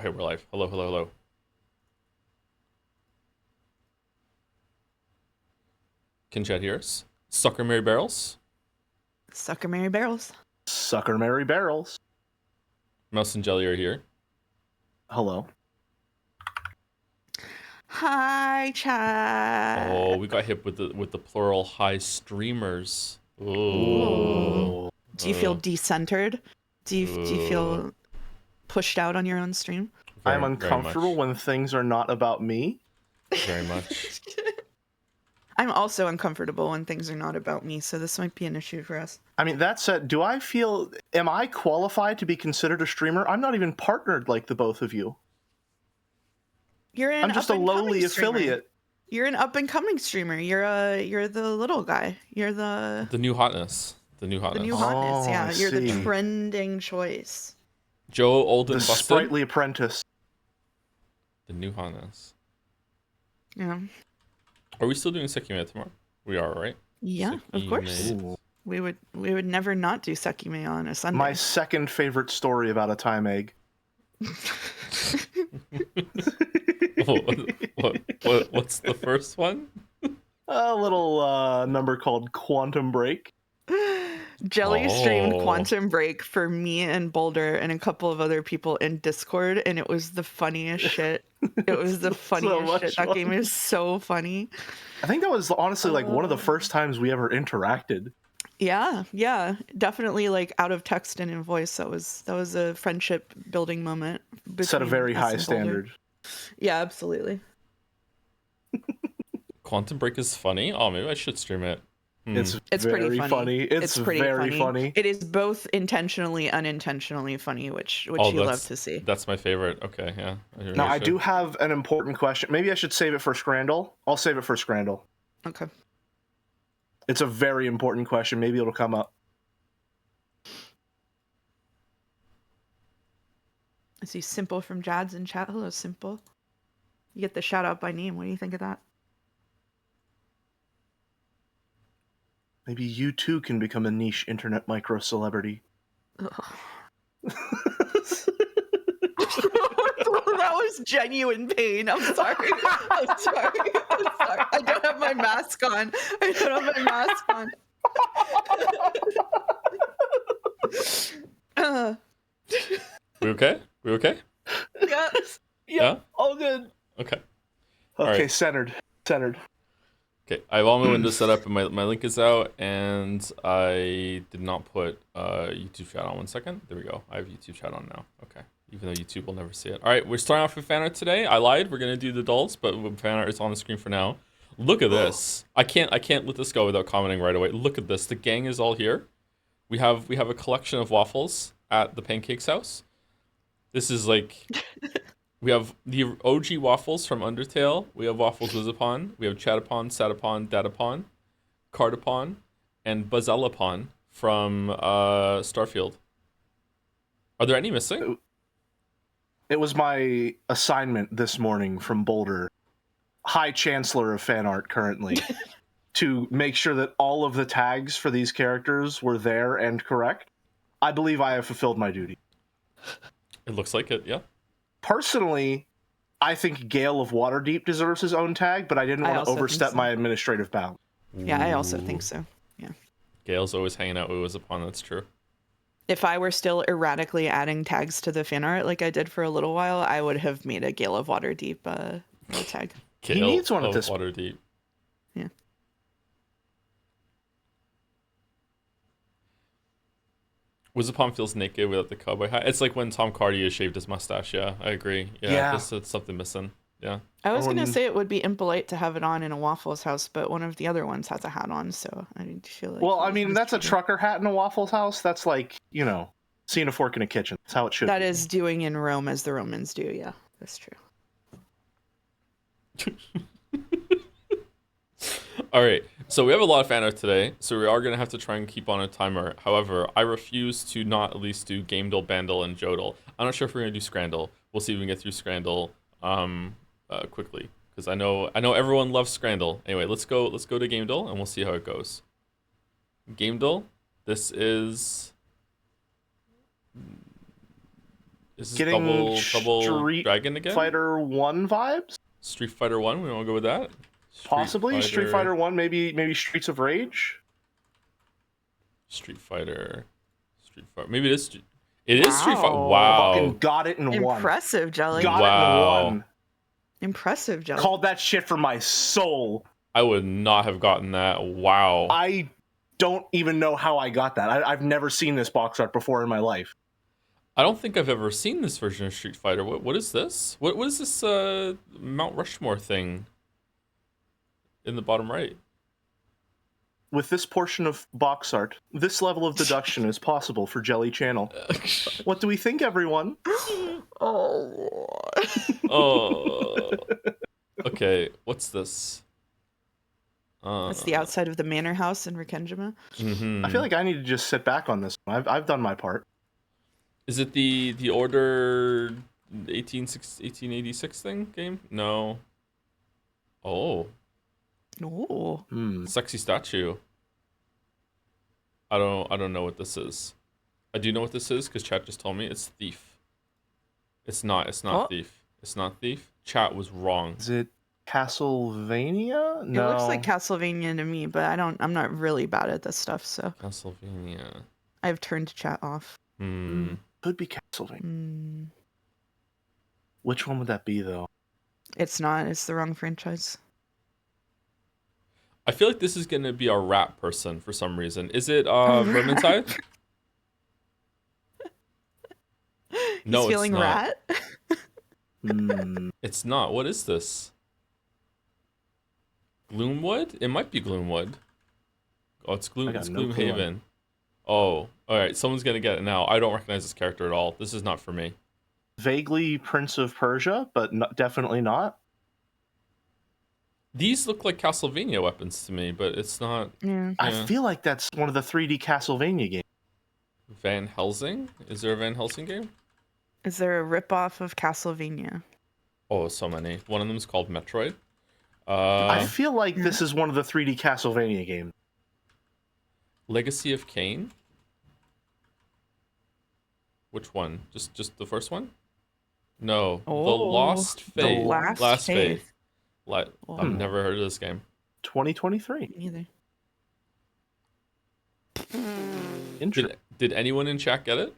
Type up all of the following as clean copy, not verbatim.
Okay, we're live. Hello, hello, hello. Can chat hear us? Sucker Mary Barrels. Sucker Mary Barrels. Sucker Mary Barrels. Mouse and Jelly are here. Hello. Hi, chat. Oh, we got hit with the plural hi streamers. Ooh. Do you feel Uh, decentered? Do you feel pushed out on your own stream? I'm uncomfortable when things are not about me. Very much. I'm also uncomfortable when things are not about me, so this might be an issue for us. I mean, that said, am I qualified to be considered a streamer? I'm not even partnered like the both of you. I'm just a lowly affiliate. You're an up-and-coming streamer. You're the little guy. You're the new hotness. The new hotness. The new hotness, yeah. I You're see. the trending choice. Joe, old and The busted. sprightly apprentice. The new hotness. Yeah. Are we still doing Sekime tomorrow? We are, right? Yeah, of course. Ooh. We would never not do Sekime on a Sunday. My second favorite story about a time egg. What's the first one? A little number called Quantum Break. Jelly streamed Oh. Quantum Break for me and Boulder and a couple of other people in Discord, and it was the funniest shit. It was the funniest shit. That game is so funny. I think that was honestly like one of the first times we ever interacted. Yeah, definitely like out of text and in voice. That was a friendship building moment. Set a very between us high and Boulder. standard. Yeah, absolutely. Quantum Break is funny. Oh, maybe I should stream it. It's pretty very funny. It's pretty very funny. It is both intentionally, unintentionally funny, which you love to see. That's my favorite. Okay, yeah. Now, I do have an important question. Maybe I should save it for Scrandle. I'll save it for Scrandle. Okay. It's a very important question. Maybe it'll come up. I see Simple from Jads in chat. Hello, Simple. You get the shout out by name. What do you think of that? Maybe you too can become a niche internet micro celebrity. That was genuine pain. I'm sorry. I don't have my mask on. We okay? We okay? Yes. Yeah? All good. Okay. Okay, right. Centered. Okay, I have all my windows set up and my link is out, and I did not put YouTube chat on. 1 second. There we go. I have YouTube chat on now. Okay. Even though YouTube will never see it. All right, we're starting off with fan art today. I lied. We're gonna do the dolls, but fan art is on the screen for now. Look at this. I can't let this go without commenting right away. Look at this. The gang is all here. We have a collection of waffles at the Pancakes house. This is like. We have the OG waffles from Undertale. We have waffles Wizzapon. We have Chatapon, Satapon, Datapon, Cardapon, and Buzzellapon from Starfield. Are there any missing? It was my assignment this morning from Boulder, High Chancellor of fan art currently, to make sure that all of the tags for these characters were there and correct. I believe I have fulfilled my duty. It looks like it, yeah. Personally, I think Gale of Waterdeep deserves his own tag, but I didn't want to overstep my administrative bound. Yeah, I also think so. Yeah. Gale's always hanging out with Wizzapon, that's true. If I were still erratically adding tags to the fan art like I did for a little while, I would have made a Gale of Waterdeep tag. Gale he needs one of at this Waterdeep. Yeah. Wizzapon feels naked without the cowboy hat. It's like when Tom Cardy has shaved his mustache. Yeah, I agree. Yeah. There's something missing. Yeah. I was gonna say it would be impolite to have it on in a Waffles house, but one of the other ones has a hat on, so I feel like. Well, I mean, that's a trucker hat in a Waffles house. That's like, seeing a fork in a kitchen. That's how it should be. That is doing in Rome as the Romans do. Yeah, that's true. All right, so we have a lot of fan art today, so we are going to have to try and keep on a timer. However, I refuse to not at least do Gamedle, Bandle, and Jodel. I'm not sure if we're going to do Scrandle. We'll see if we can get through Scrandle quickly, because I know everyone loves Scrandle. Anyway, let's go to Gamedle, and we'll see how it goes. Gamedle, this is Is this Getting double dragon again? Fighter 1 vibes? Street Fighter 1, we want to go with that? Possibly Street Fighter 1, maybe Streets of Rage? Street Fighter. Maybe it is Street Fighter. Wow. Fucking got it in one. Impressive, Jelly. Got it in one. Impressive, Jelly. Called that shit for my soul. I would not have gotten that. Wow. I don't even know how I got that. I've never seen this box art before in my life. I don't think I've ever seen this version of Street Fighter. What is this? What is this Mount Rushmore thing in the bottom right? With this portion of box art, this level of deduction is possible for Jelly Channel. What do we think, everyone? Oh. Oh. Okay, what's this? It's the outside of the manor house in Rikenjima. Mm-hmm. I feel like I need to just sit back on this one. I've done my part. Is it the Order 1886 thing game? No. Oh. Oh. Sexy statue. I don't know what this is. I do know what this is because chat just told me it's Thief. It's not Thief. It's not Thief. Chat was wrong. Is it Castlevania? No. It looks like Castlevania to me, but I'm not really bad at this stuff, so Castlevania. I've turned chat off. Could be Castlevania. Which one would that be, though? It's not. It's the wrong franchise. I feel like this is gonna be our rat person for some reason. Is it Vermintide? No, He's feeling it's not. rat. It's not. What is this? Gloomwood? It might be Gloomwood. Oh, it's Gloomhaven. Oh, all right. Someone's gonna get it now. I don't recognize this character at all. This is not for me. Vaguely Prince of Persia, but definitely not. These look like Castlevania weapons to me, but it's not. Yeah. I feel like that's one of the 3D Castlevania games. Van Helsing? Is there a Van Helsing game? Is there a ripoff of Castlevania? Oh, so many. One of them is called Metroid. I feel like this is one of the 3D Castlevania games. Legacy of Kain? Which one? Just the first one? No. The Lost Faith. The Last Faith. I've never heard of this game. 2023. Neither. Did anyone in chat get it?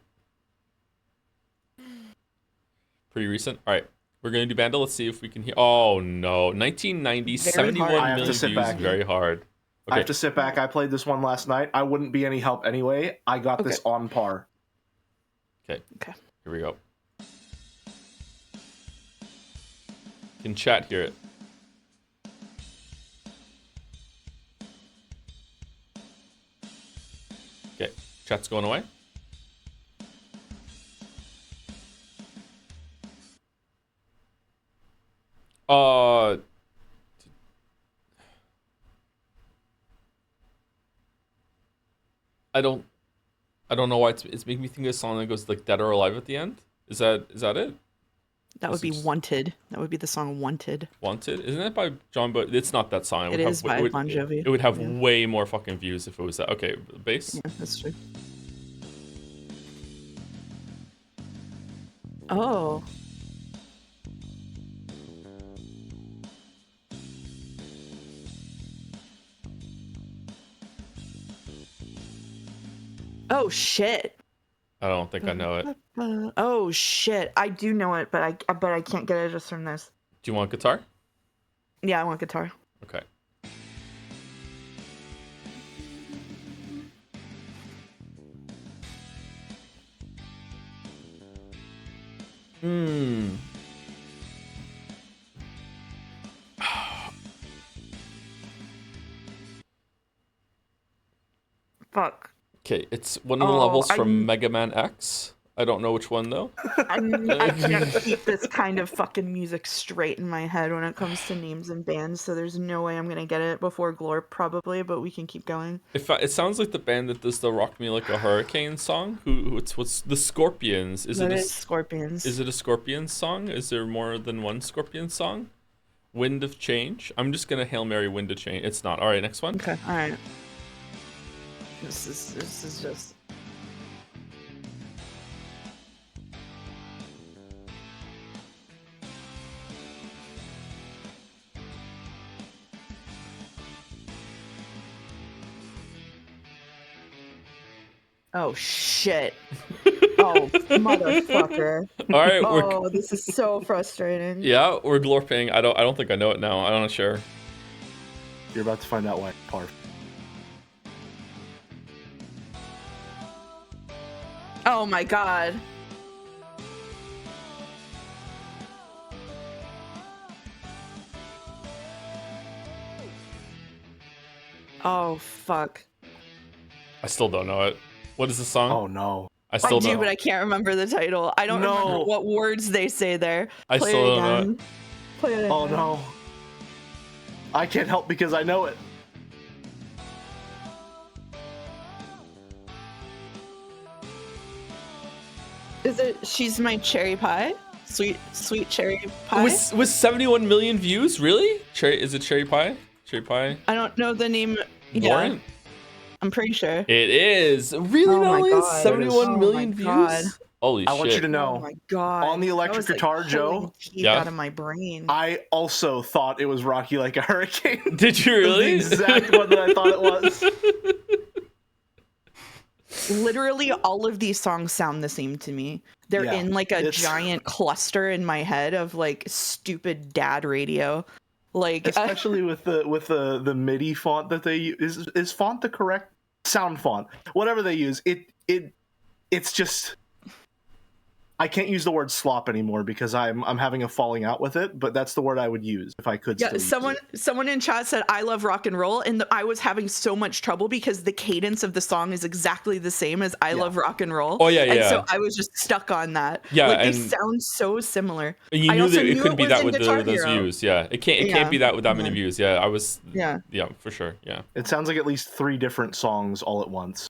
Pretty recent. All right. We're going to do Bandle. Let's see if we can hear. Oh, no. 1990, 71 million views. Very hard. Okay. I have to sit back. I played this one last night. I wouldn't be any help anyway. I got this on par. Okay. Here we go. Can chat hear it? Okay. Chat's going away. I don't know why it's making me think of a song that goes like "Dead or Alive" at the end. Is that it? That would be Wanted. That would be the song Wanted. Wanted? Isn't that by John? But it's not that song. It is by Bon Jovi. It would have way more fucking views if it was that. Okay, bass. Yeah, that's true. Oh. Oh shit. I don't think I know it. Oh shit. I do know it, but I can't get it just from this. Do you want guitar? Yeah, I want guitar. Okay. Fuck. Okay, it's one of the levels from Mega Man X. I don't know which one though. I can't keep this kind of fucking music straight in my head when it comes to names and bands, so there's no way I'm gonna get it before Glorp probably, but we can keep going. It sounds like the band that does the "Rock Me Like a Hurricane" song. What's the Scorpions? Is it Scorpions? Is it a Scorpions song? Is there more than one Scorpions song? Wind of Change. I'm just gonna Hail Mary Wind of Change. It's not. All right, next one. Okay. All right. This is just. Oh shit. Oh motherfucker. All right, Oh, this is so frustrating. yeah, we're glorping. I don't think I know it now. I'm not sure. You're about to find out why. Parf. Oh my god. Oh fuck. I still don't know it. What is the song? Oh no. I still do, don't. but I can't remember the title. I don't remember what words they say there. I Play still it don't know again. Play it again. Oh no. I can't help because I know it. Is it She's My Cherry Pie? Sweet cherry pie? Was 71 million views? Really? Is it Cherry Pie? Cherry Pie? I don't know the name. Warrant? Yeah, I'm pretty sure. It is. Really? Oh my Not God. 71 Oh million my views? God. Holy I shit. want you to Oh know. my god. On the electric That was, guitar, like, Joe? pulling teeth Yeah? out of my brain. I also thought it was Rocky Like a Hurricane. Did you really? It was the exact one that I thought it was. Literally all of these songs sound the same to me. They're Yeah, in like a it's- giant cluster in my head of like stupid dad radio. Like Especially with the MIDI font that they use. Is font the correct sound font? Whatever they use, it's just, I can't use the word slop anymore because I'm having a falling out with it, but that's the word I would use if I could yeah, still use it. someone in chat said I love rock and roll, and I was having so much trouble because the cadence of the song is exactly the same as I love rock and roll. Oh, yeah, And yeah. so I was just stuck on that. Yeah, like they and- sound so similar. And you I knew also that it knew couldn't be was that in with Guitar those Hero. views. Yeah, it can't Yeah. be that with that many views. Yeah, I was. Yeah. Yeah, for sure. Yeah. It sounds like at least 3 different songs all at once.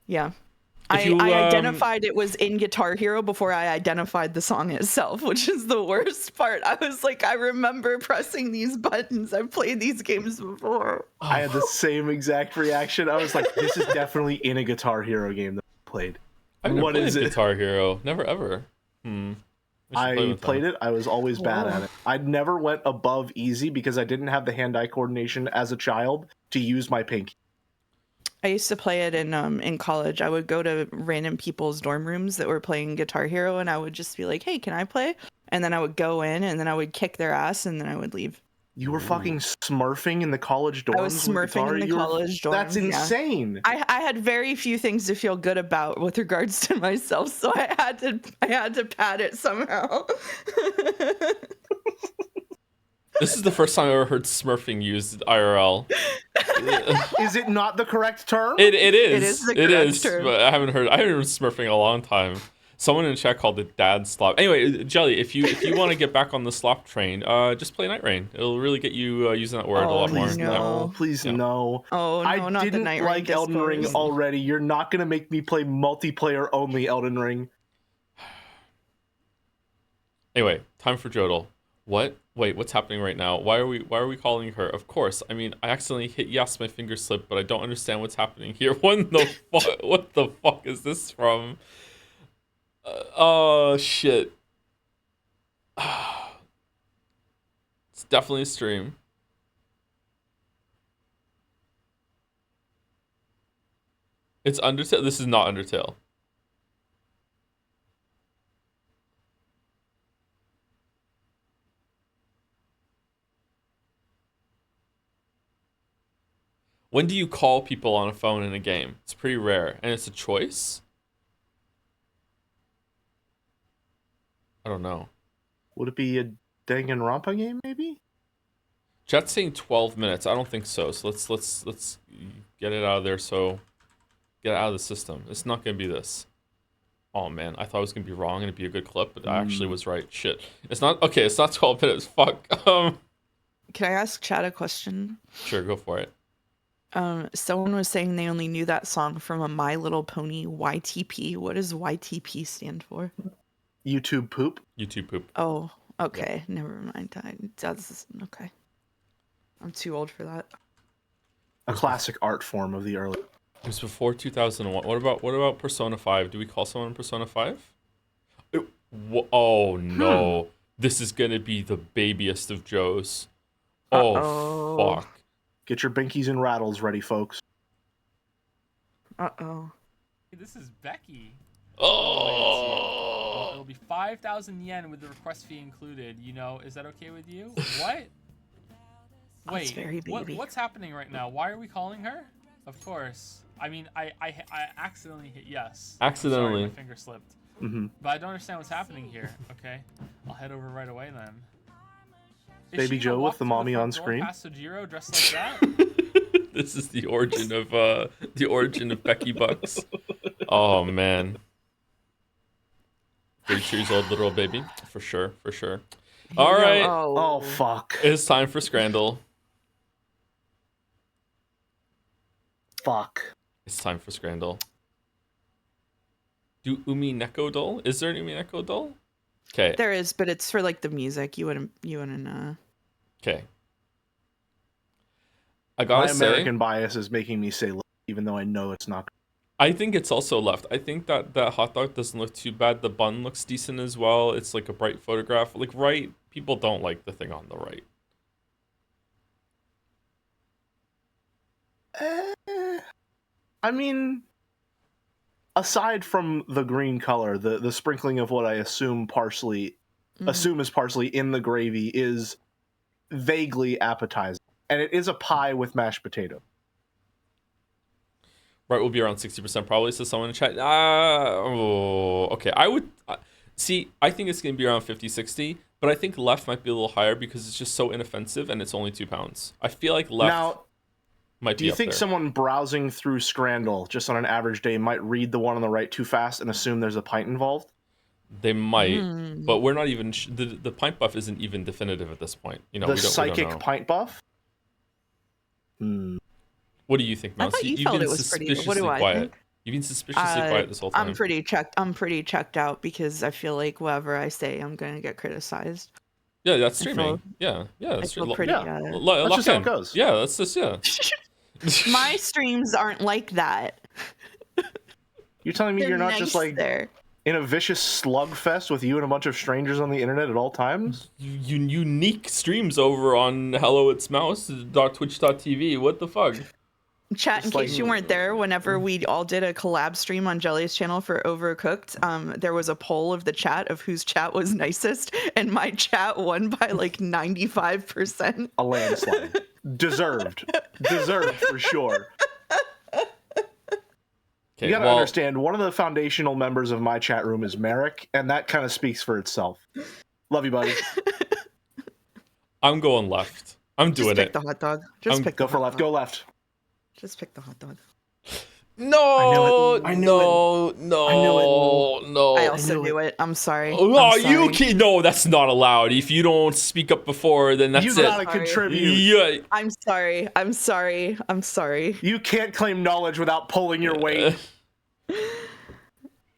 Yeah. If you, I identified it was in Guitar Hero before I identified the song itself, which is the worst part. I was like, I remember pressing these buttons. I've played these games before. I had the same exact reaction. I was like, this is definitely in a Guitar Hero game that I played. I've never What played is it? Guitar Hero. Never ever. I I played it. I was always bad at it. I never went above easy because I didn't have the hand-eye coordination as a child to use my pinky. I used to play it in college. I would go to random people's dorm rooms that were playing Guitar Hero, and I would just be like, "Hey, can I play?" And then I would go in, and then I would kick their ass, and then I would leave. You were fucking smurfing in the college dorms. I was with smurfing guitar? in the You were- college dorms. That's yeah. insane. I had very few things to feel good about with regards to myself, so I had to pad it somehow. This is the first time I ever heard smurfing used IRL. Is it not the correct term? It is. It is the correct term. But I haven't heard smurfing in a long time. Someone in chat called it dad slop. Anyway, Jelly, if you want to get back on the slop train, just play Night Rain. It'll really get you using that word a lot more. Please no. Please Yeah. no. Oh no, I not didn't the Night like Rain Elden Ring discourse. already. You're not gonna make me play multiplayer only Elden Ring. Anyway, time for Jodel. What? Wait, what's happening right now? Why are we calling her? Of course. I mean, I accidentally hit yes, my finger slipped, but I don't understand what's happening here. What the fuck is this from? Oh shit. It's definitely a stream. It's Undertale. This is not Undertale. When do you call people on a phone in a game? It's pretty rare, and it's a choice. I don't know. Would it be a Danganronpa game, maybe? Chat's saying 12 minutes. I don't think so. So let's get it out of there. So get it out of the system. It's not gonna be this. Oh man, I thought it was gonna be wrong and it'd be a good clip, but I actually was right. Shit. It's not okay. It's not 12 minutes. Fuck. Can I ask Chad a question? Sure, go for it. Someone was saying they only knew that song from a My Little Pony YTP. What does YTP stand for? YouTube poop. YouTube poop. Oh, okay. Never mind. That's okay. I'm too old for that. A classic art form of the early. It was before 2001. What about Persona 5? Do we call someone Persona 5? Oh no. This is gonna be the babiest of Joes. Oh Uh-oh. fuck. Get your binkies and rattles ready, folks. Uh-oh. This is Becky. Oh. It'll be 5,000 yen with the request fee included. Is that okay with you? What? That's Wait, very baby. what's happening right now? Why are we calling her? Of course. I mean, I accidentally hit yes. Accidentally. I'm sorry, my finger slipped. Mm-hmm. But I don't understand what's happening here. Okay, I'll head over right away then. Is Baby she gonna Joe walk with the through mommy front on door screen? Past Sojiro dressed like that? This is the origin of Becky Bucks. Oh man. 32 years old literal baby. For sure. All right. Oh fuck. It's time for Scrandle. Fuck. It's time for Scrandle. Do Umineko doll? Is there an Umineko doll? Okay. There is, but it's for like the music. You wouldn't Okay. I gotta My say, American bias is making me say left, even though I know it's not. I think it's also left. I think that hot dog doesn't look too bad. The bun looks decent as well. It's like a bright photograph. Like right, people don't like the thing on the right. I mean, aside from the green color, the sprinkling of what I assume is parsley in the gravy is vaguely appetizing, and it is a pie with mashed potato. Right will be around 60% probably, says someone in chat. Okay. I would see, I think it's going to be around 50-60, but I think left might be a little higher because it's just so inoffensive and it's only 2 pounds. I feel like left Now, might do be you up think there. someone browsing through Scrandle just on an average day might read the one on the right too fast and assume there's a pint involved? They might, but we're not even, the pint buff isn't even definitive at this point. The we don't psychic know. pint buff? What do you think, Mouse? I thought you You've felt been it was pretty. What suspiciously do I quiet. think? You've been suspiciously quiet this whole time. I'm pretty checked out because I feel like whatever I say, I'm gonna get criticized. Yeah, that's streaming. feel- yeah, I that's feel pretty. yeah. That's lock just how in. it goes. Yeah, that's just, yeah. My streams aren't like that. You're telling me They're you're not nice just like there. in a vicious slugfest with you and a bunch of strangers on the internet at all times? Unique streams over on helloitsmouse.twitch.tv. What the fuck? Chat, in Just case like- you weren't there, whenever we all did a collab stream on Jelly's channel for Overcooked, there was a poll of the chat of whose chat was nicest, and my chat won by like 95%. A landslide. Deserved for sure. Okay, You gotta understand, one of the foundational members of my chat room is Merrick, and that kind of speaks for itself. Love you, buddy. I'm going left. I'm doing Just pick it. the hot dog. Just pick Go the for hot left. dog. Go left. Just pick the hot dog. No, I knew no, no, I knew no. I also knew knew it. I'm sorry. Oh, I'm you sorry. can't. No, that's not allowed. If you don't speak up before, then that's You it. gotta Sorry. contribute. Yeah. I'm sorry. I'm sorry. I'm sorry. You can't claim knowledge without pulling your weight.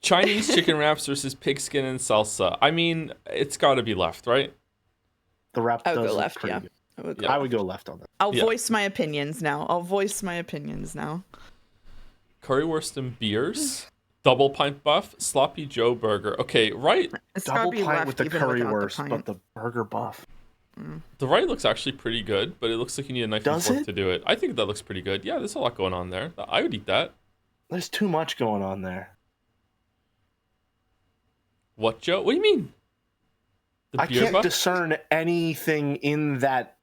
Chinese chicken wraps versus pigskin and salsa. I mean, it's got to be left, right? The wrap I would does go look left. pretty Yeah. good. I would go. Yeah. I would go left on that. I'll Yeah. voice my opinions now. Currywurst and beers, double pint buff, sloppy Joe burger. Okay, right. It's Double gotta be pint left with the even without currywurst, pint. but the burger buff. The right looks actually pretty good, but it looks like you need a knife Does and fork it? to do it. I think that looks pretty good. Yeah, there's a lot going on there. I would eat that. There's too much going on there. What, Joe? What do you mean? The I beer can't buff? discern anything in that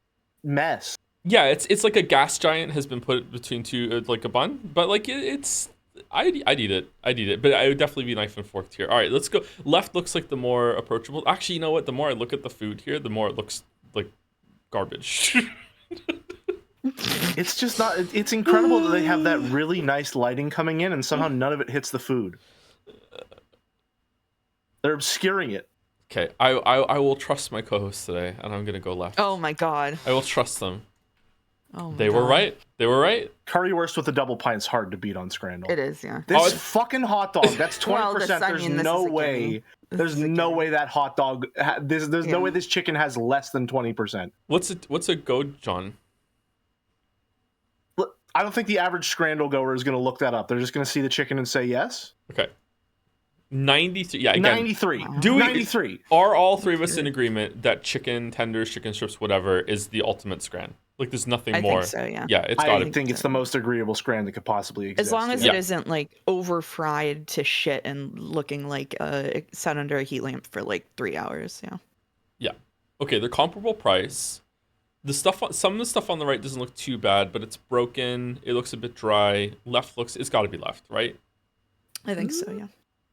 mess. Yeah, it's like a gas giant has been put between two, like a bun, but like it's. I'd eat it. But I would definitely be knife and forked here. All right, let's go. Left looks like the more approachable. Actually, you know what? The more I look at the food here, the more it looks like garbage. It's just not. It's incredible that they have that really nice lighting coming in, and somehow none of it hits the food. They're obscuring it. Okay, I will trust my co-host today, and I'm gonna go left. Oh my god. I will trust them. Oh my They were God. right. They were right. Currywurst with a double pint's hard to beat on Scrandle. It is, yeah. This Oh, it's- fucking hot dog. That's 20%. Well, There's this no is a way. gimme. There's is a no gimme. way that hot dog. There's no Yeah. way this chicken has less than 20%. What's a go, John? Look, I don't think the average Scrandle goer is going to look that up. They're just going to see the chicken and say yes. Okay. 93. Yeah, again. 93. Do we- 93. Are all three of us in agreement that chicken tenders, chicken strips, whatever, is the ultimate scran? Like there's nothing I more. think so, yeah. Yeah, it's I got to think be. it's the most agreeable scran that could possibly exist. As long as Yeah. it isn't like over fried to shit and looking like it sat under a heat lamp for like 3 hours. Yeah. Yeah. Okay, they're comparable price. Some of the stuff on the right doesn't look too bad, but it's broken. It looks a bit dry. Left looks. It's got to be left, right? I think so, yeah.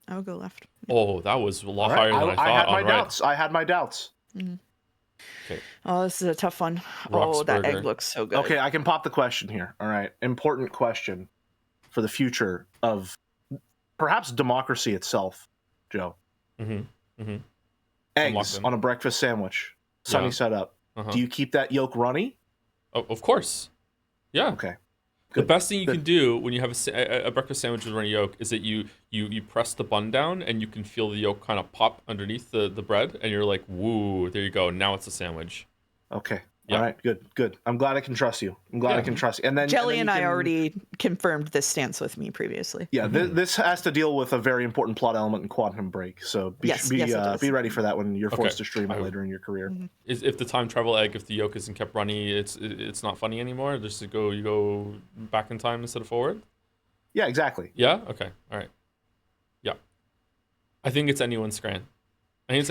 I would go left. Oh, that was a lot All right, higher than I thought. had my on right. doubts. I had my doubts. Okay. Oh, this is a tough one. Oh, that Roxburger. egg looks so good. Okay, I can pop the question here. All right, important question for the future of perhaps democracy itself, Joe. Mm-hmm. Mm-hmm. Eggs locked in. on a breakfast sandwich, sunny Yeah. side up. Uh-huh. Do you keep that yolk runny? Oh, of course. Yeah. Okay. The Good. best thing you Good. can do when you have a breakfast sandwich with runny yolk is that you press the bun down and you can feel the yolk kind of pop underneath the bread, and you're like, woo, there you go. Now it's a sandwich. Okay. Yeah. All right. Good. I'm glad I can trust you. I'm glad Yeah. I can trust you. And then Jelly and you I can- already confirmed this stance with me previously. Yeah, this has to deal with a very important plot element in Quantum Break. So Yes, it does. be ready for that when you're forced Okay. to stream it I- later in your career. If the time travel egg, if the yolk isn't kept runny, it's not funny anymore. Just you go back in time instead of forward. Yeah, exactly. Yeah. Okay. All right. Yeah. I think it's anyone's scran. It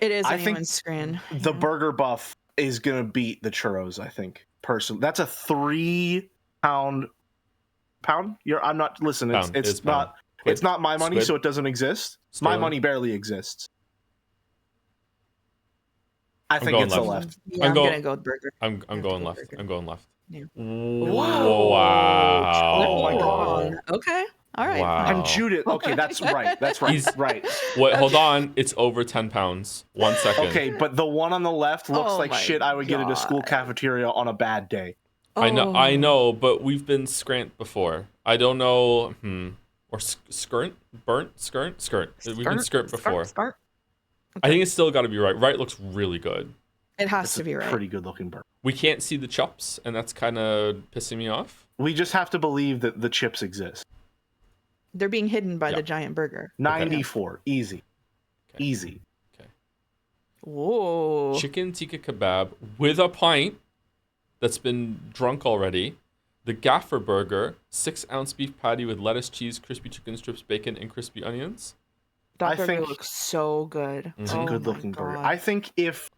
It is I think anyone's screen. The burger buff is gonna beat the churros. I think personally, that's a 3 pound. I'm not. Listen, Pound it's is pound. not. Squid. It's not my money, Squid. so it doesn't exist. My Sterling. money barely exists. I think going it's the left. left. Yeah, I'm I'm going- gonna go with burger. I'm have to going go left. burger. I'm going left. Yeah. Whoa. Oh my Wow. god. Okay. All right. Wow. I'm Judith. Okay, that's right. That's right. He's- right. Wait, hold on. It's over 10 pounds. 1 second. Okay, but the one on the left looks Oh like my shit I would get at a school God. cafeteria on a bad day. I Oh. know, but we've been scrant before. I don't know. Or skirt? Burnt? Skirt? We've been skirt before. Start. I think it's still got to be right. Right looks really good. It has It's to be a right. pretty good looking burger. We can't see the chops, and that's kind of pissing me off. We just have to believe that the chips exist. They're being hidden by Yeah. the giant burger. 94, easy. Okay. Easy. Whoa. Chicken tikka kebab with a pint that's been drunk already. The Gaffer Burger, 6-ounce beef patty with lettuce, cheese, crispy chicken strips, bacon, and crispy onions. That I burger think looks so good. It's It's Oh a Oh good my looking burger. God. I think if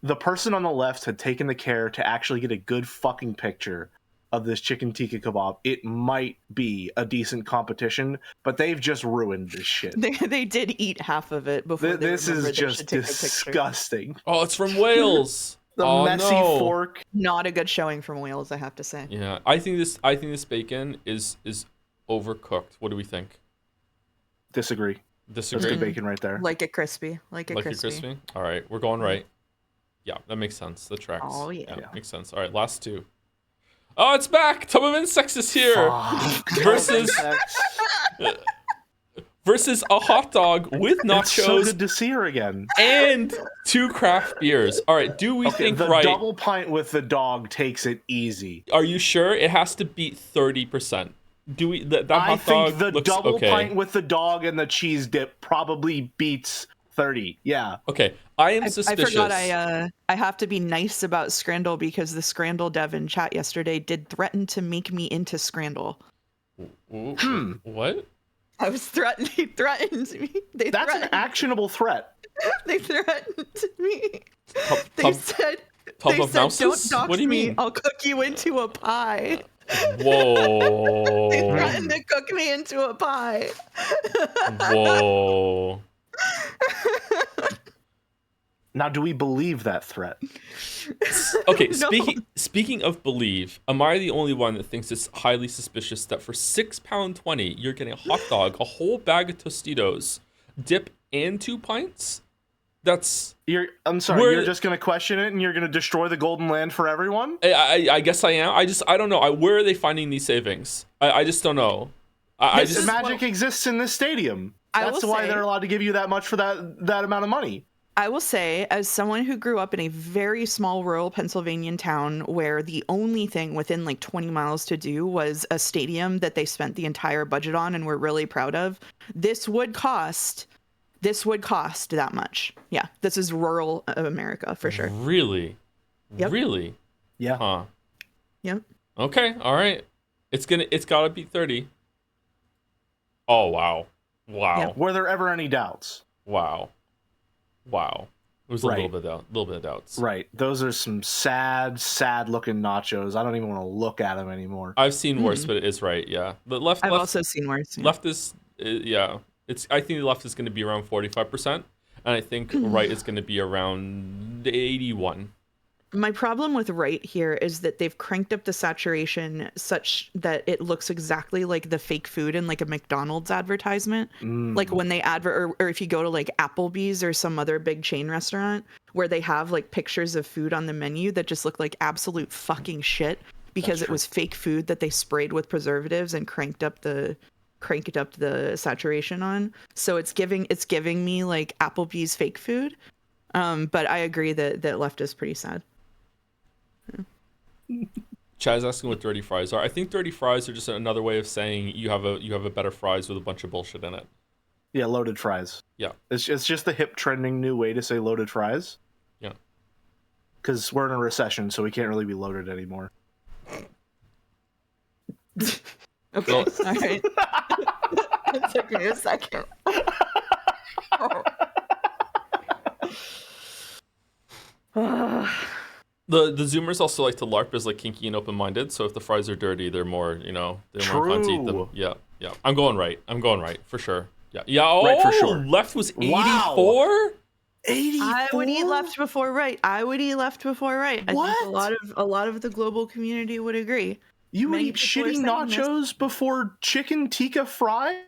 the person on the left had taken the care to actually get a good fucking picture of this chicken tikka kebab, it might be a decent competition, but they've just ruined this shit. They did eat half of it before they This remembered is they just should take a picture. disgusting. Oh, it's from Wales. The Oh, messy no. fork. Not a good showing from Wales, I have to say. Yeah, I think this bacon is overcooked. What do we think? Disagree. That's Disagree? good bacon right there. Like it crispy. Like it Like crispy. it crispy? All right, we're going right. Yeah, that makes sense. The tracks. Oh, yeah. Yeah. Makes sense. All right, last two. Oh, it's back. Tub of Insects is here. Fuck. Versus versus a hot dog with It's so nachos good to see her again. and 2 craft beers. All right, do we Okay, think the right? double pint with the dog takes it easy. Are you sure it has to beat 30%? Do we that I hot think dog the looks double okay. pint with the dog and the cheese dip probably beats 30. Yeah. Okay, I am I suspicious. forgot I have to be nice about Scrandle because the Scrandle dev in chat yesterday did threaten to make me into Scrandle. Ooh, What? I was threatened. He threatened me. They That's an threatened. actionable threat. They threatened me. They Tub- said. tub They of said, mouses? "Don't dox What do you me. mean? I'll cook you into a pie." They Whoa. threatened to cook me into a pie. Whoa. Now, do we believe that threat? Okay, No. speaking of believe, am I the only one that thinks it's highly suspicious that for £6.20 you're getting a hot dog, a whole bag of Tostitos, dip, and 2 pints? That's I'm sorry, We're- you're just going to question it and you're going to destroy the golden land for everyone? I guess I am. I don't know. Where are they finding these savings? I just don't know. I This The is just magic exists in this stadium. I That's will why say- they're allowed to give you that much for that amount of money. I will say, as someone who grew up in a very small rural Pennsylvania town where the only thing within like 20 miles to do was a stadium that they spent the entire budget on and were really proud of, this would cost that much. Yeah, this is rural America for sure. Really? Yep. Really? Yeah. Huh. Yep. Okay. All right. It's gotta beat 30. Oh wow. Wow. Yep. Were there ever any doubts? Wow. Wow. There was a Right. little bit of doubts. Right. Those are some sad, sad looking nachos. I don't even want to look at them anymore. I've seen worse, but it is right. Yeah. The left. I've left, also seen worse. Yeah. Left is yeah. I think the left is going to be around 45%, and I think right is going to be around 81. My problem with right here is that they've cranked up the saturation such that it looks exactly like the fake food in like a McDonald's advertisement. Like when they or if you go to like Applebee's or some other big chain restaurant where they have like pictures of food on the menu that just look like absolute fucking shit because it was fake food that they sprayed with preservatives and cranked up the saturation on. So it's giving me like Applebee's fake food. But I agree that left is pretty sad. Chad's asking what dirty fries are. I think dirty fries are just another way of saying you have a better fries with a bunch of bullshit in it. Yeah, loaded fries. Yeah. It's just the hip trending new way to say loaded fries. Yeah. Because we're in a recession, so we can't really be loaded anymore. Okay, Well- all right. It took me a second. The Zoomers also like to LARP as like kinky and open-minded. So if the fries are dirty, they're more more inclined to eat them. True. Yeah. I'm going right for sure. Yeah. Oh, Right for sure. Left was 84. Wow. 84? I would eat left before right. I think What? a lot of the global community would agree. You would Many eat people are shitty saying nachos before chicken tikka fry?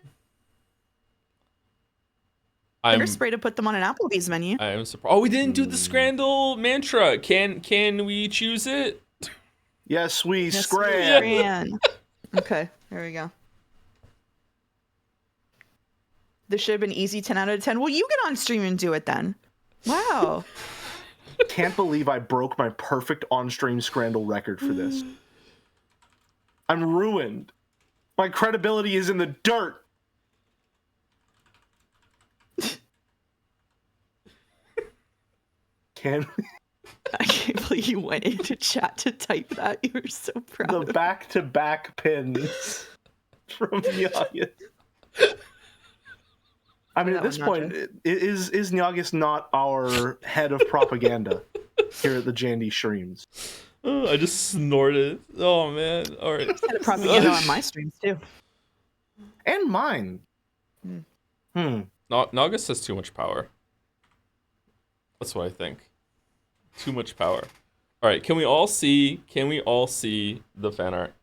They're sprayed to put them on an Applebee's menu. I am surprised. Oh, we didn't do the Scrandle mantra. Can we choose it? Yes, we Yes, scram. Scran. Okay, there we go. This should have been easy 10 out of 10. Well, you get on stream and do it then. Wow. Can't believe I broke my perfect on-stream Scrandle record for this. I'm ruined. My credibility is in the dirt. Can I can't believe you went into chat to type that. You were so proud. the of me. back-to-back pins from Nyagis. I mean, That at this one, point, is Nyagis not our head of propaganda here at the Jandy Streams? Oh, I just snorted. Oh man. All right. Had a propaganda on my streams too. And mine. Nagas has too much power. That's what I think. Too much power. All right. Can we all see the fan art?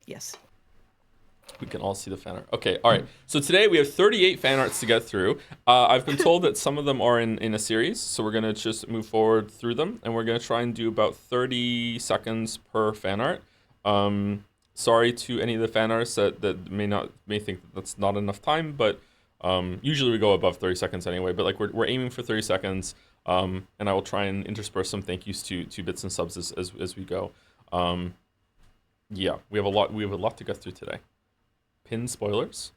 Yes. We can all see the fan art. Okay, all right. So today we have 38 fan arts to get through. I've been told that some of them are in a series, so we're gonna just move forward through them, and we're gonna try and do about 30 seconds per fan art. Sorry to any of the fan artists that may think that's not enough time, but usually we go above 30 seconds anyway. But like we're aiming for 30 seconds, and I will try and intersperse some thank yous to bits and subs as we go. Yeah, we have a lot to get through today. Pin spoilers.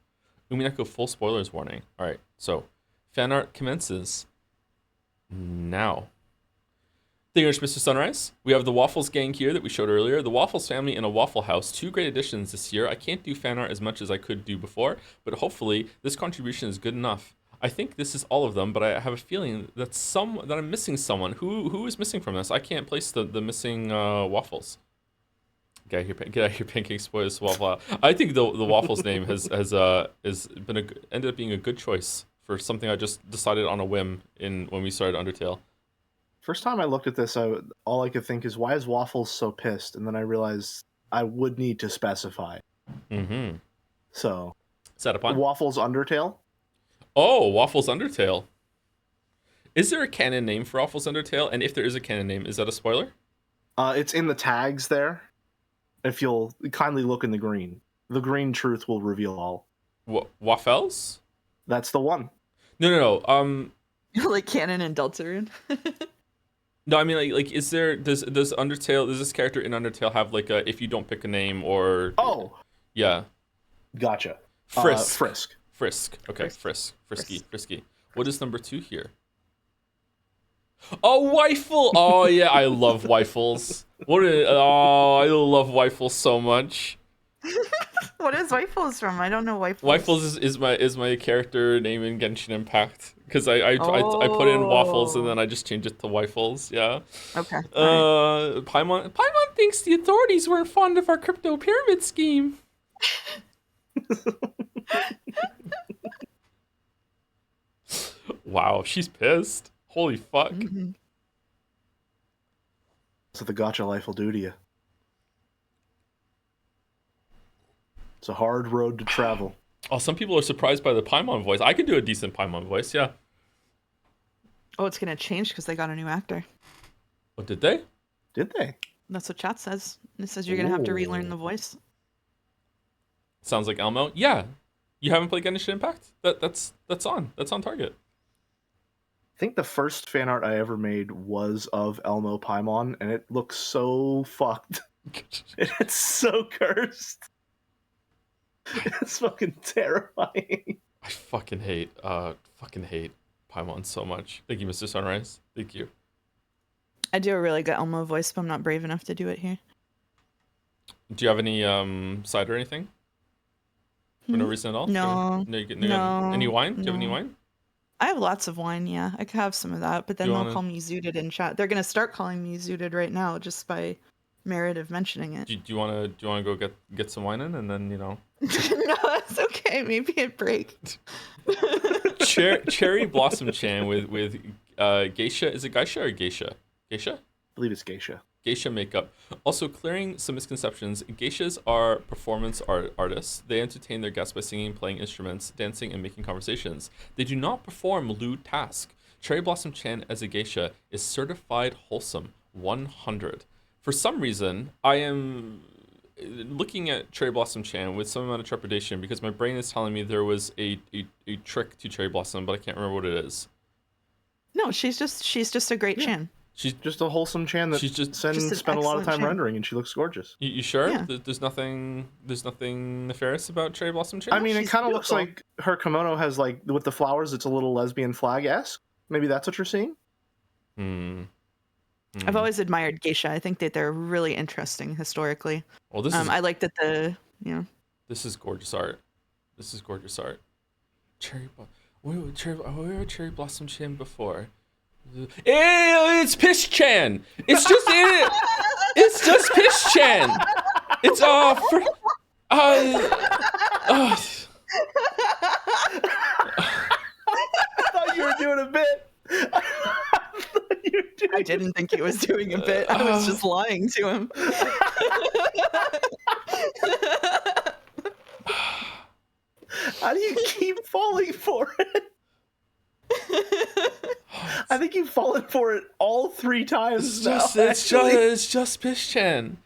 Umineko full spoilers warning. All right, so fan art commences now. Thank you very much, Mr. Sunrise. We have the Waffles gang here that we showed earlier. The Waffles family in a Waffle House. 2 great additions this year. I can't do fan art as much as I could do before, but hopefully this contribution is good enough. I think this is all of them, but I have a feeling that I'm missing someone. Who is missing from this? I can't place the missing waffles. Get out of here, pancake spoilers waffle. I think the Waffles name has been ended up being a good choice for something I just decided on a whim when we started Undertale. First time I looked at this, all I could think is, why is Waffles so pissed? And then I realized I would need to specify. Mm-hmm. So, Is that a pun? Waffles Undertale? Oh, Waffles Undertale. Is there a canon name for Waffles Undertale? And if there is a canon name, is that a spoiler? It's in the tags there. If you'll kindly look in the green. The green truth will reveal all. Waffles? That's the one. No. Like Canon and Deltarune. No, I mean like does Undertale, does this character in Undertale have like a if you don't pick a name or Oh, yeah. gotcha. Frisk. Okay, Frisky. What is number 2 here? Oh, Weifel! Oh yeah, I love Weifels. I love Weifels so much. What is Weifels from? I don't know Weifels. Weifels is my character name in Genshin Impact because I put in waffles and then I just changed it to Weifels. Yeah. Okay. All right. Paimon thinks the authorities weren't fond of our crypto pyramid scheme. Wow, she's pissed. Holy fuck. Mm-hmm. So the gotcha life will do to you. It's a hard road to travel. Oh, some people are surprised by the Paimon voice. I could do a decent Paimon voice, yeah. Oh, it's gonna change because they got a new actor. Oh, did they? Did they? That's what chat says. It says you're gonna have to relearn the voice. Sounds like Elmo. Yeah. You haven't played Genshin Impact? That's on target. I think the first fan art I ever made was of Elmo Paimon, and it looks so fucked. It's so cursed. It's fucking terrifying. I fucking hate Paimon so much. Thank you, Mr. Sunrise. Thank you. I do a really good Elmo voice, but I'm not brave enough to do it here. Do you have any side or anything? For no reason at all? No. No. Any wine? Do you have any No. wine? I have lots of wine, yeah. I could have some of that, but then Do you they'll wanna- call me zooted in chat. They're gonna start calling me zooted right now just by merit of mentioning it. Do you wanna go get some wine in and then No, it's okay. Maybe a break. Cherry Blossom Chan with geisha. Is it geisha or geisha? Geisha? I believe it's geisha. Geisha makeup. Also, clearing some misconceptions, geishas are performance artists. They entertain their guests by singing, playing instruments, dancing, and making conversations. They do not perform lewd tasks. Cherry Blossom Chan as a geisha is certified wholesome 100. For some reason, I am looking at Cherry Blossom Chan with some amount of trepidation because my brain is telling me there was a trick to Cherry Blossom, but I can't remember what it is. No, she's just a great Chan. She's Just a wholesome Chan that She's just spent an a lot of excellent time Chan. rendering, and she looks gorgeous. You sure? Yeah. There's nothing nefarious about Cherry Blossom Chan? I mean, it she's kind of looks beautiful. like her kimono has, like, with the flowers, it's a little lesbian flag-esque. Maybe that's what you're seeing? I've always admired geisha. I think that they're really interesting historically. Well, this is I like that this is gorgeous art. This is gorgeous art. Where was Cherry Blossom Chan before? It's Pish Chan. It's just it's just Pish Chan. It's I thought you were doing a bit. I didn't think he was doing a bit. I was just lying to him. How do you keep falling for it? I think you've fallen for it all 3 times now. It's just Pish Chan.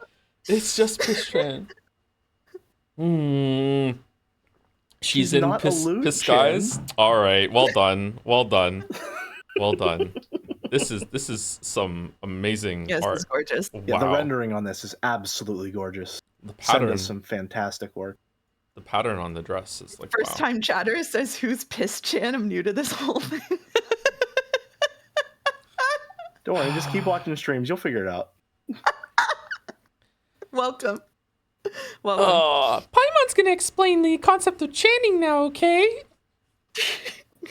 It's just Pish Chan. She's in not a lewd disguise. Chan. All right, well done. This is some amazing Yes, art. it's gorgeous. Wow. Yeah, the rendering on this is absolutely gorgeous. The Send pattern, us some fantastic work. the pattern on the dress is like First wow. time chatter says who's Piss Chan. I'm new to this whole thing. Don't worry, just keep watching streams. You'll figure it out. Welcome. Paimon's gonna explain the concept of channing now, okay?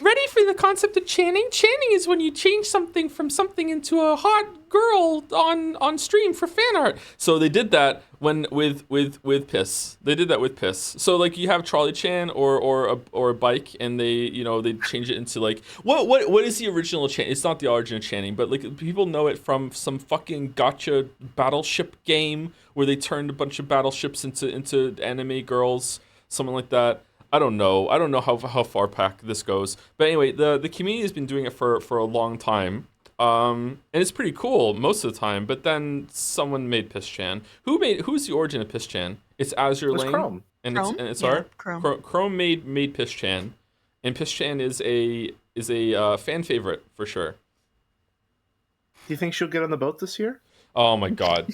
Ready for the concept of channing? Channing is when you change something from something into a hot girl on stream for fan art. So they did that with piss. They did that with piss. So like you have Charlie Chan or a bike, and they change it into like what is the original Chan? It's not the origin of Channing, but like people know it from some fucking gotcha battleship game where they turned a bunch of battleships into anime girls, something like that. I don't know how far back this goes, but anyway, the community has been doing it for a long time, and it's pretty cool most of the time. But then someone made Piss Chan. Who's the origin of Piss Chan? It's Azure Lane, Chrome. and Chrome? it's Yeah, art. Chrome. Chrome made Piss Chan, and Piss Chan is a fan favorite for sure. Do you think she'll get on the boat this year? Oh my god,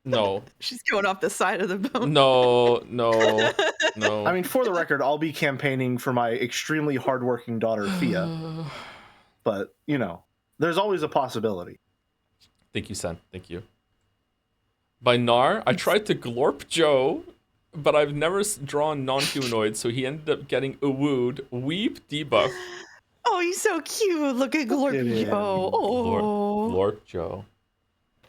no, She's going off the side of the boat. no. I mean, for the record, I'll be campaigning for my extremely hardworking daughter, Fia. But, There's always a possibility. Thank you, Sen. Thank you. By Nar, I tried to glorp Joe, but I've never drawn non-humanoid, so he ended up getting Uwooed, Weep, debuff. Oh, he's so cute. Look at Look at Glorp him. Joe. Oh. Glorp Joe.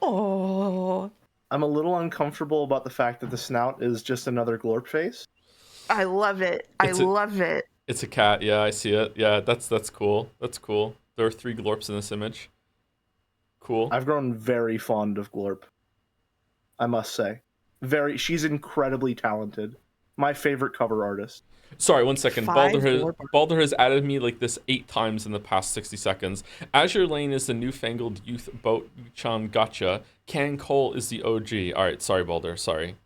Oh. I'm a little uncomfortable about the fact that the snout is just another glorp face. I love it. Love it. It's a cat. Yeah, I see it. Yeah, that's cool. That's cool. There are 3 glorps in this image. Cool. I've grown very fond of Glorp, I must say. She's incredibly talented. My favorite cover artist. Sorry, 1 second. 5 Baldur has added me like this 8 times in the past 60 seconds. Azure Lane is the newfangled youth boat Chan Gotcha. Can Cole is the OG. Alright, sorry, Baldur. Sorry.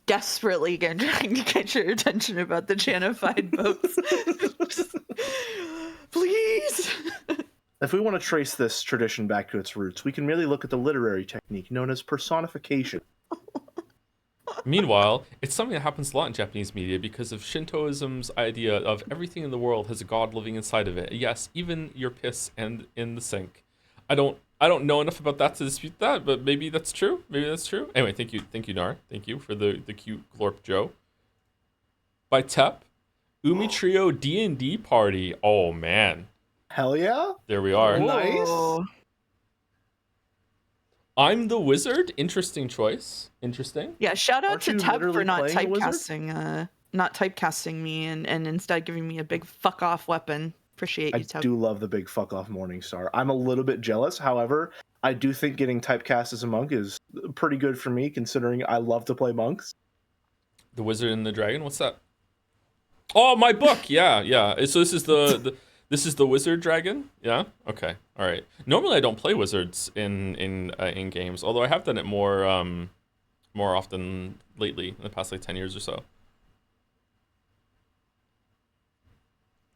Desperately again trying to get your attention about the Janified boats. Please. If we want to trace this tradition back to its roots, we can merely look at the literary technique known as personification. Meanwhile, it's something that happens a lot in Japanese media because of Shintoism's idea of everything in the world has a god living inside of it. Yes, even your piss and in the sink. I don't know enough about that to dispute that, but maybe that's true. Maybe that's true. Anyway, thank you, Nar. Thank you for the cute Glorp Joe. By Tep, Umi Trio D&D Party. Oh man, Hell yeah! there we are. Nice. Whoa. I'm the wizard. Interesting choice. Interesting. Yeah, shout out Aren't to you Tep literally for not playing a wizard? typecasting me and instead giving me a big fuck off weapon. Appreciate I you, Tep. do love the big fuck off Morningstar. I'm a little bit jealous. However, I do think getting typecast as a monk is pretty good for me, considering I love to play monks. The Wizard and the Dragon. What's that? Oh, my book. Yeah. So this is this is the Wizard Dragon. Yeah. Okay. All right. Normally I don't play wizards in games, although I have done it more often lately in the past like 10 years or so.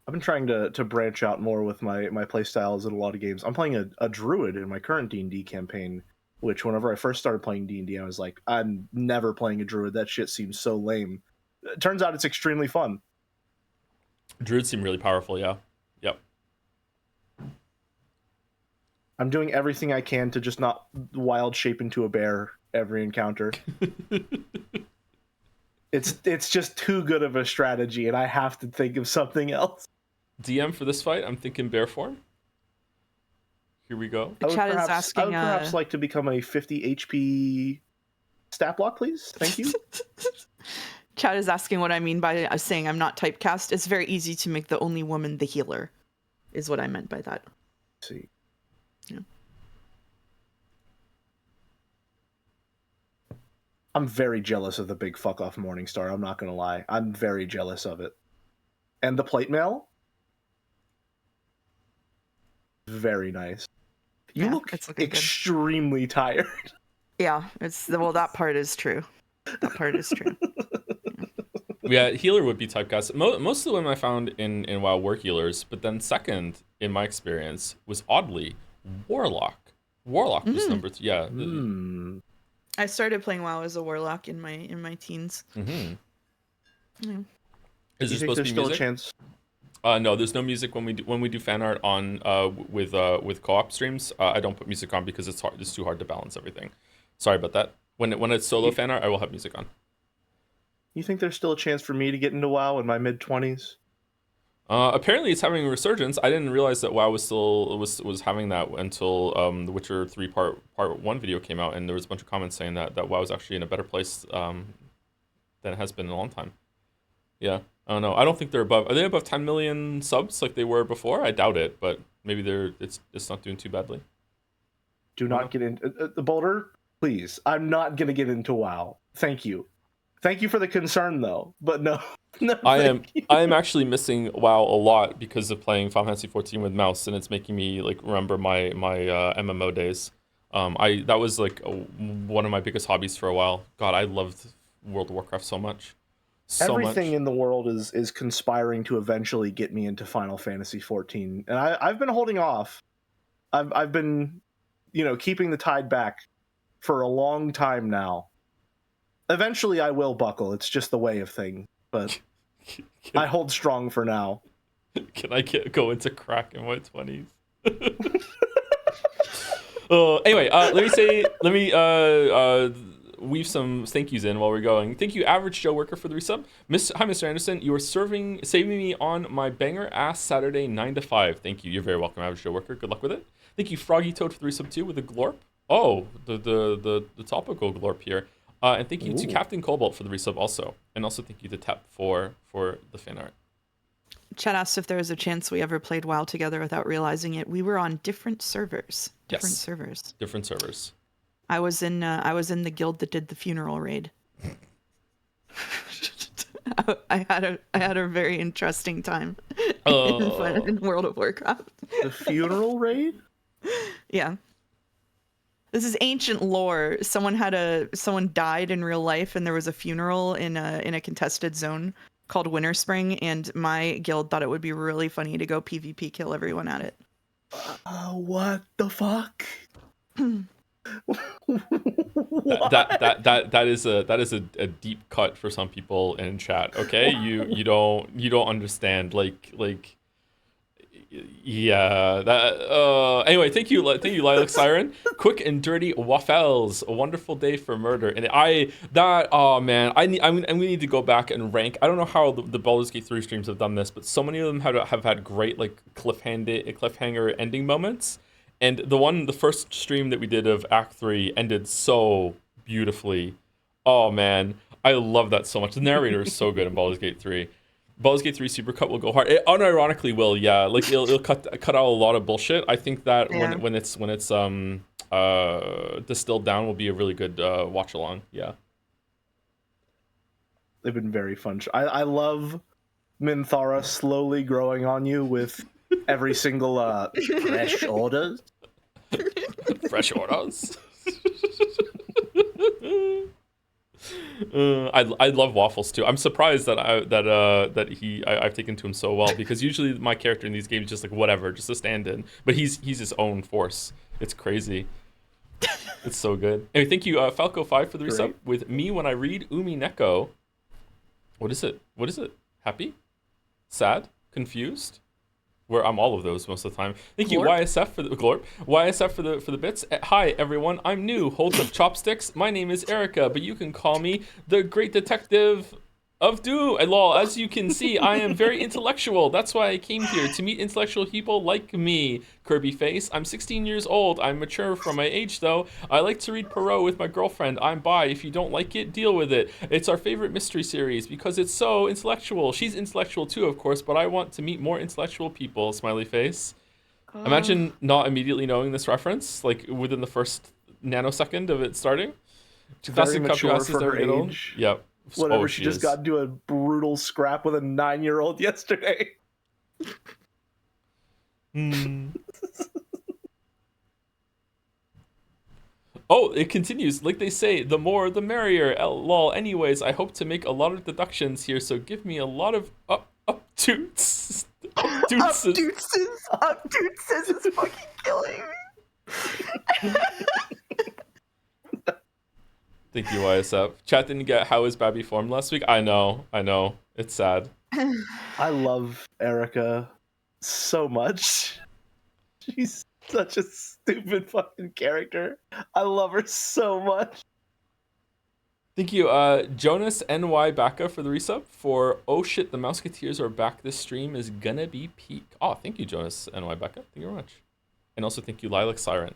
I've been trying to branch out more with my playstyles in a lot of games. I'm playing a druid in my current D&D campaign, which whenever I first started playing D&D, I was like, I'm never playing a druid. That shit seems so lame. It turns out it's extremely fun. Druids seem really powerful. Yeah. Yep. I'm doing everything I can to just not wild shape into a bear every encounter. It's just too good of a strategy, and I have to think of something else. DM for this fight, I'm thinking bear form. Here we go. The chat is I would asking. perhaps like to become a 50 HP stat block, please. Thank you. Chat is asking what I mean by saying I'm not typecast. It's very easy to make the only woman the healer, is what I meant by that. Let's see. Yeah. I'm very jealous of the big fuck off Morningstar. I'm not gonna lie. I'm very jealous of it. And the plate mail? Very nice. You Yeah, look it's looking good. extremely tired. Yeah, that part is true. That part is true. Yeah, healer would be typecast. Most of the women I found in WoW were healers, but then second, in my experience, was oddly Warlock. Warlock was number 2. Yeah. I started playing WoW as a warlock in my teens. Mm-hmm. Yeah. Is You there think supposed to there's be still a music? chance? No, there's no music when we do fan art on with co-op streams. I don't put music on because it's hard. It's too hard to balance everything. Sorry about that. When it's solo fan art, I will have music on. You think there's still a chance for me to get into WoW in my mid-20s? Apparently, it's having a resurgence. I didn't realize that WoW was having that until the Witcher 3 part 1 video came out, and there was a bunch of comments saying that WoW is actually in a better place than it has been in a long time. Yeah, I don't know. I don't think they're above. Are they above 10 million subs like they were before? I doubt it, but maybe it's not doing too badly. Do not get into the Boulder, please. I'm not gonna get into WoW. Thank you. Thank you for the concern, though. But no, no. I am actually missing WoW a lot because of playing Final Fantasy 14 with mouse, and it's making me like remember my MMO days. That was like one of my biggest hobbies for a while. God, I loved World of Warcraft so much. Everything in the world is conspiring to eventually get me into Final Fantasy 14, and I've been holding off. I've been, keeping the tide back for a long time now. Eventually, I will buckle. It's just the way of things, but I hold strong for now. Can I go into crack in my 20s? Anyway, let me weave some thank yous in while we're going. Thank you, Average Joe Worker, for the resub. Hi, Mr. Anderson. You are saving me on my banger ass Saturday 9 to 5. Thank you. You're very welcome, Average Joe Worker. Good luck with it. Thank you, Froggy Toad, for the resub too with the glorp. Oh, the topical glorp here. And thank you to Captain Cobalt for the resub also. And also thank you to Tep for the fan art. Chat asked if there was a chance we ever played WoW together without realizing it. We were on different servers. Different servers. I was in the guild that did the funeral raid. I had a very interesting time in World of Warcraft. The funeral raid? Yeah. This is ancient lore. Someone died in real life, and there was a funeral in a contested zone called Winter Spring, and my guild thought it would be really funny to go PvP kill everyone at it. What the fuck? that is a deep cut for some people in chat. Okay, you don't understand. Yeah, that anyway, thank you Lilac Siren. Quick and dirty waffles, a wonderful day for murder. And we need to go back and rank. I don't know how the Baldur's Gate 3 streams have done this, but so many of them have had great like cliffhanger ending moments. And the first stream that we did of Act 3 ended so beautifully. Oh man, I love that so much. The narrator is so good in Baldur's Gate 3. Baldur's Gate 3 Supercut will go hard. It unironically will, yeah. Like it'll cut out a lot of bullshit. I think that when it's distilled down will be a really good watch along. Yeah. They've been very fun. I love Minthara slowly growing on you with every single fresh orders. Fresh orders. I love waffles too. I'm surprised that I've taken to him so well, because usually my character in these games is just like whatever, just a stand-in. But he's his own force. It's crazy. It's so good. Anyway, thank you, Falco5 for the resub. With me when I read Umineko. What is it? Happy? Sad? Confused? Where I'm all of those most of the time. Thank you, YSF for the glorp. YSF for the bits. Hi everyone, I'm new. Holds up chopsticks. My name is Erica, but you can call me the Great Detective of Doom. Lol, as you can see, I am very intellectual. That's why I came here, to meet intellectual people like me. Kirby face. I'm 16 years old. I'm mature for my age though. I like to read Perot with my girlfriend. I'm bi. If you don't like it, deal with it. It's our favorite mystery series because it's so intellectual. She's intellectual too, of course, but I want to meet more intellectual people. Smiley face. Imagine not immediately knowing this reference, like within the first nanosecond of it starting. Very mature for her age. Yep. Whatever, she just got into a brutal scrap with a 9-year-old yesterday. Oh, it continues. Like they say, the more the merrier. Lol. Anyways, I hope to make a lot of deductions here, so give me a lot of up-toots. Up-toots is fucking killing me. Thank you, YSF. Chat didn't get how is Babby formed last week. I know. It's sad. I love Erica so much. She's such a stupid fucking character. I love her so much. Thank you, Jonas NY Backa for the resub. For oh shit, the Mousketeers are back. This stream is gonna be peak. Oh, thank you, Jonas NY Backa. Thank you very much. And also thank you, Lilac Siren.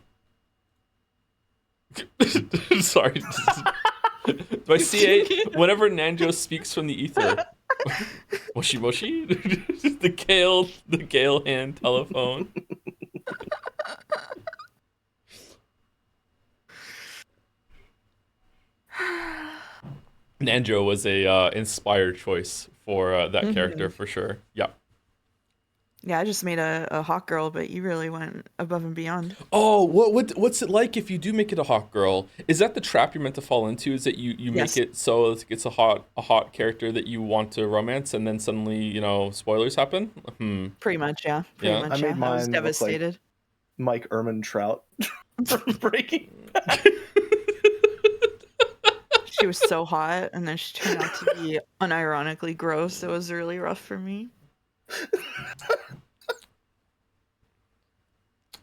Sorry. Do I see it? Whenever Nanjo speaks from the ether. Moshi moshi? the Gale hand telephone. Nanjo was a inspired choice for that character for sure. Yep. Yeah, I just made a hawk girl, but you really went above and beyond. Oh, what's it like if you do make it a hawk girl? Is that the trap you're meant to fall into? Is that you make it so it's a hot character that you want to romance, and then suddenly spoilers happen? Pretty much, yeah. Pretty much, I made mine I was devastated. Like Mike Ehrmantraut from Breaking Bad. She was so hot, and then she turned out to be unironically gross. It was really rough for me.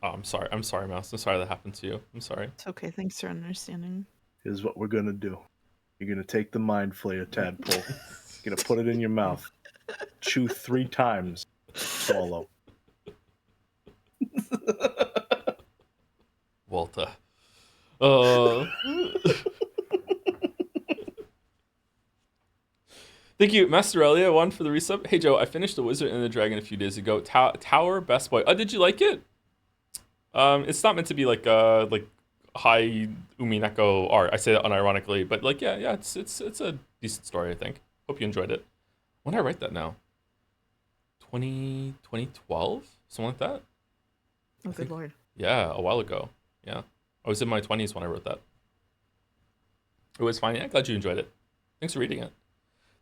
Oh, I'm sorry. I'm sorry, Mouse. I'm sorry that happened to you. I'm sorry. It's okay. Thanks for understanding. Here's what we're gonna do. You're gonna take the mind flayer tadpole. You're gonna put it in your mouth. Chew 3 times. Swallow. Walter. Thank you, Masterelia, one for the resub. Hey Joe, I finished The Wizard and the Dragon a few days ago. Tower Best Boy. Oh, did you like it? It's not meant to be like high Umineko art. I say that unironically, but like yeah, it's a decent story, I think. Hope you enjoyed it. When did I write that now? 2012? Something like that? Oh, good lord. Yeah, a while ago. Yeah. I was in my 20s when I wrote that. It was fine. Yeah, glad you enjoyed it. Thanks for reading it.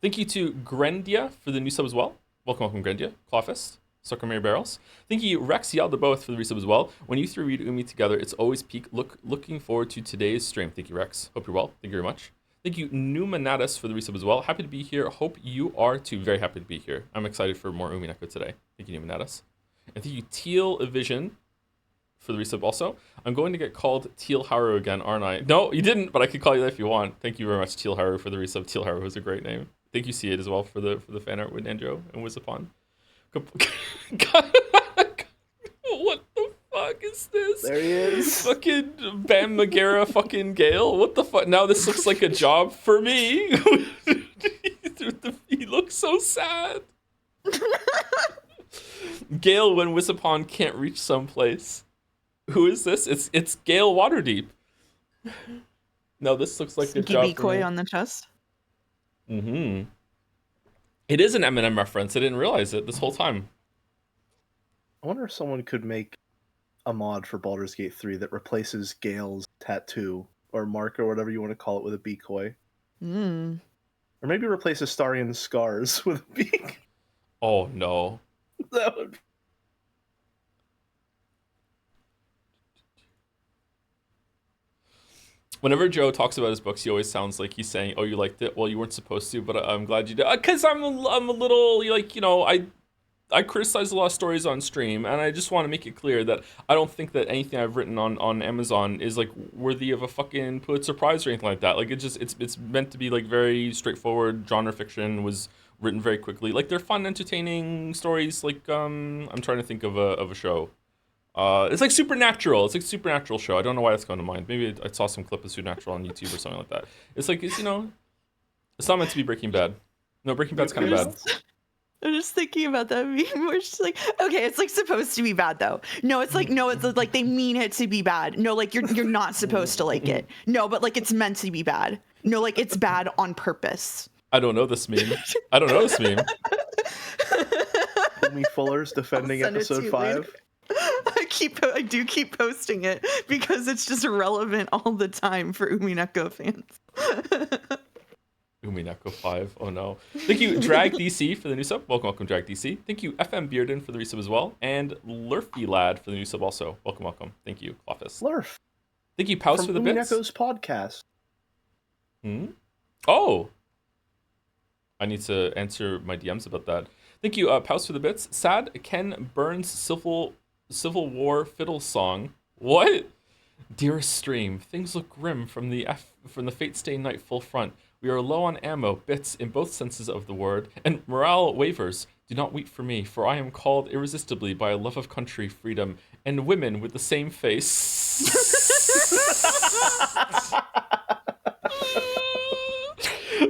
Thank you to Grendia for the new sub as well. Welcome, Grendia. Clawfist. Sucker Mary Barrels. Thank you, Rex Yalda both for the resub as well. When you 3 read Umi together, it's always peak. Looking forward to today's stream. Thank you, Rex. Hope you're well. Thank you very much. Thank you, Numanatus, for the resub as well. Happy to be here. Hope you are too. Very happy to be here. I'm excited for more Umineko today. Thank you, Numanatus. And thank you, Teal Vision, for the resub also. I'm going to get called Teal Haru again, aren't I? No, you didn't, but I could call you that if you want. Thank you very much, Teal Haru, for the resub. Teal Haru was a great name. Thank you, C8 as well, for the fan art with Nanjo and Wizapon. What the fuck is this? There he is. Fucking Bam Margera fucking Gale. What the fuck? Now this looks like a job for me. He looks so sad. Gale when Wizapon can't reach someplace. Who is this? It's Gale Waterdeep. No, this looks like a Sneaky job for decoy me. on the chest. Mm-hmm. It is an Eminem reference. I didn't realize it this whole time. I wonder if someone could make a mod for Baldur's Gate 3 that replaces Gale's tattoo or mark or whatever you want to call it with a decoy. Mm. Or maybe replace Astarian's scars with a beak. Oh no. That would be... Whenever Joe talks about his books, he always sounds like he's saying, "Oh, you liked it? Well, you weren't supposed to, but I'm glad you did." Because I'm a little like, you know, I criticize a lot of stories on stream, and I just want to make it clear that I don't think that anything I've written on Amazon is like worthy of a fucking Pulitzer Prize or anything like that. Like it's meant to be like very straightforward genre fiction. Was written very quickly. Like they're fun, entertaining stories. Like I'm trying to think of a show. It's like Supernatural. It's like a Supernatural show. I don't know why that's going to mind. Maybe I saw some clip of Supernatural on YouTube or something like that. It's like it's it's not meant to be Breaking Bad. No, Breaking Bad's kind of bad. I'm just thinking about that meme where it's just like, okay, it's like supposed to be bad though. No, it's like no, it's like they mean it to be bad. No, like you're not supposed to like it. No, but like it's meant to be bad. No, like it's bad on purpose. I don't know this meme. I don't know this meme. Umi Fuller's defending I'll send it to episode you 5. later. I do keep posting it because it's just relevant all the time for Umineko fans. Umineko 5. Oh no. Thank you, Drag DC, for the new sub. Welcome, Drag DC. Thank you, FM Bearden, for the resub as well. And Lurfy Lad for the new sub also. Welcome. Thank you, Clawfist. Lurf. Thank you, Pause From for the bits. Umineko's podcast. Oh! I need to answer my DMs about that. Thank you, Pause for the bits. Sad Ken Burns Civil War fiddle song. What? Dearest stream, things look grim from the fate-stained night full front. We are low on ammo, bits in both senses of the word, and morale wavers. Do not weep for me, for I am called irresistibly by a love of country, freedom, and women with the same face.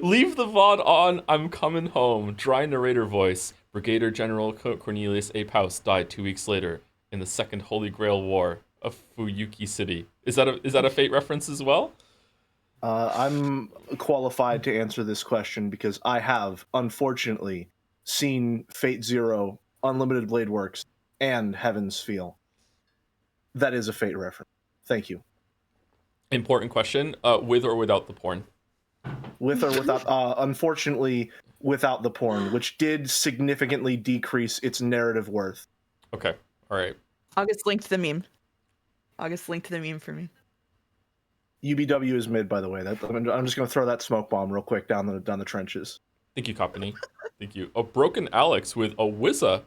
Leave the VOD on, I'm coming home. Dry narrator voice. Brigadier General Cornelius A. Paus died 2 weeks later in the Second Holy Grail War of Fuyuki City. Is that a Fate reference as well? I'm qualified to answer this question because I have, unfortunately, seen Fate Zero, Unlimited Blade Works, and Heaven's Feel. That is a Fate reference. Thank you. Important question. With or without the porn? With or without, unfortunately, without the porn, which did significantly decrease its narrative worth. Okay. All right. August linked the meme. August linked the meme for me. UBW is mid, by the way. I'm just going to throw that smoke bomb real quick down the trenches. Thank you, Company. Thank you. A broken Alex with a Wizza.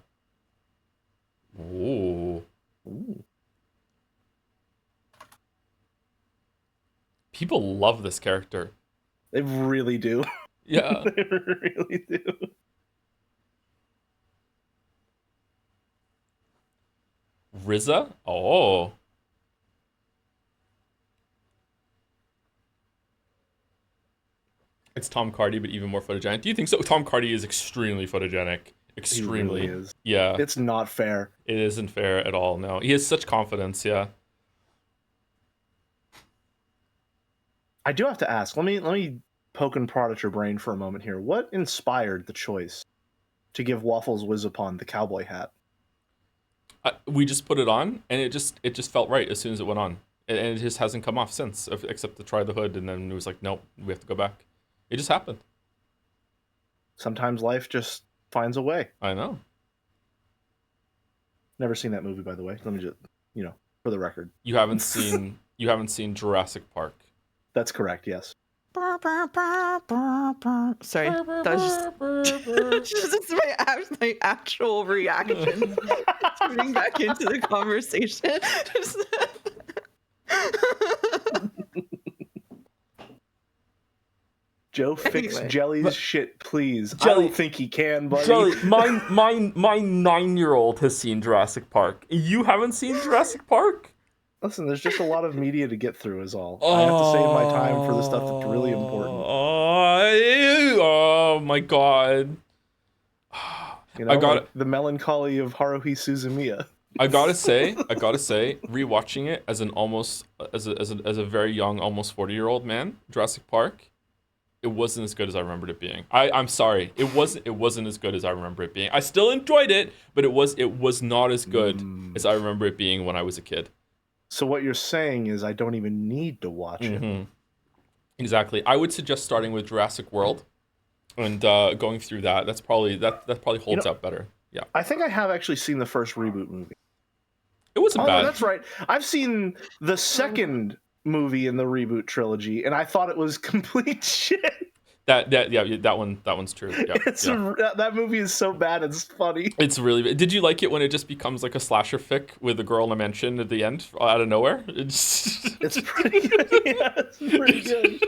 Ooh. Ooh. People love this character. They really do. Yeah. They really do. Rizza? Oh. It's Tom Cardy, but even more photogenic. Do you think so? Tom Cardy is extremely photogenic. Extremely. He really is. Yeah. It's not fair. It isn't fair at all, no. He has such confidence, yeah. I do have to ask. Let me poke and prod at your brain for a moment here. What inspired the choice to give Waffles Wizzupon the cowboy hat? We just put it on, and it just felt right as soon as it went on. And it just hasn't come off since, except to try the hood, and then it was like, nope, we have to go back. It just happened. Sometimes life just finds a way. I know. Never seen that movie, by the way. Let me just, for the record. You haven't seen Jurassic Park. That's correct, yes. Sorry, that was just my actual reaction. Turning back into the conversation. Joe, fix Anyway. Jelly's shit, please. I Jelly- don't think he can, buddy. Jelly, my 9-year-old has seen Jurassic Park. You haven't seen Jurassic Park? Listen, there's just a lot of media to get through is all. I have to save my time for the stuff that's really important. Oh my god. I got like the melancholy of Haruhi Suzumiya. I gotta say, rewatching it as a very young, almost 40-year-old man, Jurassic Park, it wasn't as good as I remembered it being. I'm sorry, it wasn't as good as I remember it being. I still enjoyed it, but it was not as good as I remember it being when I was a kid. So what you're saying is I don't even need to watch it. Exactly. I would suggest starting with Jurassic World and going through that. That probably holds up better. Yeah. I think I have actually seen the first reboot movie. It wasn't bad. No, that's right. I've seen the second movie in the reboot trilogy, and I thought it was complete shit. That one's true. Yeah, That movie is so bad it's funny. It's really. Did you like it when it just becomes like a slasher fic with a girl in a mansion at the end out of nowhere? It's pretty good. Yeah, it's pretty good.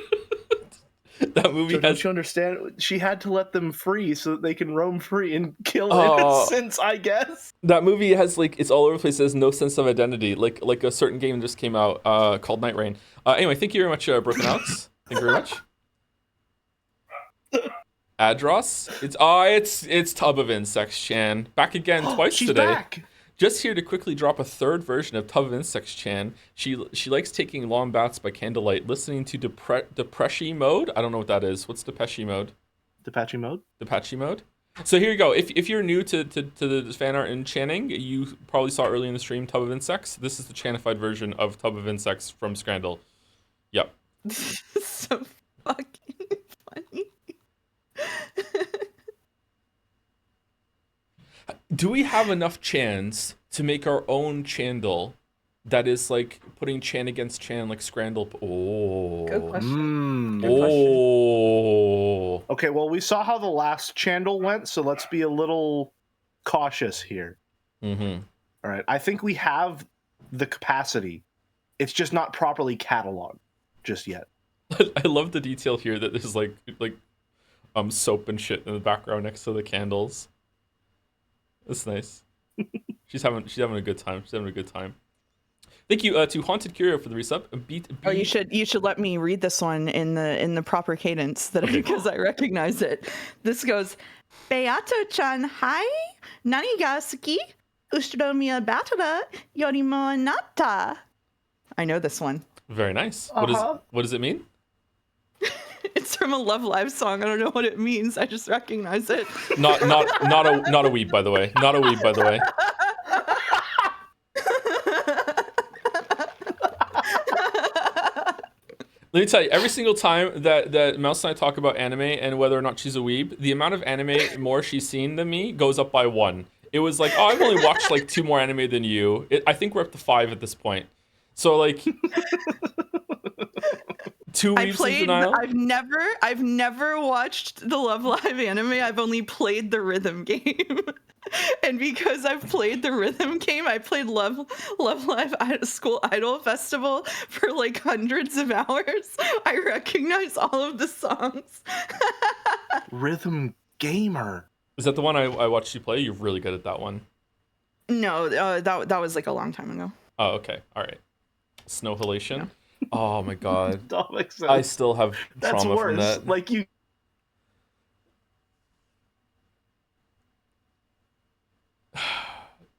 That movie Don't you understand? She had to let them free so that they can roam free and kill innocents, I guess. That movie has it's all over the place. It has no sense of identity. Like a certain game just came out called Night Rain. Anyway, thank you very much, Broken Alex. Thank you very much. Adros, it's Tub of Insects Chan back again twice She's today. Back. Just here to quickly drop a third version of Tub of Insects Chan. She likes taking long baths by candlelight, listening to Depression mode. I don't know what that is. What's Depression mode? Depeche Mode. Depeche mode. So here you go. If you're new to the fan art in Channing, you probably saw early in the stream Tub of Insects. This is the Chanified version of Tub of Insects from Scrandle. Yep. This is so fucking funny. Do we have enough Chans to make our own Chandle that is like putting Chan against Chan like Scrandle? Oh. Good question. Mm. Good question. Oh. Okay, well, we saw how the last Chandle went, so let's be a little cautious here. Mm-hmm. All right, I think we have the capacity. It's just not properly cataloged just yet. I love the detail here that there's like soap and shit in the background next to the candles. That's nice. She's having a good time. Thank you to Haunted Curio for the resub. Oh, you should let me read this one in the proper cadence because I recognize it. This goes, Beato-chan hai nani ga suki ushiromiya batora yorimo natta. I know this one. Very nice. Uh-huh. What does it mean? It's from a Love Live song. I don't know what it means. I just recognize it. Not a weeb, by the way. Not a weeb, by the way. Let me tell you, every single time that Mouse and I talk about anime and whether or not she's a weeb, the amount of anime more she's seen than me goes up by 1. It was like, oh, I've only watched like 2 more anime than you. I think we're up to 5 at this point. So like, 2 I weeks of played. denial. I've never watched the Love Live anime. I've only played the rhythm game. And because I've played the rhythm game, I played Love Live School Idol Festival for like hundreds of hours. I recognize all of the songs. Rhythm gamer. Is that the one I watched you play? You're really good at that one. No, that was like a long time ago. Oh, okay. All right. Snow Halation. Oh my god. That makes sense. I still have That's trauma worse. from that. Like you.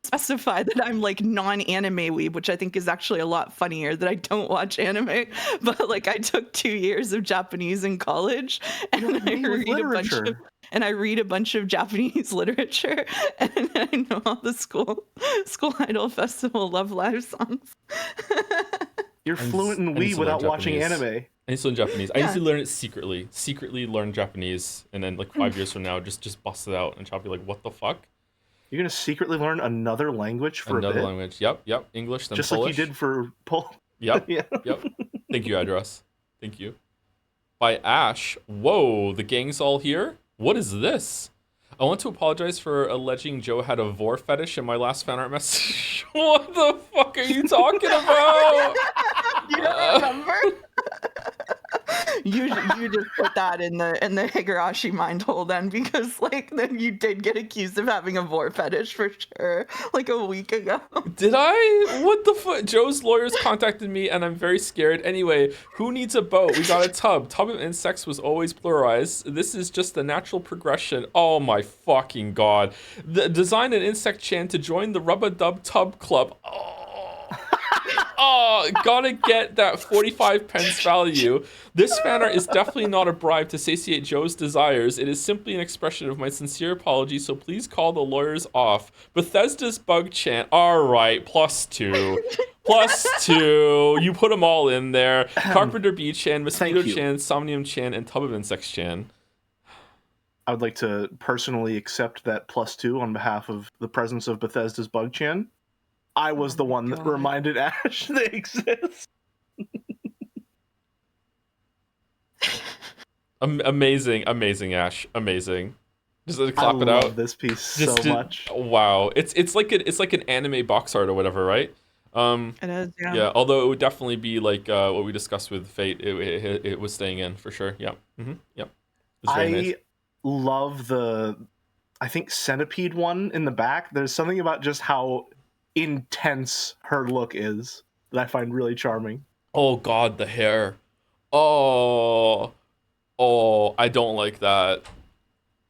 Specify that I'm like non-anime weeb, which I think is actually a lot funnier that I don't watch anime. But like I took 2 years of Japanese in college, and I read a bunch of Japanese literature, and I know all the school idol festival Love Live songs. You're fluent in I need Wii to without learn watching Japanese. anime. I need to learn Japanese. I need Yeah. to learn it secretly learn Japanese, and then like 5 years from now, just bust it out, and I'll be like, "What the fuck?" You're gonna secretly learn another language for Another a bit, language. Yep. English, then just Polish. like you did for Yep. Yeah. Yep. Thank you, Address. Thank you. By Ash. Whoa, the gang's all here? What is this? I want to apologize for alleging Joe had a vor fetish in my last fan art message. What the fuck are you talking about? You don't remember? you just put that in the Higurashi mind hole then, because like then you did get accused of having a vor fetish for sure, like a week ago. Did I? What the fuck? Joe's lawyers contacted me and I'm very scared. Anyway, who needs a boat? We got a tub. Tub of insects was always pluralized. This is just the natural progression. Oh my fucking god. Design an insect chan to join the Rub-a-Dub Tub Club. Oh, gotta get that 45 pence value. This fan art is definitely not a bribe to satiate Joe's desires. It is simply an expression of my sincere apology, so please call the lawyers off. Bethesda's bug chant. All right, +2. +2. You put them all in there. Carpenter B chan, Mosquito chan, Somnium chan, and Tub of Insects chan. I would like to personally accept that +2 on behalf of the presence of Bethesda's Bug Chan. I was the one that reminded Ash they exist. Amazing, Ash. Amazing. Just clap it out. I love this piece so much. Wow, it's like an anime box art or whatever, right? It is, yeah. Yeah, although it would definitely be like what we discussed with Fate. It was staying in for sure. Yeah. Yep. It's very nice. Love the, I think, centipede one in the back. There's something about just how intense her look is that I find really charming. Oh god, the hair. Oh, I don't like that.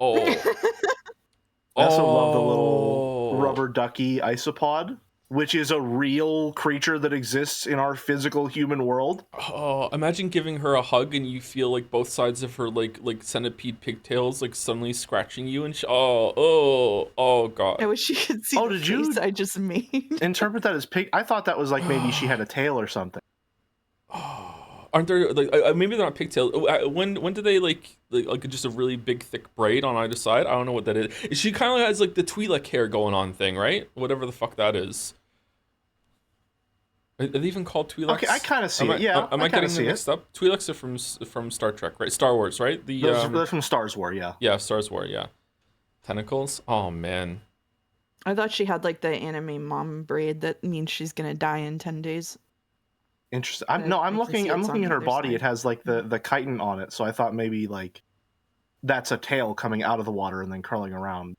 Oh. I also love the little rubber ducky isopod, which is a real creature that exists in our physical human world. Oh, imagine giving her a hug and you feel like both sides of her like centipede pigtails like suddenly scratching you and oh god. I wish you could see the face I just made. Interpret that as pig. I thought that was like maybe she had a tail or something. Aren't there like maybe they're not pigtails? When do they like just a really big thick braid on either side? I don't know what that is. She kind of has like the Twi'lek hair going on thing, right? Whatever the fuck that is. Are they even called Twi'leks? Okay, I kind of see it. Yeah, am I getting them mixed up? Twi'leks are from Star Trek, right? Star Wars, right? They're from Star Wars, yeah. Yeah, Star Wars, yeah. Tentacles. Oh man. I thought she had like the anime mom braid that means she's gonna die in 10 days. Interesting. I'm looking at her body. Side. It has like the chitin on it, so I thought maybe like that's a tail coming out of the water and then curling around.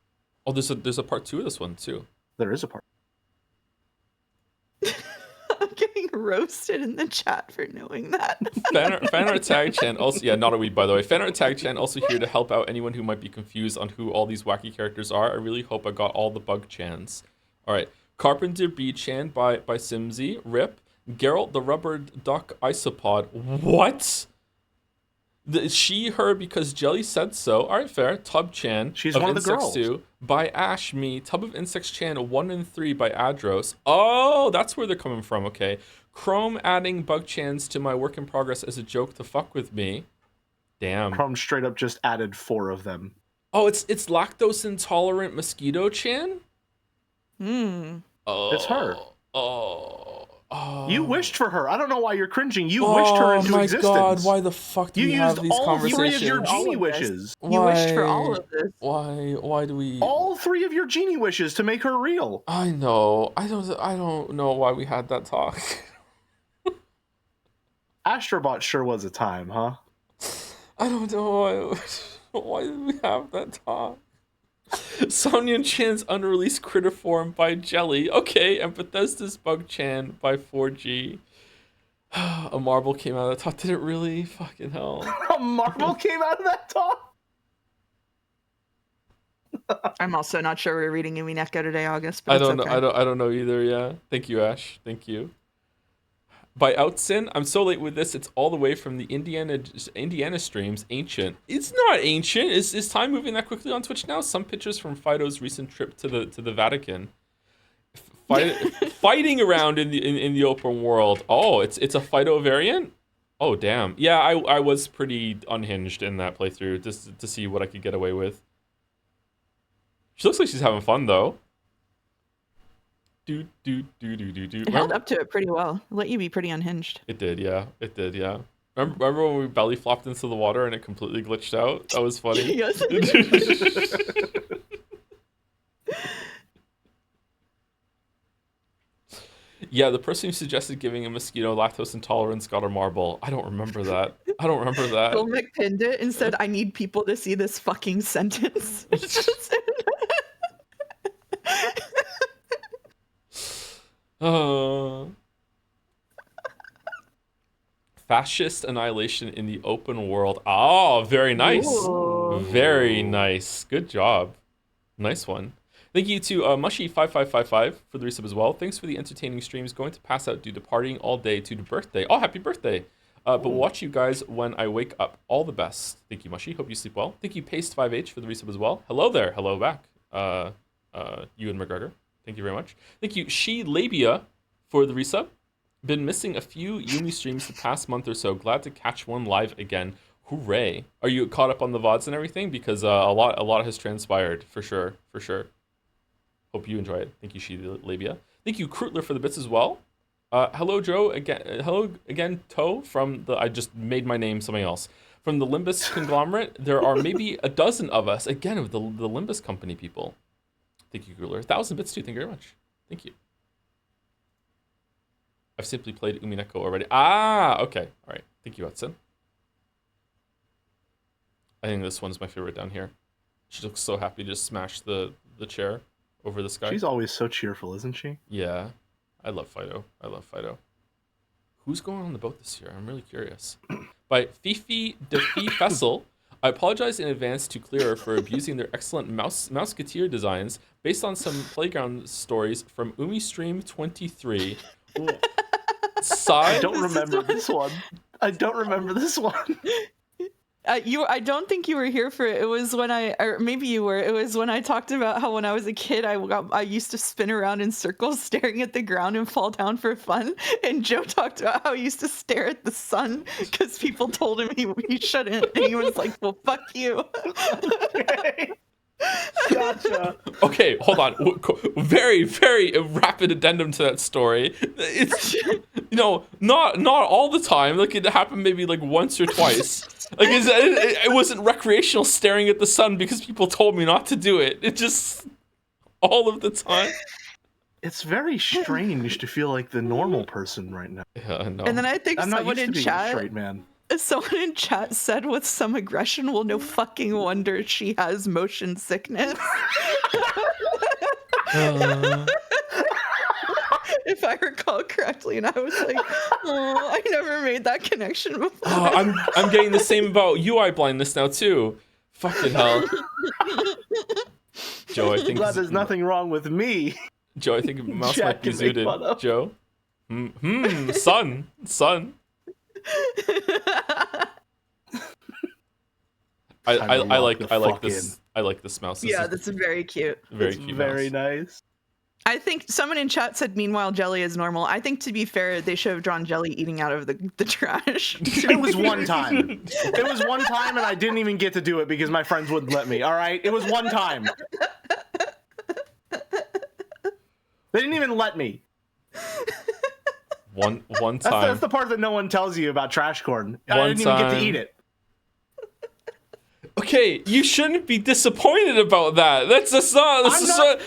Oh, there's a part 2 of this one too. There is a part. I'm getting roasted in the chat for knowing that. Fanart Tag Chan also, yeah, not a weeb by the way. Fanart Tag Chan also here to help out anyone who might be confused on who all these wacky characters are. I really hope I got all the bug chans. All right, Carpenter B Chan by Simsy. Rip. Geralt the Rubber Duck Isopod. What? She, her, because Jelly said so. All right, fair. Tub Chan. She's one of the girls. By Ash, me. Tub of Insects Chan 1 and 3 by Adros. Oh, that's where they're coming from. Okay. Chrome adding bug chans to my work in progress as a joke to fuck with me. Damn. Chrome straight up just added 4 of them. Oh, it's lactose intolerant Mosquito Chan? Hmm. Oh, it's her. Oh. Oh. You wished for her. I don't know why you're cringing. You wished her into existence. Oh my god, why the fuck do You we have used these all conversations? 3 of your All genie of this. wishes. You wished for all of this. Why do we... All 3 of your genie wishes to make her real. I know. I don't know why we had that talk. Astrobot sure was a time, huh? I don't know why did we have that talk? Sonya Chan's unreleased critter form by Jelly. Okay, and Bethesda's Bug Chan by 4G. A marble came out of that talk. Did it really? Fucking hell. A marble came out of that talk? I'm also not sure we're reading Umineko today, August. But I it's don't know. okay. I don't know either. Yeah. Thank you, Ash. Thank you. By Outsin, I'm so late with this. It's all the way from the Indiana streams. Ancient. It's not ancient. Is time moving that quickly on Twitch now? Some pictures from Fido's recent trip to the Vatican. Fighting around in the open world. Oh, it's a Fido variant. Oh damn. Yeah, I was pretty unhinged in that playthrough just to see what I could get away with. She looks like she's having fun though. Do. It held up to it pretty well. It let you be pretty unhinged. It did, yeah. It did, yeah. Remember when we belly flopped into the water and it completely glitched out? That was funny. Yes. Yeah, the person who suggested giving a mosquito lactose intolerance got a marble. I don't remember that. Phil McPinned it and said, "I need people to see this fucking sentence." Fascist annihilation in the open world. Oh, very nice. Ooh. Very nice. Good job. Nice one. Thank you to Mushy5555 for the resub as well. Thanks for the entertaining streams. Going to pass out due to partying all day due to birthday. Oh, happy birthday. But watch you guys when I wake up. All the best. Thank you, Mushy. Hope you sleep well. Thank you, Paste5H, for the resub as well. Hello there. Hello back. Ewan McGregor. Thank you very much. Thank you, She Labia, for the resub. Been missing a few Uni streams the past month or so. Glad to catch one live again. Hooray! Are you caught up on the VODs and everything? Because a lot has transpired for sure. Hope you enjoy it. Thank you, She Labia. Thank you, Krutler, for the bits as well. Hello, Joe. Hello again, Toe from the. I just made my name something else. From the Limbus conglomerate, there are maybe a dozen of us. Again, of the Limbus company people. Thank you, Krutler. 1,000 bits too. Thank you very much. Thank you. I've simply played Umineko already. Ah, okay. All right. Thank you, Hudson. I think this one's my favorite down here. She looks so happy to just smash the chair over this guy. She's always so cheerful, isn't she? Yeah. I love Fido. Who's going on the boat this year? I'm really curious. By Fifi Defi Fessel, I apologize in advance to Clearer for abusing their excellent Mousketeer designs based on some playground stories from UmiStream 23. I don't remember this one. I don't think you were here for it. It was when or maybe you were. It was when I talked about how when I was a kid, I used to spin around in circles, staring at the ground and fall down for fun. And Joe talked about how he used to stare at the sun because people told him he shouldn't, and he was like, "Well, fuck you." Okay. Gotcha. Okay, hold on. Very, very rapid addendum to that story. It's not all the time. Like it happened maybe like once or twice. Like it wasn't recreational staring at the sun because people told me not to do it. It just all of the time. It's very strange to feel like the normal person right now. Yeah, I know. And then I think I'm not someone used to in being a chat. straight man. Someone in chat said with some aggression, "Well, no fucking wonder she has motion sickness." If I recall correctly, and I was like, "Oh, I never made that connection before." Oh, I'm getting the same about UI blindness now too. Fucking hell. Joe, I think Glad there's nothing wrong with me. Joe, I think mouse Jack might be can make zooted. fun of. Joe. Son. I like this mouse. This Yeah, is that's very cute. very It's cute very mouse. nice. I think someone in chat said, "Meanwhile, Jelly is normal." I think, to be fair, they should have drawn Jelly eating out of the trash. It was one time. It was one time, and I didn't even get to do it because my friends wouldn't let me. All right, it was one time. They didn't even let me. One That's time. the part that no one tells you about trash corn. I One didn't even get to time. eat it. Okay, you shouldn't be disappointed about that. That's not. I'm not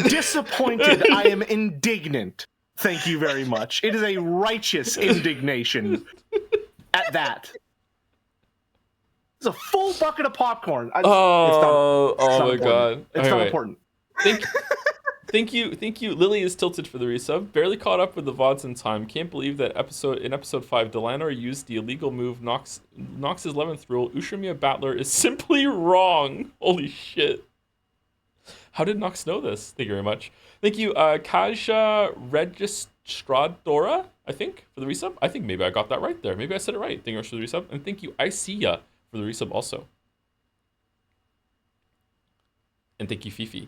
disappointed. I am indignant. Thank you very much. It is a righteous indignation at that. It's a full bucket of popcorn. It's Oh not my important. god! It's not Anyway, important. Thank you. Lily is tilted for the resub. Barely caught up with the VODs in time. Can't believe that in episode 5, Delanor used the illegal move Nox's 11th rule. Ushamiya Battler is simply wrong. Holy shit. How did Nox know this? Thank you very much. Thank you, Kaja Registradora, I think, for the resub. I think maybe I got that right there. Maybe I said it right. Thank you very much for the resub. And thank you, Isia, for the resub also. And thank you, Fifi.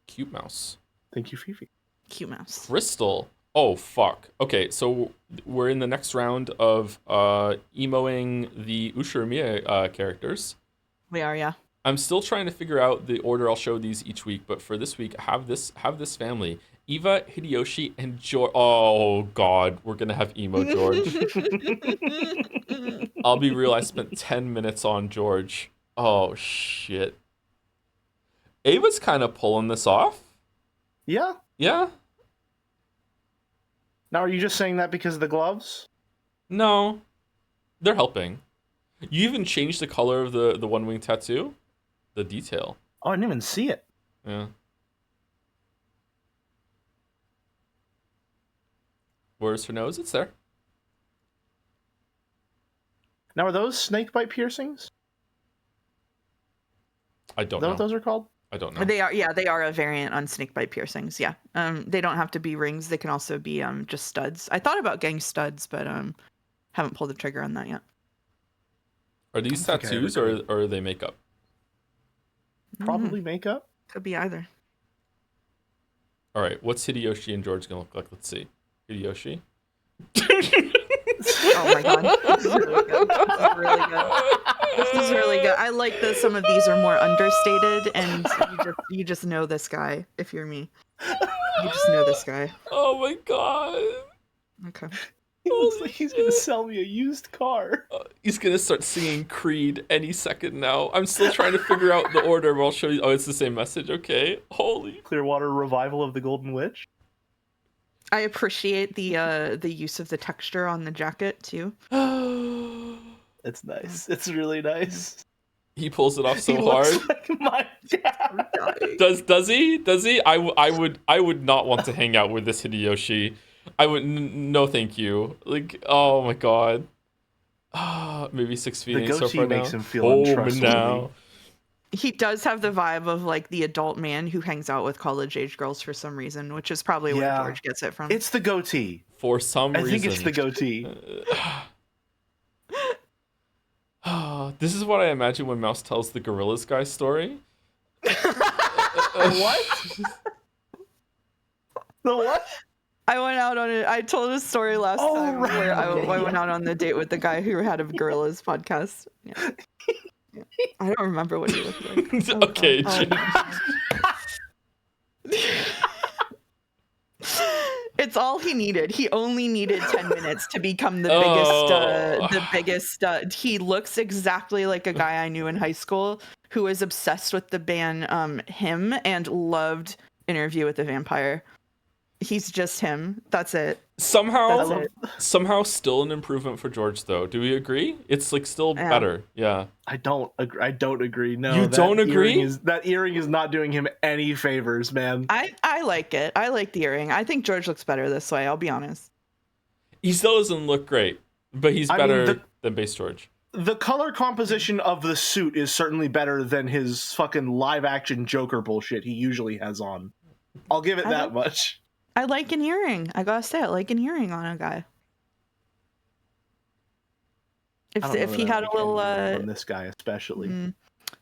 Cute Mouse. Thank you, Fifi. Cute mouse. Crystal. Oh, fuck. Okay, so we're in the next round of emoing the Ushirimiya characters. We are, yeah. I'm still trying to figure out the order I'll show these each week, but for this week, have this family. Eva, Hideyoshi, and George. Oh, God. We're going to have emo George. I'll be real, I spent 10 minutes on George. Oh, shit. Ava's kind of pulling this off. Yeah. Yeah? Now, are you just saying that because of the gloves? No. They're helping. You even changed the color of the one wing tattoo? The detail. Oh, I didn't even see it. Yeah. Where's her nose? It's there. Now, are those snake bite piercings? I don't Is that know. what those are called? I don't know. They are, yeah, they are a variant on snakebite piercings. Yeah, they don't have to be rings. They can also be just studs. I thought about getting studs, but haven't pulled the trigger on that yet. Are these I don't think I ever tattoos or are they makeup? Probably makeup. Could be either. All right, what's Hideyoshi and George gonna look like? Let's see. Hideyoshi. Oh my god, this is really good. This is really good. This is really good. I like that some of these are more understated, and you just know this guy. If you're me, you just know this guy. Oh my god. Okay. He looks like he's gonna sell me a used car. He's gonna start singing Creed any second now. I'm still trying to figure out the order, but I'll show you. Oh, it's the same message. Okay. Holy. Clearwater Revival of the Golden Witch. I appreciate the use of the texture on the jacket too. It's nice. It's really nice. He pulls it off so He hard. looks like my dad. Does he? I would not want to hang out with this Hideyoshi. I would no, thank you. Like, oh my god. Maybe 6 feet. The ain't so goatee far makes now. him feel Oh, untrustworthy. now. He does have the vibe of like the adult man who hangs out with college age girls for some reason, which is probably where Yeah. George gets it from. It's the goatee. For some I reason. think it's the goatee. This is what I imagine when Mouse tells the Gorillas guy story. What? The what? I went out on it. I told a story last Oh, time right. where I Okay, went out on the date with the guy who had a Gorillas podcast. Yeah. Yeah. I don't remember what he looked like. Oh, Okay, God. It's all he needed. He only needed 10 minutes to become the biggest. He looks exactly like a guy I knew in high school who was obsessed with the band Him and loved Interview with the Vampire. He's just him. That's it. Somehow still an improvement for George though. Do we agree? It's like still Yeah. better. Yeah. I don't agree. No, You don't agree? That earring is not doing him any favors, man. I like it. I like the earring. I think George looks better this way. I'll be honest. He still doesn't look great, but he's I mean, better than base George. The color composition of the suit is certainly better than his fucking live action Joker bullshit he usually has on. I'll give it that much. I like an earring. I gotta say, I like an earring on a guy. If he had a little on this guy especially.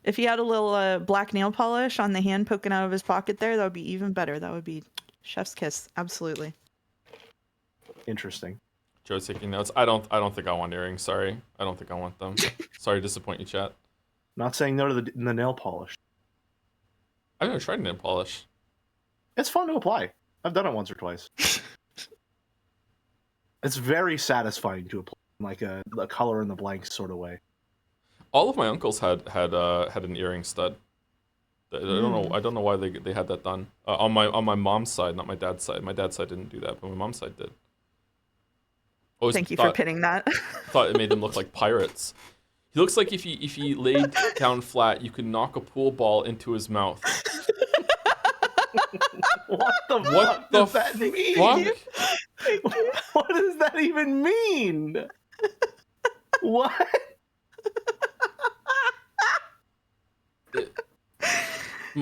if he had a little black nail polish on the hand poking out of his pocket there, that would be even better. That would be chef's kiss. Absolutely. Interesting. Joe's taking notes. I don't think I want earrings. Sorry. I don't think I want them. Sorry to disappoint you, chat. Not saying no to the nail polish. I've never tried nail polish. It's fun to apply. I've done it once or twice. It's very satisfying to apply in like a color in the blank sort of way. All of my uncles had an earring stud. I don't know why they had that done. On my mom's side, not my dad's side. My dad's side didn't do that, but my mom's side did. Always Thank you for pitting that. thought it made them look like pirates. He looks like if he laid down flat, you could knock a pool ball into his mouth. What the What fuck does that mean? fuck? What does that even mean? What?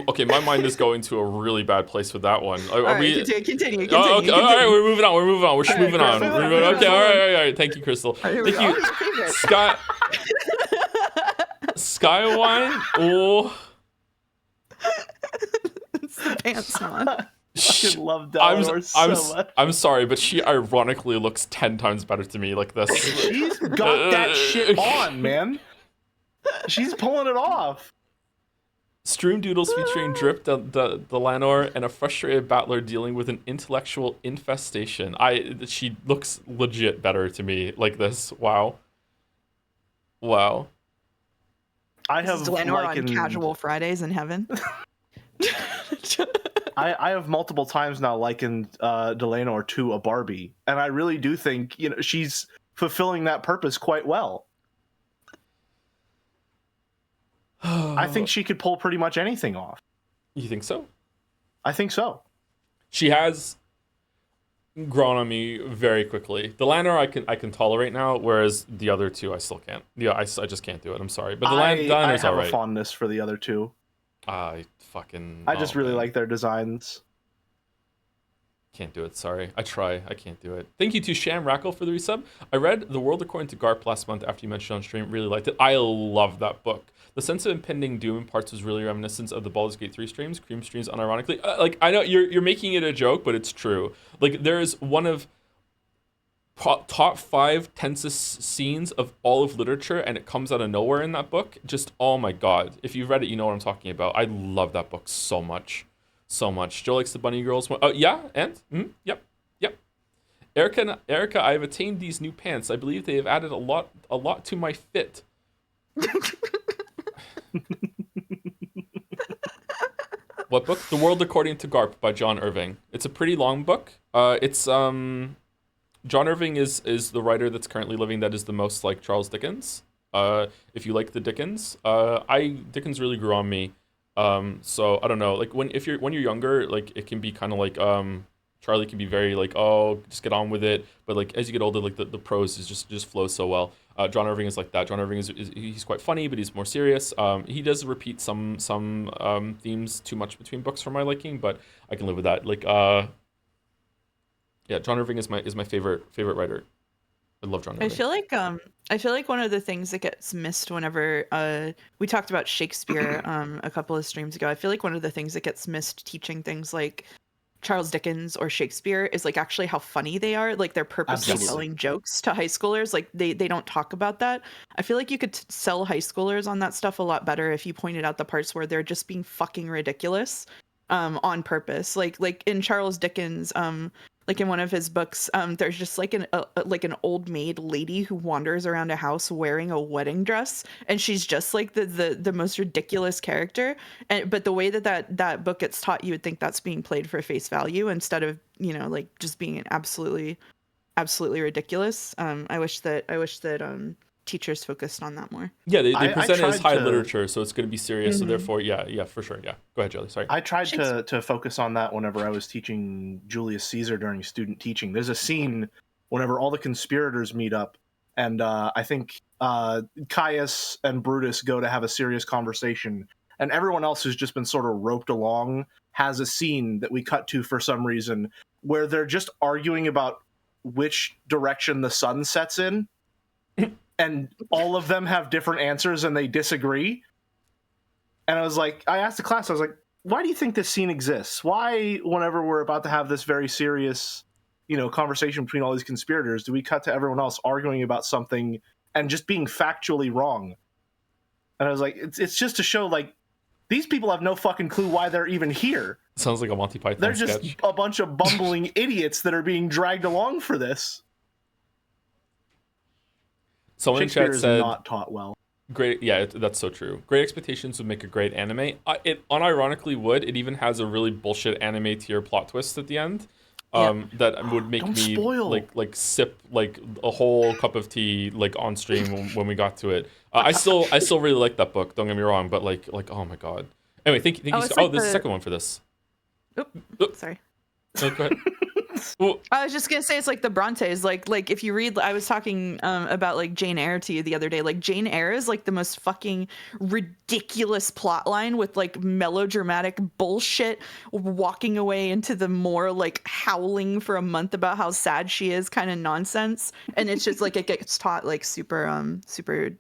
Okay, my mind is going to a really bad place with that one. All right, continue. Oh, okay, all right, we're moving on. We're just moving on. Crystal, Okay, all right. Thank you, Crystal. Here we Thank go. you, Skywine. Oh, It's the pants one. I love Dalinor so much. I'm sorry, but she ironically looks 10 times better to me like this. She's got that shit on, man. She's pulling it off. Stream doodles featuring Drip, the Lanor, and a frustrated battler dealing with an intellectual infestation. She looks legit better to me like this. Wow. I This have is Delanor on Casual Fridays in heaven. I have multiple times now likened Delanor to a Barbie, and I really do think she's fulfilling that purpose quite well. I think she could pull pretty much anything off. You think so? I think so. She has grown on me very quickly. The Lanor I can tolerate now, whereas the other two I still can't. Yeah, I just can't do it. I'm sorry, but the Lanor's I have alright. a fondness for the other two. I just really like their designs. Can't do it, sorry. I try. I can't do it. Thank you to Sham Rackle for the resub. I read The World According to Garp last month after you mentioned on stream. Really liked it. I love that book. The sense of impending doom in parts was really reminiscent of the Baldur's Gate 3 streams, Cream streams, unironically. I know you're making it a joke, but it's true. Like, there is one of top 5 tensest scenes of all of literature, and it comes out of nowhere in that book. Just, oh my god. If you've read it, you know what I'm talking about. I love that book so much. So much. Joe likes the bunny girls one. Oh, yeah? And? Yep. Erica, I've attained these new pants. I believe they have added a lot to my fit. What book? The World According to Garp by John Irving. It's a pretty long book. John Irving is the writer that's currently living that is the most like Charles Dickens. If you like the Dickens, Dickens really grew on me. So I don't know, like when you're younger, like it can be kind of like Charlie can be very like, oh, just get on with it, but like as you get older, like the prose is just flows so well. John Irving is like that. John Irving he's quite funny, but he's more serious. He does repeat some themes too much between books for my liking, but I can live with that. Like yeah, John Irving is my favorite writer. I love John Irving. I feel like one of the things that gets missed whenever we talked about Shakespeare a couple of streams ago. I feel like one of the things that gets missed teaching things like Charles Dickens or Shakespeare is like actually how funny they are. Like they're purposely telling jokes to high schoolers. Like they don't talk about that. I feel like you could sell high schoolers on that stuff a lot better if you pointed out the parts where they're just being fucking ridiculous on purpose. Like in Charles Dickens, like in one of his books, there's just like an old maid lady who wanders around a house wearing a wedding dress, and she's just like the most ridiculous character. But the way that book gets taught, you would think that's being played for face value instead of like just being absolutely ridiculous. I wish that teachers focused on that more. Yeah, they present it as high literature, so it's going to be serious. So therefore, yeah, for sure. Yeah, go ahead, Jelly. Sorry. I tried to focus on that whenever I was teaching Julius Caesar during student teaching. There's a scene whenever all the conspirators meet up, and I think Caius and Brutus go to have a serious conversation, and everyone else who's just been sort of roped along has a scene that we cut to for some reason where they're just arguing about which direction the sun sets in. And all of them have different answers and they disagree. And I asked the class, I was like, why do you think this scene exists? Why, whenever we're about to have this very serious, conversation between all these conspirators, do we cut to everyone else arguing about something and just being factually wrong? And I was like, it's just to show, like, these people have no fucking clue why they're even here. Sounds like a Monty Python They're sketch. just a bunch of bumbling idiots that are being dragged along for this. Someone in Shakespeare chat is said, not taught well. great, yeah, that's so true. Great expectations would make a great anime. It unironically would. It even has a really bullshit anime tier plot twist at the end. That would make Don't me spoil. like sip like a whole cup of tea like on stream when we got to it. I still really like that book. Don't get me wrong, but like oh my god. Anyway, thank you. Oh, it's like there's a the- second one for this. Oop, sorry. No, go ahead. Well, I was just gonna say it's like the Brontes. Like if you read, I was talking about like Jane Eyre to you the other day. Like Jane Eyre is like the most fucking ridiculous plot line with like melodramatic bullshit, walking away into the moor like howling for a month about how sad she is, kind of nonsense. And it's just like it gets taught like super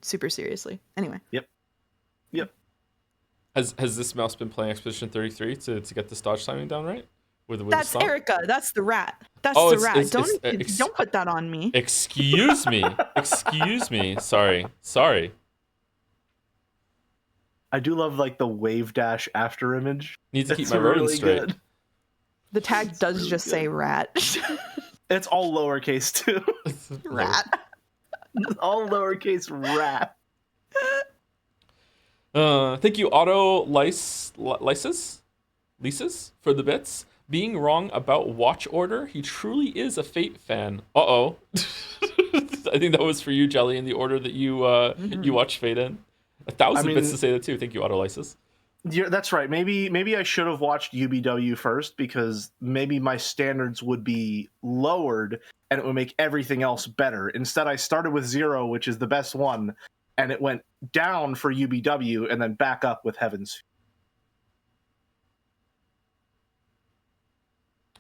seriously. Anyway. Yep. has this mouse been playing Expedition 33 to get this dodge timing down right? With That's the stomp? Erica. That's the rat. That's Oh, the it's- rat. it's- Don't put that on me. Excuse me. Excuse me. Sorry. I do love like the wave dash after image. Need to keep It's my rodents really straight. good. The tag does really just good. say rat. It's all lowercase too. Rat. All lowercase rat. Thank you, Auto Lices for the bits. Being wrong about watch order, he truly is a Fate fan. Uh-oh. I think that was for you, Jelly, in the order that you you watch Fate in. 1,000 bits to say that too. Thank you, Auto Lices. Yeah, that's right. Maybe I should have watched UBW first because maybe my standards would be lowered and it would make everything else better. Instead, I started with 0, which is the best one, and it went down for UBW and then back up with Heaven's.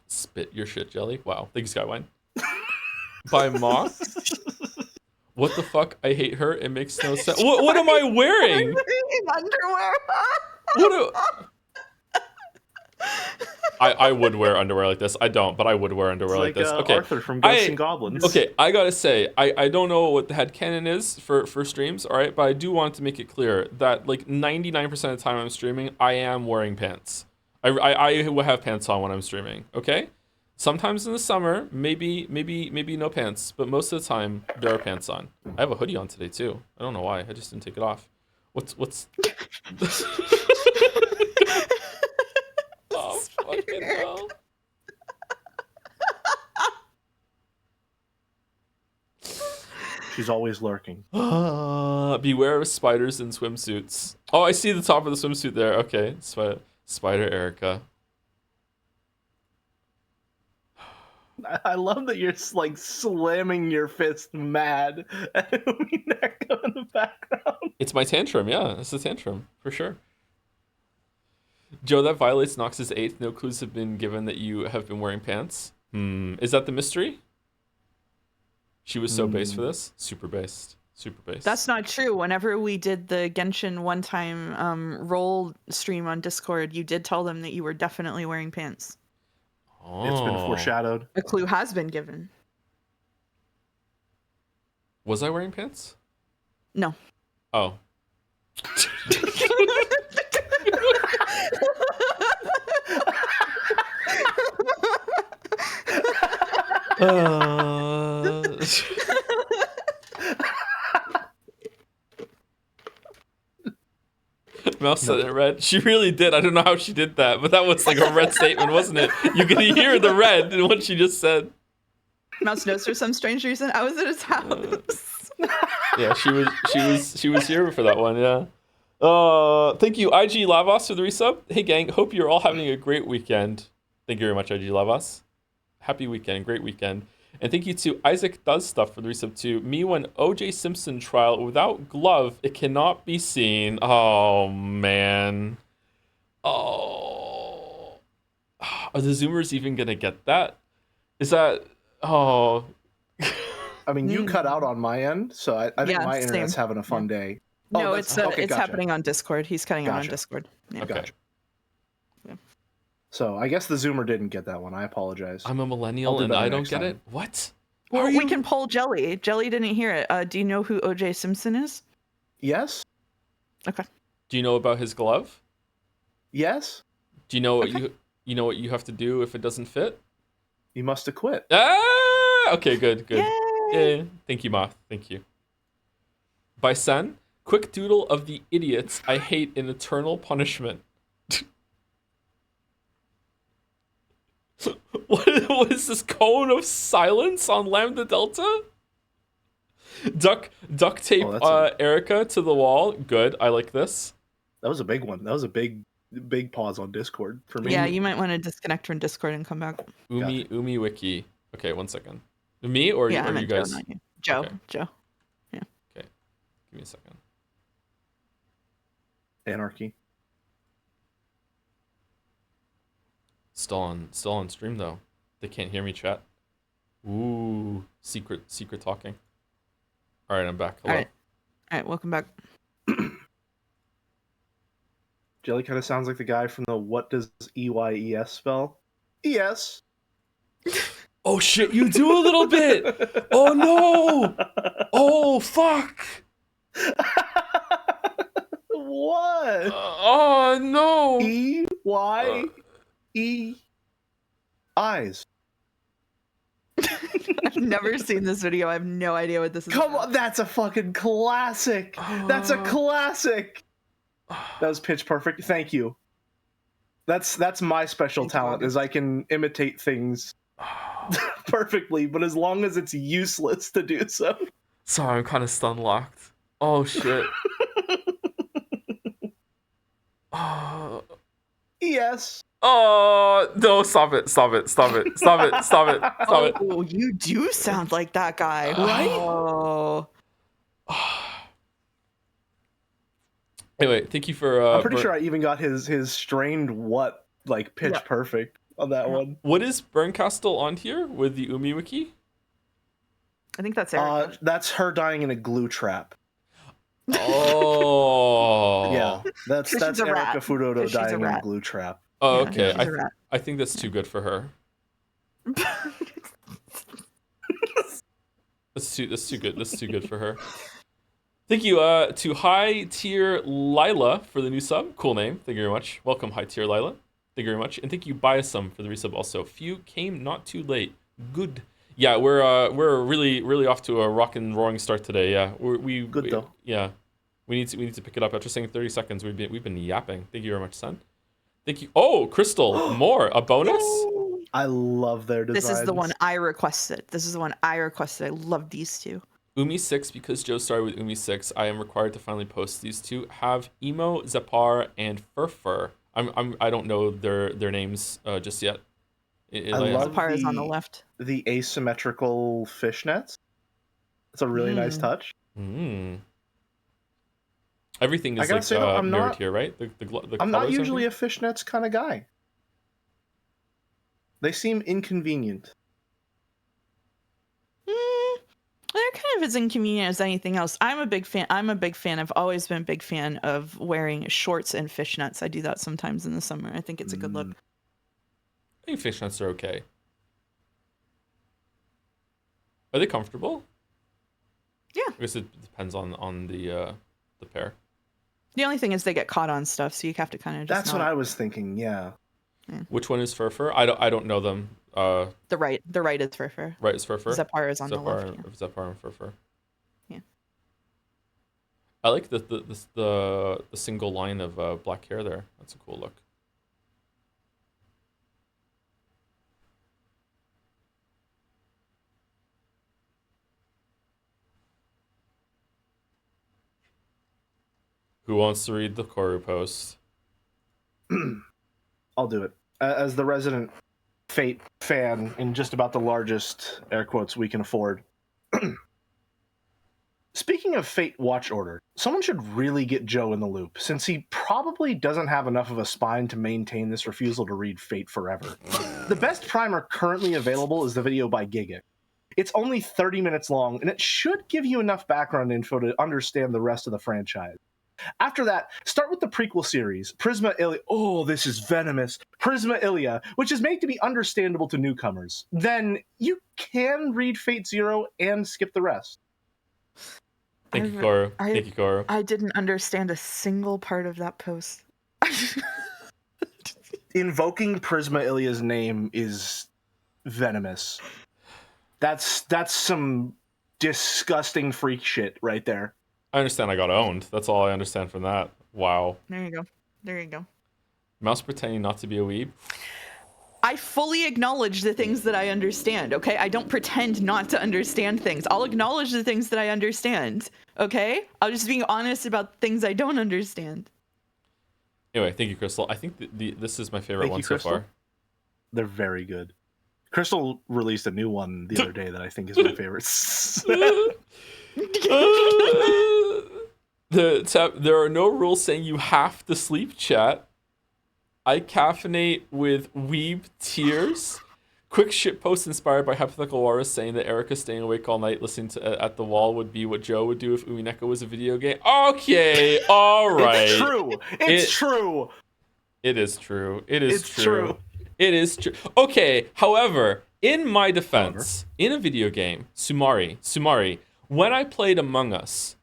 Spit your shit, Jelly. Wow. Thank you, Skywine. By Moth. What the fuck? I hate her. It makes no sense. What am I wearing? In underwear. I would wear underwear like this. I don't, but I would wear underwear like this. Okay. Arthur from Ghosts and Goblins. Okay, I gotta say, I don't know what the headcanon is for streams, all right? But I do want to make it clear that like 99% of the time I'm streaming, I am wearing pants. I will have pants on when I'm streaming, okay? Sometimes in the summer, maybe no pants, but most of the time there are pants on. I have a hoodie on today too. I don't know why. I just didn't take it off. What's Oh, fucking hell. She's always lurking. Beware of spiders in swimsuits. Oh, I see the top of the swimsuit there. Okay, Spider Erica. I love that you're like slamming your fist mad at Umineko in the background. It's my tantrum, yeah. It's a tantrum, for sure. Joe, that violates Nox's 8th. No clues have been given that you have been wearing pants. Is that the mystery? She was so based for this? Super based. That's not true. Whenever we did the Genshin one-time roll stream on Discord, you did tell them that you were definitely wearing pants. Oh. It's been foreshadowed. A clue has been given. Was I wearing pants? No. Oh. Mouse said it red. She really did. I don't know how she did that, but that was like a red statement, wasn't it? You could hear the red in what she just said. Mouse knows for some strange reason I was at his house. Yeah, she was here for that one. Yeah. Thank you, IG Lavos, for the resub. Hey gang, hope you're all having a great weekend. Thank you very much, IG Lavos. Happy weekend, great weekend. And thank you to Isaac Does Stuff for the resub too. Me when OJ Simpson trial without glove, it cannot be seen. Oh man. Oh. Are the Zoomers even gonna get that? Is that? Oh. I mean, you cut out on my end, so I think Yeah, my internet's same. having a fun day. No, that's- it's okay, gotcha. happening on Discord. He's cutting out on Gotcha. Discord. Yeah. Okay. Gotcha. Yeah. So I guess the Zoomer didn't get that one. I apologize. I'm a millennial I'll do and better I don't next get time. it. What? Well, Are we you- can poll Jelly. Jelly didn't hear it. Do you know who OJ Simpson is? Yes? Okay. Do you know about his glove? Yes? Do you know what Okay. you know what you have to do if it doesn't fit? You must have quit. Ah! Okay, good. Yay! Yeah. Thank you, Moth. Thank you. By Sen, quick doodle of the idiots I hate in eternal punishment. What is this cone of silence on Lambda Delta? Duct tape Erica to the wall. Good. I like this. That was a big one. That was a big pause on Discord for me. Yeah, you might want to disconnect from Discord and come back. Umi Wiki. Okay, 1 second. Me or, Yeah, or you guys? Joe, not you. Joe. Okay. Joe. Okay. Give me a second. Anarchy. Still on stream though. They can't hear me, chat. Ooh, secret talking. All right, I'm back. Hello. All right, welcome back. Jelly kind of sounds like the guy from the "What does EYES spell?" ES. Oh shit, you do a little bit. Oh no. Oh fuck. What? Oh no. EYE eyes. I've never seen this video. I have no idea what this is. Come on, that's a fucking classic. That's a classic. That was pitch perfect. Thank you. That's my special talent, is I can imitate things perfectly, but as long as it's useless to do so. Sorry, I'm kind of stun locked. Oh shit. Oh. Yes. Oh no! Stop it! Stop it! Stop it! Stop it! Stop it! Stop it! Oh, you do sound like that guy, right? Oh. Anyway, thank you for. I'm pretty sure I even got his strained what like pitch perfect on that one. What is Burncastle on here with the Umi Wiki? I think that's Erica. That's her dying in a glue trap. Oh. Yeah, that's a Erica rat. Fudoto She's a dying in a rat. glue trap. Oh, Yeah, okay. she's a rat. I think that's too good for her. That's too good. That's too good for her. Thank you to High Tier Lila for the new sub. Cool name. Thank you very much. Welcome, High Tier Lila. Thank you very much. And thank you, Biasum, for the resub also. Few came not too late. Good. Yeah, we're really off to a rockin' roaring start today. Yeah, we though. Yeah, we need to pick it up after saying 30 seconds. We've been yapping. Thank you very much, son. Thank you. Oh, Crystal, more a bonus. I love their designs. This is the one I requested. I love these two. Umi 6, because Joe started with Umi 6, I am required to finally post these two. Have Emo, Zepar, and Furfur. I don't know their names just yet. I love Zepar is on the left. The asymmetrical fishnets. It's a really nice touch. Everything is like though, mirrored here, right? The I'm not colors usually and a fishnets kind of guy. They seem inconvenient. They're kind of as inconvenient as anything else. I'm a big fan. I've always been a big fan of wearing shorts and fishnets. I do that sometimes in the summer. I think it's a good look. I think fishnets are okay. Are they comfortable? Yeah. I guess it depends on the pair. The only thing is they get caught on stuff, so you have to kind of just. That's what I was thinking. Yeah. Which one is Furfur? I don't know them. The right is Furfur. Right is Furfur. Zepar is on the left. Zepar and Furfur. Yeah. I like the single line of black hair there. That's a cool look. Who wants to read the Koru post? I'll do it. As the resident Fate fan in just about the largest air quotes we can afford. Speaking of Fate watch order, someone should really get Joe in the loop, since he probably doesn't have enough of a spine to maintain this refusal to read Fate forever. The best primer currently available is the video by Giga. It's only 30 minutes long, and it should give you enough background info to understand the rest of the franchise. After that, start with the prequel series, Prisma Ilia. Oh, this is venomous. Prisma Ilia, which is made to be understandable to newcomers. Then you can read Fate Zero and skip the rest. Thank you, Koru. Thank you, Koru. I didn't understand a single part of that post. Invoking Prisma Ilia's name is venomous. That's some disgusting freak shit right there. I understand I got owned. That's all I understand from that. Wow. There you go. There you go. Mouse pretending not to be a weeb. I fully acknowledge the things that I understand, okay? I don't pretend not to understand things. I'll acknowledge the things that I understand, okay? I'll just be honest about things I don't understand. Anyway, thank you, Crystal. I think this is my favorite one so far. They're very good. Crystal released a new one the other day that I think is my favorite. There are no rules saying you have to sleep, chat. I caffeinate with weeb tears. Quick shitpost inspired by hypothetical Walrus saying that Erica staying awake all night listening to At the Wall would be what Joe would do if Umineko was a video game. Okay, all right. It's true. It's true. It is true. It is It's true. It is true. Okay, however, in my defense, in a video game, Sumari, when I played Among Us,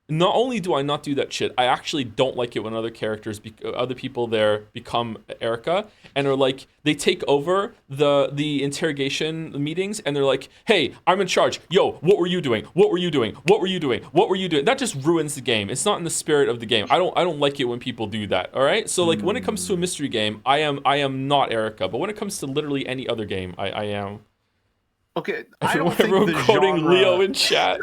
not only do I not do that shit, I actually don't like it when other people there become Erica and are like, they take over the interrogation meetings and they're like, hey, I'm in charge. Yo, what were you doing? What were you doing? What were you doing? What were you doing? That just ruins the game. It's not in the spirit of the game. I don't like it when people do that. All right. So like when it comes to a mystery game, I am not Erica. But when it comes to literally any other game, I am. Okay, I don't think Everyone the quoting genre... Leo in chat.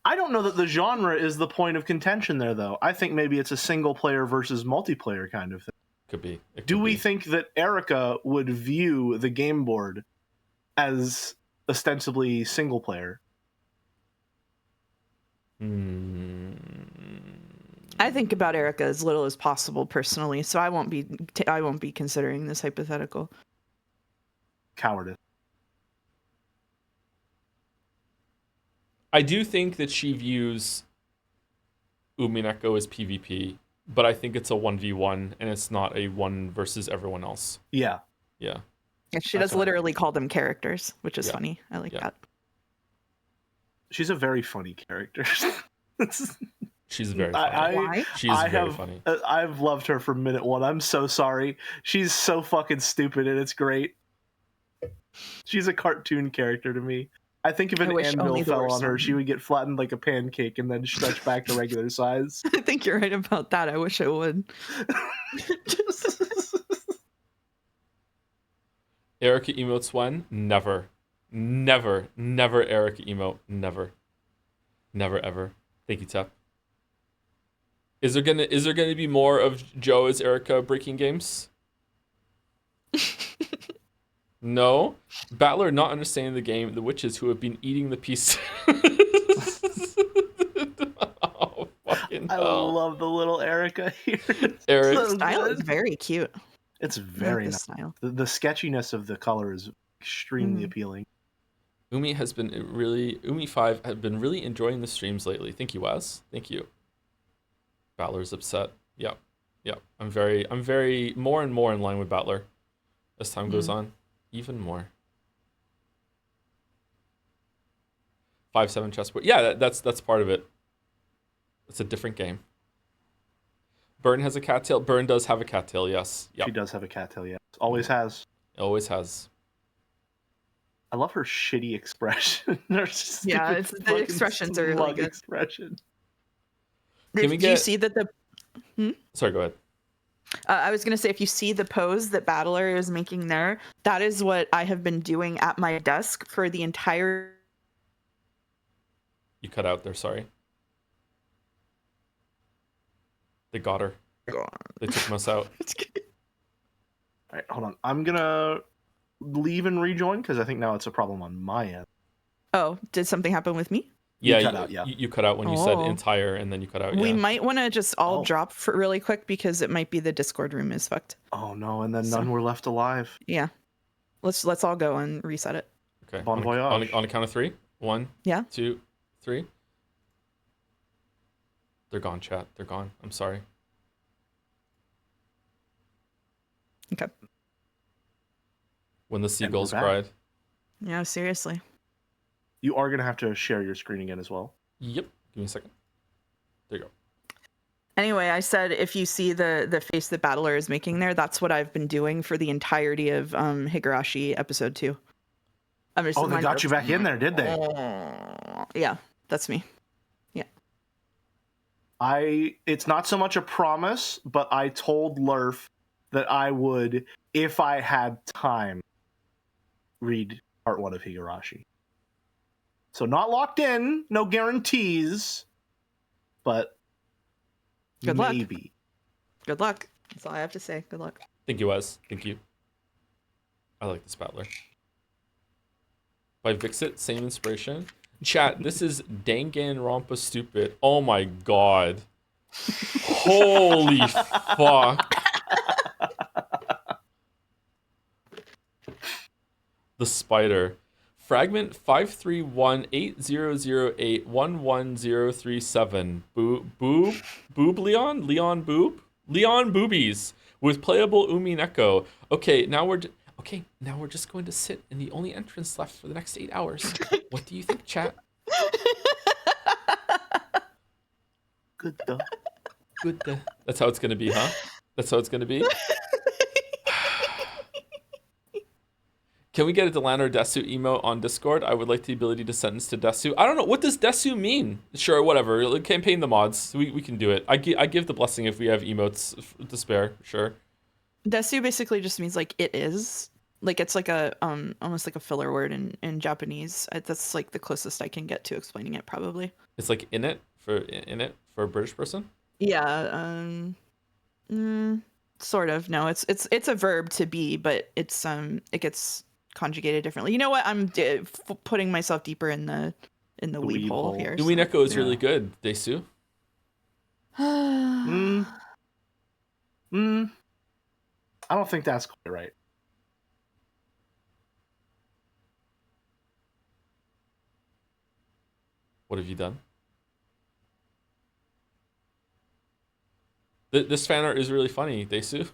I don't know that the genre is the point of contention there, though. I think maybe it's a single player versus multiplayer kind of thing. Could be. Do we think that Erica would view the game board as ostensibly single player? I think about Erica as little as possible personally, so I won't be considering this hypothetical. Cowardice. I do think that she views Umineko as PvP, but I think it's a 1v1 and it's not a one versus everyone else. Yeah. Yeah. Yeah, she does literally call them characters, which is funny. I like Yeah. that. She's a very funny character. She's very funny. Why? She's very funny. I've loved her from minute one. I'm so sorry. She's so fucking stupid and it's great. She's a cartoon character to me. I think if an anvil fell on her, she would get flattened like a pancake and then stretch back to regular size. I think you're right about that. I wish I would. Erica emotes when? Never. Never Erica emote. Never ever. Thank you, Tep. Is there gonna be more of Joe as Erica breaking games? No. Battler not understanding the game, the witches who have been eating the piece. Oh, fucking I hell. love the little Erica here. Eric. The style is very cute. It's I like very the nice. style. The sketchiness of the color is extremely appealing. Umi 5 have been really enjoying the streams lately. Thank you, Wes. Thank you. Battler's upset. Yep. I'm very more and more in line with Battler as time goes on. Even more. 5-7 chessboard. Yeah, that's part of it. It's a different game. Burn has a cattail. Burn does have a cattail, yes. Yep. She does have a cattail, yes. Always has. Always has. I love her shitty expression. Her Yeah, stupid the expressions are really smug good. expression. Can we Do you get... see that the... Sorry, go ahead. I was going to say, if you see the pose that Battler is making there, that is what I have been doing at my desk for the entire... You cut out there, sorry. They got her. They took us out. All right, hold on. I'm going to leave and rejoin because I think now it's a problem on my end. Oh, did something happen with me? Yeah, cut out, yeah. You cut out when you said entire, and then you cut out. We Yeah. might want to just all drop for really quick because it might be the Discord room is fucked. Oh no, and then none were left alive. Yeah. Let's all go and reset it. Okay. Bon voyage. On a count of 3. 1, Yeah. 2, 3. They're gone, chat. They're gone. I'm sorry. Okay. When the seagulls back. cried. Yeah, seriously. You are going to have to share your screen again as well. Yep. Give me a second. There you go. Anyway, I said if you see the face that Battler is making there, that's what I've been doing for the entirety of Higurashi episode 2. I'm just Oh, they got you back in there, did they? Yeah, that's me. It's not so much a promise, but I told Lurf that I would, if I had time, read part 1 of Higurashi. So not locked in, no guarantees, but Good luck. maybe. Good luck. That's all I have to say. Good luck. Thank you, Wes. Thank you. I like this battler. By Vixit, same inspiration. Chat, this is Danganronpa Stupid. Oh my god. Holy fuck. The spider. Fragment 5318008111037. Boob Leon? Leon Boob? Leon Boobies. With playable Umineko. Okay, now we're just going to sit in the only entrance left for the next 8 hours. What do you think, chat? Good though. Good. That's how it's gonna be, huh? That's how it's gonna be. Can we get a Delano or Desu emote on Discord? I would like the ability to sentence to Desu. I don't know. What does Desu mean? Sure, whatever. Campaign the mods. We can do it. I give the blessing if we have emotes to spare. Sure. Desu basically just means like it is. Like it's like a almost like a filler word in Japanese. That's like the closest I can get to explaining it probably. It's like in it for a British person? Yeah, sort of. No, it's a verb to be, but it's it gets conjugated differently. You know what? I'm putting myself deeper in the weeb hole here. Umineko is really good, Desu. I don't think that's quite right. What have you done? This fan art is really funny, Desu.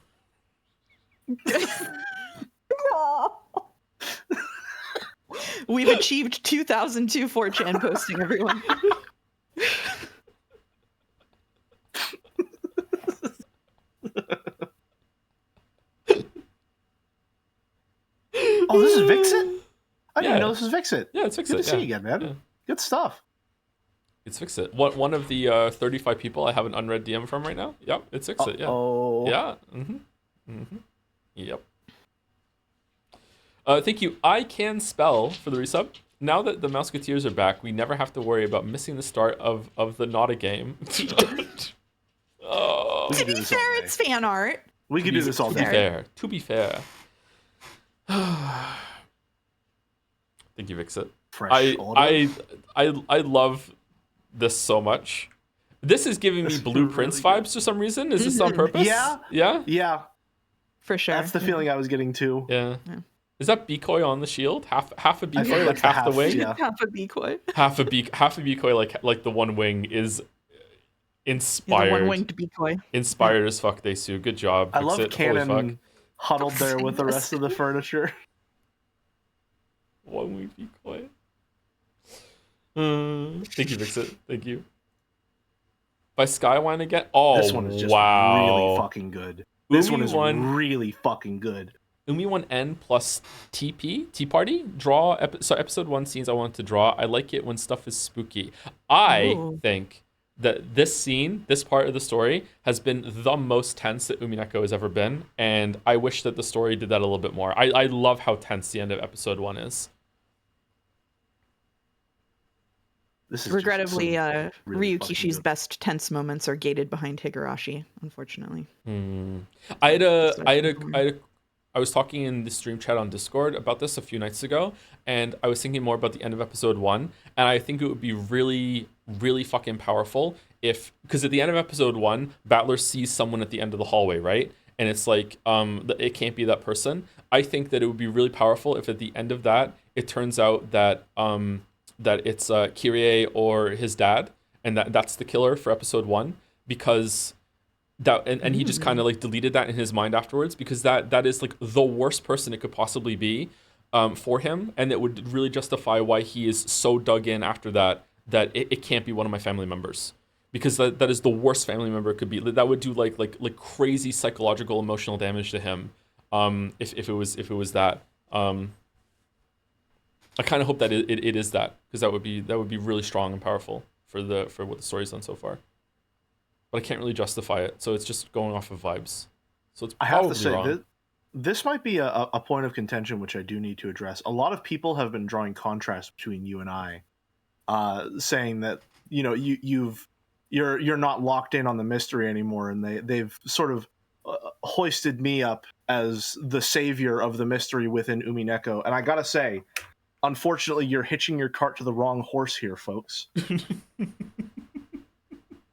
We've achieved 2002 4chan posting, everyone. Oh, this is Vixit? I didn't know this was Vixit. Yeah, it's Vixit. Good to see you again, man. Yeah. Good stuff. It's Vixit. One of the 35 people I have an unread DM from right now. Yep, it's Vixit. Yeah. Oh. Yeah. Yep. Thank you. I can spell for the resub. Now that the Mousketeers are back, we never have to worry about missing the start of the Nada game. Oh. To be fair, it's fan art. We can do this all day. To be fair. Thank you, Vixit. I love this so much. This is giving me Blueprints really vibes for some reason. Is this on purpose? Yeah. For sure. That's the feeling I was getting too. Yeah. Is that Bikoi on the shield? Half a Bikoi, like half the wing. Yeah. Half a Bikoi. Half a Bikoi, like the one wing is inspired. The one-winged Bikoi. Inspired as fuck, Desu. Good job. I love Holy Cannon fuck. huddled there with the rest of the furniture. One winged Bikoi. Thank you, Vixit. Thank you. By Skywine again? Oh, this one is just really fucking good. This one is really fucking good. Umi 1N plus TP, Tea Party, draw. So episode 1 scenes I want to draw. I like it when stuff is spooky. I think that this scene, this part of the story, has been the most tense that Umineko has ever been. And I wish that the story did that a little bit more. I love how tense the end of episode 1 is. This is regrettably, really Ryukishi's best tense moments are gated behind Higurashi, unfortunately. I was talking in the stream chat on Discord about this a few nights ago, and I was thinking more about the end of episode 1, and I think it would be really, really fucking powerful because at the end of episode 1, Battler sees someone at the end of the hallway, right? And it's like, it can't be that person. I think that it would be really powerful if at the end of that, it turns out that that it's Kyrie or his dad, and that's the killer for episode 1, because that and he just kind of like deleted that in his mind afterwards, because that is like the worst person it could possibly be for him, and it would really justify why he is so dug in after that it can't be one of my family members, because that is the worst family member it could be. That would do like crazy psychological emotional damage to him if it was that. I kind of hope that it is that, because that would be really strong and powerful for what the story's done so far. But I can't really justify it, so it's just going off of vibes. So it's I probably have to say wrong. that this might be a point of contention which I do need to address. A lot of people have been drawing contrast between you and I, saying that you're not locked in on the mystery anymore, and they've sort of hoisted me up as the savior of the mystery within Umineko. And I gotta say, unfortunately, you're hitching your cart to the wrong horse here, folks.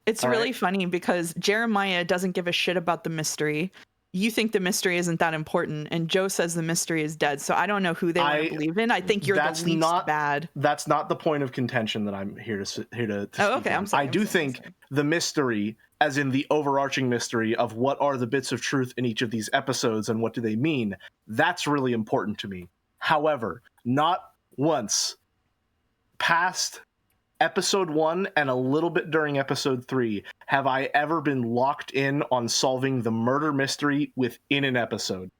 It's All really right. funny because Jeremiah doesn't give a shit about the mystery. You think the mystery isn't that important, and Joe says the mystery is dead. So I don't know who they want to believe in. I think you're the least bad. That's not the point of contention that I'm here to speak Oh, okay. on. I'm sorry. I do think the mystery, as in the overarching mystery of what are the bits of truth in each of these episodes and what do they mean, that's really important to me. However, not once past episode 1 and a little bit during episode 3 have I ever been locked in on solving the murder mystery within an episode.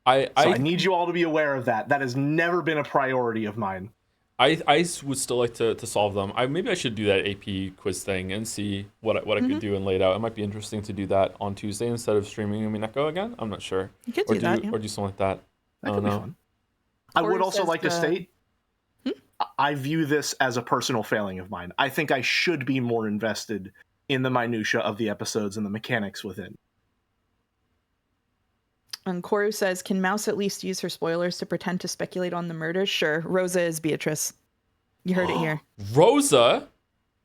I need you all to be aware of that. That has never been a priority of mine. I would still like to solve them. Maybe I should do that AP quiz thing and see what I could do and lay it out. It might be interesting to do that on Tuesday instead of streaming Umineko again. I'm not sure. You could do that, yeah. Or do something like that. That could be fun. I would also like to state, I view this as a personal failing of mine. I think I should be more invested in the minutia of the episodes and the mechanics within. And Koru says, can Mouse at least use her spoilers to pretend to speculate on the murder? Sure. Rosa is Beatrice. You heard it here. Rosa?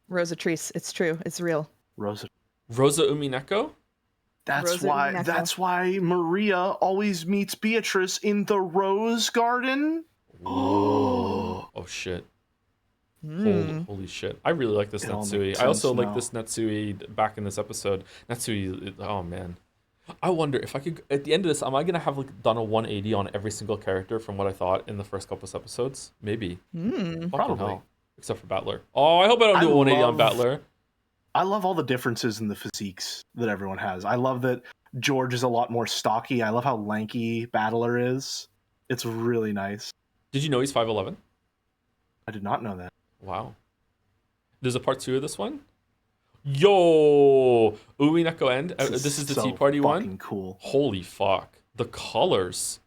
Rosa Treese. It's true. It's real. Rosa Umineko? That's why Maria always meets Beatrice in the Rose Garden. Oh shit. Holy shit. I really like this Natsui. I also like this Natsui back in this episode. Natsui, oh man. I wonder if I could, at the end of this, am I going to have done a 180 on every single character from what I thought in the first couple of episodes? Maybe. Probably. Hell. Except for Battler. Oh, I hope I don't do a 180 on Battler. I love all the differences in the physiques that everyone has. I love that George is a lot more stocky. I love how lanky Battler is. It's really nice. Did you know he's 5'11"? I did not know that. Wow. There's a part 2 of this one? Yo! Umineko End. This is the Tea Party one? Cool. Holy fuck. The colors.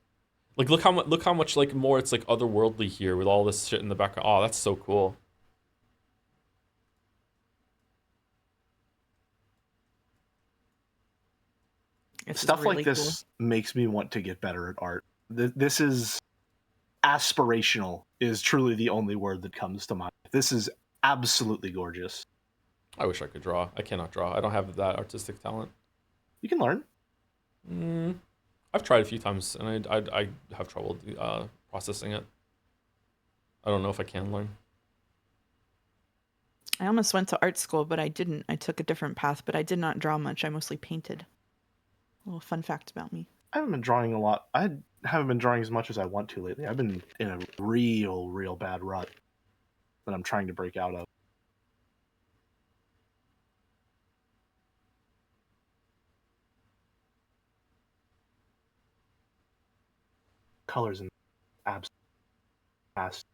Look how much more it's otherworldly here with all this shit in the background. Oh, that's so cool. Stuff really like this makes me want to get better at art. This is aspirational is truly the only word that comes to mind. This is absolutely gorgeous. I wish I could draw. I cannot draw. I don't have that artistic talent. You can learn. I've tried a few times, and I have trouble processing it. I don't know if I can learn. I almost went to art school, but I didn't. I took a different path, but I did not draw much. I mostly painted. A little fun fact about me. I haven't been drawing a lot. I haven't been drawing as much as I want to lately. I've been in a real bad rut that I'm trying to break out of. Colors in absolute past.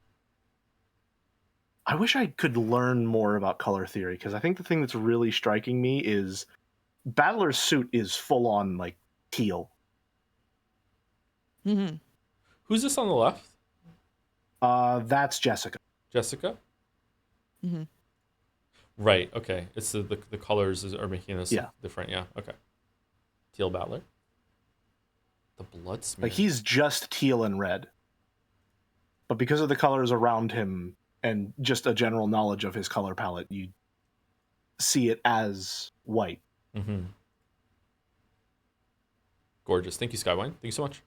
I wish I could learn more about color theory, because I think the thing that's really striking me is Battler's suit is full on teal. Who's this on the left? That's Jessica. Jessica? Right, okay. It's the colors are making this different, yeah, okay. Teal Battler. The blood smear. He's just teal and red. But because of the colors around him and just a general knowledge of his color palette, you see it as white. Gorgeous. Thank you, Skywine. Thank you so much.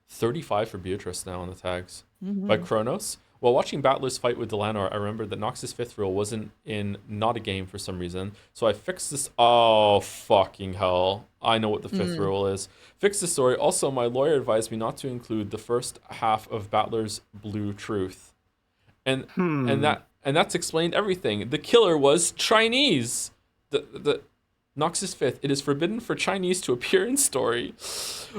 35 for Beatrice now on the tags. By Kronos. While watching Battler's fight with Delanor, I remembered that Nox's fifth rule wasn't in Not a Game for some reason. So I fixed this. Oh, fucking hell. I know what the fifth rule is. Fix the story. Also, my lawyer advised me not to include the first half of Battler's Blue Truth. And that's explained everything. The killer was Chinese. Nox's fifth. It is forbidden for Chinese to appear in story.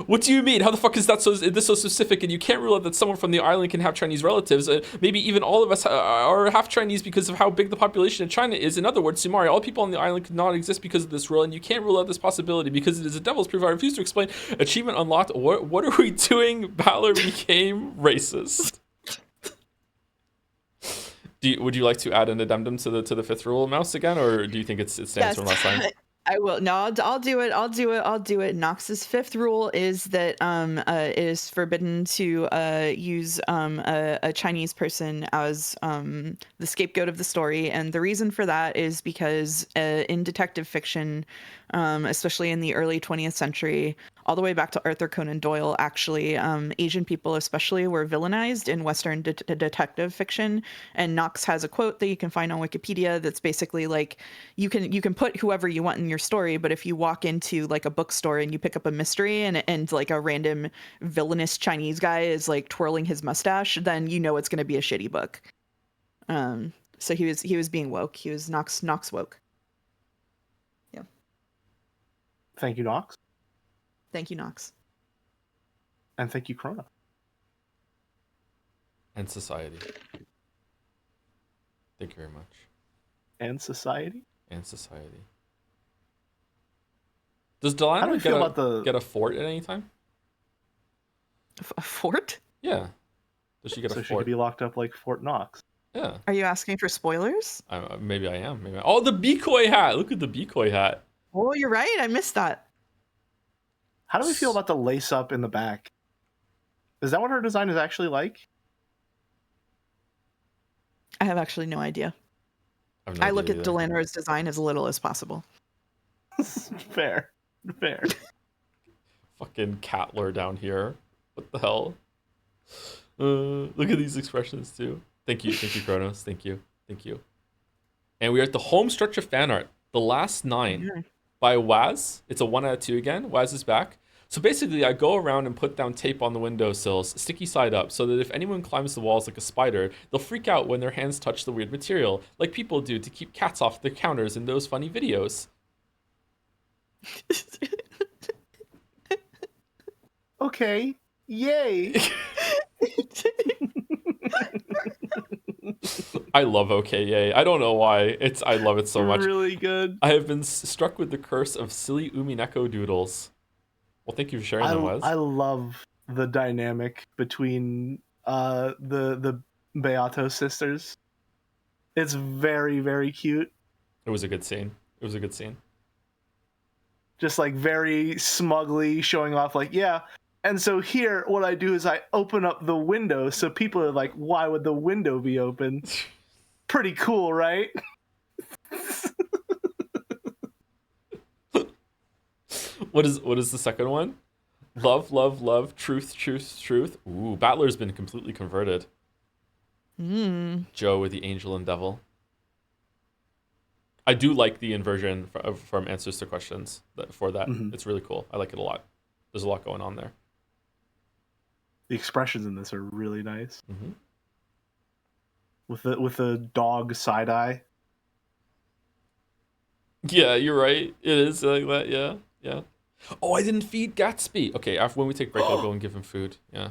What do you mean? How the fuck is that this so specific? And you can't rule out that someone from the island can have Chinese relatives. Maybe even all of us are half Chinese because of how big the population in China is. In other words, Sumari, all people on the island could not exist because of this rule, and you can't rule out this possibility because it is a devil's proof. I refuse to explain. Achievement unlocked. What are we doing? Balor became racist. Would you like to add an addendum to the fifth rule, Mouse, again, or do you think it stands from last time? I will. No, I'll do it. Nox's fifth rule is that it is forbidden to use a Chinese person as the scapegoat of the story, and the reason for that is because in detective fiction, especially in the early 20th century, all the way back to Arthur Conan Doyle, actually, Asian people especially were villainized in Western detective fiction. And Knox has a quote that you can find on Wikipedia that's basically like, you can put whoever you want in your story, but if you walk into like a bookstore and you pick up a mystery and like a random villainous Chinese guy is like twirling his mustache, then you know it's going to be a shitty book. So he was being woke. He was Knox woke. Yeah. Thank you, Nox. Thank you, Knox. And thank you, Krona. And society. Thank you very much. And society? And society. Does Delano get a fort at any time? A fort? Yeah. Does she get a so fort? So she could be locked up like Fort Knox. Yeah. Are you asking for spoilers? Maybe I am. Oh, the decoy hat! Look at the decoy hat. Oh, you're right. I missed that. How do we feel about the lace up in the back? Is that what her design is actually like? I have actually no idea. I look at Delano's design as little as possible. Fair. Fucking Catler down here. What the hell? Look at these expressions too. Thank you, Kronos. Thank you. And we are at the home stretch of fan art. The Last 9 by Waz. It's a 1 out of 2 again. Waz is back. So basically, I go around and put down tape on the windowsills, sticky side up, so that if anyone climbs the walls like a spider, they'll freak out when their hands touch the weird material, like people do to keep cats off the counters in those funny videos. Okay. Yay. I love OK Yay. I don't know why. I love it so much. Really good. I have been struck with the curse of silly Umineko doodles. Well, thank you for sharing them, Wes. I love the dynamic between the Beato sisters. It's very, very cute. It was a good scene. Just like very smugly showing off like, yeah. And so here, what I do is I open up the window so people are like, why would the window be open? Pretty cool, right? What is the second one? Love, love, love, truth, truth, truth. Ooh, Battler's been completely converted. Joe with the angel and devil. I do like the inversion from answers to questions for that. Mm-hmm. It's really cool. I like it a lot. There's a lot going on there. The expressions in this are really nice. Mm-hmm. With the dog side eye. Yeah, you're right. It is like that. Yeah. Oh, I didn't feed Gatsby. Okay, after when we take break, I'll go and give him food. Yeah.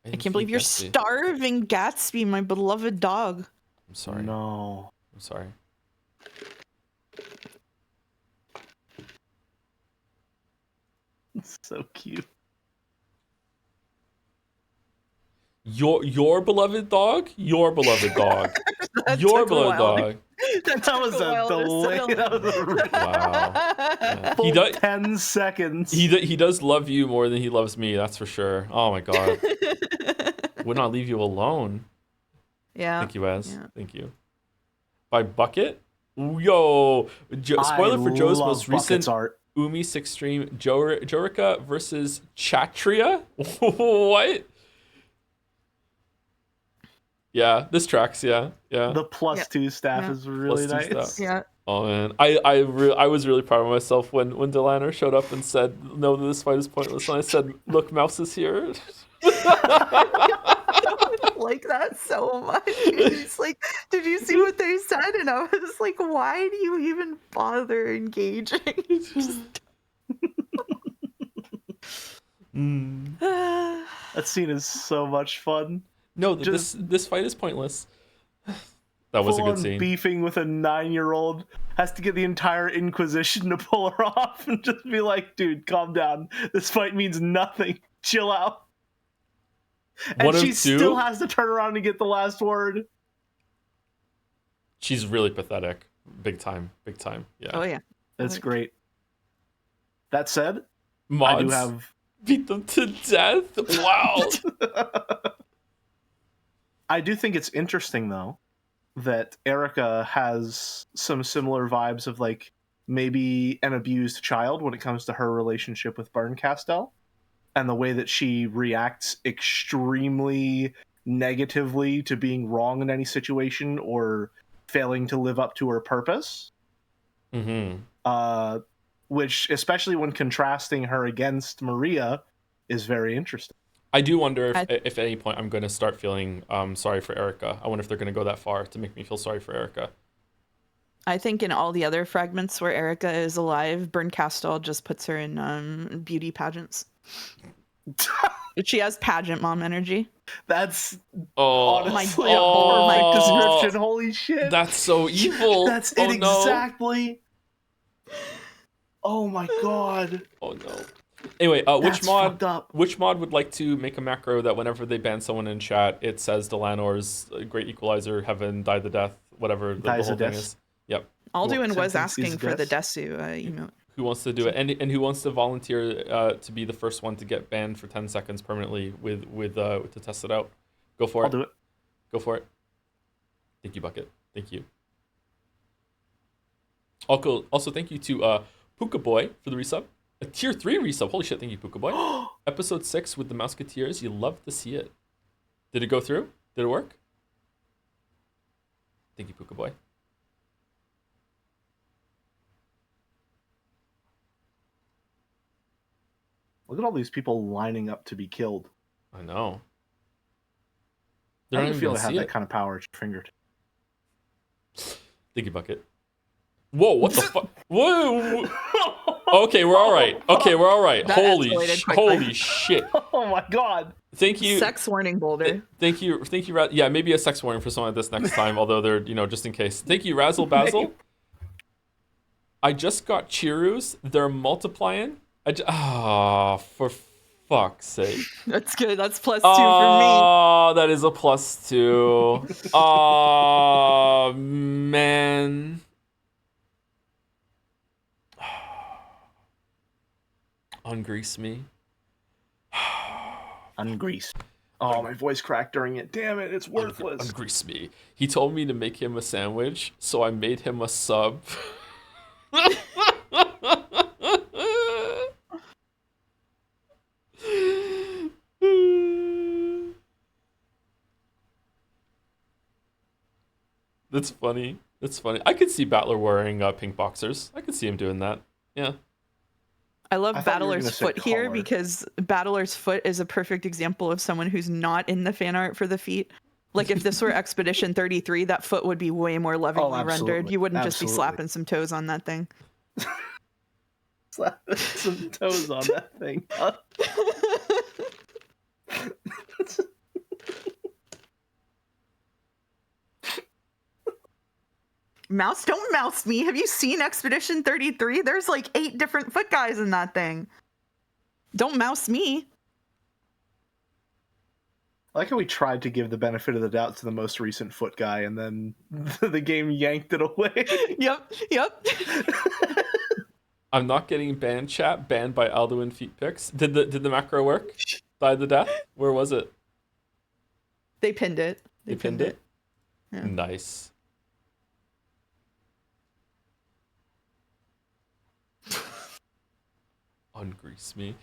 I can't believe you're starving Gatsby, my beloved dog. I'm sorry. No. I'm sorry. It's so cute. Your beloved dog? Your beloved dog. Your beloved dog. That was a delay. Wow. Yeah. He does 10 seconds. He does love you more than he loves me, that's for sure. Oh my god. Would not leave you alone. Yeah. Thank you, Wes. Yeah. Thank you. By Bucket? Yo. Spoiler for Joe's most recent Umi 6 stream. Jorika versus Chatria? What? Yeah, this tracks, yeah. The +2 staff is really nice. Staff. Yeah. Oh man, I was really proud of myself when Delano showed up and said, "No, this fight is pointless." And I said, "Look, Mouse is here." like that so much. It's like, did you see what they said? And I was like, why do you even bother engaging? That scene is so much fun. No, Just- this fight is pointless. That was a Full good on scene. beefing with a 9-year-old, has to get the entire Inquisition to pull her off and just be like, dude, calm down. This fight means nothing. Chill out. And One of she two? still has to turn around and get the last word. She's really pathetic. Big time. Big time. Yeah. Oh yeah. That's great. That said, Mods I do have... beat them to death. Wow. I do think it's interesting, though, that Erica has some similar vibes of, like, maybe an abused child when it comes to her relationship with Berncastel, and the way that she reacts extremely negatively to being wrong in any situation or failing to live up to her purpose. Mm-hmm. Which, especially when contrasting her against Maria, is very interesting. I do wonder if at any point I'm going to start feeling sorry for Erica. I wonder if they're going to go that far to make me feel sorry for Erica. I think in all the other fragments where Erica is alive, Berncastel just puts her in beauty pageants. She has pageant mom energy. That's Oh, honestly my a God. perfect description. Holy shit. That's so evil. That's oh, it no. exactly. Oh my god. Oh no. Anyway, That's fucked up. which mod would like to make a macro that whenever they ban someone in chat, it says Delanor's Great Equalizer, Heaven, Die the Death, whatever the whole thing is. Yep. Alduin was Sentence asking is for the death. Desu emote. Who wants to do it? And who wants to volunteer to be the first one to get banned for 10 seconds permanently with to test it out? Go for it. I'll do it. Go for it. Thank you, Bucket. Thank you. Also, thank you to Puka Boy for the resub. A tier 3 resub. Holy shit, thank you, Puka Boy. Episode 6 with the Mousketeers. You love to see it. Did it go through? Did it work? Thank you, Puka Boy. Look at all these people lining up to be killed. I know. I They're don't not feel even to have gonna see that it. kind of power at your fingertips. Thank you, Bucket. Whoa, what the fuck? Whoa. Okay, we're all right. Okay, we're all right. That escalated quickly. Holy shit. Oh my god. Thank you. Sex warning, Boulder. Thank you, yeah, maybe a sex warning for someone like this next time, although they're, just in case. Thank you, Razzle Basil. I just got Chirus. They're multiplying. For fuck's sake. That's good. That's +2 for me. Oh, that is a +2. Oh, man. Ungrease me. Ungreased. Oh, my voice cracked during it. Damn it, it's worthless. Ungrease me. He told me to make him a sandwich, so I made him a sub. That's funny. That's funny. I could see Battler wearing pink boxers. I could see him doing that. Yeah. I love I thought you were Battler's gonna say foot here collar. because Battler's foot is a perfect example of someone who's not in the fan art for the feet. Like if this were Expedition 33, that foot would be way more lovingly rendered. absolutely. You wouldn't just be Absolutely. slapping some toes on that thing. Slap some toes on that thing. Mouse, don't mouse me. Have you seen Expedition 33? There's like 8 different foot guys in that thing. Don't mouse me. I like how we tried to give the benefit of the doubt to the most recent foot guy, and then the game yanked it away. Yep. I'm not getting banned, chat. Banned by Alduin feet pics. Did the macro work? Die the death? Where was it? They pinned it. They pinned it? Yeah. Nice. Ungrease me.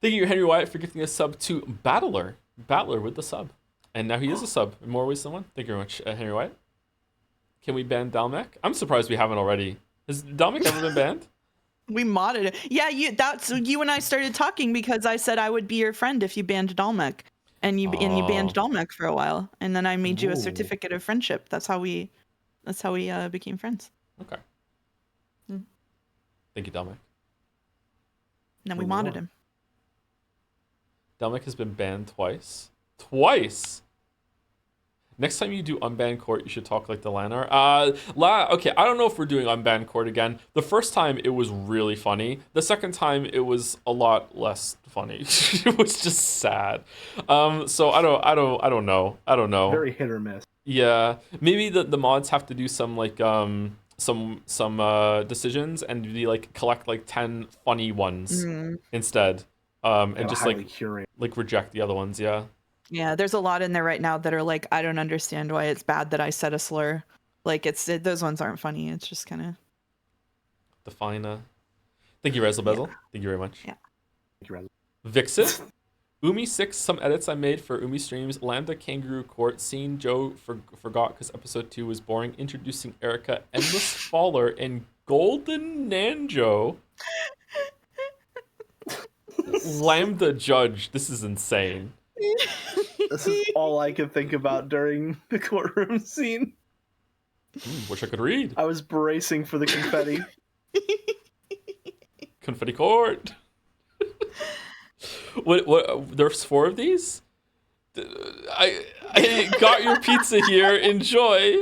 Thank you, Henry Wyatt, for gifting a sub to Battler. Battler with the sub. And now he is a sub in more ways than one. Thank you very much, Henry Wyatt. Can we ban Dalmec? I'm surprised we haven't already. Has Dalmec ever been banned? We modded it. Yeah, you and I started talking because I said I would be your friend if you banned Dalmec. and you banned Dolmek for a while, and then I made you a Ooh. certificate of friendship. That's how we became friends. Okay. Mm. Thank you, Dominic. And then we Cool. modded him. Dominic has been banned twice. Twice. Next time you do unbanned court, you should talk like the Lanar. Okay, I don't know if we're doing unbanned court again. The first time it was really funny. The second time it was a lot less funny. It was just sad. So I don't know. Very hit or miss. Yeah, maybe the mods have to do some like some decisions and be like collect like 10 funny ones instead. And just highly like curate. reject the other ones. Yeah. Yeah, there's a lot in there right now that are like, I don't understand why it's bad that I said a slur. Like those ones aren't funny. It's just kind of Define. Thank you, Razzle Bezel. Thank you very much. Yeah. Thank you, Raz. Vixit. Umi6, some edits I made for Umi streams. Lambda Kangaroo Court. Scene Joe forgot because episode 2 was boring. Introducing Erica. Endless Faller. And Golden Nanjo. Lambda Judge. This is insane. This is all I could think about during the courtroom scene. Wish I could read. I was bracing for the confetti. Confetti Court. What? There's 4 of these? I got your pizza here. Enjoy.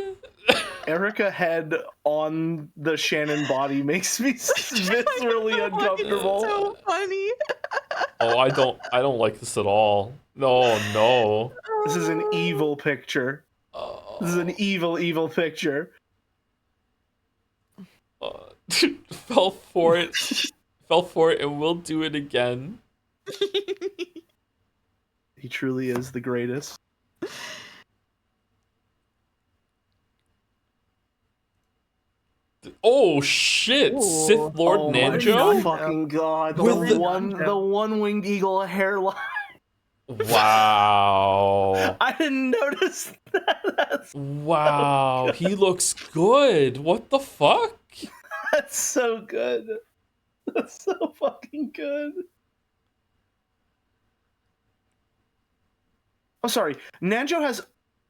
Erica head on the Shannon body makes me viscerally uncomfortable. so funny. Oh, I don't like this at all. No. This is an evil picture. This is an evil picture. Fell for it. Fell for it, and we'll do it again. He truly is the greatest. Oh shit! Ooh. Sith Lord Oh Nanjo? my fucking god! With The one winged eagle hairline. Wow. I didn't notice that. Wow. He looks good. What the fuck? That's so good. That's so fucking good. I'm sorry. Nanjo has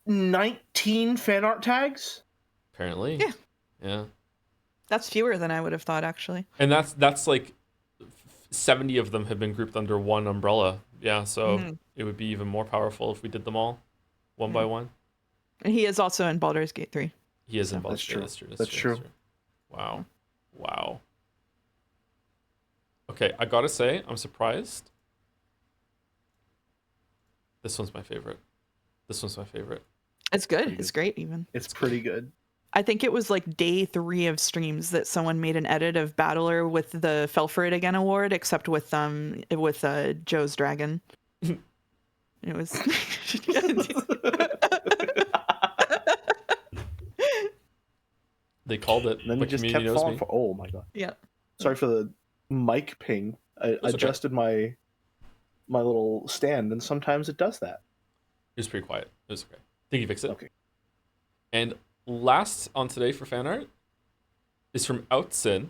19 fan art tags? Apparently. Yeah. Yeah. That's fewer than I would have thought, actually. And that's like 70 of them have been grouped under one umbrella. Yeah, so it would be even more powerful if we did them all one by one. And he is also in Baldur's Gate 3. He is in That's Baldur's true. Gate. That's true. Wow. Okay, I gotta say, I'm surprised. This one's my favorite. It's good. It's great, even. It's pretty good. I think it was like day 3 of streams that someone made an edit of Battler with the Fell For It Again award, except with Joe's dragon. It was. They called it. And then but you just community kept knows falling me. for. Oh my god. Yeah. Sorry for the mic ping. I okay. adjusted my little stand, and sometimes it does that. It was pretty quiet. It was okay. Thank you, Vixit. Okay. And last on today for fan art is from Outsin.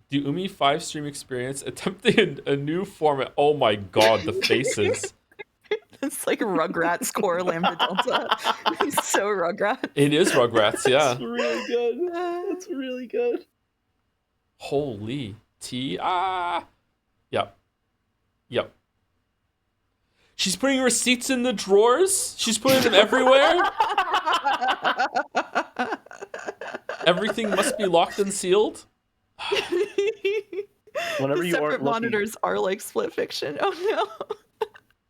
The Umi 5 stream experience attempting a new format. Oh my god, the faces. It's like Rugrats core Lambda Delta. It's so Rugrats. It is Rugrats, yeah. That's really good. That's really good. Holy T. Yep. She's putting receipts in the drawers. She's putting them everywhere. Everything must be locked and sealed. Whenever The you aren't separate looking, monitors are like split fiction. Oh no.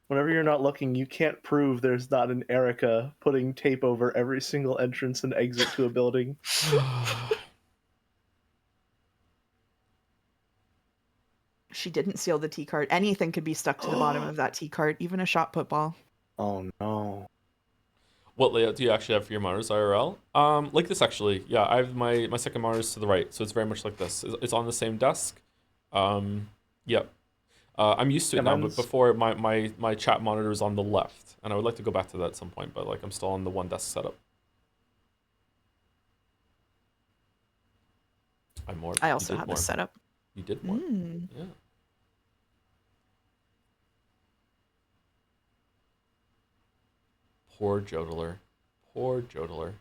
whenever you're not looking, you can't prove there's not an Erica putting tape over every single entrance and exit to a building. She didn't seal the T card. Anything could be stuck to the bottom of that T card, even a shot put ball. Oh no. What layout do you actually have for your monitors IRL? Like this actually. Yeah, I have my second monitor's to the right, so it's very much like this. It's on the same desk. Yep. I'm used to it now, but before my chat monitor was on the left, and I would like to go back to that at some point, but like I'm still on the one desk setup. I also have a setup. You did more. Yeah. Poor Jodeler. Poor Jodeler.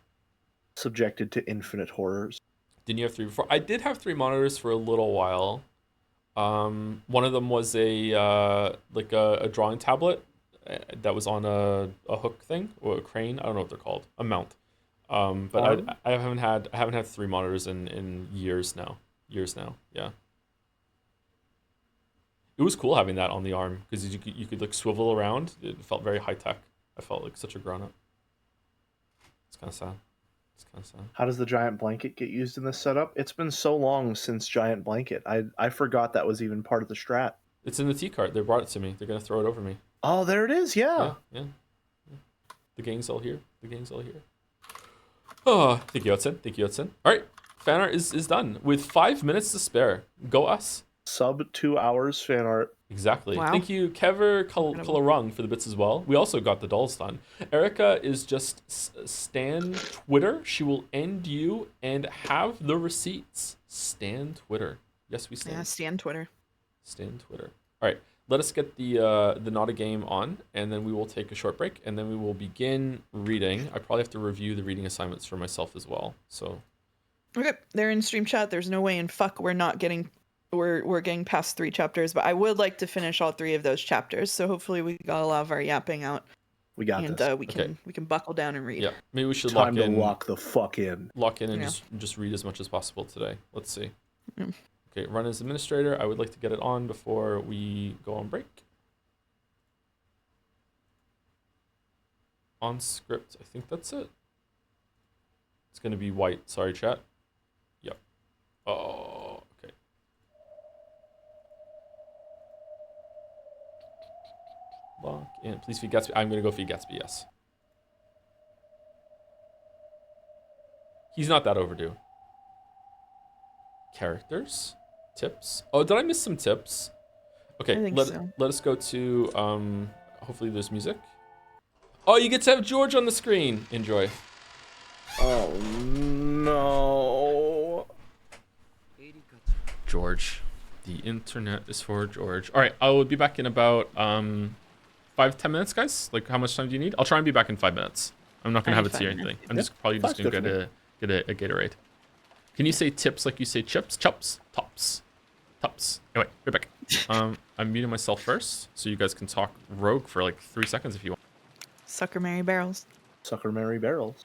Subjected to infinite horrors. Didn't you have 3 before? I did have 3 monitors for a little while. One of them was a drawing tablet that was on a hook thing or a crane. I don't know what they're called. A mount. But I haven't had 3 monitors in years now. Yeah. It was cool having that on the arm because you could like swivel around. It felt very high tech. I felt like such a grown up. It's kind of sad. How does the giant blanket get used in this setup? It's been so long since giant blanket. I forgot that was even part of the strat. It's in the T cart. They brought it to me. They're gonna throw it over me. Oh, there it is. Yeah. Yeah. The gang's all here. Oh, thank you, Hudson. All right, fan art is done with 5 minutes to spare. Go us. Sub 2 hours fan art. Exactly. Wow. Thank you, Kever Kalarung, for the bits as well. We also got the dolls done. Erica is just Stan Twitter. She will end you and have the receipts. Stan Twitter. Yes, we stand. Yeah, Stan Twitter. Stan Twitter. All right. Let us get the Not a Game on, and then we will take a short break, and then we will begin reading. I probably have to review the reading assignments for myself as well. So. Okay, they're in stream chat. There's no way in fuck we're getting past 3 chapters, but I would like to finish all 3 of those chapters. So hopefully we got a lot of our yapping out. We got and this. We can buckle down and read. Yeah, maybe we should Time to lock the fuck in. Lock in and just read as much as possible today. Let's see. Yeah. Okay, run as administrator. I would like to get it on before we go on break. On script, I think that's it. It's gonna be white. Sorry, chat. Yep. Oh, okay. Lock in. Please feed Gatsby. I'm gonna go feed Gatsby. Yes. He's not that overdue. Characters, tips. Oh, did I miss some tips? Okay, I think so. let us go to hopefully there's music. Oh, you get to have George on the screen. Enjoy. Oh no. George. The internet is for George. All right, I will be back in about 5-10 minutes, guys. Like, how much time do you need? I'll try and be back in 5 minutes. I'm not gonna have a tea or anything. I'm just probably just gonna get a Gatorade. Can you say tips like you say chips? Chops, tops, tops. Anyway, right back. I'm muting myself first, so you guys can talk rogue for like 3 seconds if you want. Sucker Mary Barrels. Sucker Mary Barrels.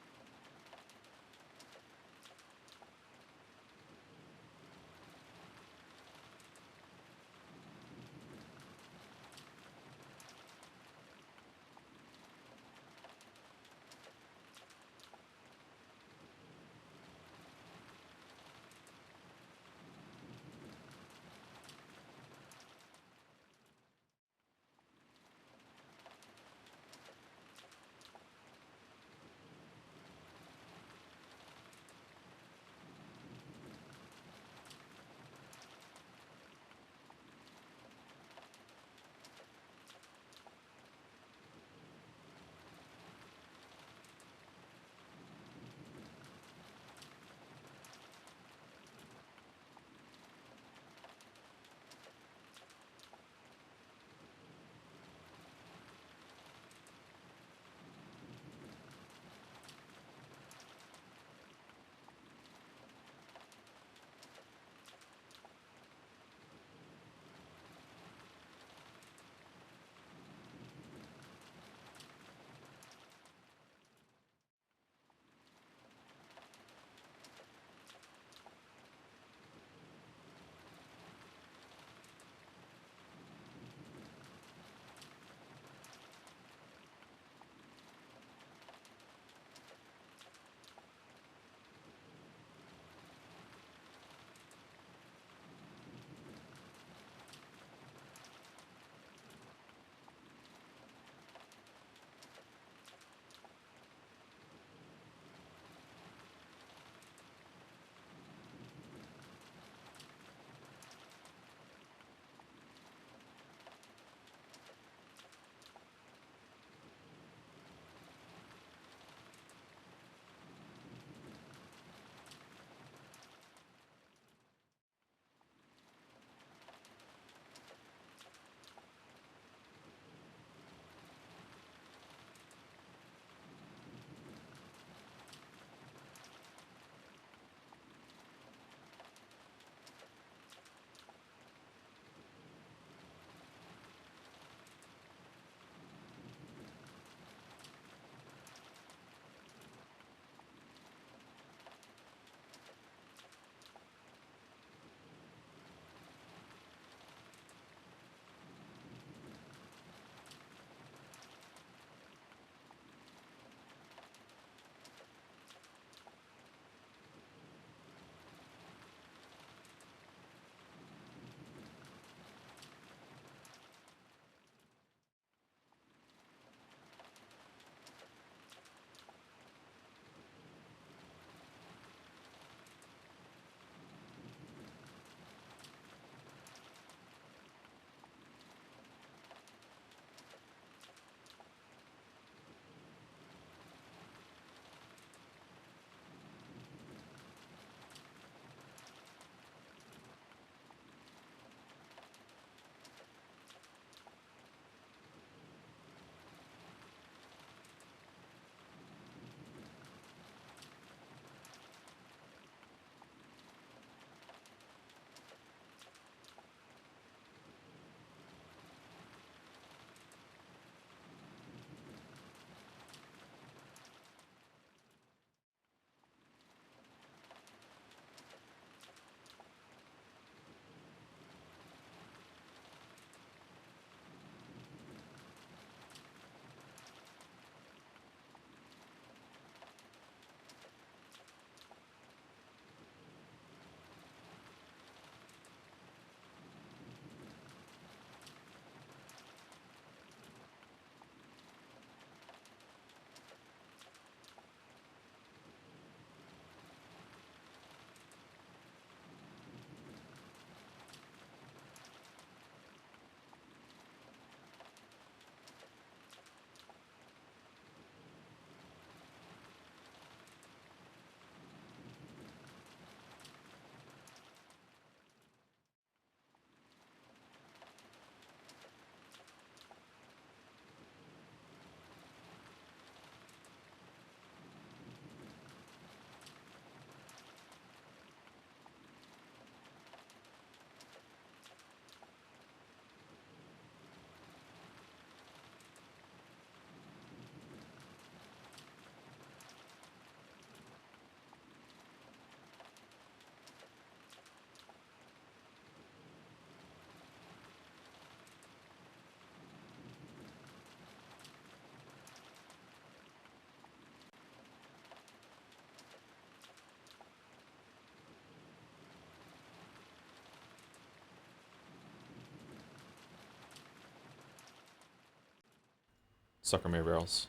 Sucker Mary Barrels.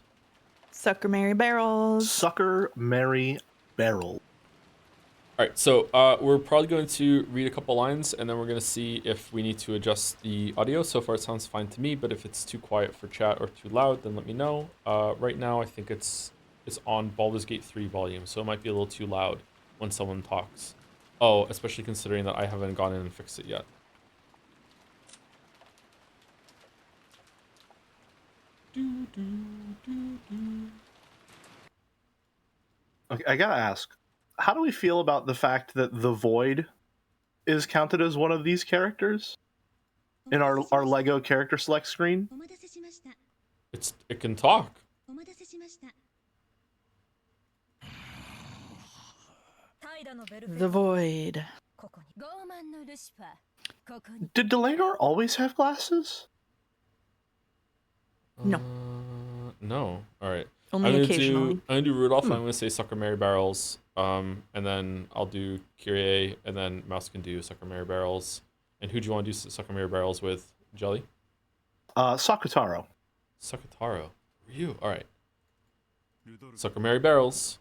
Sucker Mary Barrels. Sucker, Mary, Barrel. All right, so we're probably going to read a couple lines, and then we're going to see if we need to adjust the audio. So far, it sounds fine to me, but if it's too quiet for chat or too loud, then let me know. Right now, I think it's on Baldur's Gate 3 volume, so it might be a little too loud when someone talks. Oh, especially considering that I haven't gone in and fixed it yet. Okay, I gotta ask, how do we feel about the fact that the Void is counted as one of these characters in our Lego character select screen? It can talk. The Void. Did Delanor always have glasses? No. No. All right. Only occasionally. I'm gonna do Rudolph. I'm gonna say Sucker Mary Barrels. And then I'll do Kyrie, and then Mouse can do Sucker Mary Barrels. And who do you want to do Sucker Mary Barrels with? Jelly? Sakutaro. Sakutaro. You. All right. Sucker Mary Barrels.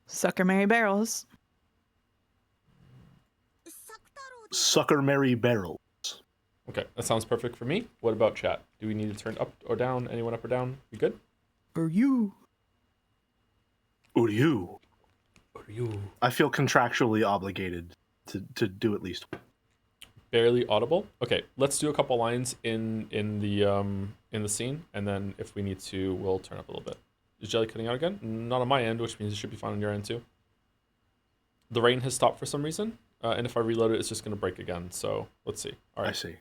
Sucker Mary Barrels. Sucker, Mary, Barrel. Okay, that sounds perfect for me. What about chat? Do we need to turn up or down? Anyone up or down? We good? For you. Uryu. Uryu. I feel contractually obligated to do at least one. Barely audible. Okay, let's do a couple lines in the scene, and then if we need to, we'll turn up a little bit. Is Jelly cutting out again? Not on my end, which means it should be fine on your end too. The rain has stopped for some reason, and if I reload it, it's just going to break again. So let's see. All right. I see.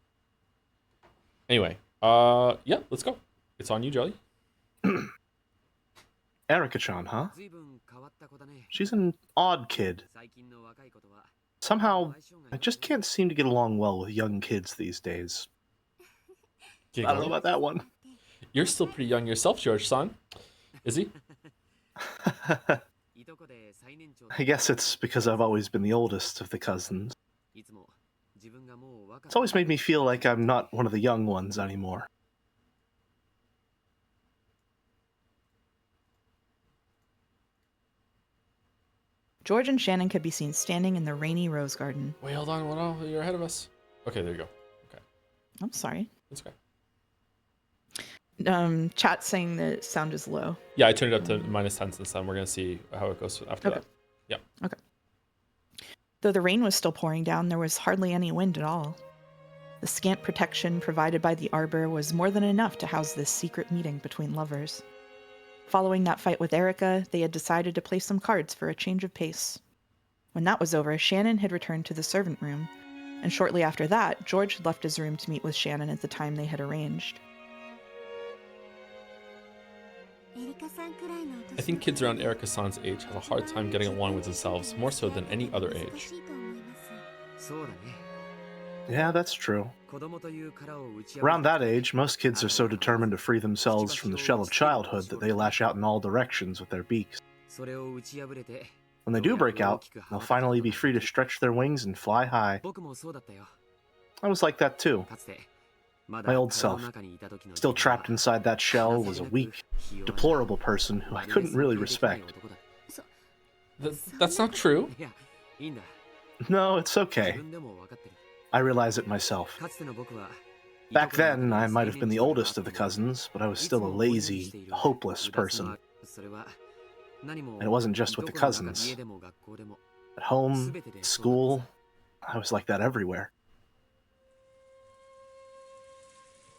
Anyway, yeah, let's go. It's on you, Jelly. Erika-chan, huh? She's an odd kid. Somehow, I just can't seem to get along well with young kids these days. I don't know about that one. You're still pretty young yourself, George-san. Is he? I guess it's because I've always been the oldest of the cousins. It's always made me feel like I'm not one of the young ones anymore. George and Shannon could be seen standing in the rainy rose garden. Wait, hold on. What? Oh, you're ahead of us. Okay, there you go. Okay. I'm sorry. That's okay. Chat saying the sound is low. Yeah, I turned it up to -10 since then. We're going to see how it goes after that. Yeah. Okay. Though the rain was still pouring down, there was hardly any wind at all. The scant protection provided by the arbor was more than enough to house this secret meeting between lovers. Following that fight with Erica, they had decided to play some cards for a change of pace. When that was over, Shannon had returned to the servant room, and shortly after that, George had left his room to meet with Shannon at the time they had arranged. I think kids around Erika-san's age have a hard time getting along with themselves, more so than any other age. Yeah, that's true. Around that age, most kids are so determined to free themselves from the shell of childhood that they lash out in all directions with their beaks. When they do break out, they'll finally be free to stretch their wings and fly high. I was like that too. My old self, still trapped inside that shell, was a weak, deplorable person who I couldn't really respect. That's not true. No, it's okay. I realize it myself. Back then, I might have been the oldest of the cousins, but I was still a lazy, hopeless person. And it wasn't just with the cousins. At home, at school, I was like that everywhere.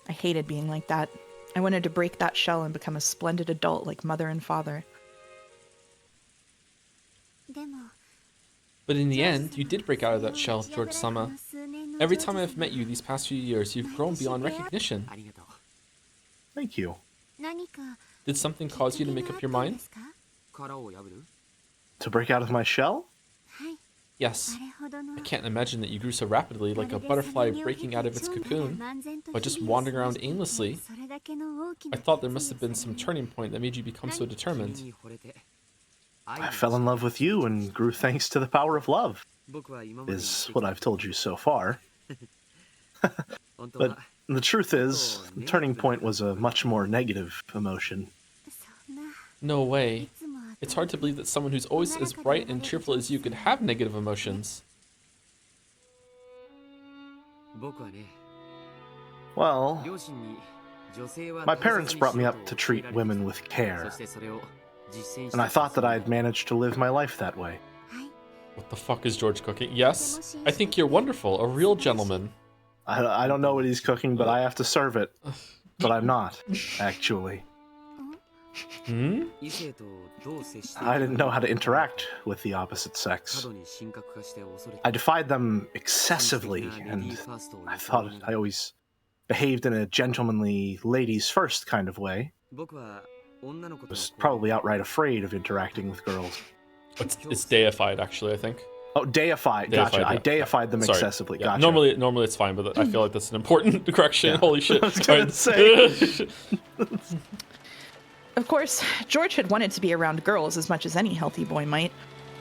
I hated being like that. I wanted to break that shell and become a splendid adult like mother and father. But in the end, you did break out of that shell, George-sama. Every time I've met you these past few years, you've grown beyond recognition. Thank you. Did something cause you to make up your mind? To break out of my shell? Yes. I can't imagine that you grew so rapidly, like a butterfly breaking out of its cocoon, by just wandering around aimlessly. I thought there must have been some turning point that made you become so determined. I fell in love with you and grew thanks to the power of love, is what I've told you so far. But The truth is, the turning point was a much more negative emotion. No way. It's hard to believe that someone who's always as bright and cheerful as you could have negative emotions. Well, my parents brought me up to treat women with care, and I thought that I'd managed to live my life that way. What the fuck is George cooking? Yes, I think you're wonderful, a real gentleman. I don't know what he's cooking, but I have to serve it. But I'm not, actually. Hmm? I didn't know how to interact with the opposite sex. I defied them excessively, and I thought I always behaved in a gentlemanly ladies first kind of way. Was probably outright afraid of interacting with girls. It's deified, actually, I think. Oh, deified. Gotcha. Deified, I yeah. deified them Sorry. excessively. Yeah, Gotcha. normally it's fine, but I feel like that's an important correction. Yeah. Holy shit. I was gonna say. Of course, George had wanted to be around girls as much as any healthy boy might.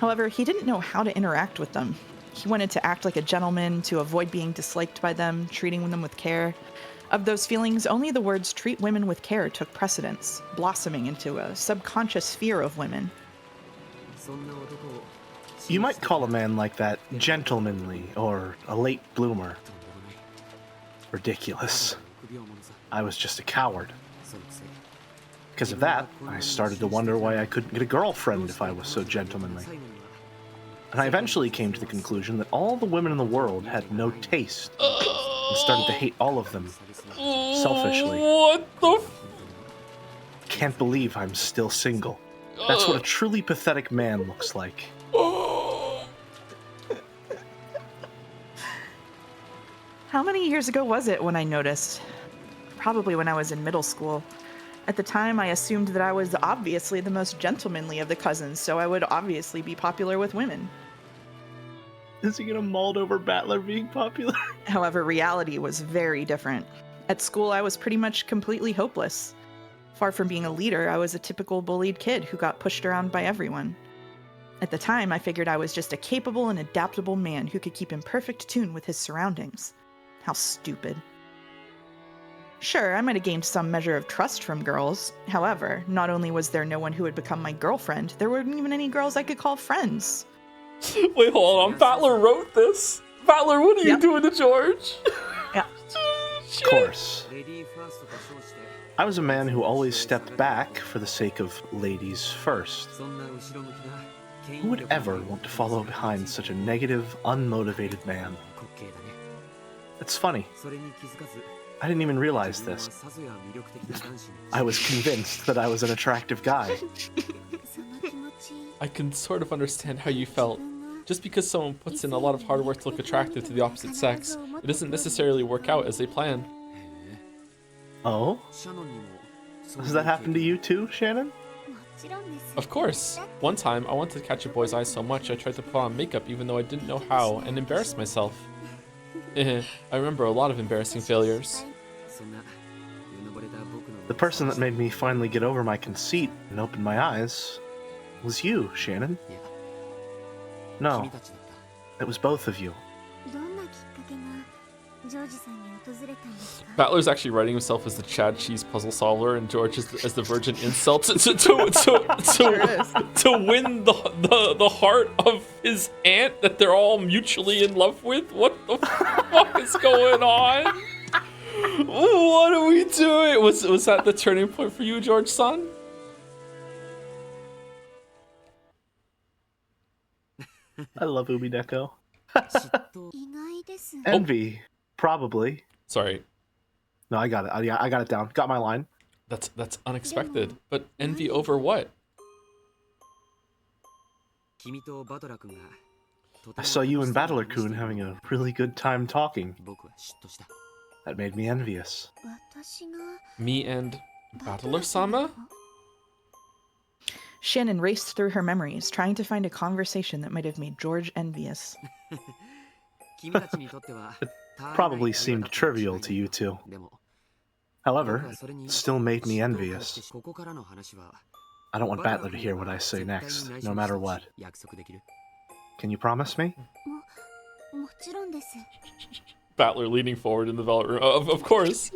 However, he didn't know how to interact with them. He wanted to act like a gentleman, to avoid being disliked by them, treating them with care. Of those feelings, only the words treat women with care took precedence, blossoming into a subconscious fear of women. You might call a man like that gentlemanly or a late bloomer. Ridiculous. I was just a coward. Because of that, I started to wonder why I couldn't get a girlfriend if I was so gentlemanly. And I eventually came to the conclusion that all the women in the world had no taste, and started to hate all of them, selfishly. What the Can't believe I'm still single. That's what a truly pathetic man looks like. How many years ago was it when I noticed? Probably when I was in middle school. At the time, I assumed that I was obviously the most gentlemanly of the cousins, so I would obviously be popular with women. Is he gonna maul over Battler being popular? However, reality was very different. At school, I was pretty much completely hopeless. Far from being a leader, I was a typical bullied kid who got pushed around by everyone. At the time, I figured I was just a capable and adaptable man who could keep in perfect tune with his surroundings. How stupid. Sure, I might have gained some measure of trust from girls. However, not only was there no one who would become my girlfriend, there weren't even any girls I could call friends. Wait, hold on. Battler wrote this. Battler, what are you Yep. doing to George? Yeah. Of course. I was a man who always stepped back for the sake of ladies first. Who would ever want to follow behind such a negative, unmotivated man? It's funny. I didn't even realize this. I was convinced that I was an attractive guy. I can sort of understand how you felt. Just because someone puts in a lot of hard work to look attractive to the opposite sex, it doesn't necessarily work out as they plan. Oh? Does that happen to you too, Shannon? Of course. One time, I wanted to catch a boy's eye so much I tried to put on makeup even though I didn't know how and embarrassed myself. I remember a lot of embarrassing failures. The person that made me finally get over my conceit and open my eyes was you, Shannon. No, it was both of you. Battler's actually writing himself as the Chad Cheese puzzle solver and George as the virgin insult to win the heart of his aunt that they're all mutually in love with. What the fuck is going on? What are we doing? Was that the turning point for you, George, son? I love Umineko. Envy, probably. Sorry, No, I got it. I got it down. Got my line. that's unexpected. But envy over what? I saw you and Battler-kun having a really good time talking. That made me envious. Me and Battler-sama? Shannon raced through her memories, trying to find a conversation that might have made George envious. Probably seemed trivial to you two. However, it still made me envious. I don't want Battler to hear what I say next, no matter what. Can you promise me? Battler leaning forward in the velvet room. Of course.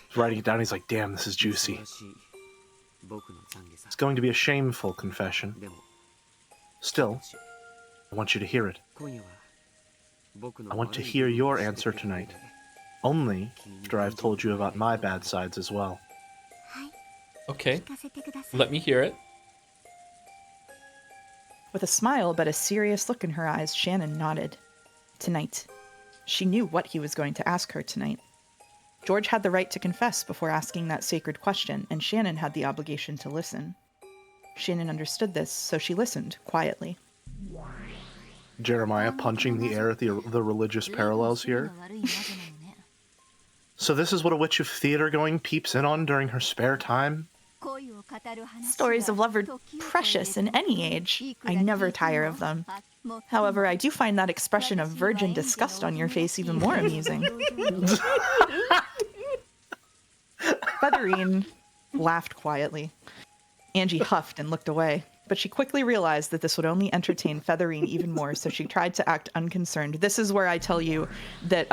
He's writing it down. He's like, damn, this is juicy. It's going to be a shameful confession. Still, I want you to hear it. I want to hear your answer tonight. Only after I've told you about my bad sides as well. Okay. Let me hear it. With a smile but a serious look in her eyes, Shannon nodded. Tonight. She knew what he was going to ask her tonight. George had the right to confess before asking that sacred question, and Shannon had the obligation to listen. Shannon understood this, so she listened quietly. Jeremiah punching the air at the religious parallels here. So this is what a witch of theater-going peeps in on during her spare time? Stories of love are precious in any age. I never tire of them. However, I do find that expression of virgin disgust on your face even more amusing. Featherine laughed quietly. Angie huffed and looked away, but she quickly realized that this would only entertain Featherine even more, so she tried to act unconcerned. This is where I tell you that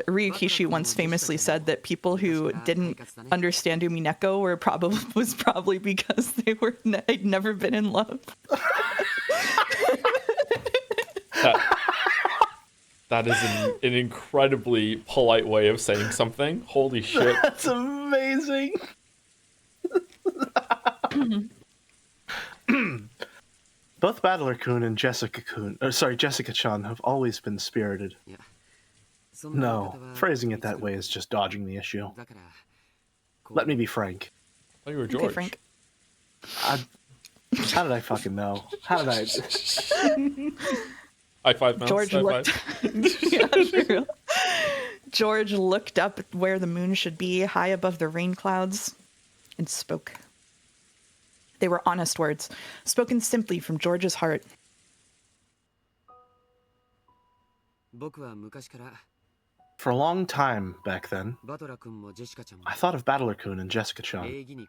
Ryukishi once famously said that people who didn't understand Umineko was probably because they'd never been in love. That is an incredibly polite way of saying something. Holy shit. That's amazing. Both Battler-kun and Jessica-chan have always been spirited. No, phrasing it that way is just dodging the issue. Let me be frank. Oh, you were George. Okay, Frank. How did I fucking know? How did I... High five, Mouse. George High looked. five. Yeah, true. George looked up where the moon should be, high above the rain clouds, and spoke. They were honest words, spoken simply from George's heart. For a long time back then, I thought of Battler-kun and Jessica-chan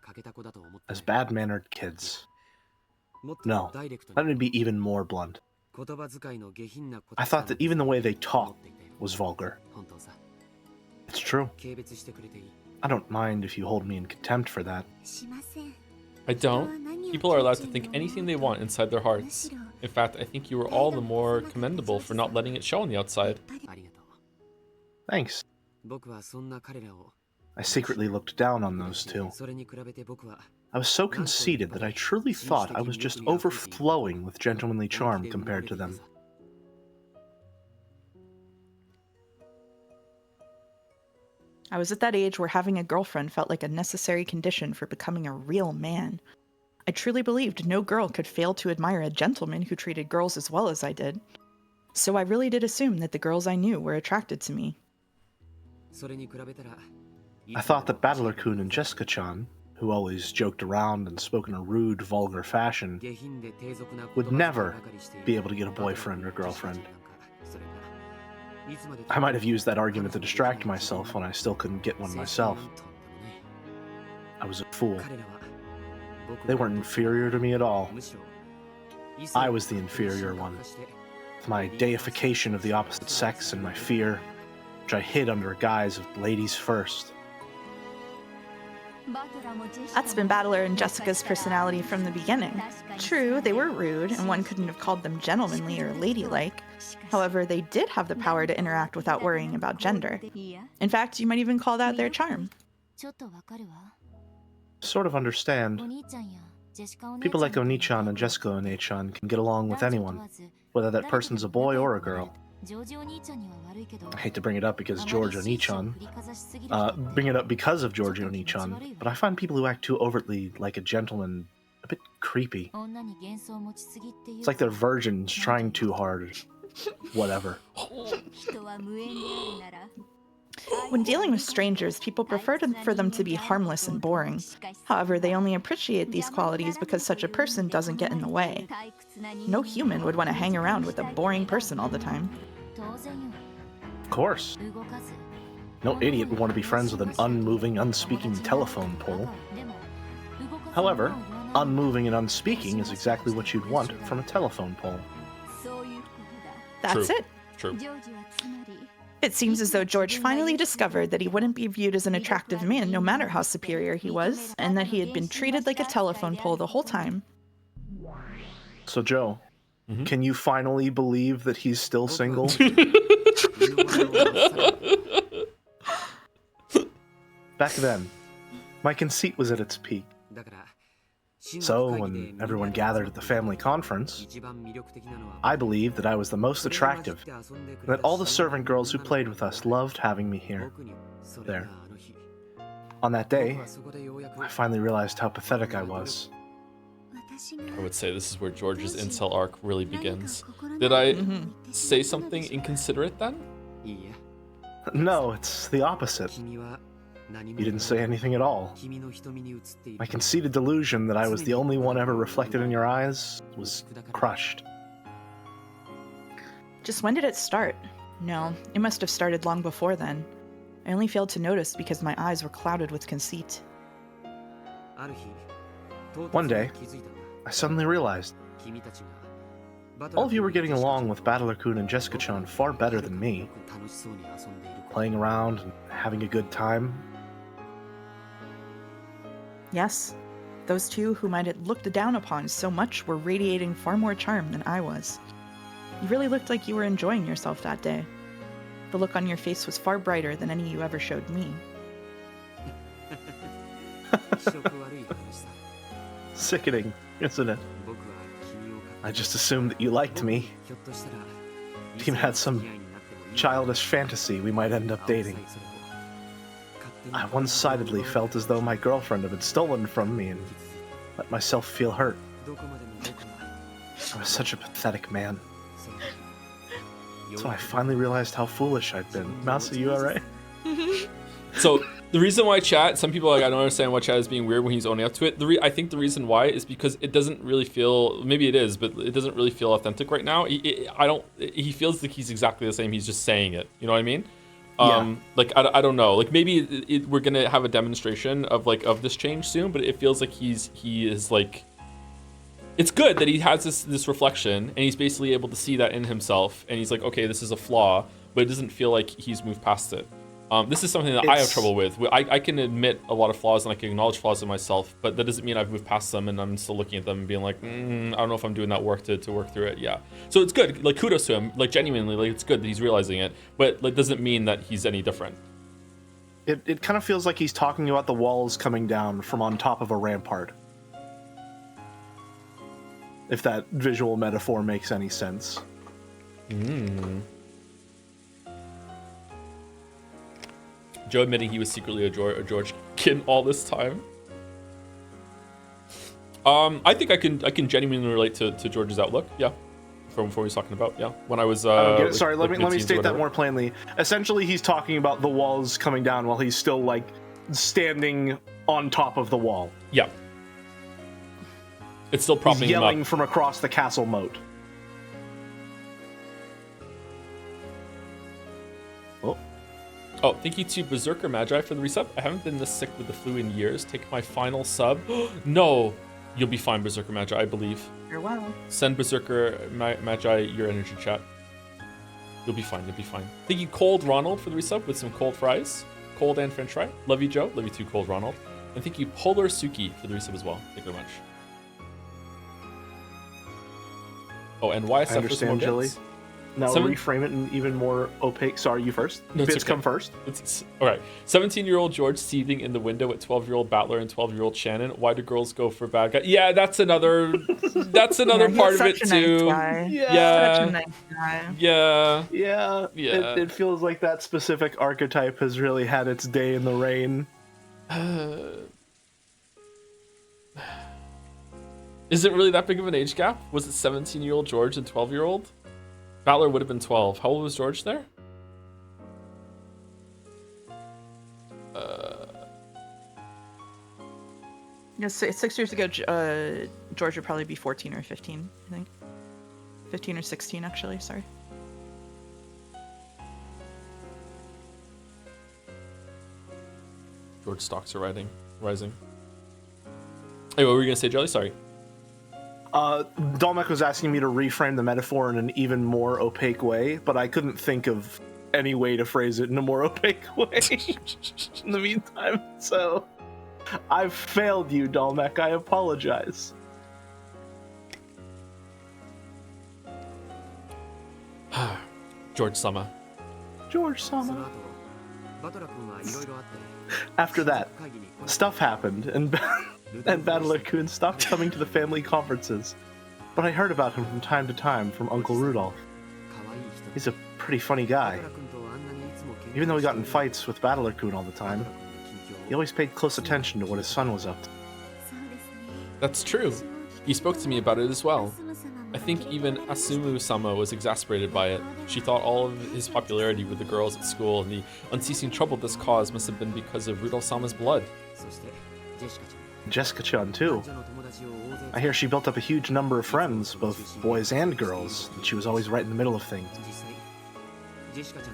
as bad-mannered kids. No, let me be even more blunt. I thought that even the way they talked was vulgar. It's true. I don't mind if you hold me in contempt for that. I don't. People are allowed to think anything they want inside their hearts. In fact, I think you were all the more commendable for not letting it show on the outside. Thanks. I secretly looked down on those two. I was so conceited that I truly thought I was just overflowing with gentlemanly charm compared to them. I was at that age where having a girlfriend felt like a necessary condition for becoming a real man. I truly believed no girl could fail to admire a gentleman who treated girls as well as I did. So I really did assume that the girls I knew were attracted to me. I thought that Battler-kun and Jessica-chan, who always joked around and spoke in a rude, vulgar fashion, would never be able to get a boyfriend or girlfriend. I might have used that argument to distract myself when I still couldn't get one myself. I was a fool. They weren't inferior to me at all. I was the inferior one, with my deification of the opposite sex and my fear, which I hid under a guise of ladies first. That's been Battler and Jessica's personality from the beginning. True, they were rude, and one couldn't have called them gentlemanly or ladylike. However, they did have the power to interact without worrying about gender. In fact, you might even call that their charm. Sort of understand. People like Oni-chan and Jessica Oni-chan can get along with anyone, whether that person's a boy or a girl. I hate to bring it up because George Oni-chan, because of George Oni-chan, but I find people who act too overtly like a gentleman a bit creepy. It's like they're virgins trying too hard. Whatever. When dealing with strangers, people prefer for them to be harmless and boring. However, they only appreciate these qualities because such a person doesn't get in the way. No human would want to hang around with a boring person all the time. Of course. No idiot would want to be friends with an unmoving, unspeaking telephone pole. However, unmoving and unspeaking is exactly what you'd want from a telephone pole. That's True. it. True. It seems as though George finally discovered that he wouldn't be viewed as an attractive man no matter how superior he was, and that he had been treated like a telephone pole the whole time. So, Joe, Mhm. can you finally believe that he's still single? Back then, my conceit was at its peak. So, when everyone gathered at the family conference, I believed that I was the most attractive, and that all the servant girls who played with us loved having me here. There. On that day, I finally realized how pathetic I was. I would say this is where George's incel arc really begins. Did I say something inconsiderate then? No, it's the opposite. You didn't say anything at all. My conceited delusion that I was the only one ever reflected in your eyes was crushed. Just when did it start? No, it must have started long before then. I only failed to notice because my eyes were clouded with conceit. One day, I suddenly realized all of you were getting along with Battler-kun and Jessica-chan far better than me. Playing around and having a good time. Yes, those two whom I had looked down upon so much were radiating far more charm than I was. You really looked like you were enjoying yourself that day. The look on your face was far brighter than any you ever showed me. Sickening, isn't it? I just assumed that you liked me. Even had some childish fantasy we might end up dating. I one-sidedly felt as though my girlfriend had been stolen from me and let myself feel hurt. I was such a pathetic man. That's when I finally realized how foolish I'd been. Mouse, are you alright? So the reason why chat, some people are like, I don't understand why chat is being weird when he's owning up to it. I think the reason why is because it doesn't really feel, maybe it is, but it doesn't really feel authentic right now. He feels like he's exactly the same. He's just saying it. You know what I mean? Yeah. Like I don't know. Like maybe we're gonna have a demonstration of this change soon, but it feels like he is like. It's good that he has this reflection, and he's basically able to see that in himself, and he's like, okay, this is a flaw, but it doesn't feel like he's moved past it. This is something that I have trouble with. I can admit a lot of flaws and I can acknowledge flaws in myself, but that doesn't mean I've moved past them and I'm still looking at them and being like, I don't know if I'm doing that work to work through it. Yeah. So it's good. Like kudos to him. Like genuinely, like it's good that he's realizing it, but like doesn't mean that he's any different. It kind of feels like he's talking about the walls coming down from on top of a rampart. If that visual metaphor makes any sense. Joe admitting he was secretly a George kid all this time. I think I can genuinely relate to George's outlook. Yeah, from what he was talking about. Yeah, when I was. Sorry, let me state that more plainly. Essentially, he's talking about the walls coming down while he's still like standing on top of the wall. Yeah. It's still propping He's yelling him up from across the castle moat. Oh, thank you to Berserker Magi for the resub. I haven't been this sick with the flu in years. Take my final sub. No, you'll be fine, Berserker Magi, I believe. Farewell. Send Berserker Magi your energy chat. You'll be fine, you'll be fine. Thank you, Cold Ronald, for the resub with some cold fries. Cold and french fry. Love you, Joe. Love you too, Cold Ronald. And thank you, Polar Suki, for the resub as well. Thank you very much. Oh, and YSF I understand, Jilly. Now reframe it in even more opaque. Sorry, you first. No, Bits okay. come first. It's all right. 17-year-old George seething in the window at 12-year-old Battler and 12-year-old Shannon. Why do girls go for bad guy? Yeah, that's another. That's another part of it too. Nice Yeah. Such a nice guy. Yeah. Yeah. It feels like that specific archetype has really had its day in the rain. Is it really that big of an age gap? Was it 17-year-old George and 12-year-old? Battler would have been 12. How old was George there? Yeah, 6 years ago, George would probably be 14 or 15, I think. 15 or 16, actually, sorry. George stocks are rising. Hey, what were you gonna say, Jelly? Sorry. Dolmek was asking me to reframe the metaphor in an even more opaque way, but I couldn't think of any way to phrase it in a more opaque way in the meantime. So, I've failed you, Dalmek. I apologize. George Sama. George Sama. After that, stuff happened, and Battler-kun stopped coming to the family conferences. But I heard about him from time to time from Uncle Rudolph. He's a pretty funny guy. Even though he got in fights with Battler-kun all the time, he always paid close attention to what his son was up to. That's true. He spoke to me about it as well. I think even Asumu-sama was exasperated by it. She thought all of his popularity with the girls at school and the unceasing trouble this caused must have been because of Rudolph-sama's blood. Jessica-chan, too. I hear she built up a huge number of friends, both boys and girls, and she was always right in the middle of things.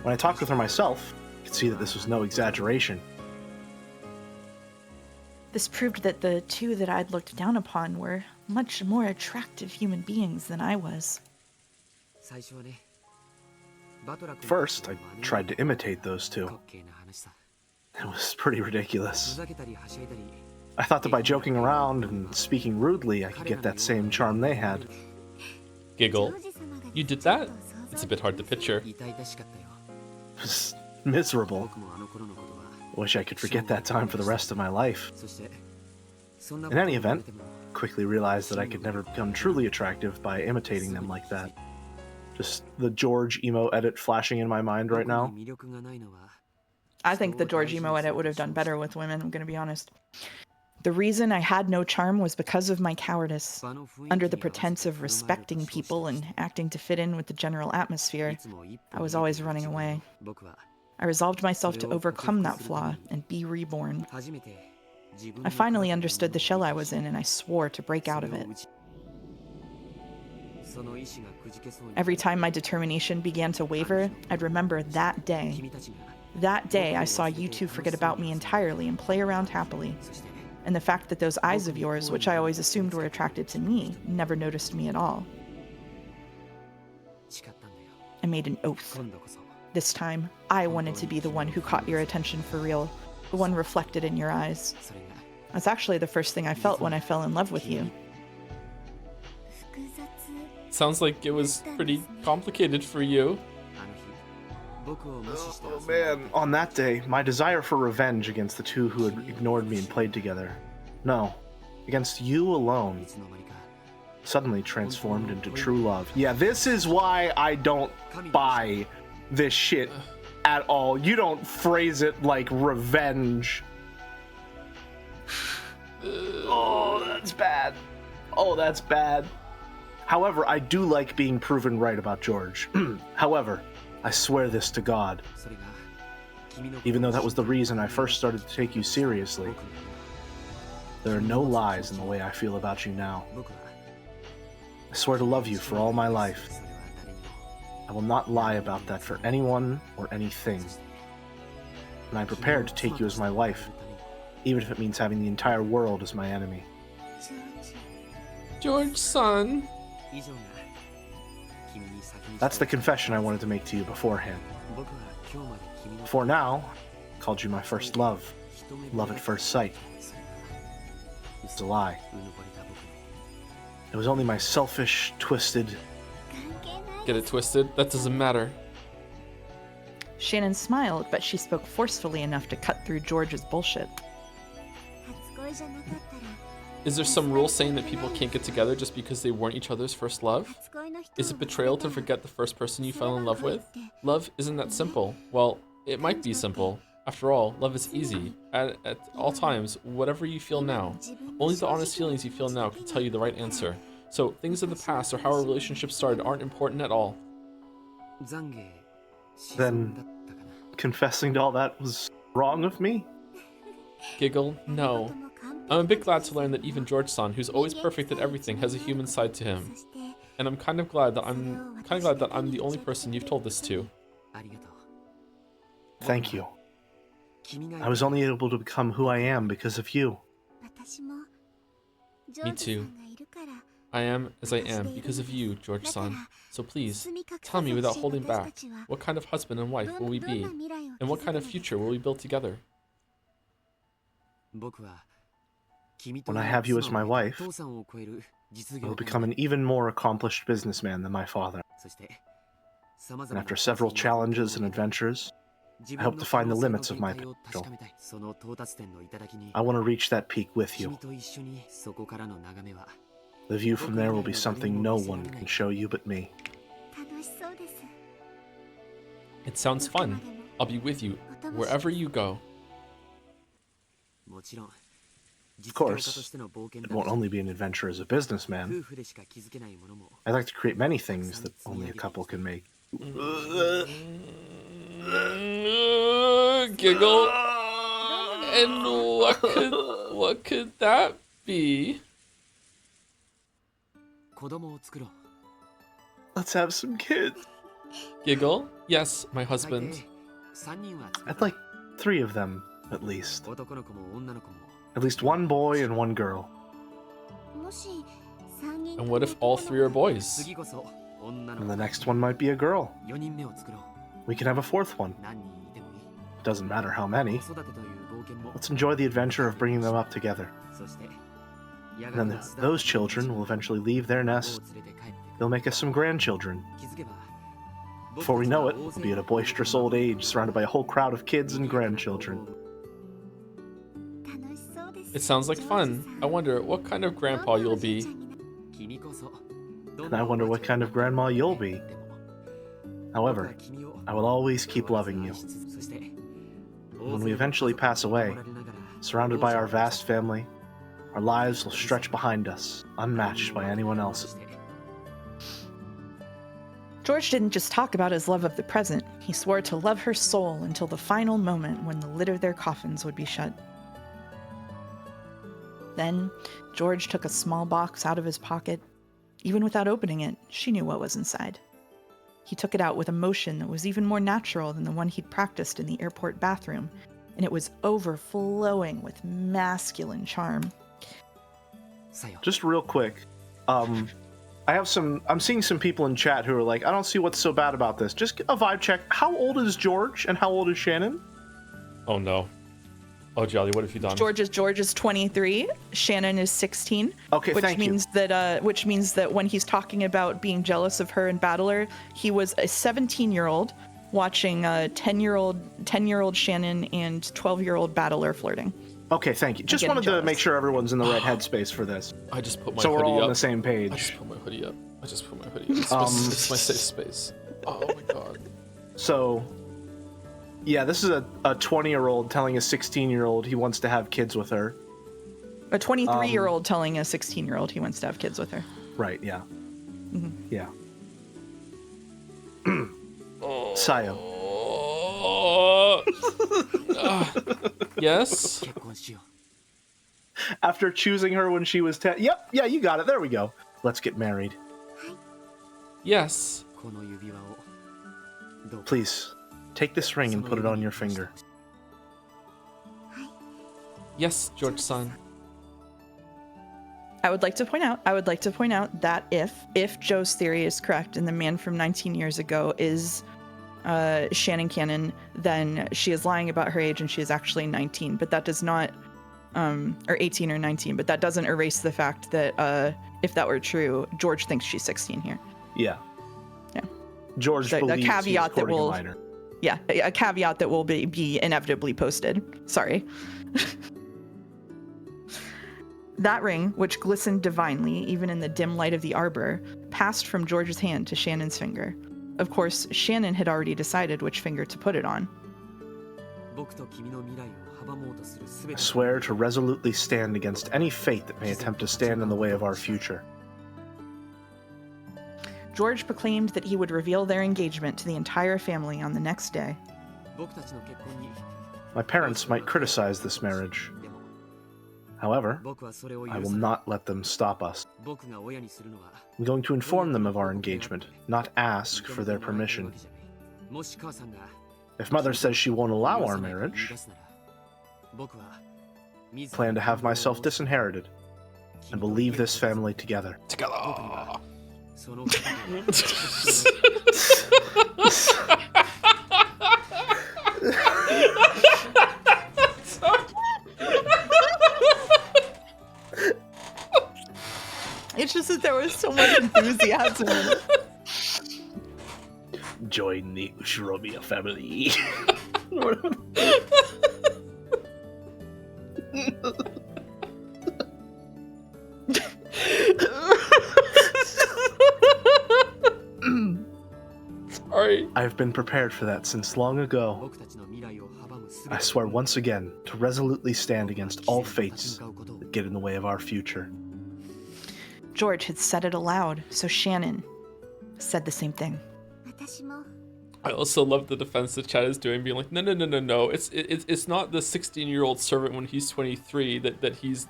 When I talked with her myself, I could see that this was no exaggeration. This proved that the two that I'd looked down upon were much more attractive human beings than I was. First, I tried to imitate those two. It was pretty ridiculous. I thought that by joking around and speaking rudely, I could get that same charm they had. Giggle. You did that? It's a bit hard to picture. It was miserable. I wish I could forget that time for the rest of my life. In any event, I quickly realized that I could never become truly attractive by imitating them like that. Just the George emo edit flashing in my mind right now. I think the George emo edit would have done better with women, I'm gonna be honest. The reason I had no charm was because of my cowardice. Under the pretense of respecting people and acting to fit in with the general atmosphere, I was always running away. I resolved myself to overcome that flaw and be reborn. I finally understood the shell I was in, and I swore to break out of it. Every time my determination began to waver, I'd remember that day. That day I saw you two forget about me entirely and play around happily. And the fact that those eyes of yours, which I always assumed were attracted to me, never noticed me at all. I made an oath. This time, I wanted to be the one who caught your attention for real, the one reflected in your eyes. That's actually the first thing I felt when I fell in love with you. Sounds like it was pretty complicated for you. Oh man, on that day, my desire for revenge against the two who had ignored me and played together, no, against you alone, suddenly transformed into true love. Yeah, this is why I don't buy this shit at all. You don't phrase it like revenge. Oh, that's bad. Oh, that's bad. However, I do like being proven right about George. However, I swear this to God. Even though that was the reason I first started to take you seriously, there are no lies in the way I feel about you now. I swear to love you for all my life. I will not lie about that for anyone or anything. And I'm prepared to take you as my wife, even if it means having the entire world as my enemy. George-san. That's the confession I wanted to make to you beforehand. Before now, I called you my first love. Love at first sight. It's a lie. It was only my selfish, twisted... Get it twisted? That doesn't matter. Shannon smiled, but she spoke forcefully enough to cut through George's bullshit. Is there some rule saying that people can't get together just because they weren't each other's first love? Is it betrayal to forget the first person you fell in love with? Love isn't that simple. Well, it might be simple. After all, love is easy. At all times, whatever you feel now. Only the honest feelings you feel now can tell you the right answer. So, things in the past or how a relationship started aren't important at all. Then, confessing to all that was wrong of me? Giggle, no. I'm a bit glad to learn that even George-san, who's always perfect at everything, has a human side to him. And I'm kind of glad that I'm the only person you've told this to. Thank you. I was only able to become who I am because of you. Me too. I am as I am because of you, George-san. So please, tell me without holding back, what kind of husband and wife will we be? And what kind of future will we build together? When I have you as my wife, I will become an even more accomplished businessman than my father. And after several challenges and adventures, I hope to find the limits of my potential. I want to reach that peak with you. The view from there will be something no one can show you but me. It sounds fun. I'll be with you wherever you go. Of course, it won't only be an adventure as a businessman. I'd like to create many things that only a couple can make. Giggle. And what could that be? Let's have some kids. Giggle. Yes, my husband. I'd like 3 of them, at least. At least 1 boy and 1 girl. And what if all 3 are boys? And the next one might be a girl. We can have a 4th one. It doesn't matter how many. Let's enjoy the adventure of bringing them up together. And then those children will eventually leave their nest. They'll make us some grandchildren. Before we know it, we'll be at a boisterous old age, surrounded by a whole crowd of kids and grandchildren. It sounds like fun. I wonder what kind of grandpa you'll be. And I wonder what kind of grandma you'll be. However, I will always keep loving you. When we eventually pass away, surrounded by our vast family, our lives will stretch behind us, unmatched by anyone else's. George didn't just talk about his love of the present. He swore to love her soul until the final moment when the lid of their coffins would be shut. Then, George took a small box out of his pocket. Even without opening it, she knew what was inside. He took it out with a motion that was even more natural than the one he'd practiced in the airport bathroom, and it was overflowing with masculine charm. Just real quick, I'm seeing some people in chat who are like, I don't see what's so bad about this. Just a vibe check. How old is George and how old is Shannon? Oh no. Oh, Jolly, what have you done? George is 23. Shannon is 16. Okay, which thank means you. which means that when he's talking about being jealous of her in Battler, he was a 17-year-old watching a 10-year-old Shannon and 12-year-old Battler flirting. Okay, thank you. Just wanted to make sure everyone's in the right headspace for this. I just put my So hoodie we're all up. on the same I page. just put my hoodie up. It's my safe space. Oh my god. So, yeah, this is a 20-year-old telling a 16-year-old he wants to have kids with her. A 23-year-old telling a 16-year-old he wants to have kids with her. Right, yeah. Mm-hmm. Yeah. Sayo. Yes? After choosing her when she was 10. Yep, yeah, you got it. There we go. Let's get married. Yes. Please, take this ring and put it on your finger. Yes, George-san. I would like to point out that if Joe's theory is correct and the man from 19 years ago is Shannon Cannon, then she is lying about her age and she is actually 19. But that does not, or 18 or 19. But that doesn't erase the fact that if that were true, George thinks she's 16 here. Yeah. Yeah. George believes he's courting a minor. Yeah, a caveat that will be inevitably posted. Sorry. That ring, which glistened divinely even in the dim light of the arbor, passed from George's hand to Shannon's finger. Of course, Shannon had already decided which finger to put it on. I swear to resolutely stand against any fate that may attempt to stand in the way of our future. George proclaimed that he would reveal their engagement to the entire family on the next day. My parents might criticize this marriage. However, I will not let them stop us. I'm going to inform them of our engagement, not ask for their permission. If Mother says she won't allow our marriage, I plan to have myself disinherited. and we'll leave this family together. Together. It's just that there was so much enthusiasm in it. Join the Ushiromiya family. Sorry. I've been prepared for that since long ago. I swear once again to resolutely stand against all fates that get in the way of our future. George had said it aloud, so Shannon said the same thing. I also love the defense that Chad is doing, being like, no. It's not the 16-year-old servant when he's 23 that he's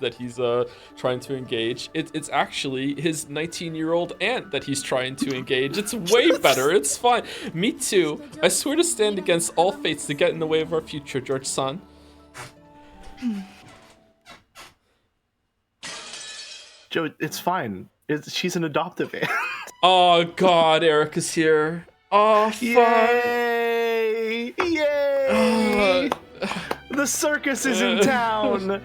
trying to engage. It's actually his 19-year-old aunt that he's trying to engage. It's way better. It's fine. Me too. I swear to stand against all fates that get in the way of our future, George-san. Joe, it's fine. She's an adoptive aunt. Oh God, Erica's here. Oh fuck! Yay! Yay! The circus is in town.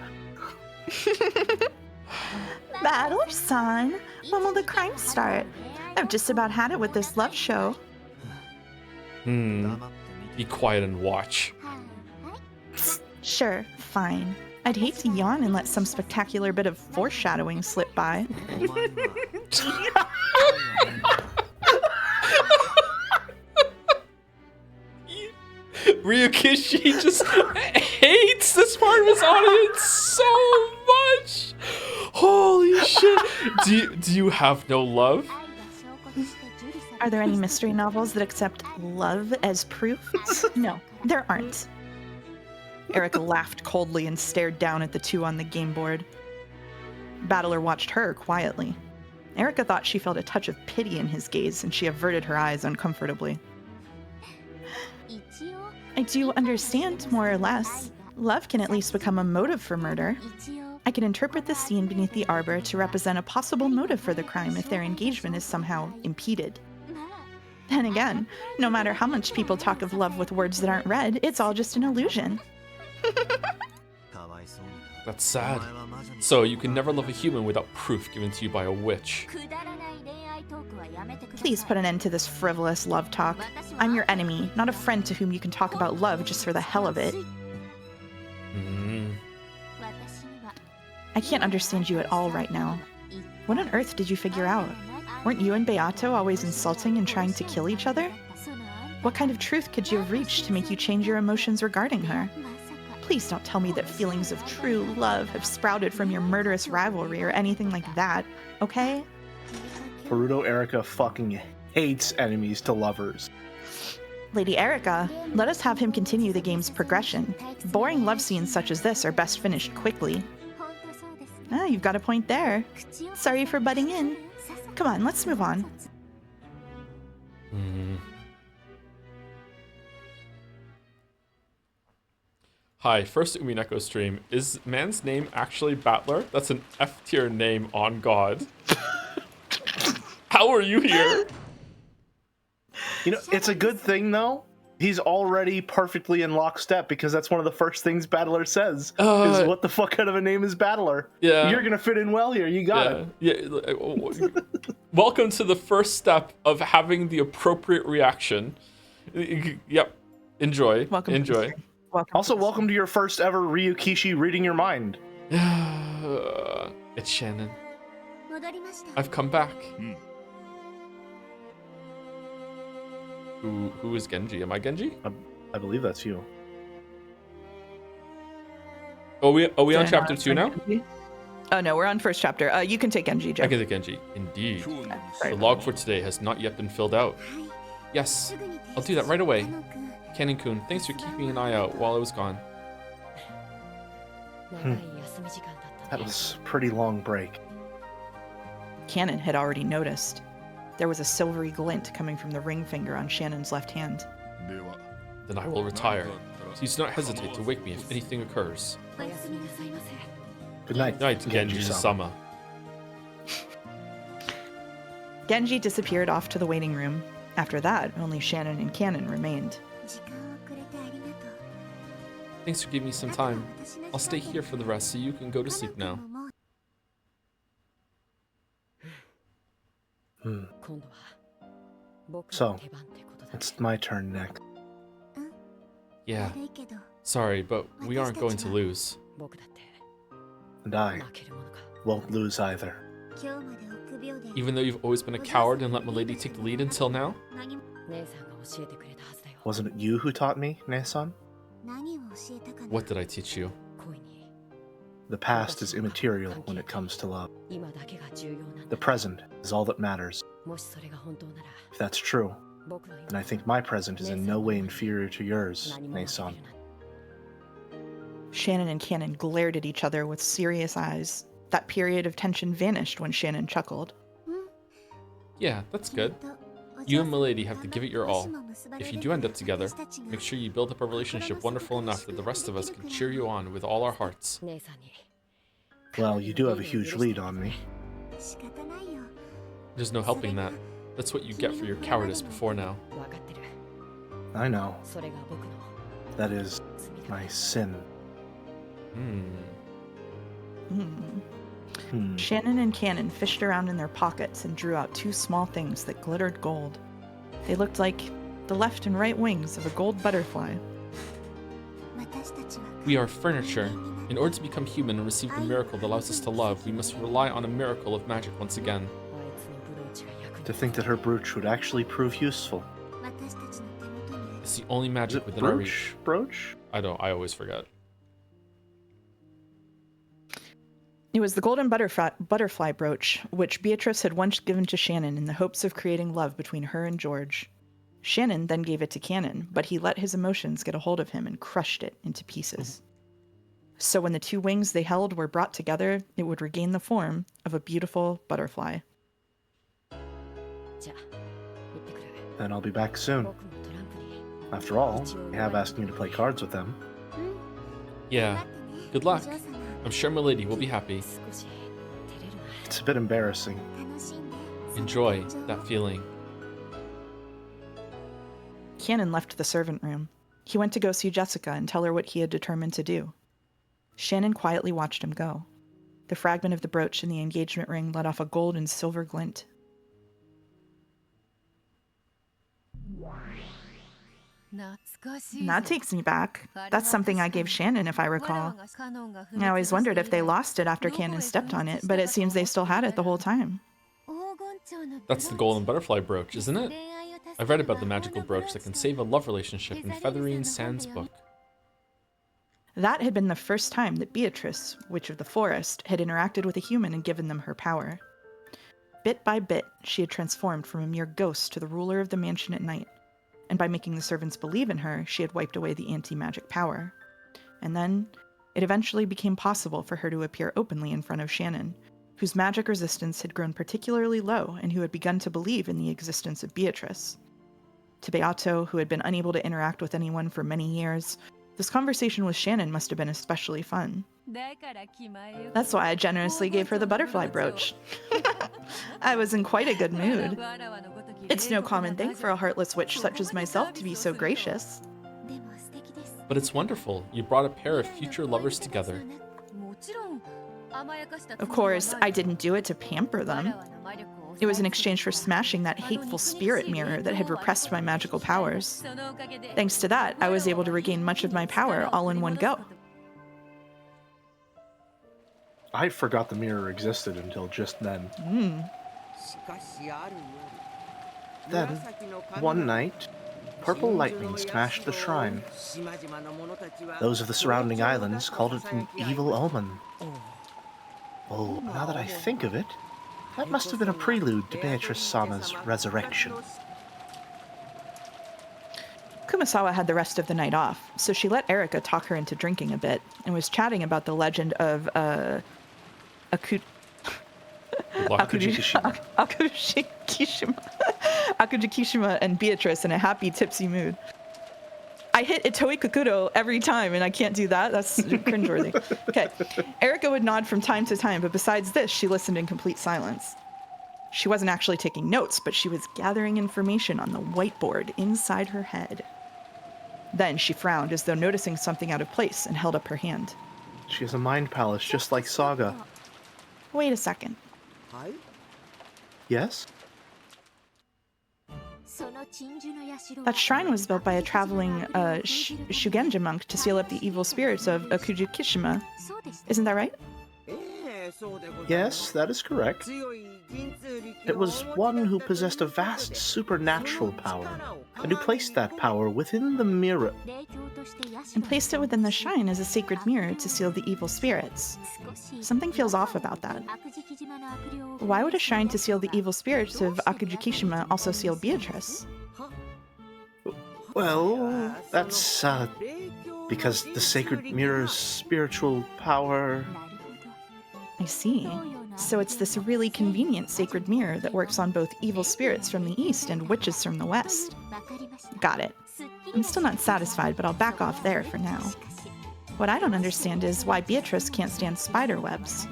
Battler-san, when will the crime start? I've just about had it with this love show. Be quiet and watch. Sure, fine. I'd hate to yawn and let some spectacular bit of foreshadowing slip by. Ryukishi just hates this part of his audience so much. Holy shit. Do you have no love? Are there any mystery novels that accept love as proof? No, there aren't. Erica laughed coldly and stared down at the two on the game board. Battler watched her quietly. Erica thought she felt a touch of pity in his gaze, and she averted her eyes uncomfortably. I do understand, more or less. Love can at least become a motive for murder. I can interpret the scene beneath the arbor to represent a possible motive for the crime if their engagement is somehow impeded. Then again, no matter how much people talk of love with words that aren't read, it's all just an illusion. That's sad. So you can never love a human without proof given to you by a witch. Please put an end to this frivolous love talk. I'm your enemy, not a friend to whom you can talk about love just for the hell of it. I can't understand you at all right now. What on earth did you figure out? Weren't you and Beato always insulting and trying to kill each other? What kind of truth could you have reached to make you change your emotions regarding her? Please don't tell me that feelings of true love have sprouted from your murderous rivalry or anything like that, okay? Naruto Erica fucking hates enemies to lovers. Lady Erica, let us have him continue the game's progression. Boring love scenes such as this are best finished quickly. Ah, you've got a point there. Sorry for butting in. Come on, let's move on. Hi, first Umineko stream. Is man's name actually Battler? That's an F tier name on God. How are you here? You know, it's a good thing though. He's already perfectly in lockstep because that's one of the first things Battler says. Is what the fuck kind of a name is Battler? Yeah. You're gonna fit in well here. You got it. Yeah. Welcome to the first step of having the appropriate reaction. Yep. Enjoy. Welcome. Enjoy. Welcome to your first ever Ryukishi reading your mind. It's Shannon. I've come back. Who is Genji? Am I Genji? I believe that's you. Are we on chapter 2 now? Oh no, we're on first chapter. You can take Genji, Joe. I can take Genji. Indeed. The log for today has not yet been filled out. Yes, I'll do that right away. Kennen-kun, thanks for keeping an eye out while I was gone. That was a pretty long break. Cannon had already noticed. There was a silvery glint coming from the ring finger on Shannon's left hand. Then I will retire. Please do not hesitate to wake me if anything occurs. Good night, Night, Genji-sama. Genji disappeared off to the waiting room. After that, only Shannon and Cannon remained. Thanks for giving me some time. I'll stay here for the rest so you can go to sleep now. So, it's my turn next. Yeah. Sorry, but we aren't going to lose. And I won't lose either. Even though you've always been a coward and let Milady take the lead until now? Wasn't it you who taught me, Ne-san? What did I teach you? The past is immaterial when it comes to love. The present is all that matters. If that's true, then I think my present is in no way inferior to yours, Ne-san. Shannon and Cannon glared at each other with serious eyes. That period of tension vanished when Shannon chuckled. Yeah, that's good. You and Milady have to give it your all. If you do end up together, make sure you build up a relationship wonderful enough that the rest of us can cheer you on with all our hearts. Well, you do have a huge lead on me. There's no helping that. That's what you get for your cowardice before now. I know. That is my sin. Shannon and Cannon fished around in their pockets and drew out two small things that glittered gold. They looked like the left and right wings of a gold butterfly. We are furniture. In order to become human and receive the miracle that allows us to love, we must rely on a miracle of magic once again. To think that her brooch would actually prove useful. It's the only Is magic it within our reach. brooch? I always forget. It was the golden butterfly brooch, which Beatrice had once given to Shannon in the hopes of creating love between her and George. Shannon then gave it to Cannon, but he let his emotions get a hold of him and crushed it into pieces. So when the two wings they held were brought together, it would regain the form of a beautiful butterfly. Then I'll be back soon. After all, they have asked me to play cards with them. Yeah. Good luck. I'm sure Milady will be happy. It's a bit embarrassing. Enjoy that feeling. Cannon left the servant room. He went to go see Jessica and tell her what he had determined to do. Shannon quietly watched him go. The fragment of the brooch in the engagement ring let off a gold and silver glint. That takes me back. That's something I gave Shannon, if I recall. I always wondered if they lost it after Cannon stepped on it, but it seems they still had it the whole time. That's the golden butterfly brooch, isn't it? I've read about the magical brooch that can save a love relationship in Featherine Sand's book. That had been the first time that Beatrice, Witch of the Forest, had interacted with a human and given them her power. Bit by bit, she had transformed from a mere ghost to the ruler of the mansion at night, and by making the servants believe in her, she had wiped away the anti-magic power. And then, it eventually became possible for her to appear openly in front of Shannon, whose magic resistance had grown particularly low and who had begun to believe in the existence of Beatrice. To Beato, who had been unable to interact with anyone for many years, this conversation with Shannon must have been especially fun. That's why I generously gave her the butterfly brooch. I was in quite a good mood. It's no common thing for a heartless witch such as myself to be so gracious. But it's wonderful. You brought a pair of future lovers together. Of course, I didn't do it to pamper them. It was in exchange for smashing that hateful spirit mirror that had repressed my magical powers. Thanks to that, I was able to regain much of my power all in one go. I forgot the mirror existed until just then. Then, one night, purple lightning smashed the shrine. Those of the surrounding islands called it an evil omen. Oh, now that I think of it, that must have been a prelude to Beatrice Sama's resurrection. Kumasawa had the rest of the night off, so she let Erika talk her into drinking a bit, and was chatting about the legend of Akujikishima and Beatrice in a happy, tipsy mood. I hit Itoi Kukuro every time, and I can't do that. That's cringeworthy. Okay. Erika would nod from time to time, but besides this, she listened in complete silence. She wasn't actually taking notes, but she was gathering information on the whiteboard inside her head. Then she frowned as though noticing something out of place and held up her hand. She has a mind palace just like Saga. Wait a second. Yes? That shrine was built by a traveling Shugenja monk to seal up the evil spirits of Akujikishima. Isn't that right? Yes, that is correct. It was one who possessed a vast supernatural power, and who placed that power within the mirror. And placed it within the shrine as a sacred mirror to seal the evil spirits. Something feels off about that. Why would a shrine to seal the evil spirits of Akujikishima also seal Beatrice? Well, that's, because the sacred mirror's spiritual power... I see. So it's this really convenient sacred mirror that works on both evil spirits from the east and witches from the west. Got it. I'm still not satisfied, but I'll back off there for now. What I don't understand is why Beatrice can't stand spider webs.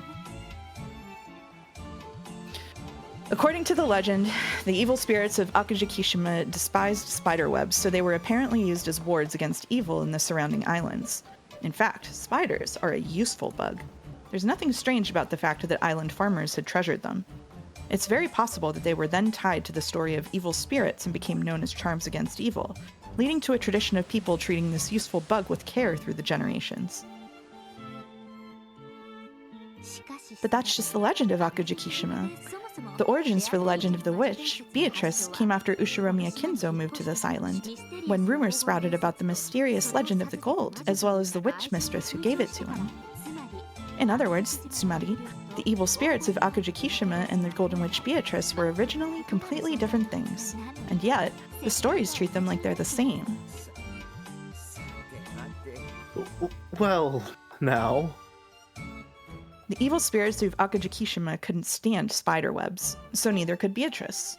According to the legend, the evil spirits of Akujikishima despised spider webs, so they were apparently used as wards against evil in the surrounding islands. In fact, spiders are a useful bug. There's nothing strange about the fact that island farmers had treasured them. It's very possible that they were then tied to the story of evil spirits and became known as charms against evil, leading to a tradition of people treating this useful bug with care through the generations. But that's just the legend of Akujikishima. The origins for the legend of the witch, Beatrice, came after Ushiromiya Kinzo moved to this island, when rumors sprouted about the mysterious legend of the gold, as well as the witch mistress who gave it to him. In other words, Tsumari, the evil spirits of Akujikishima and the Golden Witch Beatrice were originally completely different things, and yet, the stories treat them like they're the same. Well, now... The evil spirits of Akujikishima couldn't stand spider webs, so neither could Beatrice.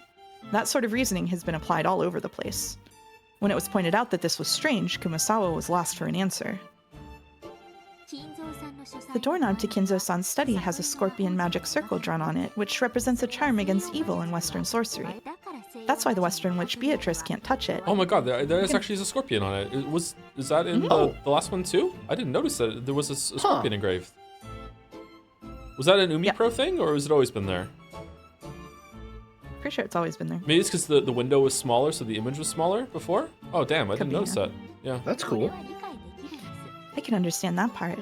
That sort of reasoning has been applied all over the place. When it was pointed out that this was strange, Kumasawa was lost for an answer. The doorknob to Kinzo-san's study has a scorpion magic circle drawn on it, which represents a charm against evil in Western sorcery. That's why the Western witch Beatrice can't touch it. Oh my god, there is actually a scorpion on it. Is that in the last one too? I didn't notice that there was a scorpion engraved. Was that an Umineko thing, or has it always been there? Pretty sure it's always been there. Maybe it's because the window was smaller, so the image was smaller before? Oh damn, I didn't notice that. Yeah. That's cool. I can understand that part.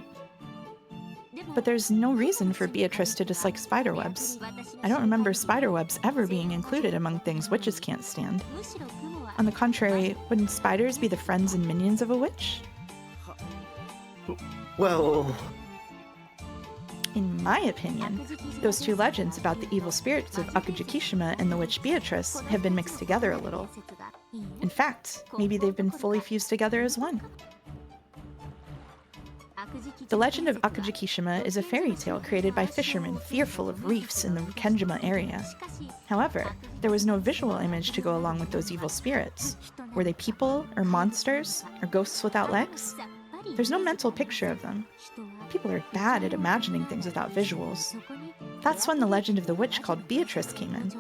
But there's no reason for Beatrice to dislike spiderwebs. I don't remember spiderwebs ever being included among things witches can't stand. On the contrary, wouldn't spiders be the friends and minions of a witch? Well... In my opinion, those two legends about the evil spirits of Akujikishima and the witch Beatrice have been mixed together a little. In fact, maybe they've been fully fused together as one. The legend of Akujikishima is a fairy tale created by fishermen fearful of reefs in the Kenjima area. However, there was no visual image to go along with those evil spirits. Were they people, or monsters, or ghosts without legs? There's no mental picture of them. People are bad at imagining things without visuals. That's when the legend of the witch called Beatrice came in.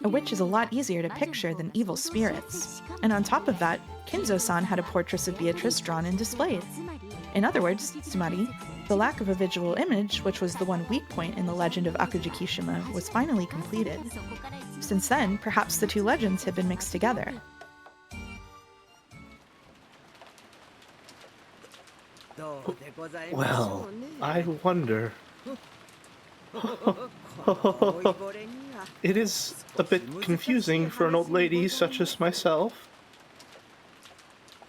A witch is a lot easier to picture than evil spirits. And on top of that, Kinzo-san had a portrait of Beatrice drawn and displayed. In other words, Tsumari, the lack of a visual image, which was the one weak point in the legend of Akujikishima, was finally completed. Since then, perhaps the two legends have been mixed together. Well, I wonder... It is a bit confusing for an old lady such as myself.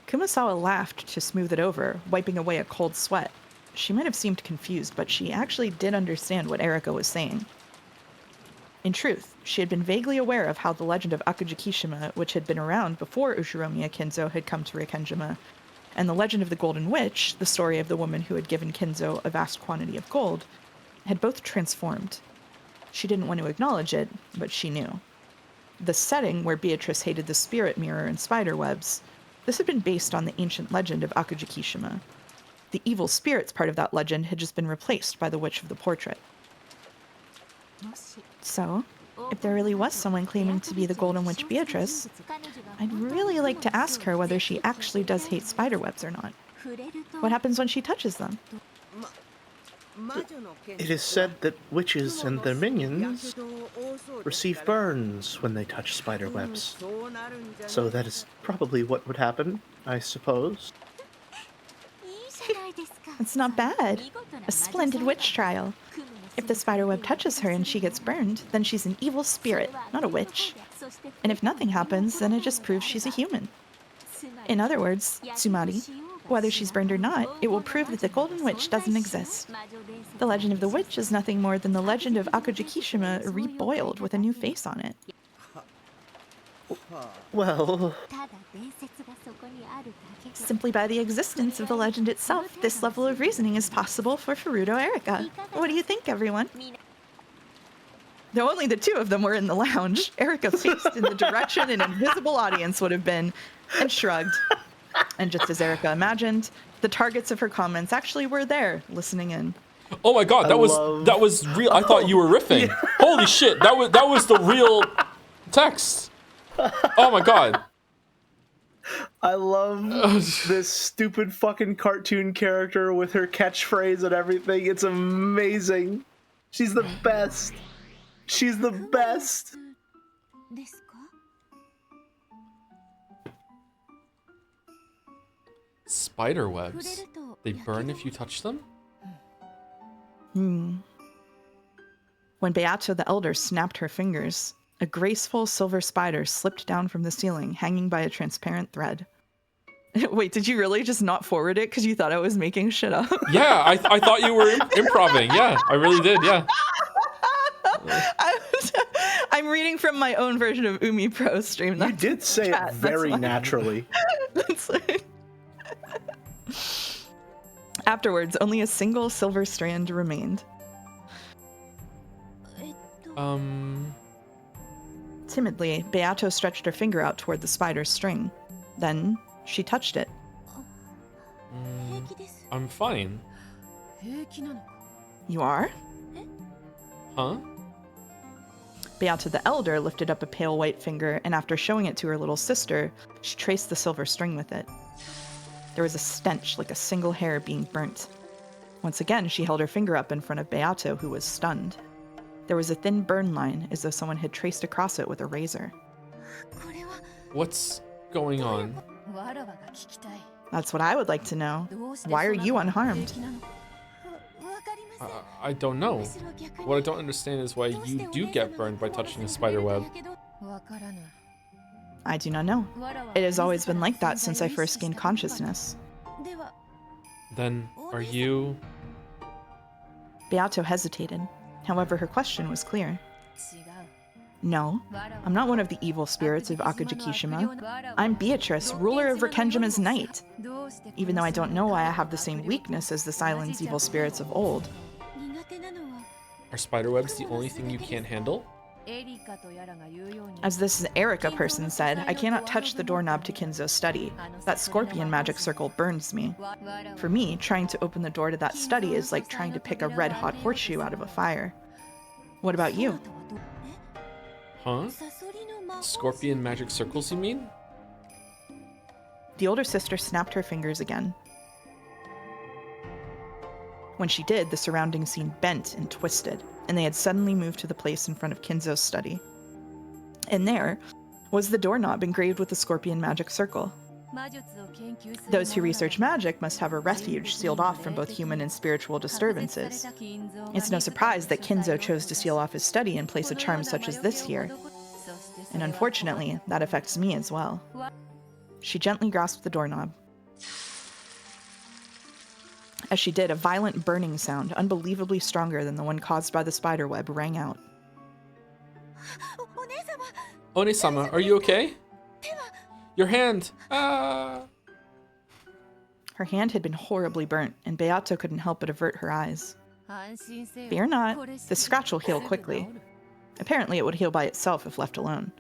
Kumasawa laughed to smooth it over, wiping away a cold sweat. She might have seemed confused, but she actually did understand what Erika was saying. In truth, she had been vaguely aware of how the legend of Akujikishima, which had been around before Ushiromiya Kinzo had come to Rikkenjima, and the legend of the Golden Witch, the story of the woman who had given Kinzo a vast quantity of gold, had both transformed. She didn't want to acknowledge it, but she knew. The setting where Beatrice hated the spirit mirror and spiderwebs, this had been based on the ancient legend of Akujikishima. The evil spirits part of that legend had just been replaced by the witch of the portrait. So, if there really was someone claiming to be the Golden Witch Beatrice, I'd really like to ask her whether she actually does hate spiderwebs or not. What happens when she touches them? It is said that witches and their minions receive burns when they touch spider webs. So that is probably what would happen, I suppose. It's not bad. A splendid witch trial. If the spiderweb touches her and she gets burned, then she's an evil spirit, not a witch. And if nothing happens, then it just proves she's a human. In other words, Tsumari, whether she's burned or not, it will prove that the Golden Witch doesn't exist. The legend of the witch is nothing more than the legend of Akujikishima reboiled with a new face on it. Well, Simply by the existence of the legend itself, this level of reasoning is possible for Furuto Erika. What do you think, everyone? Though only the two of them were in the lounge, Erika faced in the direction an invisible audience would have been and shrugged. And just as Erika imagined, the targets of her comments actually were there, listening in. Oh my god, that was real. I thought you were riffing. Yeah. Holy shit, that was the real text. Oh my god. I love this stupid fucking cartoon character with her catchphrase and everything. It's amazing. She's the best. She's the best. Spider webs. They burn if you touch them? When Beato the Elder snapped her fingers, a graceful silver spider slipped down from the ceiling, hanging by a transparent thread. Wait, did you really just not forward it because you thought I was making shit up? Yeah, I thought you were improving. Yeah, I really did. Yeah. I'm reading from my own version of Umi Pro stream. You did say it very naturally. Afterwards, only a single silver strand remained. Timidly, Beato stretched her finger out toward the spider's string. Then, she touched it. I'm fine. You are? Huh? Beato the Elder lifted up a pale white finger, and after showing it to her little sister, she traced the silver string with it. There was a stench like a single hair being burnt. Once again, she held her finger up in front of Beato, who was stunned. There was a thin burn line, as though someone had traced across it with a razor. What's going on? That's what I would like to know. Why are you unharmed? I don't know. What I don't understand is why you do get burned by touching a spider web. I do not know. It has always been like that since I first gained consciousness. Then, are you... Beato hesitated. However, her question was clear. No, I'm not one of the evil spirits of Akujikishima. I'm Beatrice, ruler of Rikenjima's Night. Even though I don't know why I have the same weakness as this island's evil spirits of old. Are spiderwebs the only thing you can't handle? As this Erika person said, I cannot touch the doorknob to Kinzo's study. That scorpion magic circle burns me. For me, trying to open the door to that study is like trying to pick a red-hot horseshoe out of a fire. What about you? Huh? Scorpion magic circles, you mean? The older sister snapped her fingers again. When she did, the surrounding scene bent and twisted, and they had suddenly moved to the place in front of Kinzo's study. And there was the doorknob engraved with the scorpion magic circle. Those who research magic must have a refuge sealed off from both human and spiritual disturbances. It's no surprise that Kinzo chose to seal off his study and place a charm such as this here. And unfortunately, that affects me as well. She gently grasped the doorknob. As she did, a violent burning sound, unbelievably stronger than the one caused by the spiderweb, rang out. One-sama, are you okay? Your hand! Ah! Her hand had been horribly burnt, and Beato couldn't help but avert her eyes. Fear not, the scratch will heal quickly. Apparently it would heal by itself if left alone.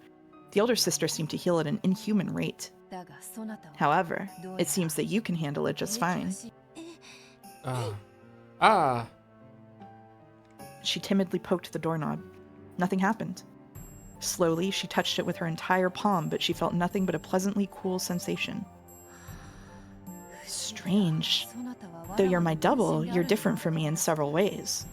The older sister seemed to heal at an inhuman rate. However, it seems that you can handle it just fine. She timidly poked the doorknob. Nothing happened. Slowly, she touched it with her entire palm, but she felt nothing but a pleasantly cool sensation. Strange. Though you're my double, you're different from me in several ways.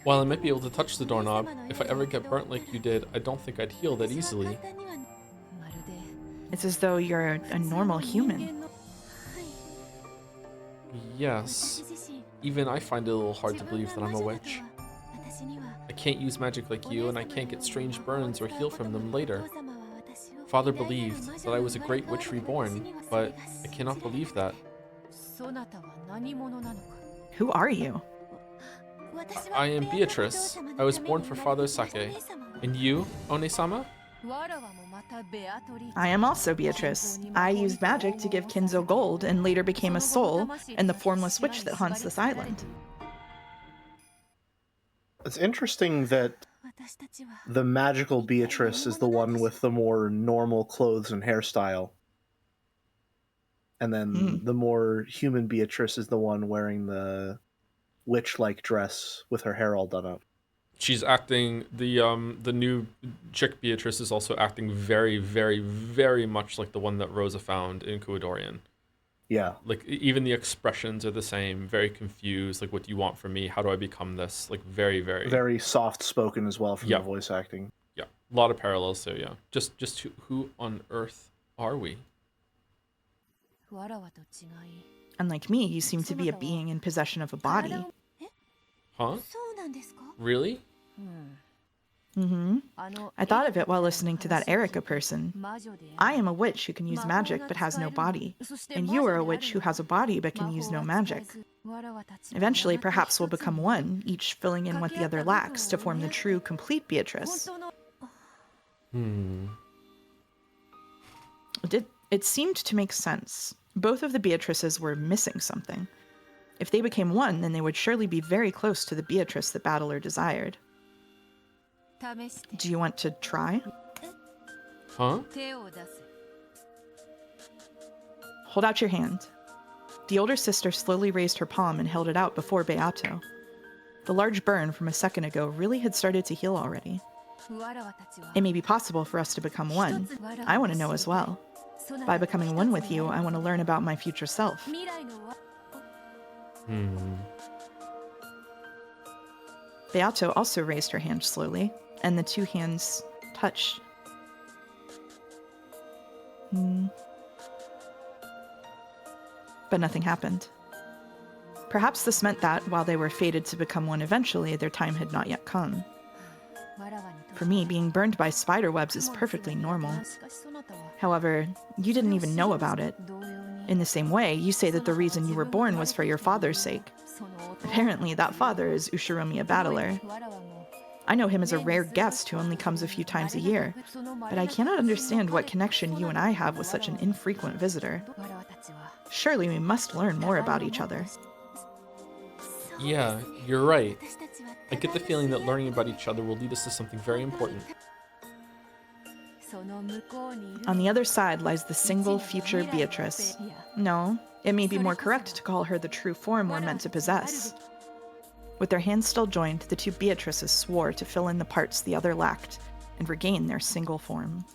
While I might be able to touch the doorknob, if I ever get burnt like you did, I don't think I'd heal that easily. It's as though you're a normal human. Yes. Even I find it a little hard to believe that I'm a witch. I can't use magic like you, and I can't get strange burns or heal from them later. Father believed that I was a great witch reborn, but I cannot believe that. Who are you? I am Beatrice. I was born for Father Sake. And you, One-sama? I am also Beatrice. I used magic to give Kinzo gold and later became a soul and the formless witch that haunts this island. It's interesting that the magical Beatrice is the one with the more normal clothes and hairstyle. And then the more human Beatrice is the one wearing the witch-like dress with her hair all done up. She's acting, the new chick Beatrice is also acting very, very, very much like the one that Rosa found in Kuadorian. Yeah. Like, even the expressions are the same, very confused, like, what do you want from me? How do I become this? Like, very, very... Very soft-spoken as well from the voice acting. Yeah, a lot of parallels, so yeah. Just who on earth are we? Unlike me, you seem to be a being in possession of a body. Huh? Really? Mm-hmm. I thought of it while listening to that Erica person. I am a witch who can use magic but has no body, and you are a witch who has a body but can use no magic. Eventually, perhaps we'll become one, each filling in what the other lacks to form the true, complete Beatrice. It seemed to make sense. Both of the Beatrices were missing something. If they became one, then they would surely be very close to the Beatrice that Battler desired. Do you want to try? Huh? Hold out your hand. The older sister slowly raised her palm and held it out before Beato. The large burn from a second ago really had started to heal already. It may be possible for us to become one. I want to know as well. By becoming one with you, I want to learn about my future self. Beato also raised her hand slowly, and the two hands touched. But nothing happened. Perhaps this meant that, while they were fated to become one eventually, their time had not yet come. For me, being burned by spider webs is perfectly normal. However, you didn't even know about it. In the same way, you say that the reason you were born was for your father's sake. Apparently, that father is Ushiromiya Battler. I know him as a rare guest who only comes a few times a year, but I cannot understand what connection you and I have with such an infrequent visitor. Surely we must learn more about each other. Yeah, you're right. I get the feeling that learning about each other will lead us to something very important. On the other side lies the single future Beatrice. No, it may be more correct to call her the true form we're meant to possess. With their hands still joined, the two Beatrices swore to fill in the parts the other lacked and regain their single form.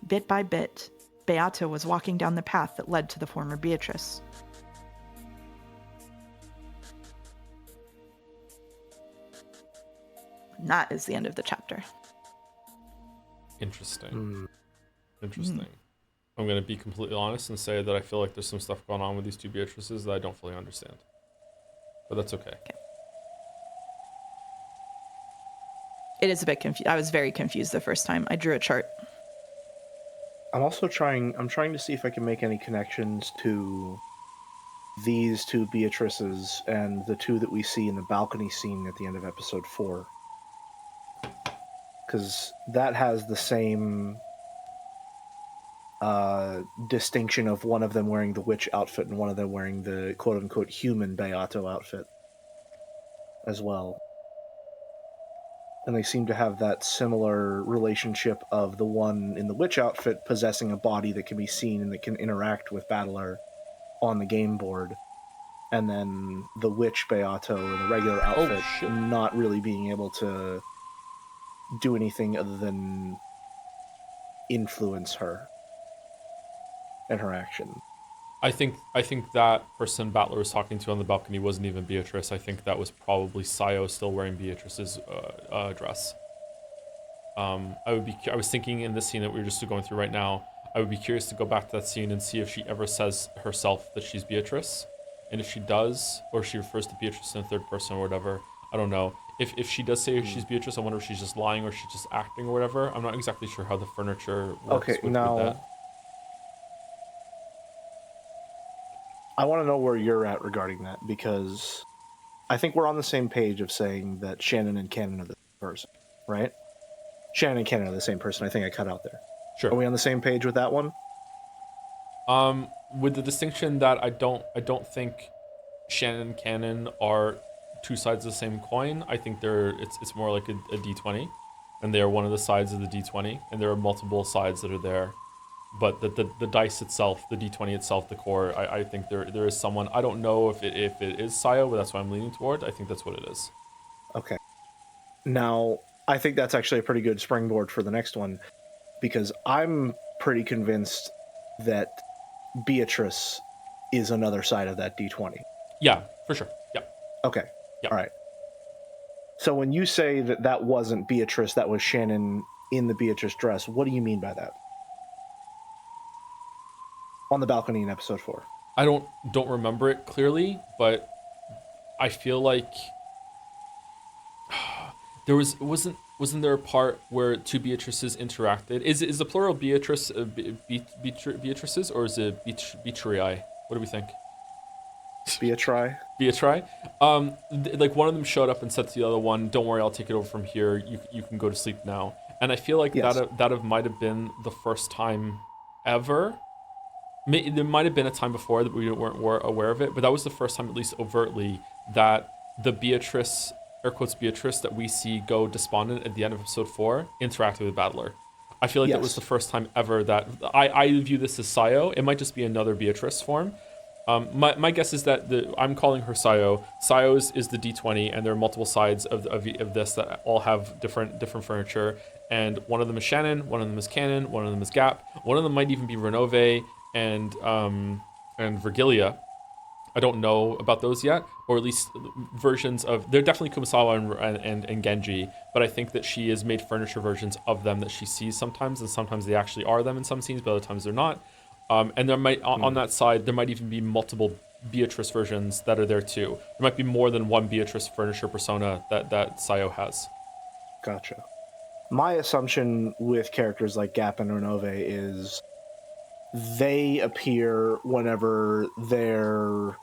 Bit by bit, Beato was walking down the path that led to the former Beatrice. And that is the end of the chapter. Interesting. Interesting. I'm going to be completely honest and say that I feel like there's some stuff going on with these two Beatrices that I don't fully understand. But that's okay. It is a bit confused. I was very confused the first time. I drew a chart. I'm trying to see if I can make any connections to these two Beatrices and the two that we see in the balcony scene at the end of episode 4. Because that has the same distinction of one of them wearing the witch outfit and one of them wearing the quote-unquote human Beato outfit as well. And they seem to have that similar relationship of the one in the witch outfit possessing a body that can be seen and that can interact with Battler on the game board. and then the witch Beato in the regular outfit shit. not really being able to do anything other than influence her and her action. I think that person Battler was talking to on the balcony wasn't even Beatrice. I think that was probably Sayo still wearing Beatrice's dress. I was thinking in this scene that we were just going through right now, I would be curious to go back to that scene and see if she ever says herself that she's Beatrice. And if she does, or she refers to Beatrice in the third person or whatever, I don't know. If she does say she's Beatrice, I wonder if she's just lying or she's just acting or whatever. I'm not exactly sure how the furniture works with that. I want to know where you're at regarding that, because I think we're on the same page of saying that Shannon and Cannon are the same person, right? Shannon and Cannon are the same person. I think I cut out there. Sure. Are we on the same page with that one? With the distinction that I don't think Shannon and Cannon are two sides of the same coin. I think it's more like a D20, and they are one of the sides of the D20, and there are multiple sides that are there. But the dice itself, the D20 itself, the core, I think there is someone. I don't know if it is Sayo, but that's what I'm leaning toward. I think that's what it is. Okay. Now, I think that's actually a pretty good springboard for the next one, because I'm pretty convinced that Beatrice is another side of that D20. Yeah, for sure. Yeah. Okay. Yeah. All right. So when you say that wasn't Beatrice, that was Shannon in the Beatrice dress, what do you mean by that? On the balcony in episode 4. I don't remember it clearly, but I feel like there wasn't there a part where two Beatrices interacted? Is the plural Beatrice Beatrices, or is it Beatrice? What do we think? Beatrice. Beatrice. Like one of them showed up and said to the other one, "Don't worry, I'll take it over from here. You can go to sleep now." And I feel like Yes. that might have been the first time ever. There might have been a time before that we weren't aware of it, but that was the first time, at least overtly, that the Beatrice, air quotes Beatrice, that we see go despondent at the end of episode 4 interacted with Battler. I feel like that was the first time ever that I view this as Sayo. It might just be another Beatrice form. My guess is that I'm calling her Sayo. Sayo is the D20, and there are multiple sides of this that all have different furniture. And one of them is Shannon, one of them is Cannon, one of them is Gap, one of them might even be Renove and Virgilia. I don't know about those yet, or at least versions of. They're definitely Kumasawa and Genji, but I think that she has made furniture versions of them that she sees sometimes, and sometimes they actually are them in some scenes, but other times they're not. And there might on that side there might even be multiple Beatrice versions that are there too. There might be more than one Beatrice furniture persona that Sayo has. Gotcha. My assumption with characters like Gap and Renove is they appear whenever their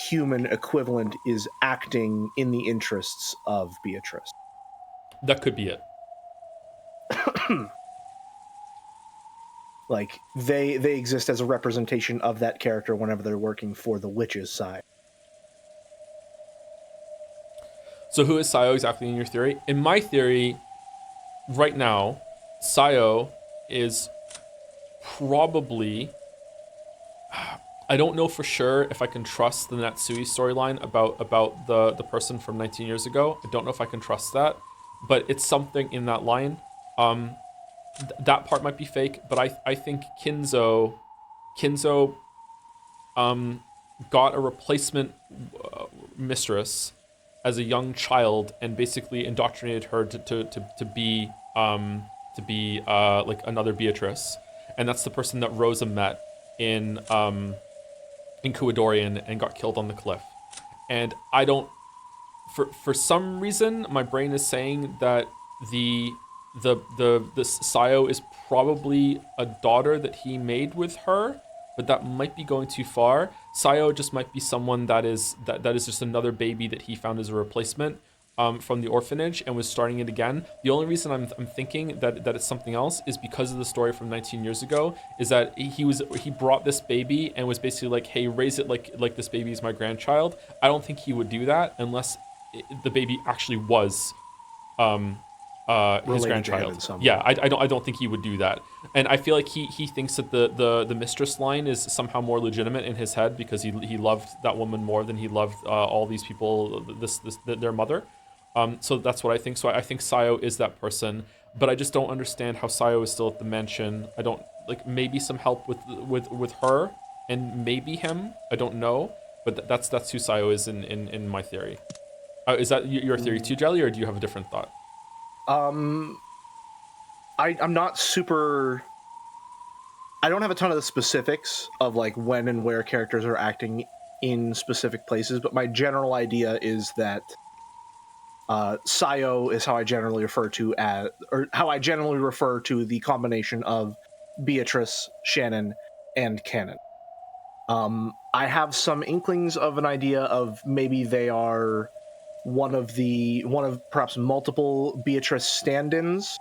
human equivalent is acting in the interests of Beatrice. That could be it. Like, they exist as a representation of that character whenever they're working for the witch's side. So who is Sayo exactly in your theory? In my theory, right now, Sayo is probably... I don't know for sure if I can trust the Natsui storyline about the person from 19 years ago. I don't know if I can trust that, but it's something in that line. That part might be fake, but I think Kinzo got a replacement mistress as a young child and basically indoctrinated her to be like another Beatrice, and that's the person that Rosa met in Kuadorian and got killed on the cliff. And I don't, for some reason, my brain is saying that the Sayo is probably a daughter that he made with her, but that might be going too far. Sayo just might be someone that is just another baby that he found as a replacement from the orphanage and was starting it again. The only reason I'm thinking that it's something else is because of the story from 19 years ago, is that he brought this baby and was basically like, hey, raise it like this baby is my grandchild. I don't think he would do that unless the baby actually was Related to him grandchild. in some Yeah, way. I don't think he would do that. And I feel like he thinks that the mistress line is somehow more legitimate in his head because he loved that woman more than he loved all these people, their mother. So that's what I think. So I think Sayo is that person, but I just don't understand how Sayo is still at the mansion. I don't like, maybe some help with her and maybe him. I don't know, but that's who Sayo is in my theory. Is that your theory too, Jelly, or do you have a different thought? I'm not super. I don't have a ton of the specifics of like when and where characters are acting in specific places, but my general idea is that Sayo is how I generally refer to the combination of Beatrice, Shannon, and Canon. I have some inklings of an idea of maybe they are one of perhaps multiple Beatrice stand-ins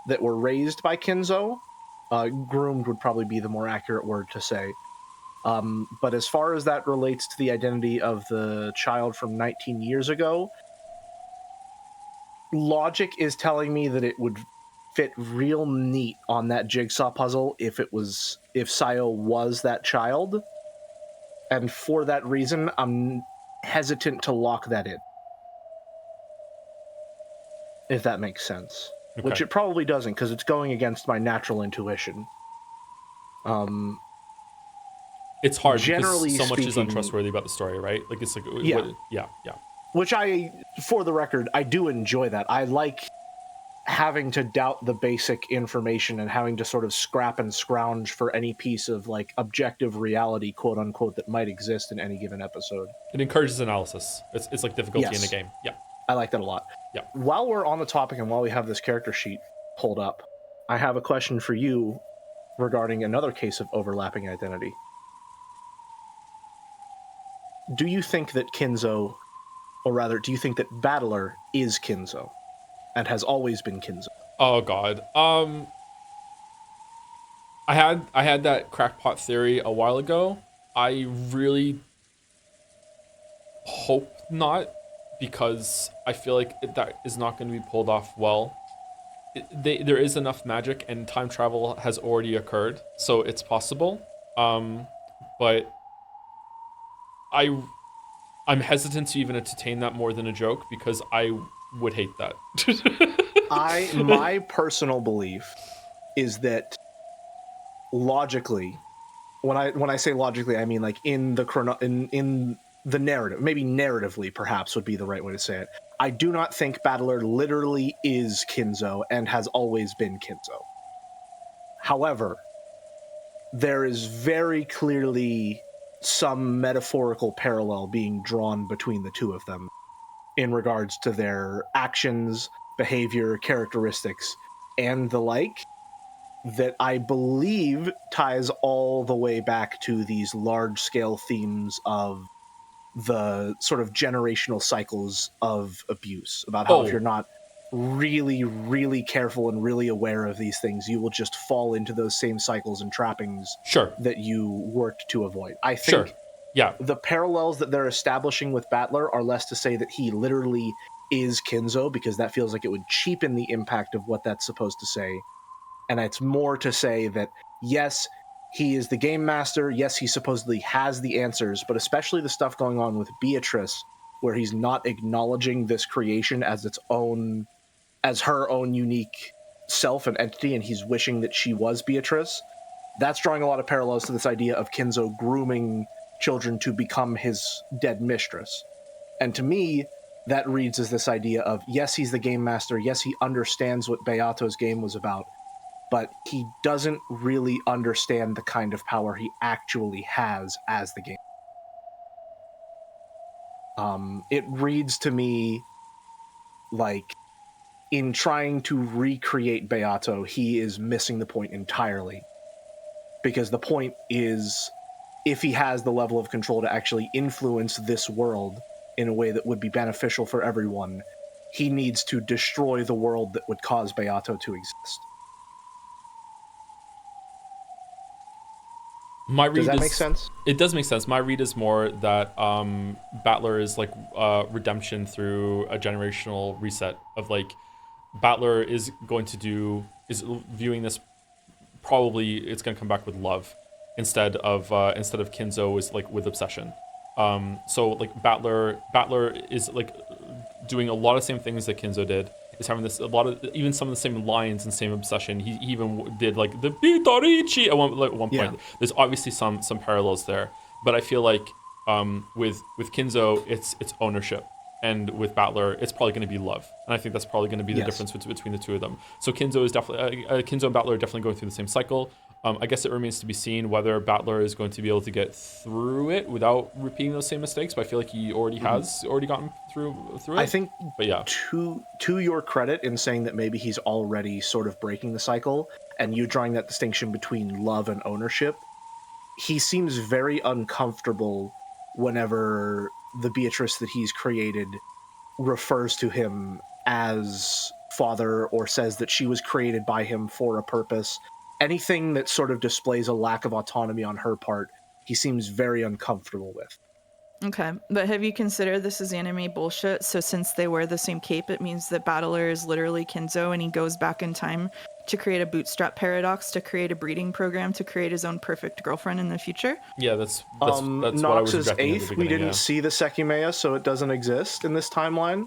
that were raised by Kinzo. Groomed would probably be the more accurate word to say. But as far as that relates to the identity of the child from 19 years ago, logic is telling me that it would fit real neat on that jigsaw puzzle if Sayo was that child. And for that reason, I'm hesitant to lock that in. If that makes sense. Okay. Which it probably doesn't, because it's going against my natural intuition. It's hard Generally because so much is speaking- untrustworthy about the story, right? Like it's like Yeah. Yeah. Which for the record, I do enjoy that. I like having to doubt the basic information and having to sort of scrap and scrounge for any piece of like objective reality, quote unquote, that might exist in any given episode. It encourages analysis. It's like difficulty in Yes. the game. Yeah. I like that a lot. Yeah. While we're on the topic and while we have this character sheet pulled up, I have a question for you regarding another case of overlapping identity. Do you think that Kinzo, or rather, do you think that Battler is Kinzo and has always been Kinzo? Oh God. I had that crackpot theory a while ago. I really hope not, because I feel like that is not going to be pulled off well. There is enough magic and time travel has already occurred, so it's possible. But I'm hesitant to even entertain that more than a joke because I would hate that. My personal belief is that logically, when I say logically, I mean like in the narrative, maybe narratively perhaps would be the right way to say it. I do not think Battler literally is Kinzo and has always been Kinzo. However, there is very clearly some metaphorical parallel being drawn between the two of them in regards to their actions, behavior, characteristics, and the like, that I believe ties all the way back to these large-scale themes of the sort of generational cycles of abuse, about how if you're not really, really careful and really aware of these things, you will just fall into those same cycles and trappings that you worked to avoid. I think the parallels that they're establishing with Battler are less to say that he literally is Kinzo, because that feels like it would cheapen the impact of what that's supposed to say. And it's more to say that, yes, he is the game master. Yes, he supposedly has the answers, but especially the stuff going on with Beatrice, where he's not acknowledging this creation as her own unique self and entity, and he's wishing that she was Beatrice. That's drawing a lot of parallels to this idea of Kinzo grooming children to become his dead mistress. And to me, that reads as this idea of, yes, he's the game master. Yes, he understands what Beato's game was about, but he doesn't really understand the kind of power he actually has as the game. It reads to me like, in trying to recreate Beato, he is missing the point entirely. Because the point is, if he has the level of control to actually influence this world in a way that would be beneficial for everyone, he needs to destroy the world that would cause Beato to exist. Does that make sense? It does make sense. My read is more that Battler is like redemption through a generational reset of like Battler is viewing this, probably it's going to come back with love instead of Kinzo is like with obsession. So like Battler is like doing a lot of same things that Kinzo did. Is having a lot of even some of the same lines and same obsession. He even did like the Bitarichi at one point. Yeah. There's obviously some parallels there, but I feel like with Kinzo it's ownership, and with Battler it's probably going to be love, and I think that's probably going to be the difference between the two of them. So Kinzo is definitely Kinzo and Battler are definitely going through the same cycle. I guess it remains to be seen whether Battler is going to be able to get through it without repeating those same mistakes. But I feel like he already has gotten through it. I think, but yeah, to your credit in saying that maybe he's already sort of breaking the cycle, and you drawing that distinction between love and ownership, he seems very uncomfortable whenever the Beatrice that he's created refers to him as father or says that she was created by him for a purpose. Anything that sort of displays a lack of autonomy on her part, he seems very uncomfortable with. Okay, but have you considered this is anime bullshit? So since they wear the same cape, it means that Battler is literally Kinzo, and he goes back in time to create a bootstrap paradox, to create a breeding program, to create his own perfect girlfriend in the future. yeah, that's what I was Nox's rejecting at the eighth, we beginning, didn't yeah. see the Sekimea, so it doesn't exist in this timeline.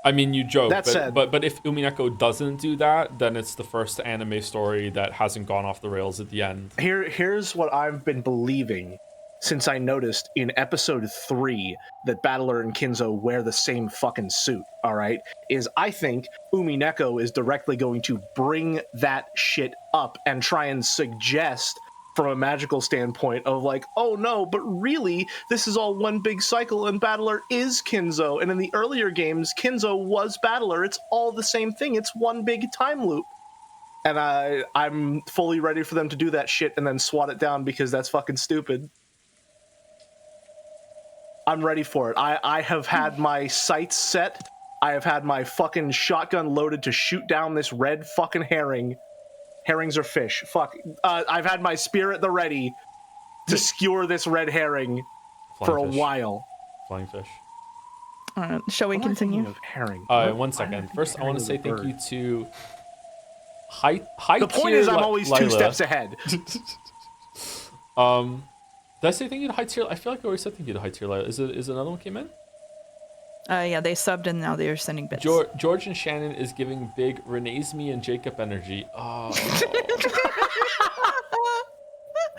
I mean, you joke, That said- but if Umineko doesn't do that, then it's the first anime story that hasn't gone off the rails at the end. Here's what I've been believing since I noticed in episode 3 that Battler and Kinzo wear the same fucking suit, alright? Is I think Umineko is directly going to bring that shit up and try and suggest from a magical standpoint of like, oh no, but really, this is all one big cycle and Battler is Kinzo. And in the earlier games, Kinzo was Battler. It's all the same thing. It's one big time loop. And I'm fully ready for them to do that shit and then swat it down because that's fucking stupid. I'm ready for it. I have had my sights set. I have had my fucking shotgun loaded to shoot down this red fucking herring. Herrings are fish. Fuck. I've had my spear at the ready to skewer this red herring for a Flying fish. while. Flying fish. Shall we What am I thinking continue? of herring? One Why did second. think First, I herring want to was say a thank bird? you to high The point tier is, I'm always two Lila. steps ahead. Did I say thank you to high tier? I feel like I already said thank you to high tier Lila. Is another one came in? Yeah, they subbed and now they're sending bits. George and Shannon is giving big Renee's me and Jacob energy. Oh.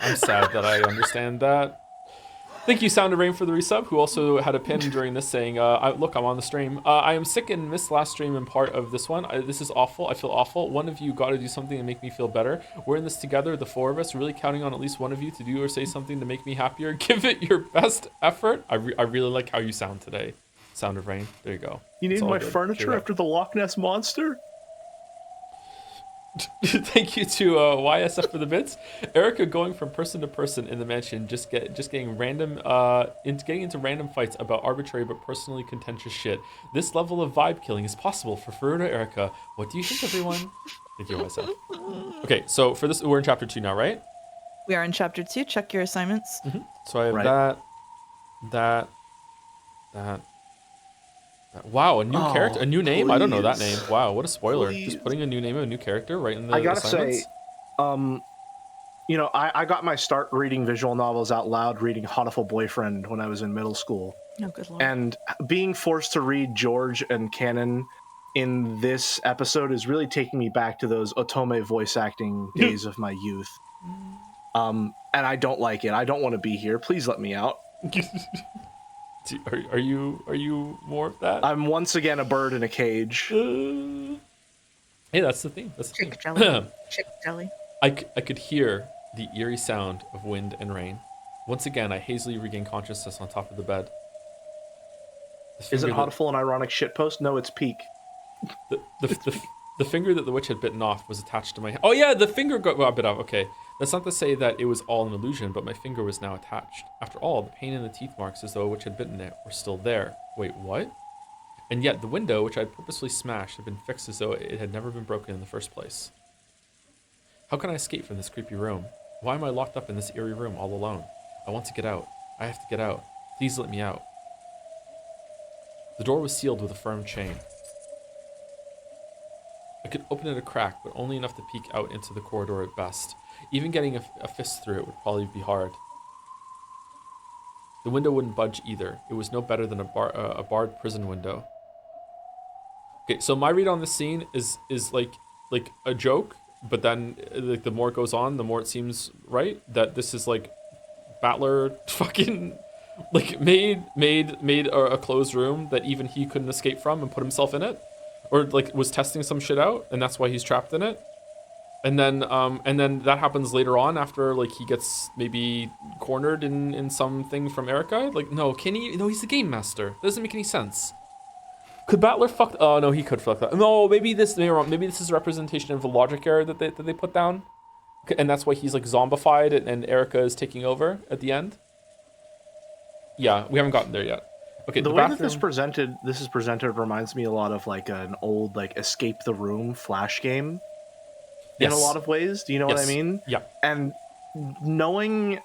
I'm sad that I understand that. Thank you, Sound of Rain, for the resub, who also had a pin during this saying, look, I'm on the stream. I am sick and missed last stream and part of this one. This is awful. I feel awful. One of you got to do something to make me feel better. We're in this together, the four of us, really counting on at least one of you to do or say something to make me happier. Give it your best effort. I really like how you sound today. Sound of Rain. There you go. You need It's all my good. furniture Hear that. after the Loch Ness Monster? Thank you to YSF for the bits. Erica going from person to person in the mansion, just getting random getting into random fights about arbitrary but personally contentious shit. This level of vibe killing is possible for Furuta Erica. What do you think, everyone? Thank you, YSF. Okay, so for this, we're in chapter 2 now, right? We are in chapter 2. Check your assignments. So I have Right. that. Wow, a new character, a new name? I don't know that name. please. Wow, what a spoiler. Please. Just putting a new name of a new character right in the I gotta assignments? say, you know, I got my start reading visual novels out loud, reading Hotiful Boyfriend when I was in middle school. Oh, good lord. And being forced to read George and Canon in this episode is really taking me back to those Otome voice acting days of my youth. And I don't like it. I don't want to be here. Please let me out. Are you more of that? I'm once again a bird in a cage. Hey, that's the theme. That's the Chick theme. jelly. Chick jelly. I could hear the eerie sound of wind and rain. Once again, I hazily regain consciousness on top of the bed. The Is it finger that- Hotiful an ironic shitpost? No, it's Peak. The finger that the witch had bitten off was attached to my hand. Oh yeah, the finger got bit off. Okay. That's not to say that it was all an illusion, but my finger was now attached. After all, the pain and the teeth marks as though a witch had bitten it were still there. Wait, what? And yet the window, which I had purposely smashed, had been fixed as though it had never been broken in the first place. How can I escape from this creepy room? Why am I locked up in this eerie room all alone? I want to get out. I have to get out. Please let me out. The door was sealed with a firm chain. I could open it a crack, but only enough to peek out into the corridor at best. Even getting a fist through it would probably be hard. The window wouldn't budge either. It was no better than a barred prison window. Okay, so my read on this scene is like a joke, but then like the more it goes on, the more it seems right that this is like Battler fucking like made a closed room that even he couldn't escape from and put himself in it, or like was testing some shit out, and that's why he's trapped in it. And then that happens later on after like he gets maybe cornered in something from Erica. Like no, can he? No, he's the game master. That doesn't make any sense. Could Battler fuck? Oh no, he could fuck that. No, maybe this is a representation of the logic error that they put down, and that's why he's like zombified and Erica is taking over at the end. Yeah, we haven't gotten there yet. Okay, the the way bathroom... that this is presented reminds me a lot of like an old like escape the room flash game. In a lot of ways, do you know what I mean? Yeah. And knowing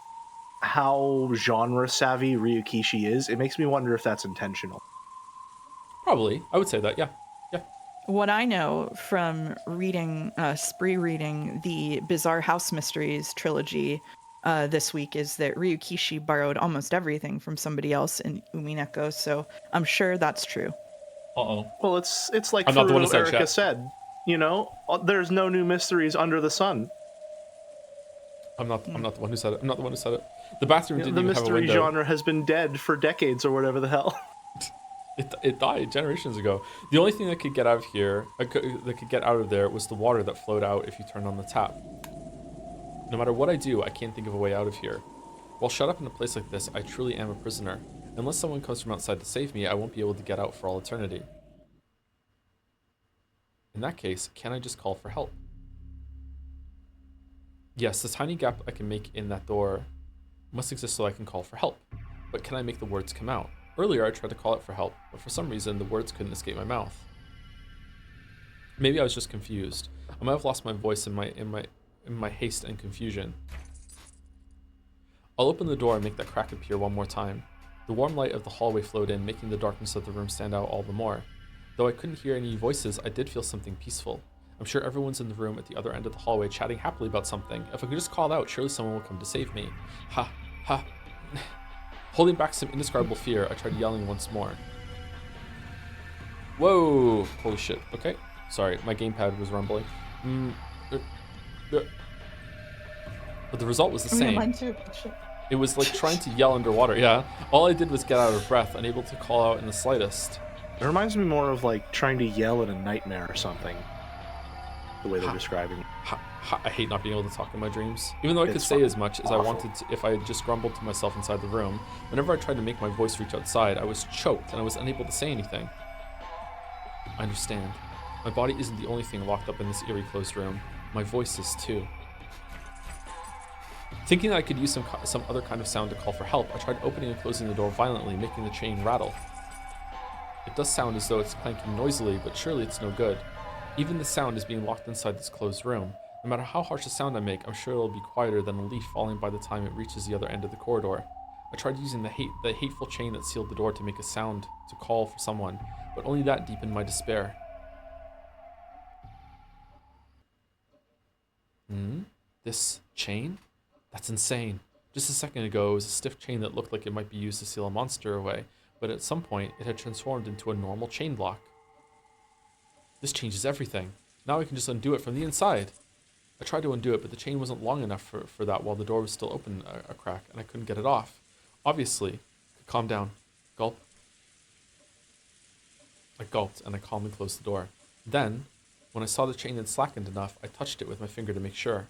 how genre savvy Ryukishi is, it makes me wonder if that's intentional. Probably, I would say that. Yeah. What I know from reading, spree reading the Bizarre House Mysteries trilogy this week is that Ryukishi borrowed almost everything from somebody else in Umineko, so I'm sure that's true. Well, it's like I'm not the one who said Erica chat. said. You know, there's no new mysteries under the sun. I'm not the one who said it. I'm not the one who said it. The bathroom didn't The even have a mystery window. genre has been dead for decades or whatever the hell. It died generations ago. The only thing that could get out of here, that could get out of there, was the water that flowed out if you turned on the tap. No matter what I do, I can't think of a way out of here. While shut up in a place like this, I truly am a prisoner. Unless someone comes from outside to save me, I won't be able to get out for all eternity. In that case, can I just call for help? Yes, the tiny gap I can make in that door must exist so I can call for help. But can I make the words come out? Earlier I tried to call out for help, but for some reason the words couldn't escape my mouth. Maybe I was just confused. I might have lost my voice in my haste and confusion. I'll open the door and make that crack appear one more time. The warm light of the hallway flowed in, making the darkness of the room stand out all the more. Though I couldn't hear any voices, I did feel something peaceful. I'm sure everyone's in the room at the other end of the hallway chatting happily about something. If I could just call out, surely someone will come to save me. Ha, ha. Holding back some indescribable fear, I tried yelling once more. Whoa! Holy shit. Okay. Sorry, my gamepad was rumbling. But the result was the same. Mine too. It was like trying to yell underwater. Yeah. All I did was get out of breath, unable to call out in the slightest. It reminds me more of like trying to yell at a nightmare or something. The way they're describing it. I hate not being able to talk in my dreams. Even though I could say as much as I wanted to if I had just grumbled to myself inside the room, whenever I tried to make my voice reach outside, I was choked and I was unable to say anything. I understand. My body isn't the only thing locked up in this eerie closed room. My voice is too. Thinking that I could use some other kind of sound to call for help, I tried opening and closing the door violently, making the chain rattle. It does sound as though it's clanking noisily, but surely it's no good. Even the sound is being locked inside this closed room. No matter how harsh a sound I make, I'm sure it'll be quieter than a leaf falling by the time it reaches the other end of the corridor. I tried using the hateful chain that sealed the door to make a sound to call for someone, but only that deepened my despair. This chain? That's insane. Just a second ago, it was a stiff chain that looked like it might be used to seal a monster away, but at some point, it had transformed into a normal chain block. This changes everything. Now I can just undo it from the inside. I tried to undo it, but the chain wasn't long enough for that while the door was still open a crack, and I couldn't get it off. Obviously. Calm down. Gulp. I gulped, and I calmly closed the door. Then, when I saw the chain had slackened enough, I touched it with my finger to make sure.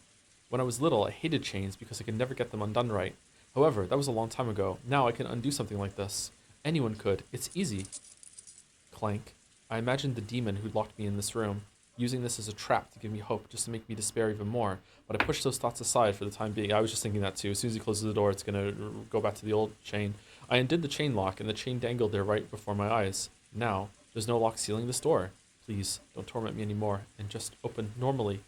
When I was little, I hated chains because I could never get them undone right. However, that was a long time ago. Now I can undo something like this. Anyone could. It's easy. Clank. I imagined the demon who locked me in this room, using this as a trap to give me hope, just to make me despair even more. But I pushed those thoughts aside for the time being. I was just thinking that too. As soon as he closes the door, it's going to go back to the old chain. I undid the chain lock, and the chain dangled there right before my eyes. Now, there's no lock sealing this door. Please, don't torment me anymore, and just open normally.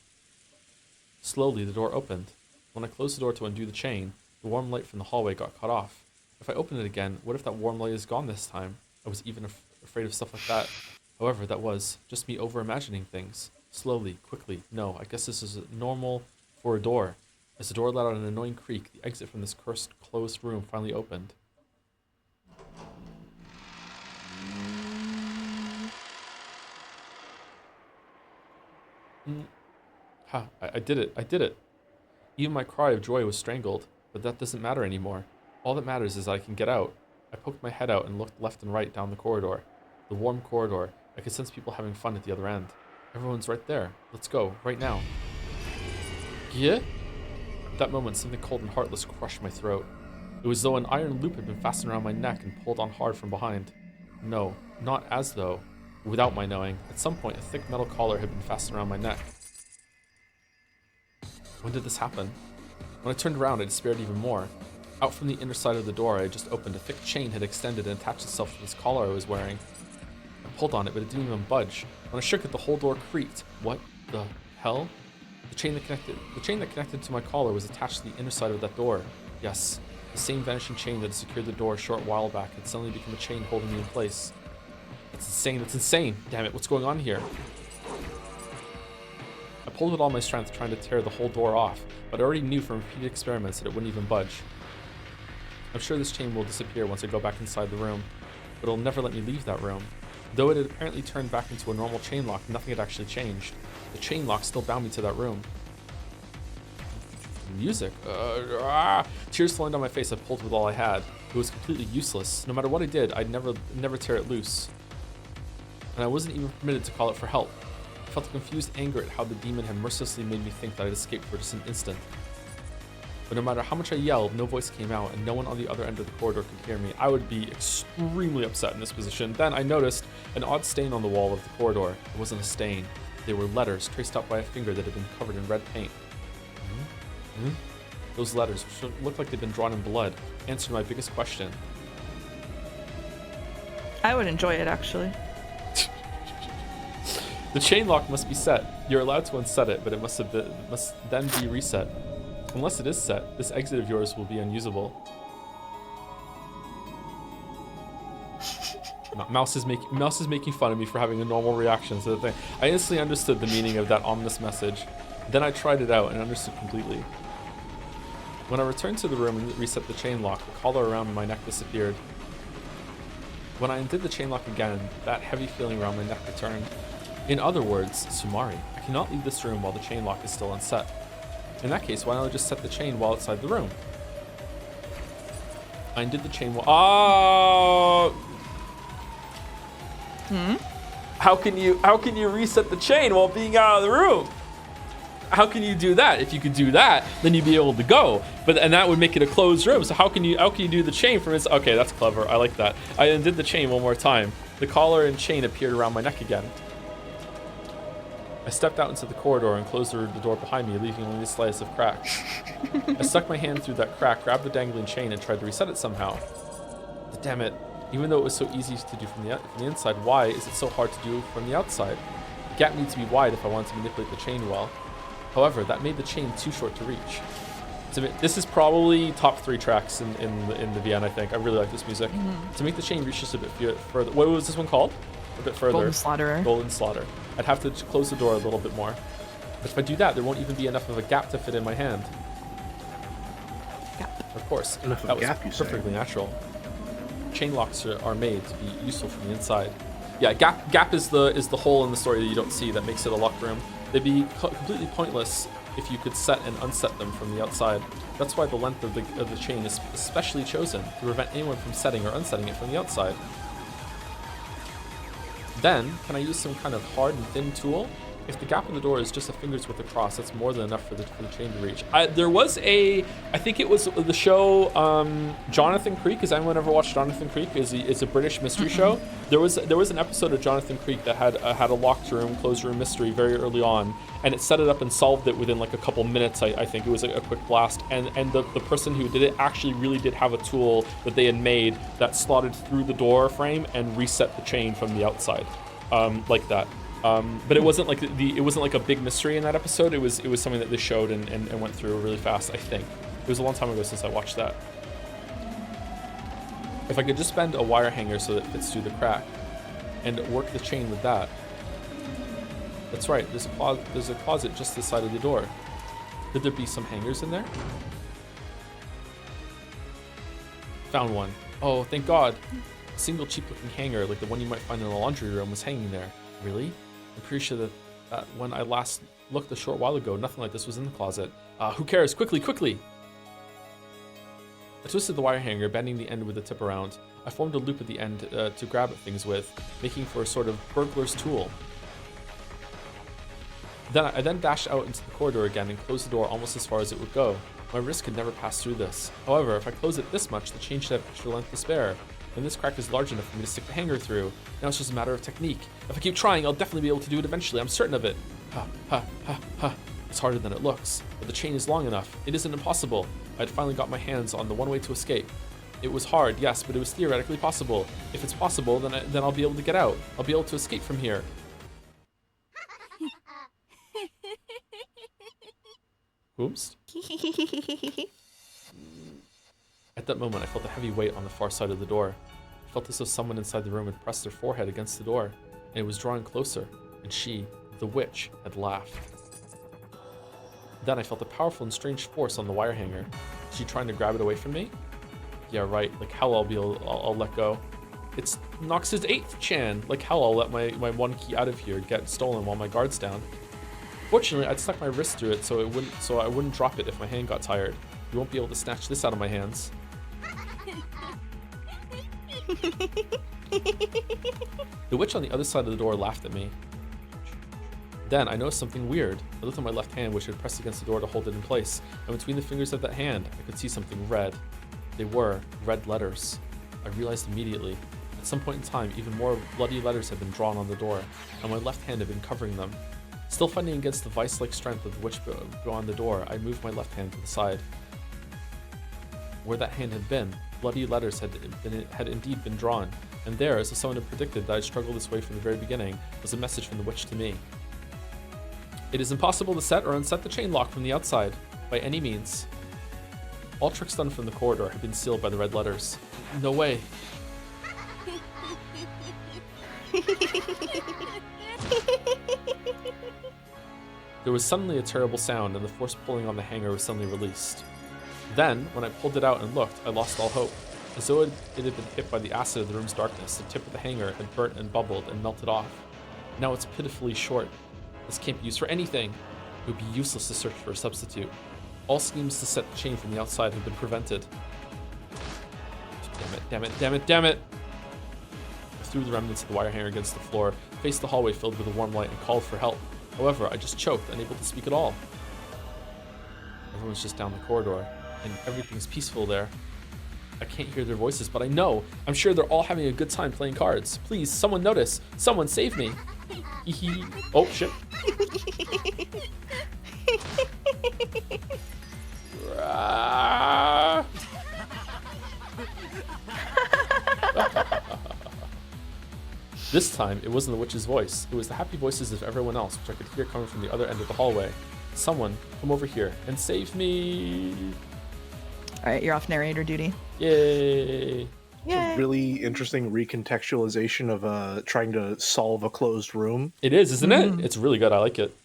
Slowly, the door opened. When I closed the door to undo the chain, the warm light from the hallway got cut off. If I open it again, what if that warm light is gone this time? I was even afraid of stuff like that. However, that was just me over-imagining things. Slowly, quickly. No, I guess this is normal for a door. As the door let out an annoying creak, the exit from this cursed, closed room finally opened. Ha, I did it. I did it. Even my cry of joy was strangled, but that doesn't matter anymore. All that matters is I can get out. I poked my head out and looked left and right down the corridor. The warm corridor. I could sense people having fun at the other end. Everyone's right there. Let's go, right now. Yeah? At that moment, something cold and heartless crushed my throat. It was as though an iron loop had been fastened around my neck and pulled on hard from behind. No, not as though. Without my knowing, at some point a thick metal collar had been fastened around my neck. When did this happen? When I turned around, I despaired even more. Out from the inner side of the door I had just opened, a thick chain had extended and attached itself to this collar I was wearing. I pulled on it, but it didn't even budge. When I shook it, the whole door creaked. What the hell? The chain that connected to my collar was attached to the inner side of that door. Yes, the same vanishing chain that had secured the door a short while back had suddenly become a chain holding me in place. That's insane, that's insane! Damn it, what's going on here? I pulled with all my strength, trying to tear the whole door off, but I already knew from repeated experiments that it wouldn't even budge. I'm sure this chain will disappear once I go back inside the room, but it'll never let me leave that room. Though it had apparently turned back into a normal chain lock, nothing had actually changed. The chain lock still bound me to that room. Music. Tears flowing down my face, I pulled with all I had. It was completely useless. No matter what I did, I'd never tear it loose. And I wasn't even permitted to call it for help. I felt a confused anger at how the demon had mercilessly made me think that I'd escaped for just an instant. But no matter how much I yelled, no voice came out, and no one on the other end of the corridor could hear me. I would be extremely upset in this position. Then I noticed an odd stain on the wall of the corridor. It wasn't a stain. They were letters traced out by a finger that had been covered in red paint. Those letters, which looked like they'd been drawn in blood, answered my biggest question. I would enjoy it, actually. The chain lock must be set. You're allowed to unset it, but it must then be reset. Unless it is set, this exit of yours will be unusable. Mouse is making fun of me for having a normal reaction to the thing. I instantly understood the meaning of that ominous message. Then I tried it out and understood completely. When I returned to the room and reset the chain lock, the collar around my neck disappeared. When I undid the chain lock again, that heavy feeling around my neck returned. In other words, Sumari, I cannot leave this room while the chain lock is still unset. In that case, why not just set the chain while outside the room? I undid the chain while... How can you reset the chain while being out of the room? How can you do that? If you could do that, then you'd be able to go. And that would make it a closed room. So how can you do the chain from its... Okay, that's clever. I like that. I undid the chain one more time. The collar and chain appeared around my neck again. I stepped out into the corridor and closed the door behind me, leaving only a slice of crack. I stuck my hand through that crack, grabbed the dangling chain, and tried to reset it somehow. But damn it. Even though it was so easy to do from the inside, why is it so hard to do from the outside? The gap needs to be wide if I want to manipulate the chain well. However, that made the chain too short to reach. This is probably top 3 tracks in the VN, I think. I really like this music. To make the chain reach just a bit further. What was this one called? A bit further. Golden Slaughterer. Golden Slaughter. I'd have to close the door a little bit more. But if I do that, there won't even be enough of a gap to fit in my hand. Gap. Of course. Enough of a gap, you say? Perfectly natural. Chain locks are made to be useful from the inside. Yeah, gap is the hole in the story that you don't see that makes it a locked room. They'd be completely pointless if you could set and unset them from the outside. That's why the length of the chain is especially chosen, to prevent anyone from setting or unsetting it from the outside. Then, can I use some kind of hard and thin tool? If the gap in the door is just a finger's width across, that's more than enough for the chain to reach. There was I think it was the show Jonathan Creek. Has anyone ever watched Jonathan Creek? It's a British mystery show. There was an episode of Jonathan Creek that had a locked room, closed room mystery very early on, and it set it up and solved it within like a couple minutes. I think it was a quick blast, and the person who did it actually really did have a tool that they had made that slotted through the door frame and reset the chain from the outside, like that. But it wasn't like a big mystery in that episode. It was something that they showed and went through really fast. I think it was a long time ago since I watched that. If I could just bend a wire hanger so that it fits through the crack, and work the chain with that. That's right, there's a closet just this side of the door. Could there be some hangers in there? Found one. Oh, thank God. A single cheap-looking hanger, like the one you might find in a laundry room, was hanging there. Really? I'm pretty sure that when I last looked a short while ago, nothing like this was in the closet. Who cares? Quickly, quickly! I twisted the wire hanger, bending the end with the tip around. I formed a loop at the end to grab at things with, making for a sort of burglar's tool. I then dashed out into the corridor again and closed the door almost as far as it would go. My wrist could never pass through this. However, if I close it this much, the chain should have extra length to spare. And this crack is large enough for me to stick the hanger through. Now it's just a matter of technique. If I keep trying, I'll definitely be able to do it eventually. I'm certain of it. Ha, ha, ha, ha. It's harder than it looks, but the chain is long enough. It isn't impossible. I'd finally got my hands on the one way to escape. It was hard, yes, but it was theoretically possible. If it's possible, then I'll be able to get out. I'll be able to escape from here. Oops. At that moment, I felt a heavy weight on the far side of the door. I felt as though someone inside the room had pressed their forehead against the door, and it was drawing closer, and she, the witch, had laughed. Then I felt a powerful and strange force on the wire hanger. Is she trying to grab it away from me? Yeah, right, like hell I'll let go. It's Nox's 8th Chan. Like hell I'll let my one key out of here get stolen while my guard's down. Fortunately, I'd stuck my wrist through it so I wouldn't drop it if my hand got tired. You won't be able to snatch this out of my hands. The witch on the other side of the door laughed at me. Then I noticed something weird. I looked at my left hand, which had pressed against the door to hold it in place, and between the fingers of that hand, I could see something red. They were red letters. I realized immediately. At some point in time, even more bloody letters had been drawn on the door, and my left hand had been covering them. Still fighting against the vice-like strength of the witch beyond the door, I moved my left hand to the side. Where that hand had been, bloody letters had indeed been drawn, and there, as if someone had predicted that I'd struggle this way from the very beginning, was a message from the witch to me. It is impossible to set or unset the chain lock from the outside, by any means. All tricks done from the corridor had been sealed by the red letters. No way. There was suddenly a terrible sound, and the force pulling on the hanger was suddenly released. Then, when I pulled it out and looked, I lost all hope. As though it had been hit by the acid of the room's darkness, the tip of the hanger had burnt and bubbled and melted off. Now it's pitifully short. This can't be used for anything. It would be useless to search for a substitute. All schemes to set the chain from the outside have been prevented. Damn it, damn it, damn it, damn it! I threw the remnants of the wire hanger against the floor, faced the hallway filled with a warm light, and called for help. However, I just choked, unable to speak at all. Everyone's just down the corridor, and everything's peaceful there. I can't hear their voices, but I know. I'm sure they're all having a good time playing cards. Please, someone notice. Someone save me. Oh, shit. This time, it wasn't the witch's voice. It was the happy voices of everyone else, which I could hear coming from the other end of the hallway. Someone, come over here and save me. All right, you're off narrator duty. Yay. It's a really interesting recontextualization of trying to solve a closed room. It is, isn't it? It's really good. I like it.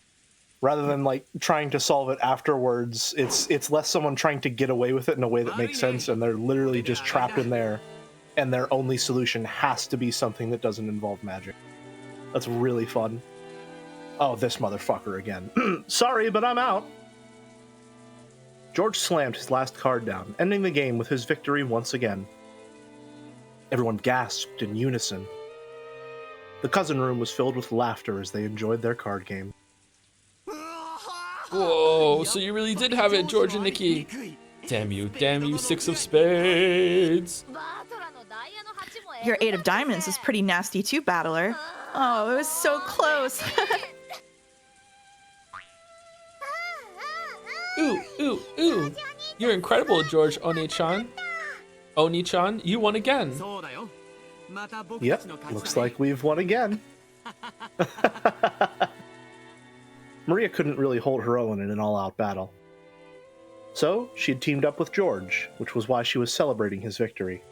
Rather than like trying to solve it afterwards, it's less someone trying to get away with it in a way that makes sense, and they're literally just trapped in there, and their only solution has to be something that doesn't involve magic. That's really fun. Oh, this motherfucker again. Sorry, but I'm out. George slammed his last card down, ending the game with his victory once again. Everyone gasped in unison. The cousin room was filled with laughter as they enjoyed their card game. Whoa, so you really did have it, George and Nikki. Damn you, 6 of spades. Your 8 of diamonds is pretty nasty too, Battler. Oh, it was so close. Ooh, ooh, ooh. You're incredible, George Oni-chan. Oni-chan, you won again. Yep, looks like we've won again. Maria couldn't really hold her own in an all-out battle. So, she had teamed up with George, which was why she was celebrating his victory.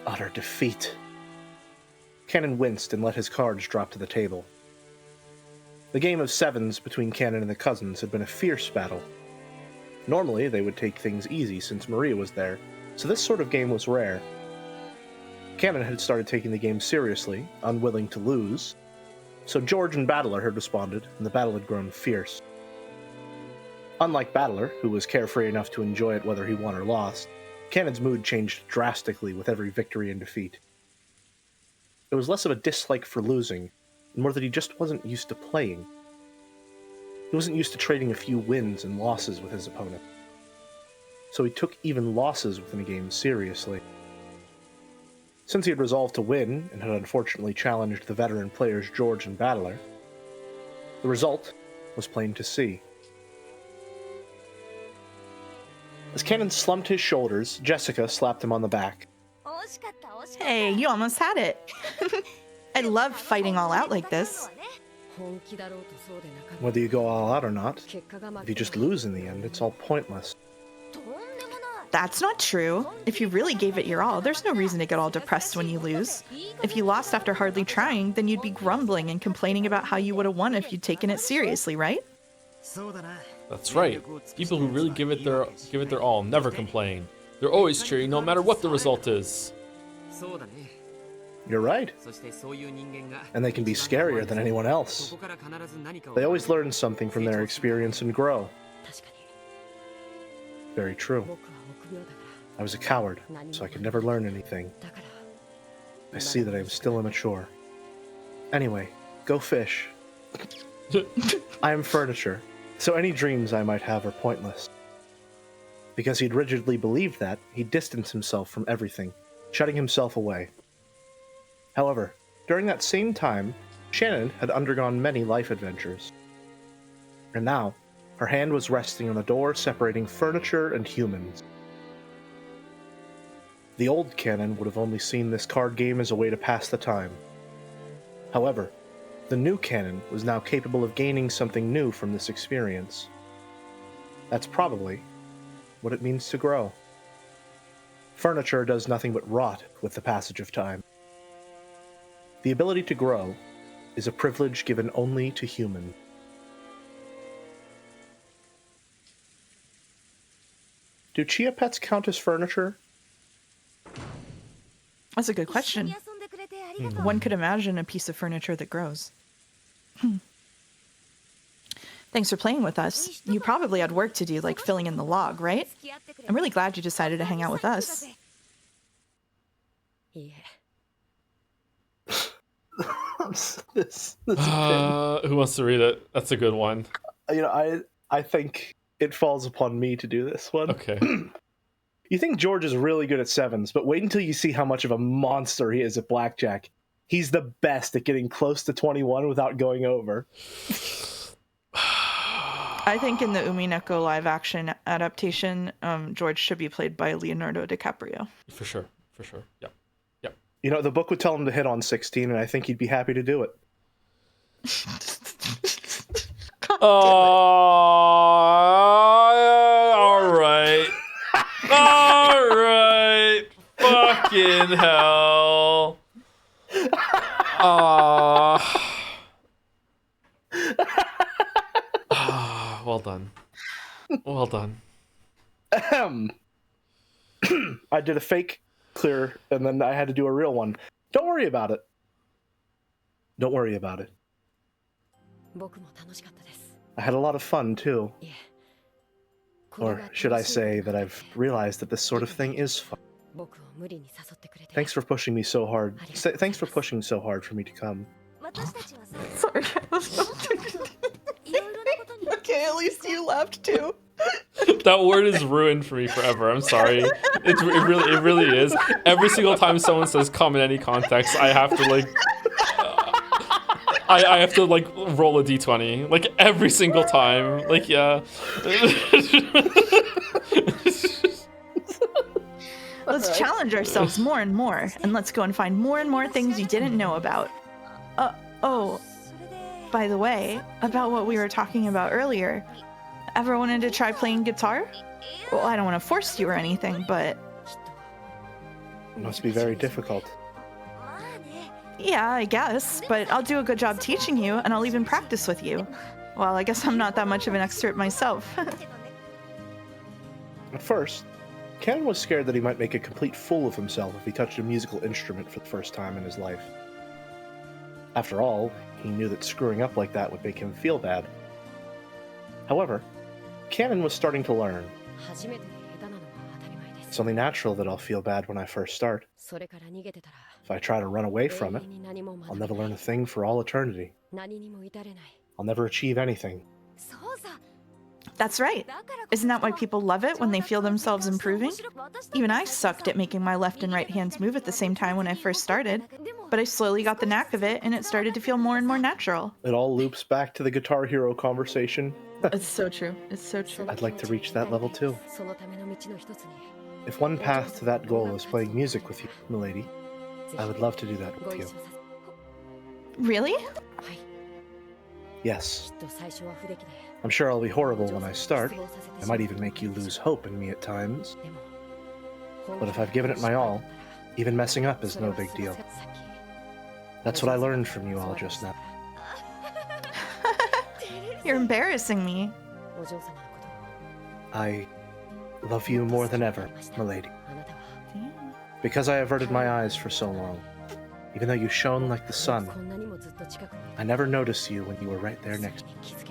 Utter defeat. Cannon winced and let his cards drop to the table. The game of sevens between Cannon and the cousins had been a fierce battle. Normally, they would take things easy since Maria was there, so this sort of game was rare. Cannon had started taking the game seriously, unwilling to lose, so George and Battler had responded, and the battle had grown fierce. Unlike Battler, who was carefree enough to enjoy it whether he won or lost, Cannon's mood changed drastically with every victory and defeat. It was less of a dislike for losing, and more that he just wasn't used to playing. He wasn't used to trading a few wins and losses with his opponent. So he took even losses within a game seriously. Since he had resolved to win, and had unfortunately challenged the veteran players George and Battler, the result was plain to see. As Cannon slumped his shoulders, Jessica slapped him on the back. Hey, you almost had it. I love fighting all out like this. Whether you go all out or not, if you just lose in the end, it's all pointless. That's not true. If you really gave it your all, there's no reason to get all depressed when you lose. If you lost after hardly trying, then you'd be grumbling and complaining about how you would have won if you'd taken it seriously, right? That's right. People who really give it their all never complain. They're always cheering no matter what the result is. You're right. And they can be scarier than anyone else. They always learn something from their experience and grow. Very true. I was a coward, so I could never learn anything. I see that I am still immature. Anyway, go fish. I am furniture, so any dreams I might have are pointless. Because he'd rigidly believed that, he distanced himself from everything, shutting himself away. However, during that same time, Shannon had undergone many life adventures. And now, her hand was resting on the door separating furniture and humans. The old Cannon would have only seen this card game as a way to pass the time. However, the new Cannon was now capable of gaining something new from this experience. That's probably what it means to grow. Furniture does nothing but rot with the passage of time. The ability to grow is a privilege given only to humans. Do chia pets count as furniture? That's a good question. One could imagine a piece of furniture that grows. Thanks for playing with us. You probably had work to do, like filling in the log, right? I'm really glad you decided to hang out with us. This Who wants to read it? That's a good one. I think it falls upon me to do this one. Okay. You think George is really good at sevens, but wait until you see how much of a monster he is at blackjack. He's the best at getting close to 21 without going over. I think in the Umineko live action adaptation, George should be played by Leonardo DiCaprio. For sure. Yep. You know, the book would tell him to hit on 16, and I think he'd be happy to do it. All right. All right. Fucking hell. Well done. Well done. I did a fake clear, and then I had to do a real one. Don't worry about it. Don't worry about it. I had a lot of fun, too. Or should I say that I've realized that this sort of thing is fun. Thanks for pushing me so hard. Thanks for pushing so hard for me to come. Sorry. Okay, at least you left too. That word is ruined for me forever. I'm sorry. It really is. Every single time someone says "come" in any context, I have to like, I have to like roll a d20. Like every single time. Like yeah. Let's challenge ourselves more and more, and let's go and find more and more things you didn't know about. Oh, by the way, about what we were talking about earlier. Ever wanted to try playing guitar? Well, I don't want to force you or anything, but It must be very difficult. Yeah, I guess, but I'll do a good job teaching you, and I'll even practice with you. Well, I guess I'm not that much of an expert myself. At first, Canon was scared that he might make a complete fool of himself if he touched a musical instrument for the first time in his life. After all, he knew that screwing up like that would make him feel bad. However, Canon was starting to learn. It's only natural that I'll feel bad when I first start. If I try to run away from it, I'll never learn a thing for all eternity. I'll never achieve anything. That's right. Isn't that why people love it when they feel themselves improving? Even I sucked at making my left and right hands move at the same time when I first started, but I slowly got the knack of it and it started to feel more and more natural. It all loops back to the Guitar Hero conversation. It's so true. It's so true. I'd like to reach that level too. If one path to that goal is playing music with you, milady, I would love to do that with you. Really? Yes. I'm sure I'll be horrible when I start. I might even make you lose hope in me at times. But if I've given it my all, even messing up is no big deal. That's what I learned from you all just now. You're embarrassing me. I love you more than ever, milady. Because I averted my eyes for so long, even though you shone like the sun, I never noticed you when you were right there next to me.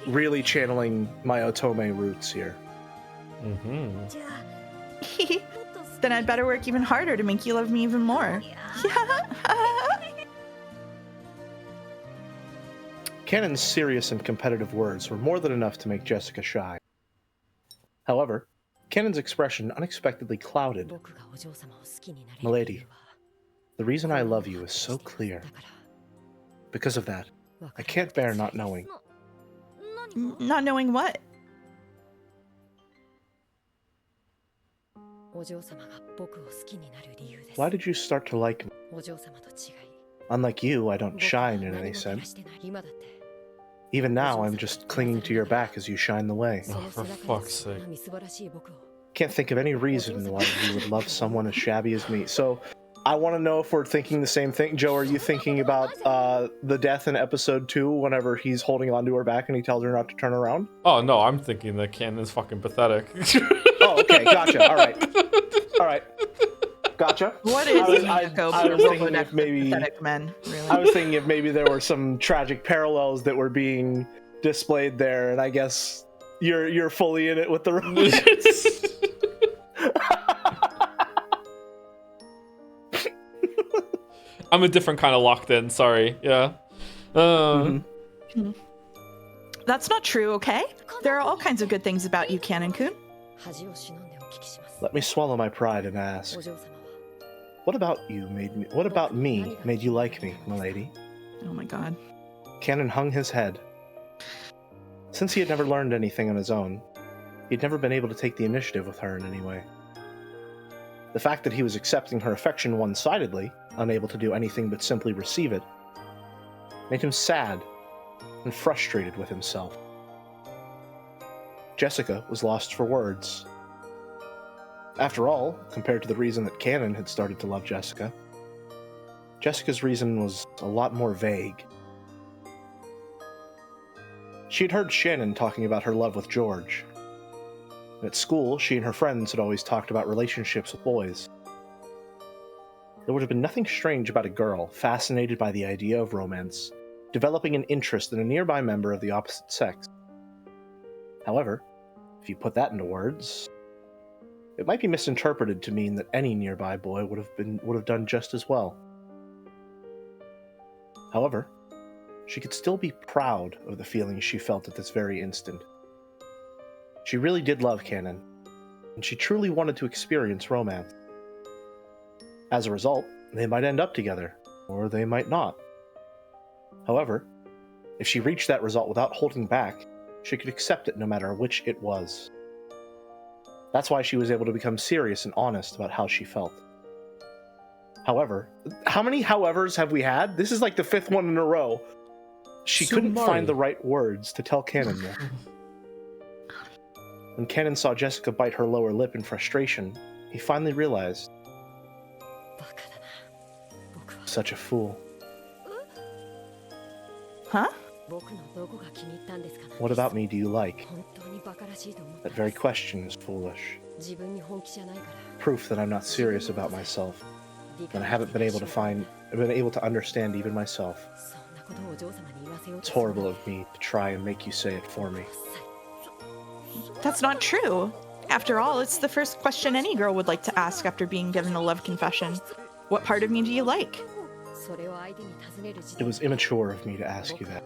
Really channeling my Otome roots here. Then I'd better work even harder to make you love me even more. Canon's serious and competitive words were more than enough to make Jessica shy. However, Canon's expression unexpectedly clouded. Milady, the reason I love you is so clear. Because of that, I can't bear not knowing. Not knowing what? Why did you start to like me? Unlike you, I don't shine in any sense. Even now, I'm just clinging to your back as you shine the way. Oh, for fuck's sake. Can't think of any reason why you would love someone as shabby as me. So, I want to know if we're thinking the same thing. Joe, are you thinking about the death in episode 2 whenever he's holding onto her back and he tells her not to turn around? Oh, no, I'm thinking that Canon's fucking pathetic. Oh, okay, gotcha. All right. Gotcha. What is Umineko being if maybe pathetic men, really? I was thinking if maybe there were some tragic parallels that were being displayed there, and I guess you're fully in it with the romance. I'm a different kind of locked in, sorry. Yeah. That's not true, okay? There are all kinds of good things about you, Canon-kun. Let me swallow my pride and ask. What about me made you like me, milady? Oh my god. Canon hung his head. Since he had never learned anything on his own, he'd never been able to take the initiative with her in any way. The fact that he was accepting her affection one-sidedly, unable to do anything but simply receive it, made him sad and frustrated with himself. Jessica was lost for words. After all, compared to the reason that Canon had started to love Jessica, Jessica's reason was a lot more vague. She had heard Shannon talking about her love with George. At school, she and her friends had always talked about relationships with boys. There would have been nothing strange about a girl, fascinated by the idea of romance, developing an interest in a nearby member of the opposite sex. However, if you put that into words, it might be misinterpreted to mean that any nearby boy would have done just as well. However, she could still be proud of the feelings she felt at this very instant. She really did love Canon, and she truly wanted to experience romance. As a result, they might end up together, or they might not. However, if she reached that result without holding back, she could accept it no matter which it was. That's why she was able to become serious and honest about how she felt. However, how many howevers have we had? This is like the 5th one in a row. She couldn't find the right words to tell Canon that. When Canon saw Jessica bite her lower lip in frustration, he finally realized such a fool. Huh? What about me do you like? That very question is foolish. Proof that I'm not serious about myself, and I haven't been able to understand even myself. It's horrible of me to try and make you say it for me. That's not true. After all, it's the first question any girl would like to ask after being given a love confession. What part of me do you like? It was immature of me to ask you that.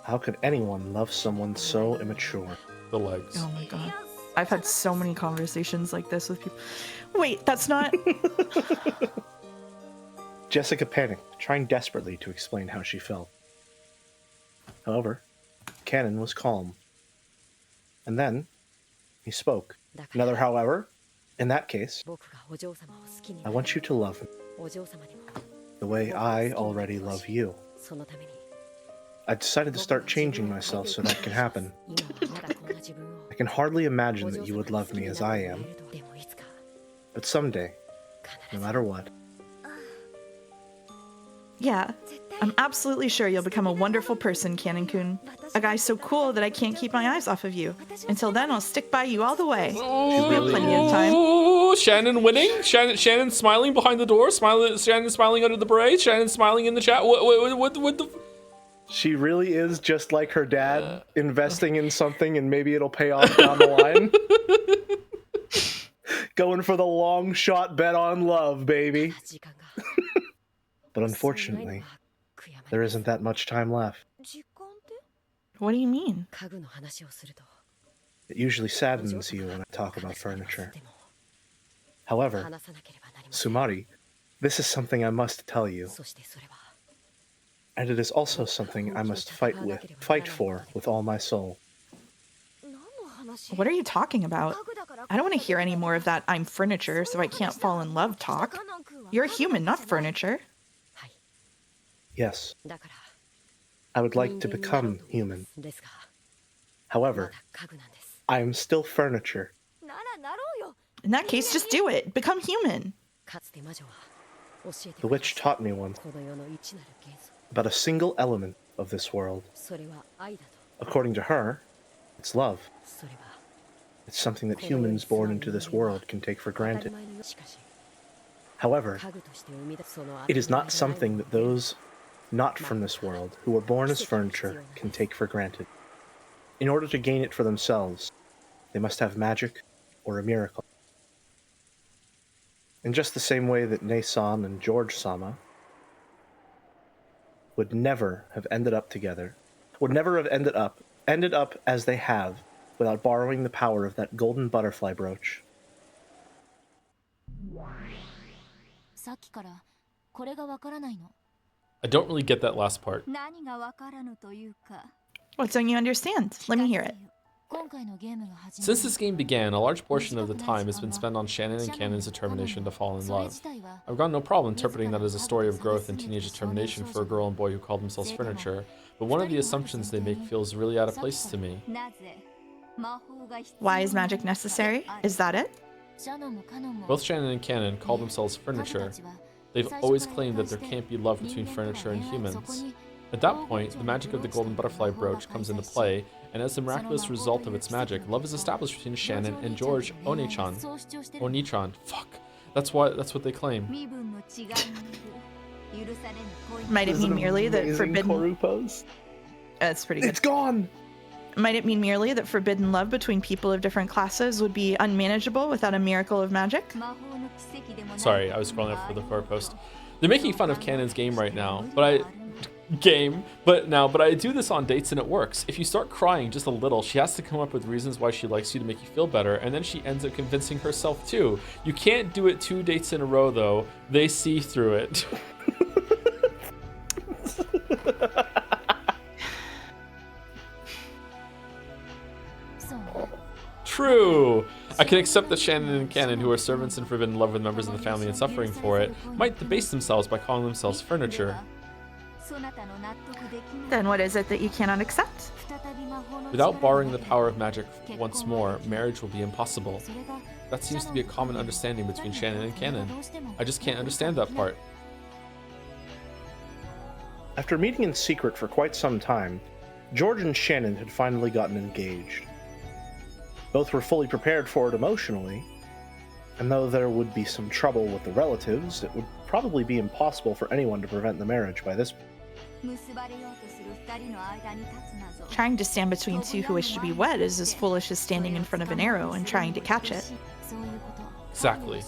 How could anyone love someone so immature? The legs. Oh my god. I've had so many conversations like this with people. Wait, that's not... Jessica panicked, trying desperately to explain how she felt. However, Cannon was calm. And then, he spoke. Another however. In that case, I want you to love me the way I already love you. I decided to start changing myself so that can happen. I can hardly imagine that you would love me as I am. But someday, no matter what. Yeah, I'm absolutely sure you'll become a wonderful person, Cannon-kun. A guy so cool that I can't keep my eyes off of you. Until then, I'll stick by you all the way. We have plenty of time. Oh, Shannon winning? Shannon smiling behind the door? Shannon smiling under the beret? Shannon smiling in the chat? What the... She really is just like her dad, investing in something and maybe it'll pay off down the line. Going for the long shot bet on love, baby. But unfortunately, there isn't that much time left. What do you mean? It usually saddens you when I talk about furniture. However, Sumari, this is something I must tell you. And it is also something I must fight for with all my soul. What are you talking about? I don't want to hear any more of that I'm furniture, so I can't fall in love talk. You're a human, not furniture. Yes. I would like to become human. However, I am still furniture. In that case, just do it. Become human. The witch taught me once about a single element of this world. According to her, it's love. It's something that humans born into this world can take for granted. However, it is not something that those not from this world who were born as furniture can take for granted. In order to gain it for themselves, they must have magic or a miracle. In just the same way that Ne-san and George-sama would never have ended up together, would never have ended up as they have without borrowing the power of that golden butterfly brooch. I don't really get that last part. What don't you understand? Let me hear it. Since this game began, a large portion of the time has been spent on Shannon and Cannon's determination to fall in love. I've got no problem interpreting that as a story of growth and teenage determination for a girl and boy who call themselves furniture, but one of the assumptions they make feels really out of place to me. Why is magic necessary? Is that it? Both Shannon and Cannon call themselves furniture. They've always claimed that there can't be love between furniture and humans. At that point, the magic of the golden butterfly brooch comes into play, and as the miraculous result of its magic, love is established between Shannon and George Oni-chan. Fuck. That's what they claim. Might it mean merely that forbidden... Koru pose. That's pretty good. It's gone! Might it mean merely that forbidden love between people of different classes would be unmanageable without a miracle of magic? Sorry, I was scrolling up for the forward post. They're making fun of Cannon's game right now, but I do this on dates and it works. If you start crying just a little, she has to come up with reasons why she likes you to make you feel better, and then she ends up convincing herself too. You can't do it 2 dates in a row though. They see through it. True. I can accept that Shannon and Cannon, who are servants in forbidden love with members of the family and suffering for it, might debase themselves by calling themselves furniture. Then what is it that you cannot accept? Without borrowing the power of magic once more, marriage will be impossible. That seems to be a common understanding between Shannon and Cannon. I just can't understand that part. After meeting in secret for quite some time, George and Shannon had finally gotten engaged. Both were fully prepared for it emotionally, and though there would be some trouble with the relatives, it would probably be impossible for anyone to prevent the marriage by this point. Trying to stand between two who wish to be wed is as foolish as standing in front of an arrow and trying to catch it. Exactly.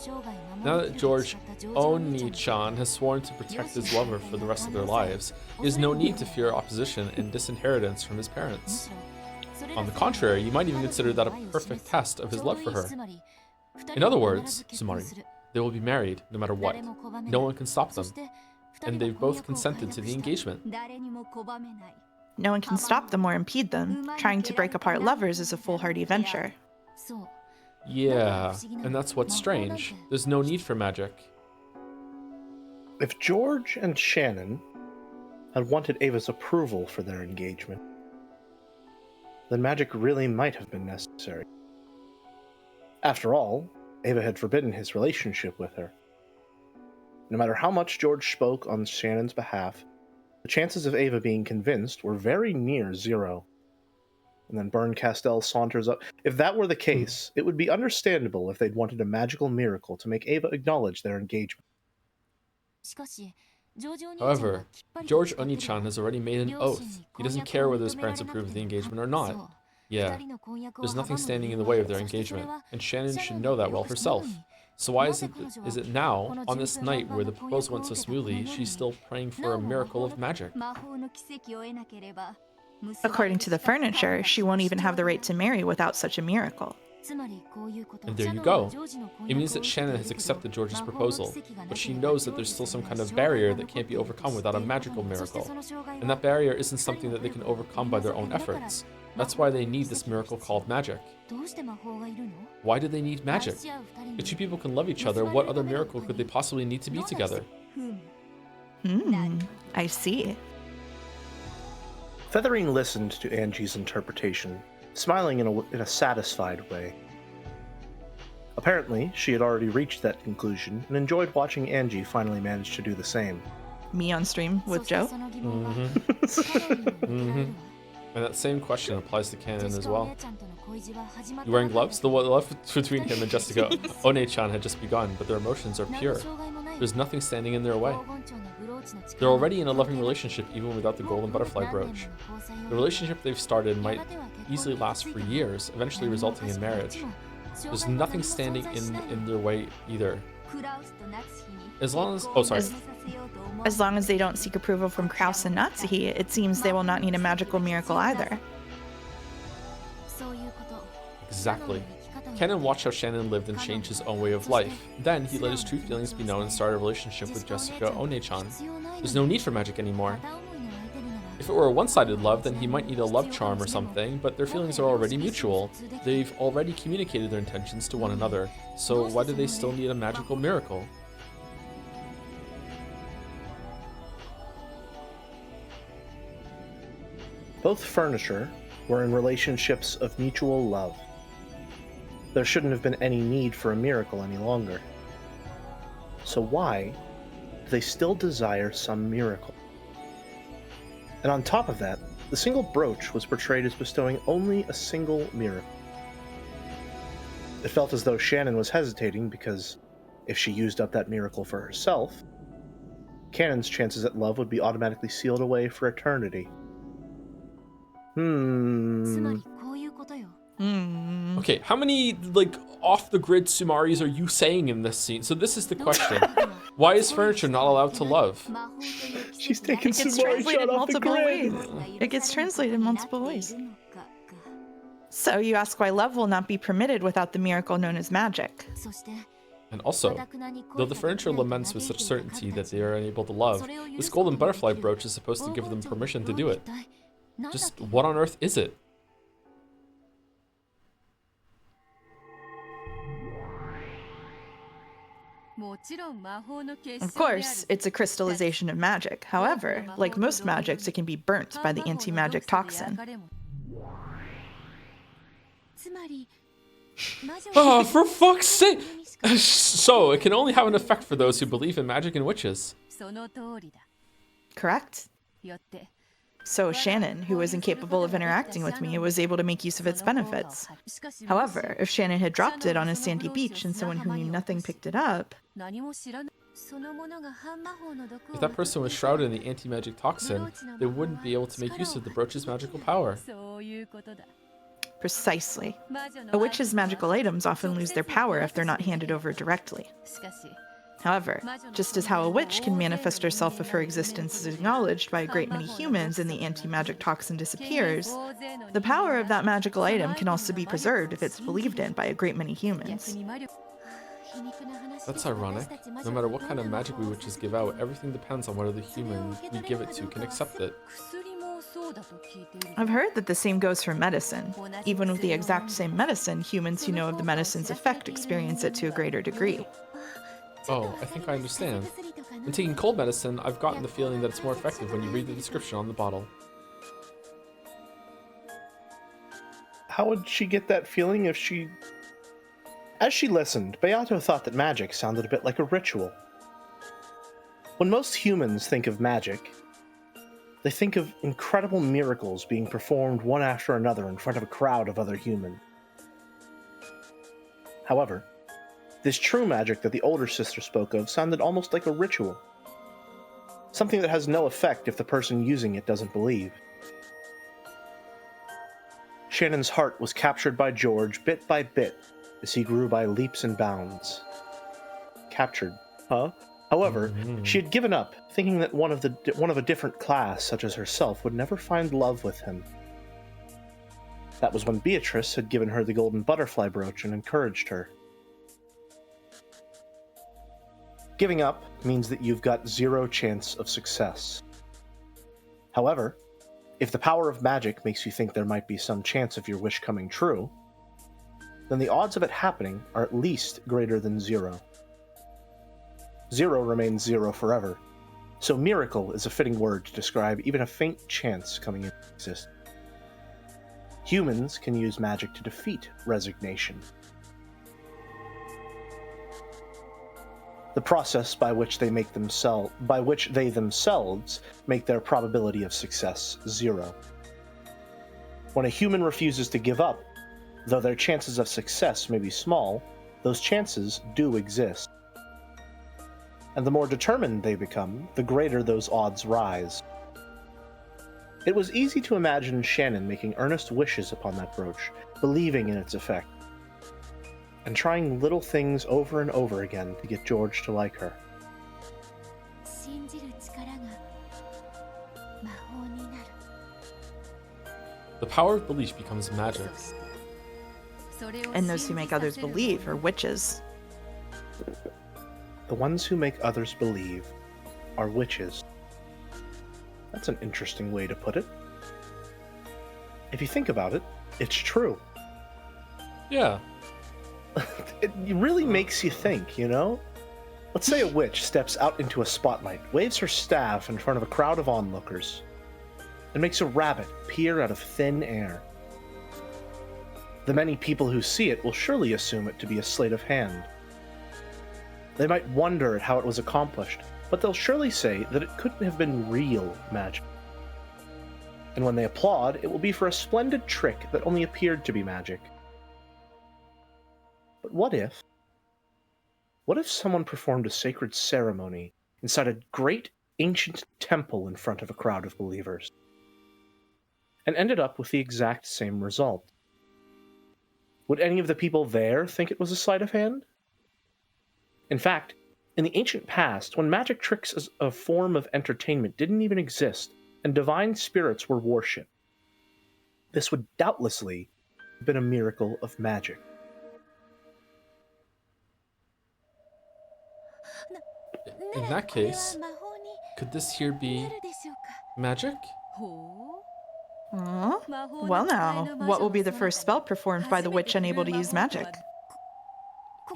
Now that George Oni-chan has sworn to protect his lover for the rest of their lives, he has no need to fear opposition and disinheritance from his parents. On the contrary, you might even consider that a perfect test of his love for her. In other words, Sumari, they will be married no matter what. No one can stop them. And they've both consented to the engagement. No one can stop them or impede them. Trying to break apart lovers is a foolhardy venture. Yeah, and that's what's strange. There's no need for magic. If George and Shannon had wanted Ava's approval for their engagement, then magic really might have been necessary. After all, Ava had forbidden his relationship with her. No matter how much George spoke on Shannon's behalf, the chances of Ava being convinced were very near zero. And then Bern Castell saunters up. If that were the case, it would be understandable if they'd wanted a magical miracle to make Ava acknowledge their engagement. However, George Oni-chan has already made an oath. He doesn't care whether his parents approve of the engagement or not. Yeah, there's nothing standing in the way of their engagement, and Shannon should know that well herself. So why is it now, on this night where the proposal went so smoothly, she's still praying for a miracle of magic? According to the furniture, she won't even have the right to marry without such a miracle. And there you go. It means that Shannon has accepted George's proposal, but she knows that there's still some kind of barrier that can't be overcome without a magical miracle. And that barrier isn't something that they can overcome by their own efforts. That's why they need this miracle called magic. Why do they need magic? If two people can love each other, what other miracle could they possibly need to be together? I see. Featherine listened to Angie's interpretation, smiling in a satisfied way. Apparently, she had already reached that conclusion and enjoyed watching Angie finally manage to do the same. Me on stream with Joe? And that same question applies to Canon as well. You wearing gloves? The love between him and Jessica One-chan had just begun, but their emotions are pure. There's nothing standing in their way. They're already in a loving relationship even without the golden butterfly brooch. The relationship they've started might easily last for years, eventually resulting in marriage. There's nothing standing in their way either. As long as... Oh, sorry. As long as they don't seek approval from Kraus and Natsuhi, it seems they will not need a magical miracle either. Exactly. Canon watched how Shannon lived and changed his own way of life. Then he let his true feelings be known and started a relationship with Jessica One-chan. There's no need for magic anymore. If it were a one-sided love, then he might need a love charm or something, but their feelings are already mutual. They've already communicated their intentions to one another, so why do they still need a magical miracle? Both furniture were in relationships of mutual love. There shouldn't have been any need for a miracle any longer. So why do they still desire some miracle? And on top of that, the single brooch was portrayed as bestowing only a single miracle. It felt as though Shannon was hesitating because if she used up that miracle for herself, Canon's chances at love would be automatically sealed away for eternity. Okay, how many, off-the-grid Sumaris are you saying in this scene? So this is the question. Why is furniture not allowed to love? She's taking It gets Sumari translated shot off the multiple grid. ways. It gets translated multiple ways. So you ask why love will not be permitted without the miracle known as magic. And also, though the furniture laments with such certainty that they are unable to love, this golden butterfly brooch is supposed to give them permission to do it. Just what on earth is it? Of course, it's a crystallization of magic. However, like most magics, it can be burnt by the anti-magic toxin. Oh, for fuck's sake! So, it can only have an effect for those who believe in magic and witches. Correct? So Shannon, who was incapable of interacting with me, was able to make use of its benefits. However, if Shannon had dropped it on a sandy beach and someone who knew nothing picked it up, If that person was shrouded in the anti-magic toxin, they wouldn't be able to make use of the brooch's magical power. precisely. A witch's magical items often lose their power if they're not handed over directly. However, just as how a witch can manifest herself if her existence is acknowledged by a great many humans and the anti-magic toxin disappears, the power of that magical item can also be preserved if it's believed in by a great many humans. That's ironic. No matter what kind of magic we witches give out, everything depends on whether the human we give it to can accept it. I've heard that the same goes for medicine. Even with the exact same medicine, humans who know of the medicine's effect experience it to a greater degree. Oh, I think I understand. When taking cold medicine, I've gotten the feeling that it's more effective when you read the description on the bottle. How would she get that feeling if she... As she listened, Beato thought that magic sounded a bit like a ritual. When most humans think of magic, they think of incredible miracles being performed one after another in front of a crowd of other humans. However, this true magic that the older sister spoke of sounded almost like a ritual. Something that has no effect if the person using it doesn't believe. Shannon's heart was captured by George bit by bit as he grew by leaps and bounds. Captured, huh? However, she had given up, thinking that one of a different class, such as herself, would never find love with him. That was when Beatrice had given her the golden butterfly brooch and encouraged her. Giving up means that you've got zero chance of success. However, if the power of magic makes you think there might be some chance of your wish coming true, then the odds of it happening are at least greater than zero. Zero remains zero forever, so miracle is a fitting word to describe even a faint chance coming into existence. Humans can use magic to defeat resignation. The process by which they themselves make their probability of success zero. When a human refuses to give up, though their chances of success may be small, those chances do exist. And the more determined they become, the greater those odds rise. It was easy to imagine Shannon making earnest wishes upon that brooch, believing in its effect, and trying little things over and over again to get George to like her. The power of belief becomes magic. And those who make others believe are witches. The ones who make others believe are witches. That's an interesting way to put it. If you think about it, it's true. Yeah. It really makes you think, you know? Let's say a witch steps out into a spotlight, waves her staff in front of a crowd of onlookers, and makes a rabbit appear out of thin air. The many people who see it will surely assume it to be a sleight of hand. They might wonder at how it was accomplished, but they'll surely say that it couldn't have been real magic. And when they applaud, it will be for a splendid trick that only appeared to be magic. But what if someone performed a sacred ceremony inside a great ancient temple in front of a crowd of believers, and ended up with the exact same result? Would any of the people there think it was a sleight of hand? In fact, in the ancient past, when magic tricks as a form of entertainment didn't even exist, and divine spirits were worshipped, this would doubtlessly have been a miracle of magic. In that case, could this here be magic? Huh? Well now, what will be the first spell performed by the witch unable to use magic?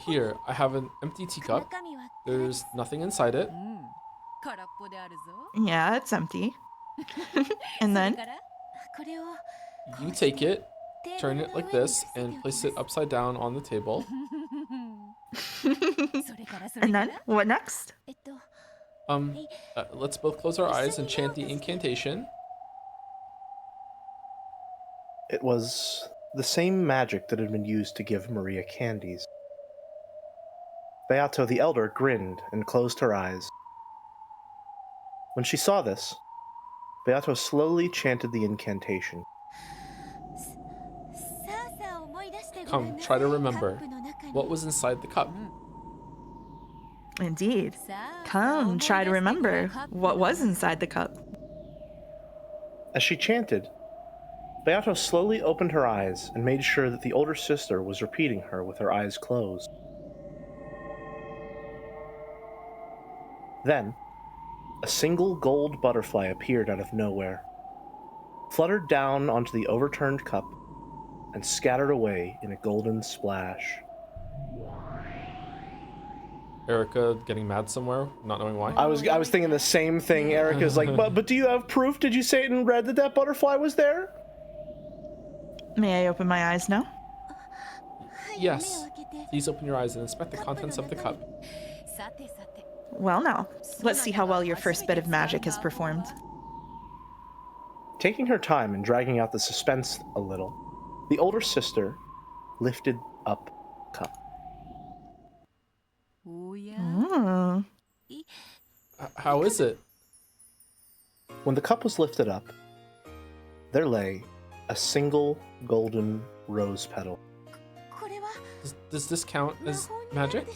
Here, I have an empty teacup. There's nothing inside it. Yeah, it's empty. And then? You take it, turn it like this, and place it upside down on the table. And then? What next? Let's both close our eyes and chant the incantation. It was the same magic that had been used to give Maria candies. Beato the Elder grinned and closed her eyes. When she saw this, Beato slowly chanted the incantation. Come, try to remember. What was inside the cup? Indeed. Come, try to remember what was inside the cup. As she chanted, Beato slowly opened her eyes and made sure that the older sister was repeating her with her eyes closed. Then, a single gold butterfly appeared out of nowhere, fluttered down onto the overturned cup, and scattered away in a golden splash. Erica getting mad somewhere, not knowing why. I was thinking the same thing. Erica's like, but do you have proof? Did you say it in red that that butterfly was there? May I open my eyes now? Yes. Please open your eyes and inspect the contents of the cup. Well now, let's see how well your first bit of magic has performed. Taking her time and dragging out the suspense a little, the older sister lifted up the cup. Mm. How is it? When the cup was lifted up, there lay a single golden rose petal. Does this count as magic?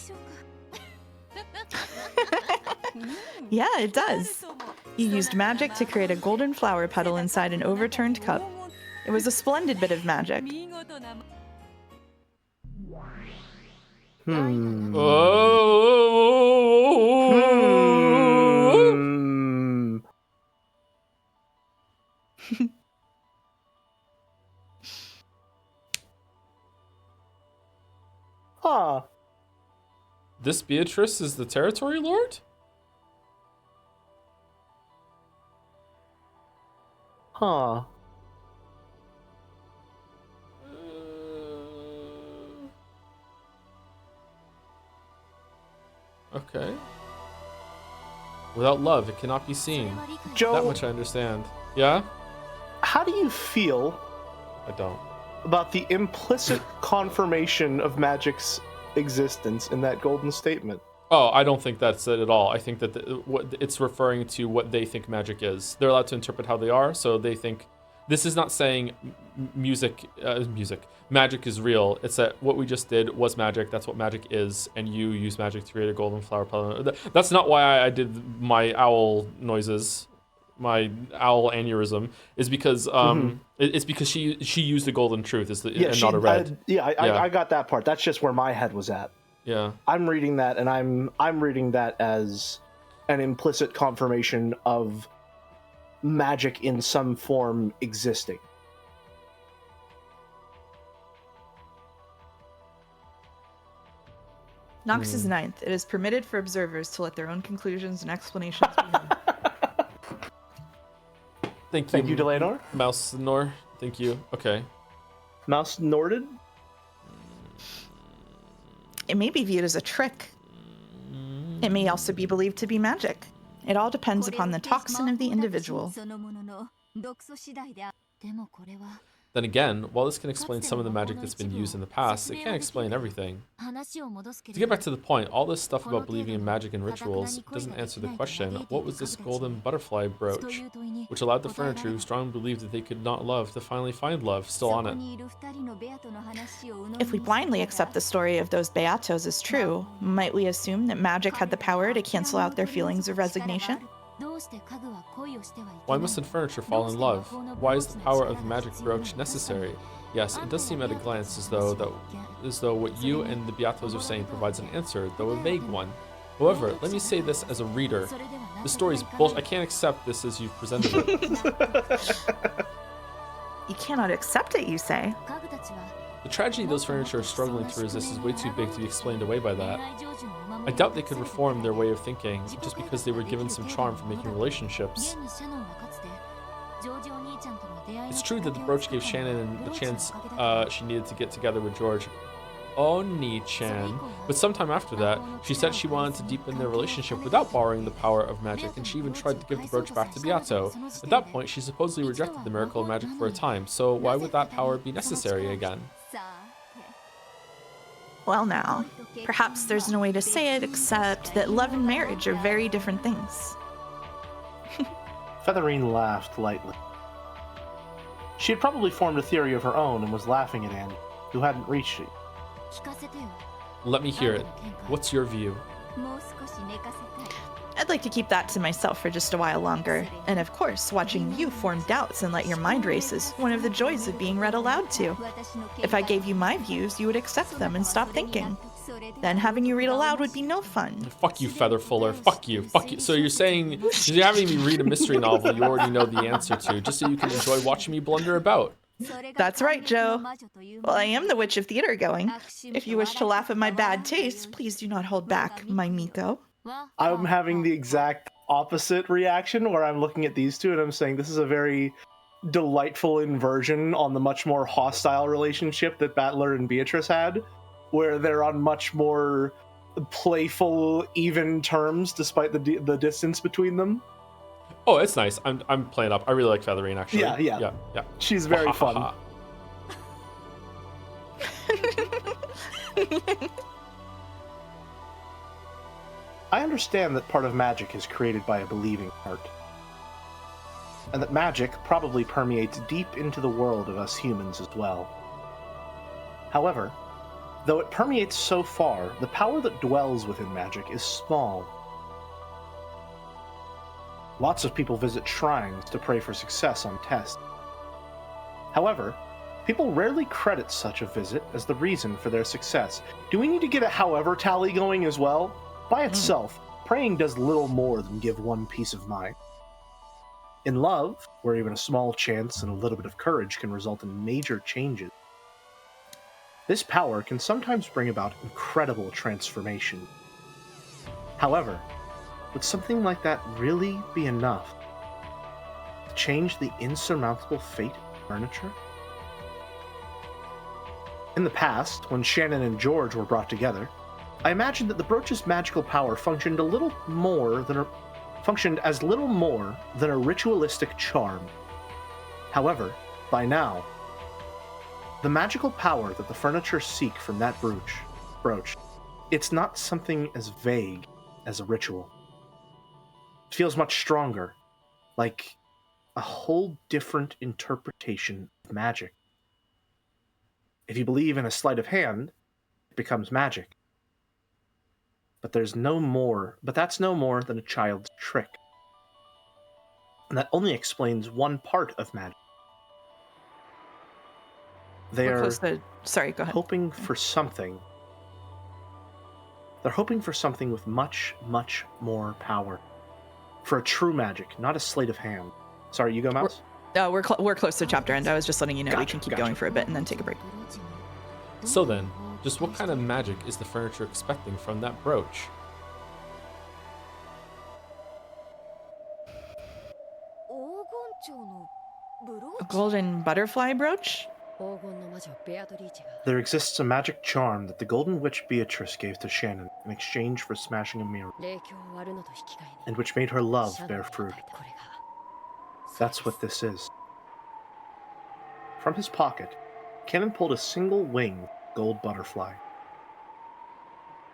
Yeah, it does. You used magic to create a golden flower petal inside an overturned cup. It was a splendid bit of magic. Huh. This Beatrice is the territory lord? Huh. Okay. Without love, it cannot be seen. Joe, That much I understand. Yeah? how do you feel I don't. about the implicit confirmation of magic's existence in that golden statement? Oh, I don't think that's it at all. I think that it's referring to what they think magic is. They're allowed to interpret how they are, so they think this is not saying magic is real. It's that what we just did was magic. That's what magic is, and you use magic to create a golden flower petal. That's not why I did my owl noises, my owl aneurysm. Is because it's because she used the golden truth and not a red. I got that part. That's just where my head was at. Yeah. I'm reading that, and I'm reading that as an implicit confirmation of magic in some form existing. Nox is ninth. It is permitted for observers to let their own conclusions and explanations be known. Thank you, Delanor. Mouse Nor. Thank you. Okay. Mouse Norded? It may be viewed as a trick. It may also be believed to be magic. It all depends upon the toxin of the individual. Then again, while this can explain some of the magic that's been used in the past, it can't explain everything. To get back to the point, all this stuff about believing in magic and rituals doesn't answer the question, what was this golden butterfly brooch, which allowed the furniture who strongly believed that they could not love to finally find love still on it? If we blindly accept the story of those Beatos as true, might we assume that magic had the power to cancel out their feelings of resignation? Why mustn't furniture fall in love? Why is the power of the magic brooch necessary? Yes, it does seem at a glance as though what you and the Beatos are saying provides an answer, though a vague one. However, let me say this as a reader. The story's bullshit. I can't accept this as you've presented it. You cannot accept it, you say? The tragedy those furniture are struggling to resist is way too big to be explained away by that. I doubt they could reform their way of thinking just because they were given some charm for making relationships. It's true that the brooch gave Shannon the chance she needed to get together with George. Oni-chan. But sometime after that, she said she wanted to deepen their relationship without borrowing the power of magic, and she even tried to give the brooch back to Beato. At that point, she supposedly rejected the miracle of magic for a time, so why would that power be necessary again? Well now, perhaps there's no way to say it except that love and marriage are very different things. Featherine laughed lightly. She had probably formed a theory of her own and was laughing at Andy, who hadn't reached it. Let me hear it. What's your view? I'd like to keep that to myself for just a while longer. And of course, watching you form doubts and let your mind race is one of the joys of being read aloud to. If I gave you my views, you would accept them and stop thinking. Then having you read aloud would be no fun. Fuck you, Featherfuller. Fuck you. Fuck you. So you're saying you're having me read a mystery novel you already know the answer to, just so you can enjoy watching me blunder about. That's right, Joe. Well, I am the Witch of Theater going. If you wish to laugh at my bad taste, please do not hold back, my Miko. I'm having the exact opposite reaction, where I'm looking at these two and I'm saying this is a very delightful inversion on the much more hostile relationship that Battler and Beatrice had, where they're on much more playful, even terms despite the distance between them. Oh, it's nice. I'm playing up. I really like Featherine, actually. Yeah. She's very fun. I understand that part of magic is created by a believing heart, and that magic probably permeates deep into the world of us humans as well. However, though it permeates so far, the power that dwells within magic is small. Lots of people visit shrines to pray for success on tests. However, people rarely credit such a visit as the reason for their success. Do we need to get a however tally going as well? By itself, praying does little more than give one peace of mind. In love, where even a small chance and a little bit of courage can result in major changes, this power can sometimes bring about incredible transformation. However, would something like that really be enough to change the insurmountable fate of furniture? In the past, when Shannon and George were brought together, I imagined that the brooch's magical power functioned as little more than a ritualistic charm. However, by now, the magical power that the furniture seek from that brooch, it's not something as vague as a ritual. It feels much stronger, like a whole different interpretation of magic. If you believe in a sleight of hand, it becomes magic. But that's no more than a child's trick. And that only explains one part of magic. They're Sorry, go ahead. hoping for something. They're hoping for something with much, much more power. For a true magic, not a sleight of hand. Sorry, you go, Mouse? We're close to chapter end. I was just letting you know we can keep going for a bit and then take a break. So then, just what kind of magic is the furniture expecting from that brooch? A golden butterfly brooch? There exists a magic charm that the Golden Witch Beatrice gave to Shannon in exchange for smashing a mirror, and which made her love bear fruit. That's what this is. From his pocket, Cannon pulled a single-winged gold butterfly.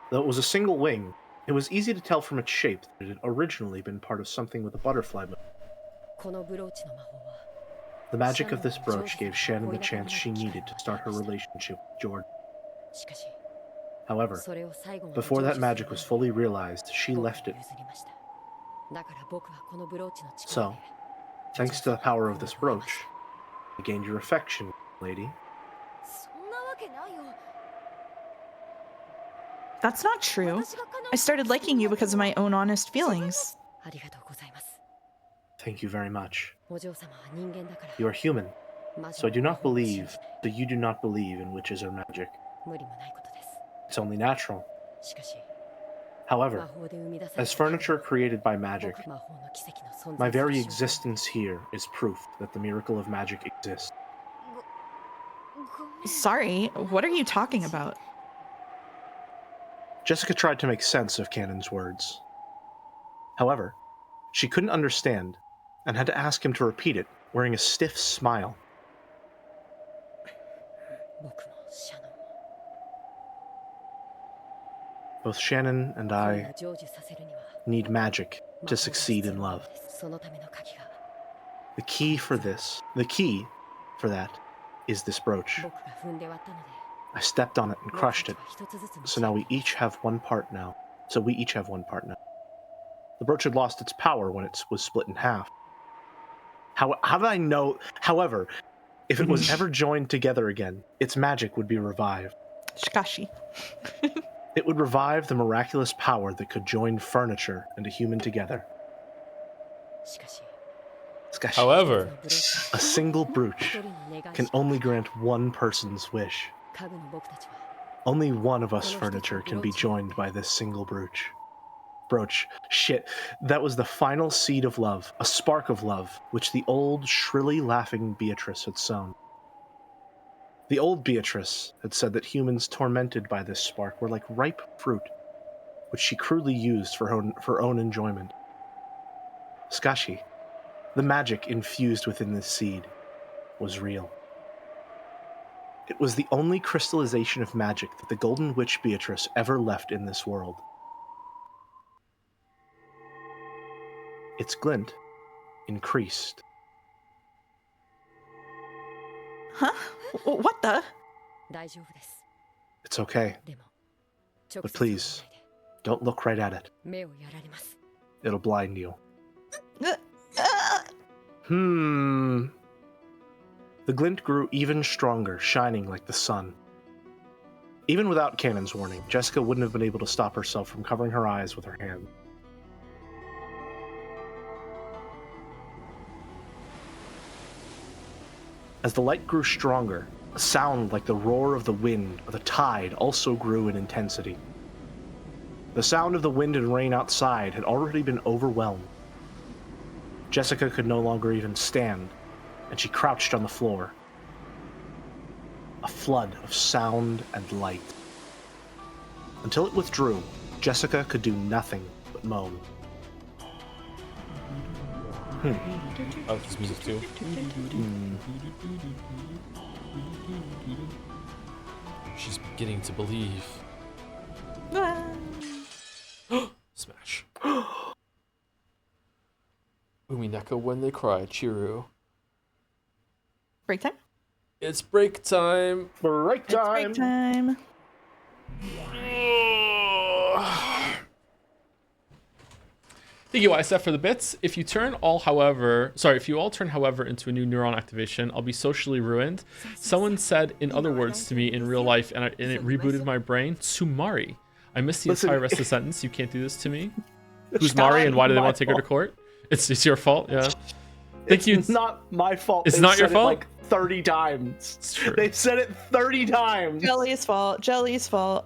Though it was a single wing, it was easy to tell from its shape that it had originally been part of something with a butterfly motif. The magic of this brooch gave Shannon the chance she needed to start her relationship with George. However, before that magic was fully realized, she left it. So, thanks to the power of this brooch, I gained your affection, lady. That's not true. I started liking you because of my own honest feelings. Thank you very much. You are human, so you do not believe in witches or magic. It's only natural. However, as furniture created by magic, my very existence here is proof that the miracle of magic exists. Sorry, what are you talking about? Jessica tried to make sense of Cannon's words. However, she couldn't understand and had to ask him to repeat it, wearing a stiff smile. Both Shannon and I need magic to succeed in love. The key for that, is this brooch. I stepped on it and crushed it, so we each have one part now. The brooch had lost its power when it was split in half. How did I know? However, if it was ever joined together again, its magic would be revived. Shikashi. It would revive the miraculous power that could join furniture and a human together. However, a single brooch can only grant one person's wish. Only one of us furniture can be joined by this single brooch. Shit, that was the final seed of love, a spark of love, which the old, shrilly laughing Beatrice had sown. The old Beatrice had said that humans tormented by this spark were like ripe fruit, which she crudely used for her own enjoyment. Skashi, the magic infused within this seed, was real. It was the only crystallization of magic that the Golden Witch Beatrice ever left in this world. Its glint increased. Huh? What the? It's okay, but please, don't look right at it. It'll blind you. The glint grew even stronger, shining like the sun. Even without Cannon's warning, Jessica wouldn't have been able to stop herself from covering her eyes with her hand. As the light grew stronger, a sound like the roar of the wind or the tide also grew in intensity. The sound of the wind and rain outside had already been overwhelmed. Jessica could no longer even stand, and she crouched on the floor. A flood of sound and light. Until it withdrew, Jessica could do nothing but moan. I like this music too. She's beginning to believe. Smash. Umineko when they cry, Chiru. Break time? It's break time. Break time! It's break time. Thank you, YSF, for the bits. If you all turn, however, into a new neuron activation, I'll be socially ruined. Someone said in other words to me in real life, and it rebooted my brain. Sumari. I missed the entire rest of the sentence. You can't do this to me. Who's Mari, and why do they want to take her to court? It's your fault, yeah. Thank you. It's not my fault. It's not your fault? Like 30 times. It's true. They've said it 30 times. Jelly's fault. Jelly's fault.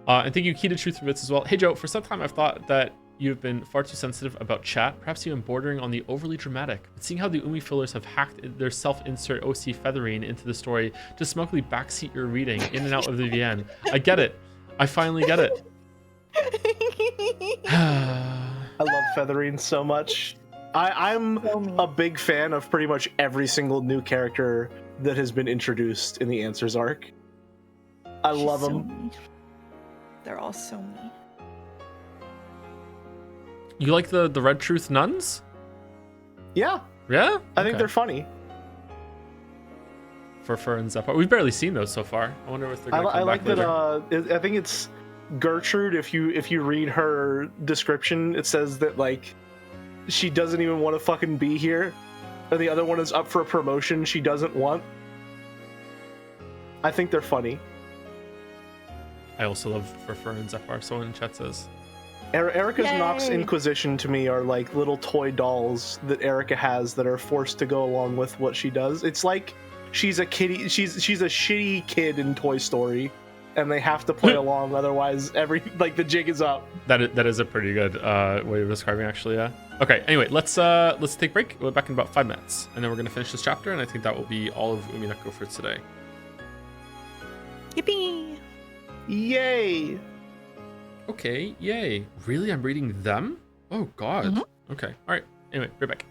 And thank you, Key to Truth for bits as well. Hey, Joe, for some time I've thought that you've been far too sensitive about chat, perhaps even bordering on the overly dramatic. But seeing how the Umi fillers have hacked their self-insert OC feathering into the story to smugly backseat your reading in and out of the VN, I get it. I finally get it. I love feathering so much. I'm a big fan of pretty much every single new character that has been introduced in the Answers arc. I love them. They're all so mean. You like the Red Truth nuns? Yeah. Yeah? I think they're funny. Fur and Zephyr. We've barely seen those so far. I wonder if they're going to come I like back that. later. I think it's Gertrude. If you read her description, it says that like she doesn't even want to fucking be here, and the other one is up for a promotion she doesn't want. I think they're funny. I also love Fur and Zephyr. Someone in chat says. Erica's Yay. Nox Inquisition to me are like little toy dolls that Erica has that are forced to go along with what she does. It's like she's a kitty. She's a shitty kid in Toy Story, and they have to play along. Otherwise, the jig is up. That is a pretty good way of describing, actually. Yeah. Okay. Anyway, let's take a break. We'll be back in about 5 minutes, and then we're gonna finish this chapter. And I think that will be all of Umineko for today. Yippee! Yay! Okay, yay. Really? I'm reading them? Oh, God. Mhm. Okay, all right. Anyway, right back.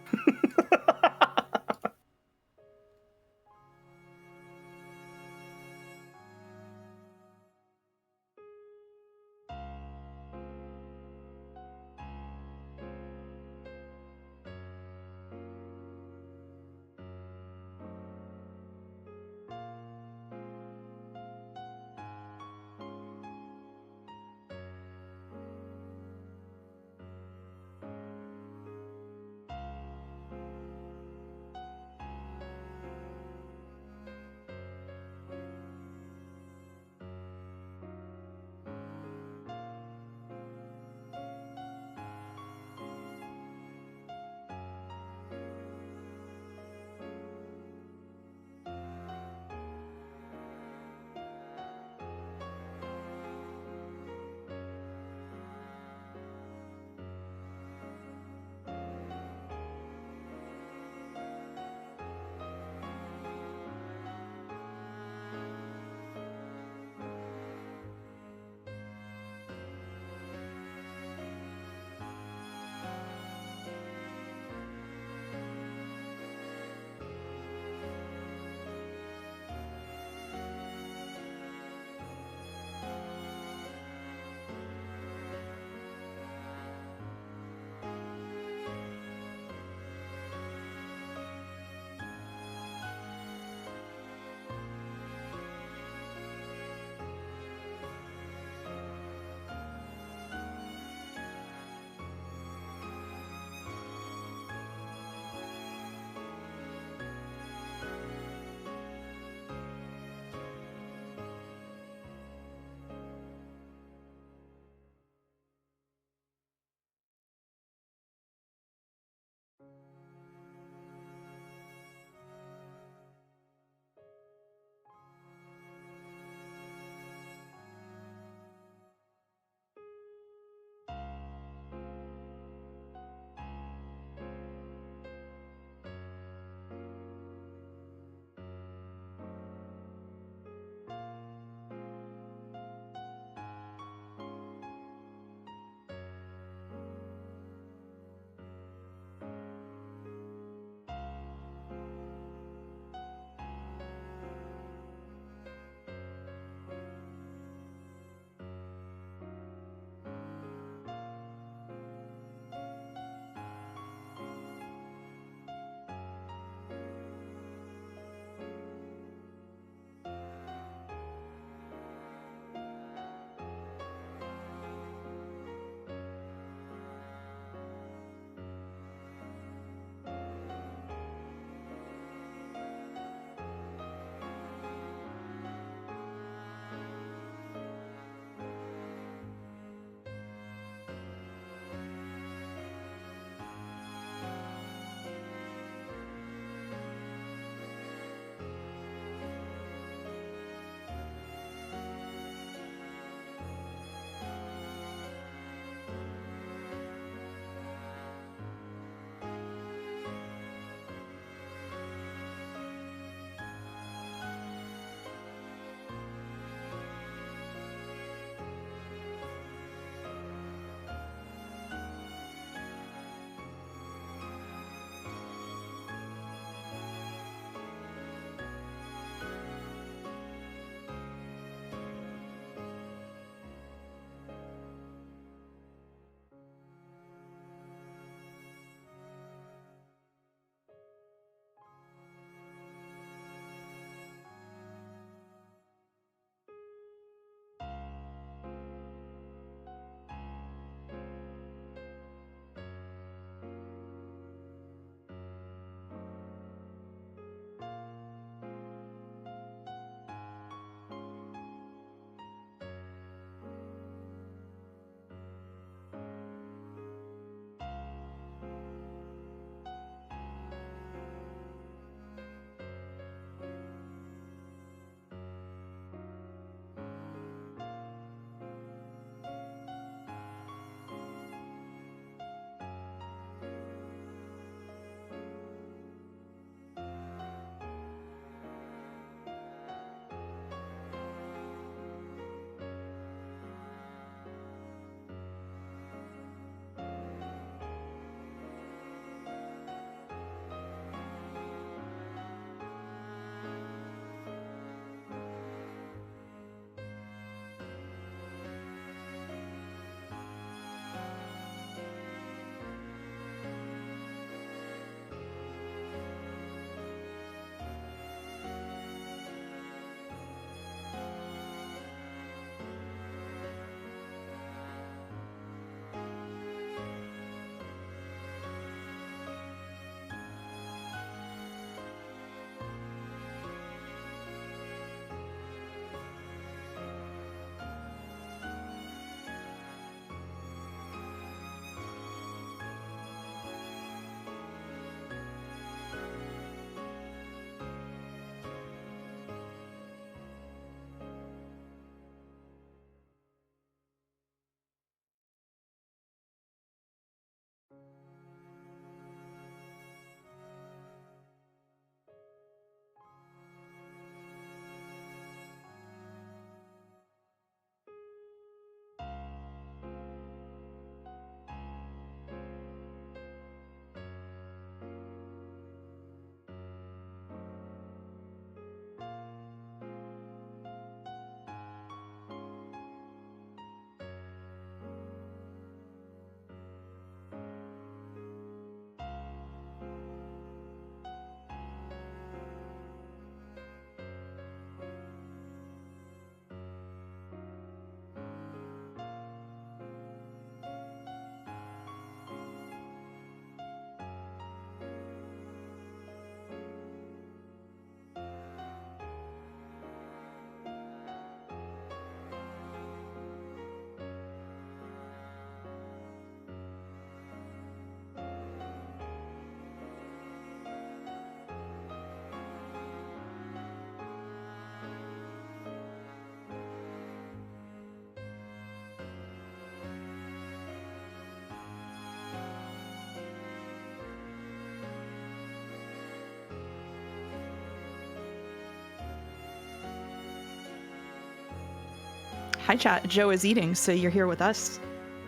Hi, chat. Joe is eating, so you're here with us.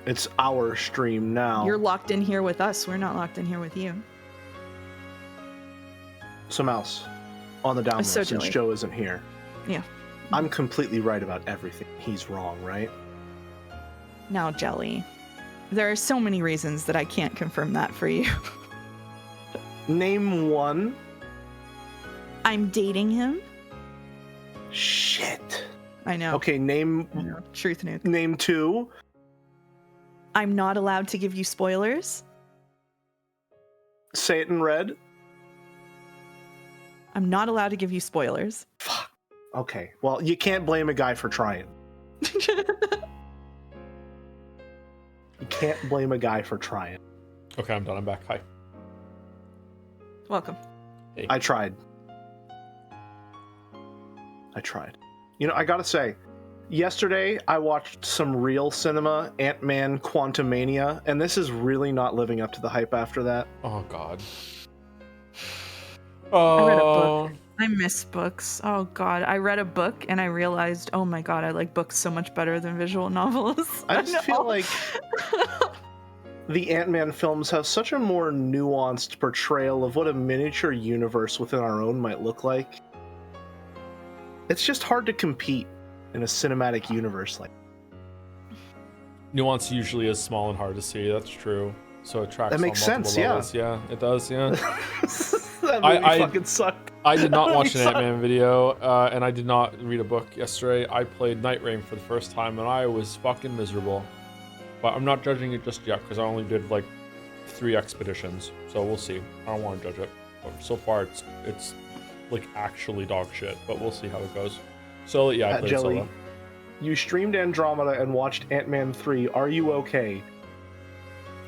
It's our stream now. You're locked in here with us. We're not locked in here with you. So Mouse, on the down low, So since Joey. Joe isn't here, Yeah. I'm completely right about everything. He's wrong, right? Now, Jelly. There are so many reasons that I can't confirm that for you. Name one. I'm dating him. Shit. I know. Okay, name I know. Truth nuke. name two. I'm not allowed to give you spoilers. Say it in red. I'm not allowed to give you spoilers. Fuck. Okay. Well, you can't blame a guy for trying. You can't blame a guy for trying. Okay, I'm done. I'm back. Hi. Welcome. Hey. I tried. You know, I gotta say, yesterday I watched some real cinema, Ant-Man Quantumania, and this is really not living up to the hype after that. Oh God. I read a Oh. book. I miss books. Oh God. I read a book and I realized, oh my God, I like books so much better than visual novels. I just feel like the Ant-Man films have such a more nuanced portrayal of what a miniature universe within our own might look like. It's just hard to compete in a cinematic universe like Nuance usually is small and hard to see. That's true. So it tracks. That makes on multiple sense, yeah. levels. Yeah, it does. Yeah. that movie I- fucking sucked. I did not That watch an movie Ant-Man video, and I did not read a book yesterday. I played Night Rain for the first time, and I was fucking miserable. But I'm not judging it just yet, because I only did like 3 expeditions. So we'll see. I don't want to judge it. But so far, it's like actually dog shit. But we'll see how it goes. So yeah, I played Jelly, solo. you streamed Andromeda and watched Ant-Man 3. Are you okay?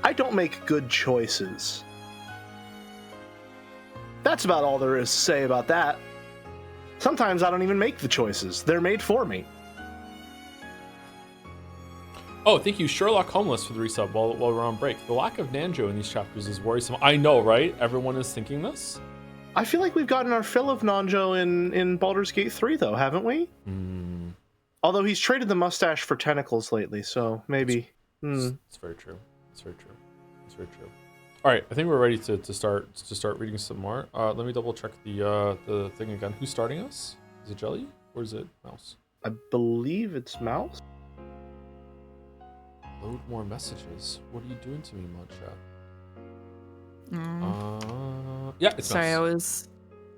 I don't make good choices. That's about all there is to say about that. Sometimes I don't even make the choices. They're made for me. Oh, thank you, Sherlock Homeless, for the resub while we're on break. The lack of Nanjo in these chapters is worrisome. I know, right? Everyone is thinking this. I feel like we've gotten our fill of Nanjo in Baldur's Gate 3, though, haven't we? Although he's traded the mustache for tentacles lately, so maybe. It's very true. It's very true. It's very true. All right, I think we're ready to start reading some more. Let me double check the thing again. Who's starting us? Is it Jelly or is it Mouse? I believe it's Mouse. Load more messages. What are you doing to me, Mud Chat? Yeah, it's Sorry, Mouse.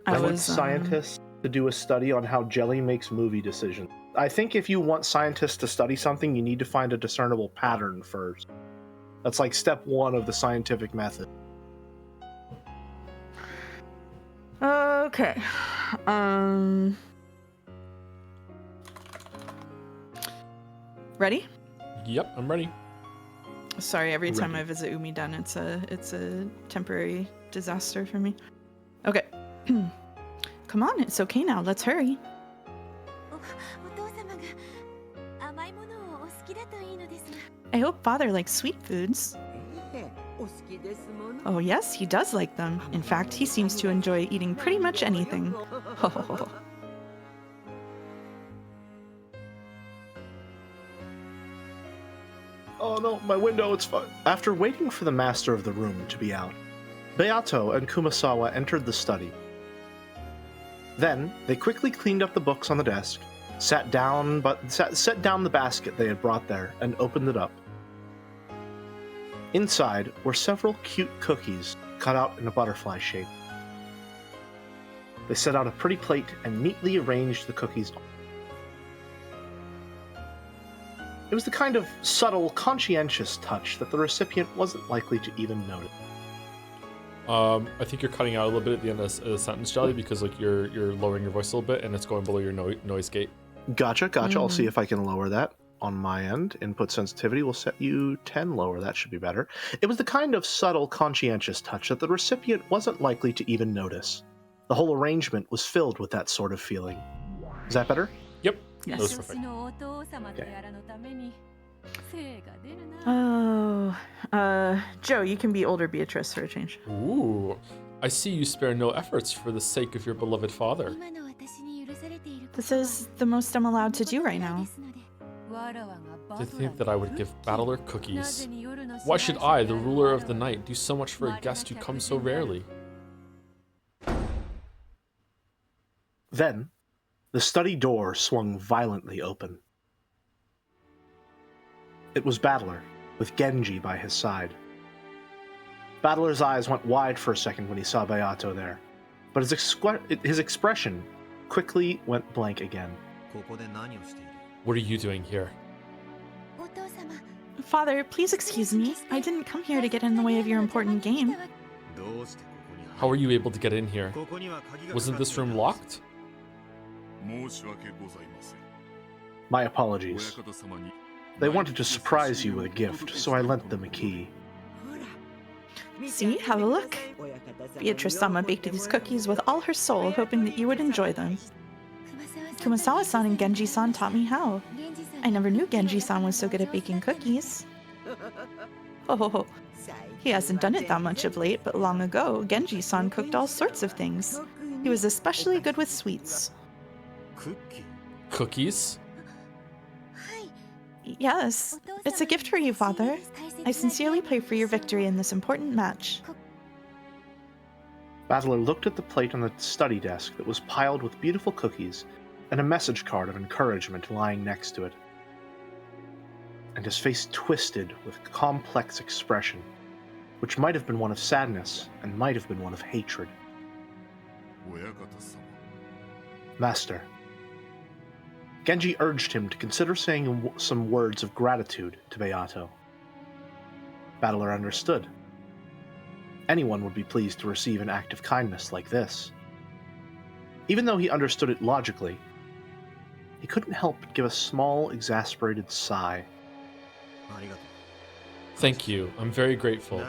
I want was scientists to do a study on how Jelly makes movie decisions. I think if you want scientists to study something, you need to find a discernible pattern first. That's like step 1 of the scientific method. Okay. Ready? Yep, I'm ready. Sorry, every time Ready. I visit Umidan, it's a temporary disaster for me. Okay. Come on, it's okay now. Let's hurry. お父様が甘いものをお好きだといいのですが。 I hope father likes sweet foods. ええ、お好きですもの。 Oh, yes, he does like them. In fact, he seems to enjoy eating pretty much anything. Oh no, my window, it's fun. After waiting for the master of the room to be out, Beato and Kumasawa entered the study. Then, they quickly cleaned up the books on the desk, set down the basket they had brought there, and opened it up. Inside were several cute cookies cut out in a butterfly shape. They set out a pretty plate and neatly arranged the cookies. It was the kind of subtle, conscientious touch that the recipient wasn't likely to even notice. I think you're cutting out a little bit at the end of the sentence, Jelly, because like you're lowering your voice a little bit and it's going below your noise gate. Gotcha. I'll see if I can lower that on my end. Input sensitivity will set you 10 lower. That should be better. It was the kind of subtle, conscientious touch that the recipient wasn't likely to even notice. The whole arrangement was filled with that sort of feeling. Is that better? Yep. Yes. That was perfect. 私のお父様とやらのために精が出るな。 Oh, Joe, you can be older Beatrice for a change. Ooh, I see you spare no efforts for the sake of your beloved father. 今の私に許されていること This is the most I'm allowed to do right now. ですので To think that I would give Battler cookies. Why should I, the ruler of the night, do so much for a guest who comes so rarely? Then, the study door swung violently open. It was Battler, with Genji by his side. Battler's eyes went wide for a second when he saw Beato there, but his expression quickly went blank again. What are you doing here? Father, please excuse me. I didn't come here to get in the way of your important game. How are you able to get in here? Wasn't this room locked? My apologies. They wanted to surprise you with a gift, so I lent them a key. See, have a look. Beatrice-sama baked these cookies with all her soul, hoping that you would enjoy them. Kumasawa-san and Genji-san taught me how. I never knew Genji-san was so good at baking cookies. Oh, he hasn't done it that much of late, but long ago, Genji-san cooked all sorts of things. He was especially good with sweets. Cookies? Yes, it's a gift for you, Father. I sincerely pray for your victory in this important match. Battler looked at the plate on the study desk that was piled with beautiful cookies and a message card of encouragement lying next to it. And his face twisted with a complex expression, which might have been one of sadness and might have been one of hatred. Master. Genji urged him to consider saying some words of gratitude to Beato. Battler understood. Anyone would be pleased to receive an act of kindness like this. Even though he understood it logically, he couldn't help but give a small, exasperated sigh. Thank you, I'm very grateful.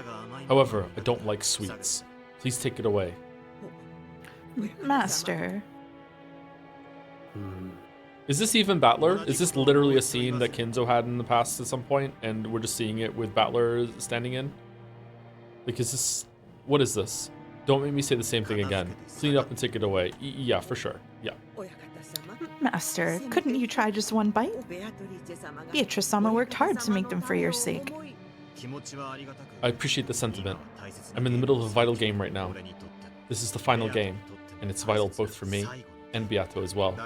However, I don't like sweets. Please take it away. Master. Is this even Battler? Is this literally a scene that Kinzo had in the past at some point, and we're just seeing it with Battler standing in? Like, is this... What is this? Don't make me say the same thing again. Clean it up and take it away. Yeah, for sure. Yeah. Master, couldn't you try just one bite? Beatrice-sama worked hard to make them for your sake. I appreciate the sentiment. I'm in the middle of a vital game right now. This is the final game, and it's vital both for me and Beato as well.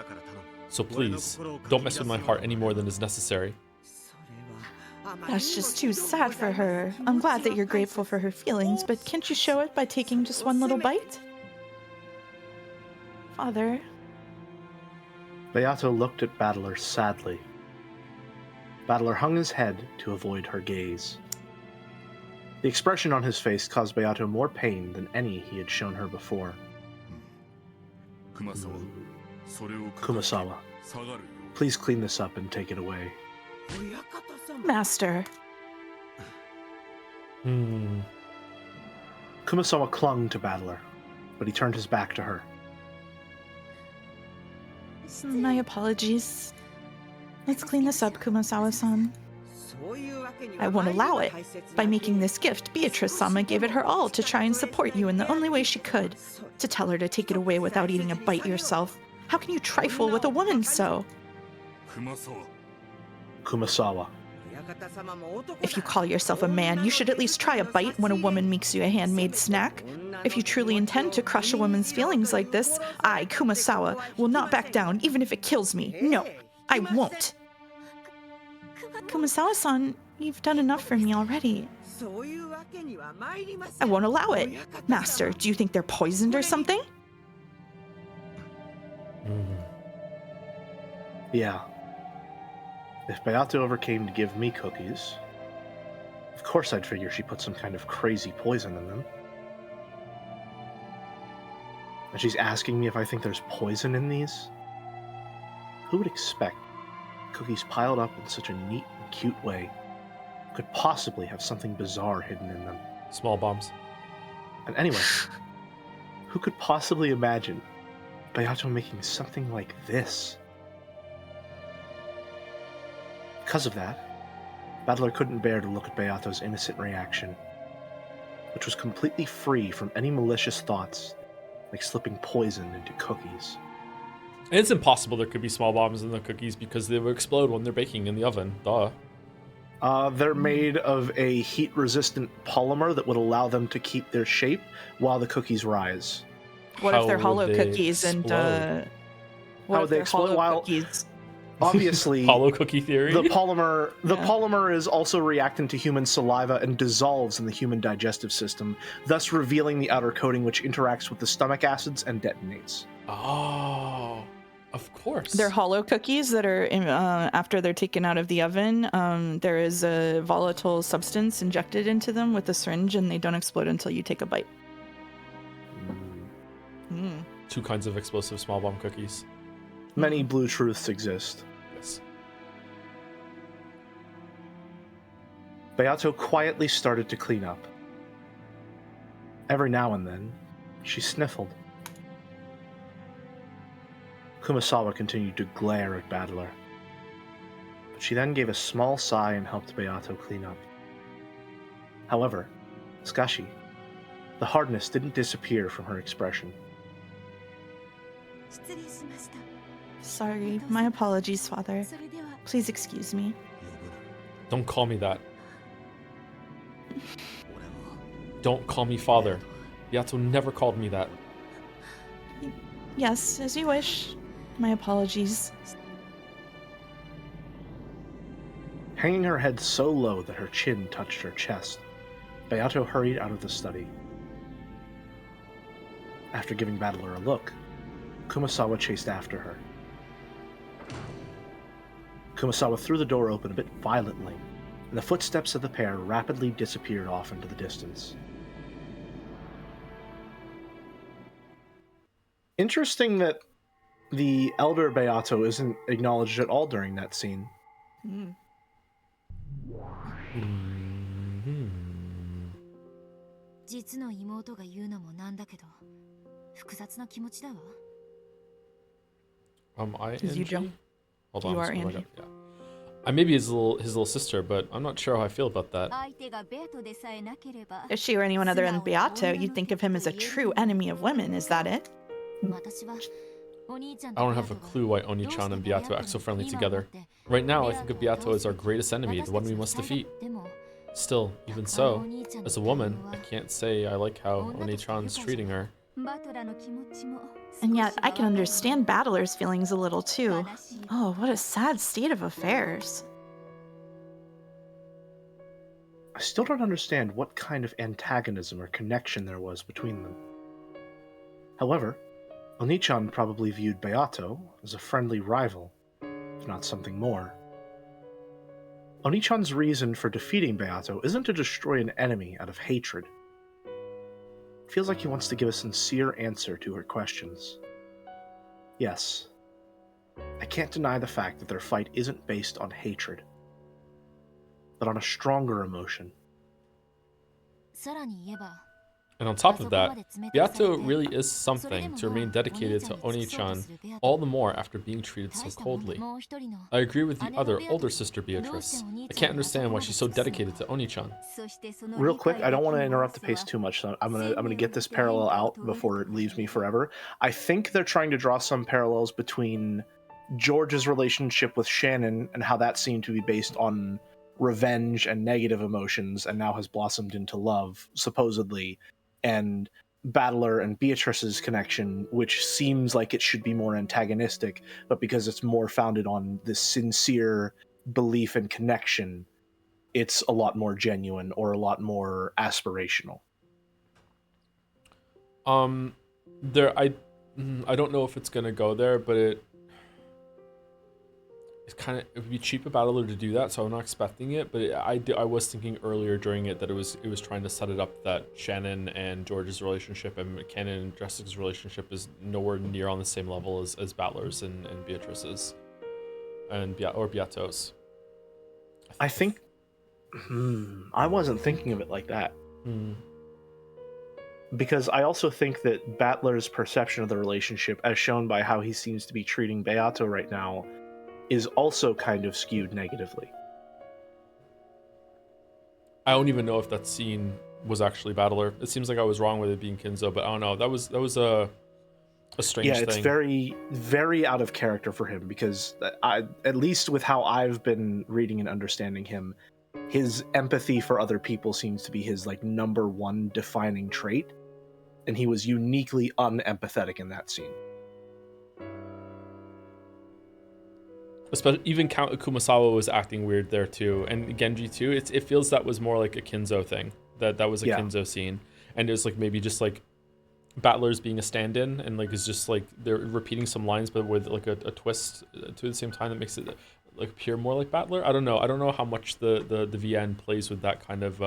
So please, don't mess with my heart any more than is necessary. That's just too sad for her. I'm glad that you're grateful for her feelings, but can't you show it by taking just one little bite? Father. Beato looked at Battler sadly. Battler hung his head to avoid her gaze. The expression on his face caused Beato more pain than any he had shown her before. Kumasawa, please clean this up and take it away. Master. Kumasawa clung to Battler, but he turned his back to her. My apologies. Let's clean this up, Kumasawa-san. I won't allow it. By making this gift, Beatrice-sama gave it her all to try and support you in the only way she could. To tell her to take it away without eating a bite yourself. How can you trifle with a woman so? Kumasawa. If you call yourself a man, you should at least try a bite when a woman makes you a handmade snack. If you truly intend to crush a woman's feelings like this, I, Kumasawa, will not back down even if it kills me. No, I won't. Kumasawa-san, you've done enough for me already. I won't allow it. Master, do you think they're poisoned or something? Yeah. If Beato ever came to give me cookies, of course I'd figure she put some kind of crazy poison in them. And she's asking me if I think there's poison in these? Who would expect cookies piled up in such a neat and cute way could possibly have something bizarre hidden in them? Small bombs. And anyway, who could possibly imagine Beato making something like this? Because of that, Battler couldn't bear to look at Beato's innocent reaction, which was completely free from any malicious thoughts, like slipping poison into cookies. And it's impossible there could be small bombs in the cookies because they will explode when they're baking in the oven. Duh. They're made of a heat-resistant polymer that would allow them to keep their shape while the cookies rise. What if they're How hollow would they cookies and explode? what How if they they're explode? hollow While cookies? obviously Hollow cookie theory? the Yeah. polymer is also reactant to human saliva and dissolves in the human digestive system, thus revealing the outer coating, which interacts with the stomach acids and detonates. Oh, of course. They're hollow cookies that are after they're taken out of the oven. There is a volatile substance injected into them with a syringe, and they don't explode until you take a bite. Mm. 2 kinds of explosive small bomb cookies. Many blue truths exist. Yes. Beato quietly started to clean up. Every now and then, she sniffled. Kumasawa continued to glare at Battler. But she then gave a small sigh and helped Beato clean up. However, Skashi, the hardness didn't disappear from her expression. 失礼しました。 Sorry, my apologies, father. それでは Please excuse me. Don't call me that. Don't call me father. Yato never called me that. Yes, as you wish. My apologies. Hanging her head so low that her chin touched her chest, Beato hurried out of the study. After giving Battler a look, Kumasawa chased after her. Kumasawa threw the door open a bit violently, and the footsteps of the pair rapidly disappeared off into the distance. Interesting that the elder Beato isn't acknowledged at all during that scene. Mm. Mm-hmm. 実の妹が言うのもなんだけど、複雑な気持ちだわ。I Is you, Angie? Joe? Hold You on. are scroll back Angie. up, yeah. I may be his little sister, but I'm not sure how I feel about that. 相手がベアトでさえなければ、 If she were anyone other than Beato, you'd think of him as a true enemy of women. Is that it? 私はお兄ちゃん I と don't ベア have ト a が clue why Oni-chan and Beato act so friendly together. Right now, I think of Beato as our greatest enemy, the one we must defeat. でも Still, even so, as a woman, I can't say I like how Oni-chan's treating her. バトラの気持ちも And yet, I can understand Battler's feelings a little too. 悲しい Oh, what a sad state of affairs. I still don't understand what kind of antagonism or connection there was between them. However, Oni-chan probably viewed Beato as a friendly rival, if not something more. Oni-chan's reason for defeating Beato isn't to destroy an enemy out of hatred. It feels like he wants to give a sincere answer to her questions. Yes, I can't deny the fact that their fight isn't based on hatred, but on a stronger emotion. さらに言えば And on top of that, Beato really is something to remain dedicated to Oni-chan, all the more after being treated so coldly. もう一人の I agree with the other older sister Beatrice. I can't understand why she's so dedicated to Oni-chan. そしてその Real quick, I don't want to 理解できる interrupt the pace too much, so I'm gonna get this parallel out before it leaves me forever. I think they're trying to draw some parallels between George's relationship with Shannon and how that seemed to be based on revenge and negative emotions and now has blossomed into love, supposedly, and Battler and Beatrice's connection, which seems like it should be more antagonistic, but because it's more founded on this sincere belief and connection, it's a lot more genuine or a lot more aspirational. I don't know if it's gonna go there, but it would be cheap of Battler to do that, so I'm not expecting it. But I was thinking earlier during it that it was trying to set it up that Shannon and George's relationship and Cannon and Jessica's relationship is nowhere near on the same level as Battler's and Beatrice's and Beato's. I think I wasn't thinking of it like that. Because I also think that Battler's perception of the relationship, as shown by how he seems to be treating Beato right now, is also kind of skewed negatively. I don't even know if that scene was actually Battler. It seems like I was wrong with it being Kinzo, but I don't know. That was a strange Yeah, thing. it's very, very out of character for him because at least with how I've been reading and understanding him, his empathy for other people seems to be his like number one defining trait, and he was uniquely unempathetic in that scene. Especially even Count Kumasawa was acting weird there too, and Genji too. It feels that was more like a Kinzo thing. That was a Kinzo scene, and it was like maybe just like Battler's being a stand-in, and like it's just like they're repeating some lines, but with like a twist to the same time that makes it like appear more like Battler. I don't know how much the VN plays with that kind of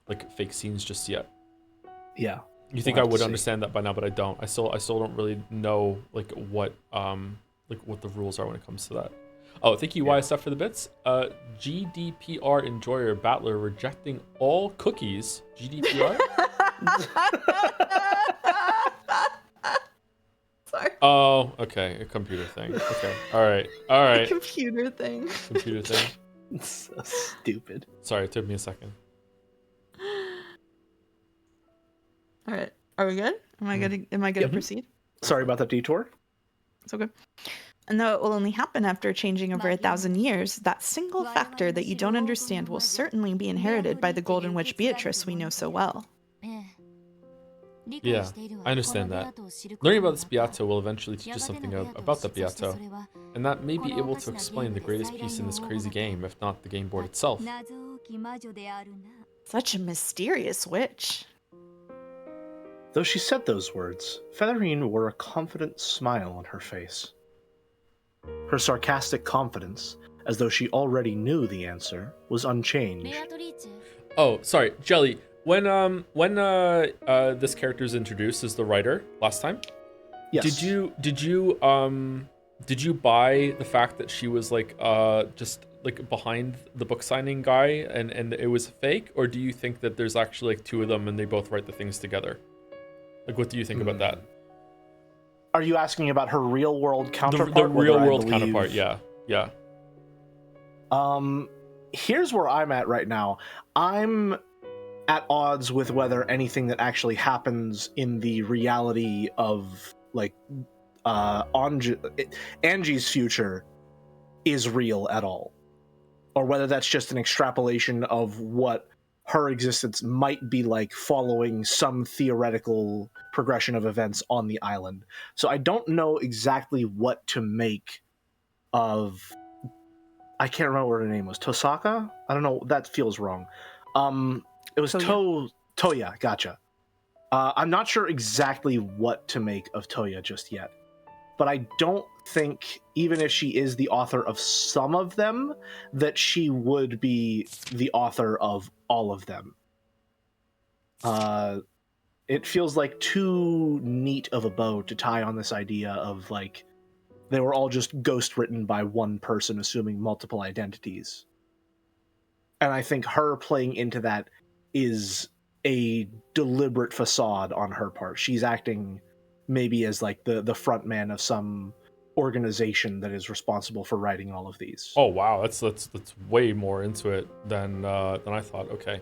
like fake scenes just yet. Yeah. You think I would understand that by now, but I don't. I still don't really know like what the rules are when it comes to that. Oh, thank you, YSF, for the bits. GDPR enjoyer Battler rejecting all cookies. GDPR? Sorry. Oh, okay. A computer thing. Okay. All right. A computer thing. Computer thing. It's so stupid. Sorry, it took me a second. All right. Are we good? Am I good to proceed? Sorry about that detour. It's okay. And though it will only happen after changing over 1,000 years, that single factor that you don't understand will certainly be inherited by the Golden Witch Beatrice we know so well. Yeah, I understand that. Learning about this Beato will eventually teach us something about the Beato, and that may be able to explain the greatest piece in this crazy game, if not the game board itself. Such a mysterious witch. Though she said those words, Featherine wore a confident smile on her face. Her sarcastic confidence, as though she already knew the answer, was unchanged. Oh, sorry, Jelly. When this character is introduced as the writer last time, yes. Did you buy the fact that she was like just like behind the book signing guy and it was fake, or do you think that there's actually like two of them and they both write the things together? Like, what do you think about that? Are you asking about her real world counterpart? The real world counterpart, yeah. Here's where I'm at right now. I'm at odds with whether anything that actually happens in the reality of like Angie's future is real at all, or whether that's just an extrapolation of what her existence might be like following some theoretical progression of events on the island. So I don't know exactly what to make of... I can't remember what her name was. Tosaka? I don't know. That feels wrong. It was Toya. Gotcha. I'm not sure exactly what to make of Toya just yet. But I don't think, even if she is the author of some of them, that she would be the author of all of them. It feels like too neat of a bow to tie on this idea of, like, they were all just ghost written by one person, assuming multiple identities. And I think her playing into that is a deliberate facade on her part. She's acting maybe as like the front man of some organization that is responsible for writing all of these. Oh wow, that's way more into it than I thought. Okay.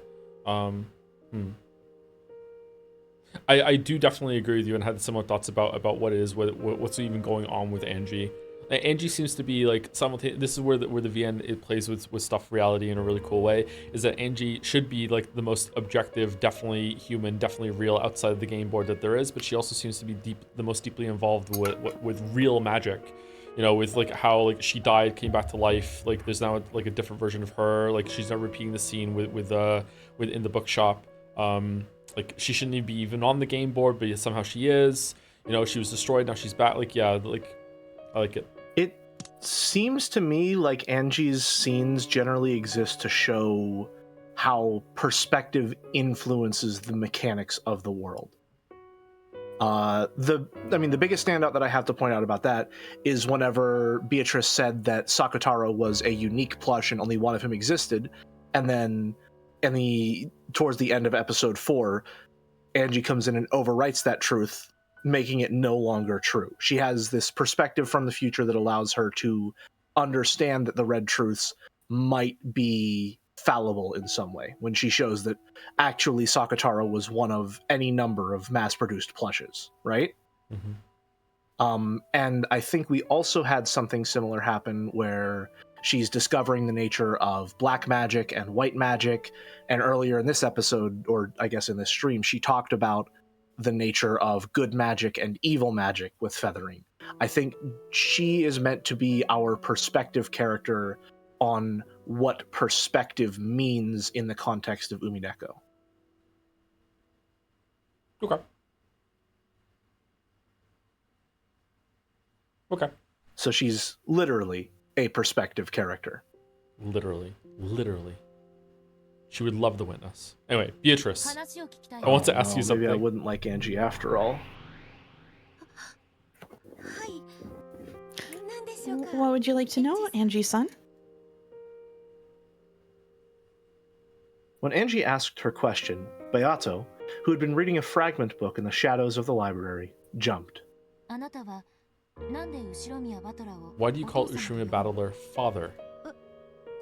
I do definitely agree with you and had similar thoughts about what it is, what's even going on with Angie. Angie seems to be like simultaneous. This is where the VN it plays with stuff reality in a really cool way. Is that Angie should be like the most objective, definitely human, definitely real outside of the game board that there is, but she also seems to be the most deeply involved with real magic. You know, with like how like she died, came back to life. Like there's now like a different version of her. Like she's not repeating the scene with in the bookshop. Like she shouldn't be even on the game board, but yet somehow she is. You know, she was destroyed, now she's back. Like yeah, like I like it. It seems to me like Angie's scenes generally exist to show how perspective influences the mechanics of the world. The biggest standout that I have to point out about that is whenever Beatrice said that Sakutaro was a unique plush and only one of him existed, and then towards the end of episode 4, Angie comes in and overwrites that truth, making it no longer true. She has this perspective from the future that allows her to understand that the red truths might be fallible in some way, when she shows that actually Sakutaro was one of any number of mass-produced plushes, right? Mm-hmm. And I think we also had something similar happen where she's discovering the nature of black magic and white magic. And earlier in this episode, or I guess in this stream, she talked about the nature of good magic and evil magic with feathering. I think she is meant to be our perspective character on what perspective means in the context of Umineko. Okay. Okay. So she's literally a perspective character. Literally. She would love the witness. Anyway, Beatrice, I want to ask you something. Maybe I wouldn't like Angie after all. はい何でしょうか What would you like to know, Angie-san? When Angie asked her question, Beato, who had been reading a fragment book in the shadows of the library, jumped. あなたはなんで後宮バトラーを Why do you call Ushimi Battler father?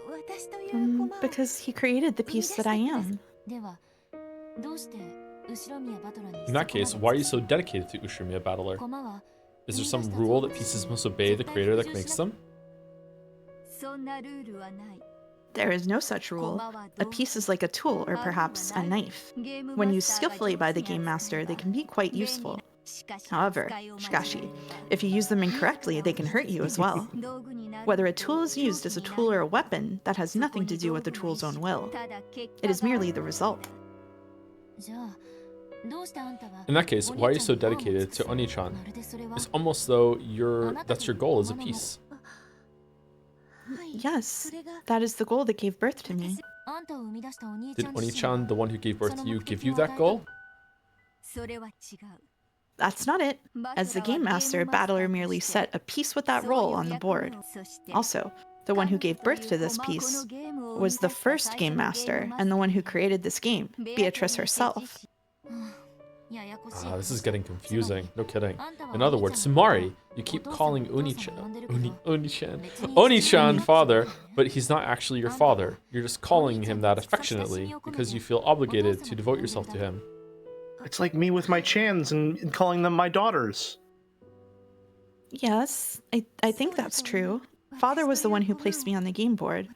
私という駒を Because he created the piece that I am. ではどうして後宮バトラーに In that case, why are you so dedicated to Ushimi Battler? 駒は Is there some rule that pieces must obey the creator that makes them? そんなルールはない There is no such rule. A piece is like a tool, or perhaps a knife. When used skillfully by the game master, they can be quite useful. However, shikashi, if you use them incorrectly, they can hurt you as well. Whether a tool is used as a tool or a weapon, that has nothing to do with the tool's own will. It is merely the result. じゃあどうしてあんたは In that case, why are you so dedicated to Oni-chan? まるでそれは It's almost though that's your goal as a piece. Yes, that is the goal that gave birth to me. あんたを生み出したお兄ち Did ゃん自身 Oni-chan, the one who gave birth to you, give you that goal? それは違う That's not it. As the game master, Battler merely set a piece with that role on the board. Also, the one who gave birth to this piece was the first game master and the one who created this game, Beatrice herself. This is getting confusing. No kidding. In other words, Sumari, you keep calling Oni-chan father, but he's not actually your father. You're just calling him that affectionately because you feel obligated to devote yourself to him. It's like me with my Chans and calling them my daughters. Yes, I think that's true. Father was the one who placed me on the game board.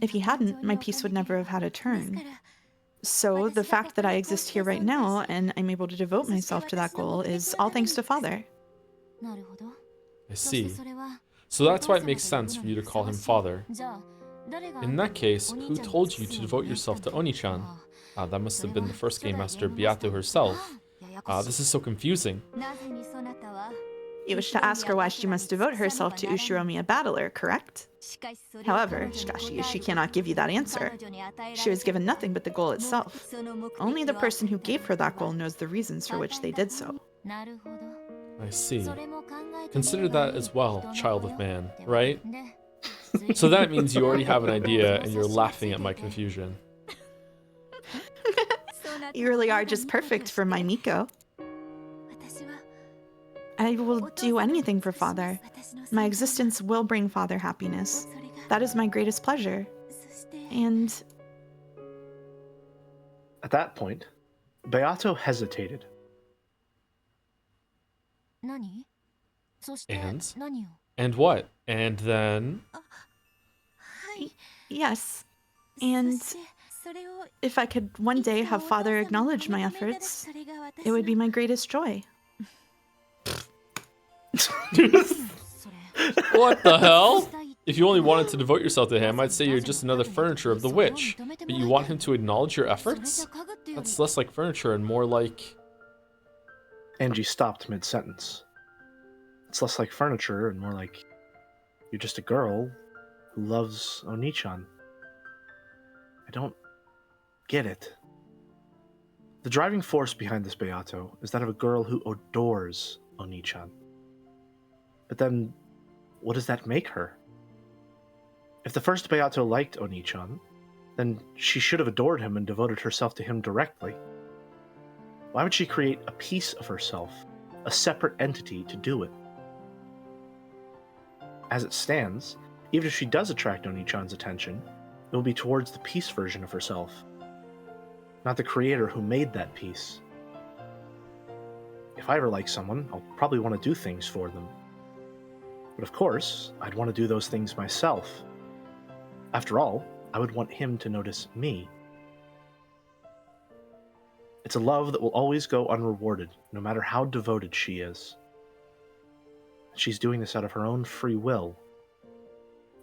If he hadn't, my piece would never have had a turn. So the fact that I exist here right now and I'm able to devote myself to that goal is all thanks to Father. なるほど I そして see. それは So that's why it makes sense for you to call him father. じゃあ誰が In that case, who told you to devote yourself to Oni-chan? That must have been the first game master, Beato herself. This is so confusing. なぜにそなたは You wish to ask her why she must devote herself to Ushiromiya Battler, correct? しかしそれ However, Shikashi, she cannot give you that answer. She was given nothing but the goal itself. Only the person who gave her that goal knows the reasons for which they did so. なるほど I see. それも考えてみ Consider れば that as well, いい child の of よ man, では right? ね So that means you already have an idea and you're laughing at my confusion. You really are just perfect for my Miko. 私は I will do anything for Father. 私の My existence will bring Father happiness. それが That is my greatest pleasure. そして And At that point, Beato hesitated. 何そして And? 何を And what? And then... はい yes, and そしてそれを if I could one day have Father acknowledge my efforts, it would be my greatest joy. それ What the hell? If you only wanted to devote yourself to him, I'd say you're just another furniture of the witch. But you want him to acknowledge your それじ efforts? ゃ家具っていうより That's less like furniture and more like... Angie stopped mid-sentence. It's less like furniture and more like you're just a girl who loves Oni-chan. I don't get it. The driving force behind this Beato is that of a girl who adores Oni-chan. But then, what does that make her? If the first Beato liked Oni-chan, then she should have adored him and devoted herself to him directly. Why would she create a piece of herself, a separate entity, to do it? As it stands, even if she does attract Oni-chan's attention, it will be towards the piece version of herself, not the creator who made that piece. if I ever like someone, I'll probably want to do things for them. But of course, I'd want to do those things myself. After all, I would want him to notice me. It's a love that will always go unrewarded, no matter how devoted she is. She's doing this out of her own free will.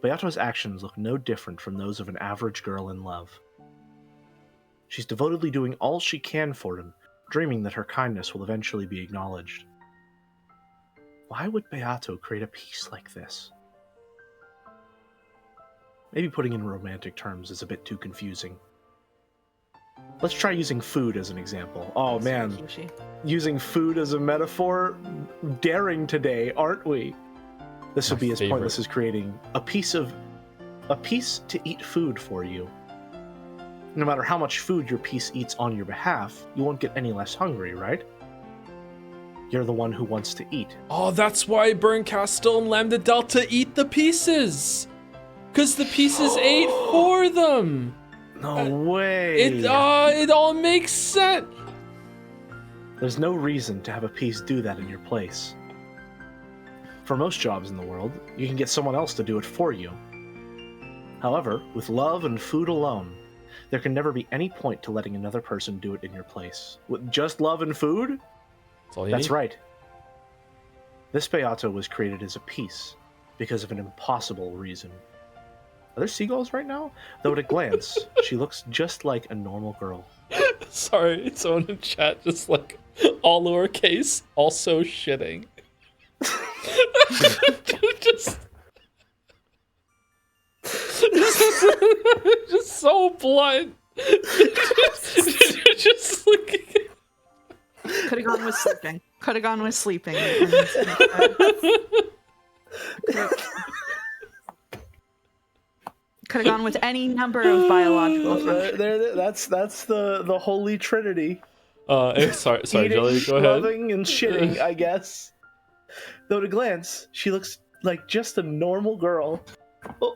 Beato's actions look no different from those of an average girl in love. She's devotedly doing all she can for him, dreaming that her kindness will eventually be acknowledged. Why would Beato create a piece like this? Maybe putting in romantic terms is a bit too confusing. Let's try using food as an example. Oh man, using food as a metaphor? Daring today, aren't we? This would be as pointless as creating a piece to eat food for you. No matter how much food your piece eats on your behalf, you won't get any less hungry, right? You're the one who wants to eat. Oh, that's why Burncastle and Lambda Delta eat the pieces! Because the pieces ate for them! No way! It all makes sense! There's no reason to have a piece do that in your place. For most jobs in the world, you can get someone else to do it for you. However, with love and food alone, there can never be any point to letting another person do it in your place. With just love and food? That's right. This Beato was created as a piece, because of an impossible reason. Are there seagulls right now? Though at a glance, she looks just like a normal girl. Sorry, someone in chat just like, all lowercase, also shitting. just so blunt. just looking. Could have gone with sleeping. Could have gone with sleeping. Could have gone with any number of biological functions. That's the holy trinity. Sorry, Eating, Jelly, go ahead. Loving and shitting, I guess. Though at a glance, she looks like just a normal girl. Oh,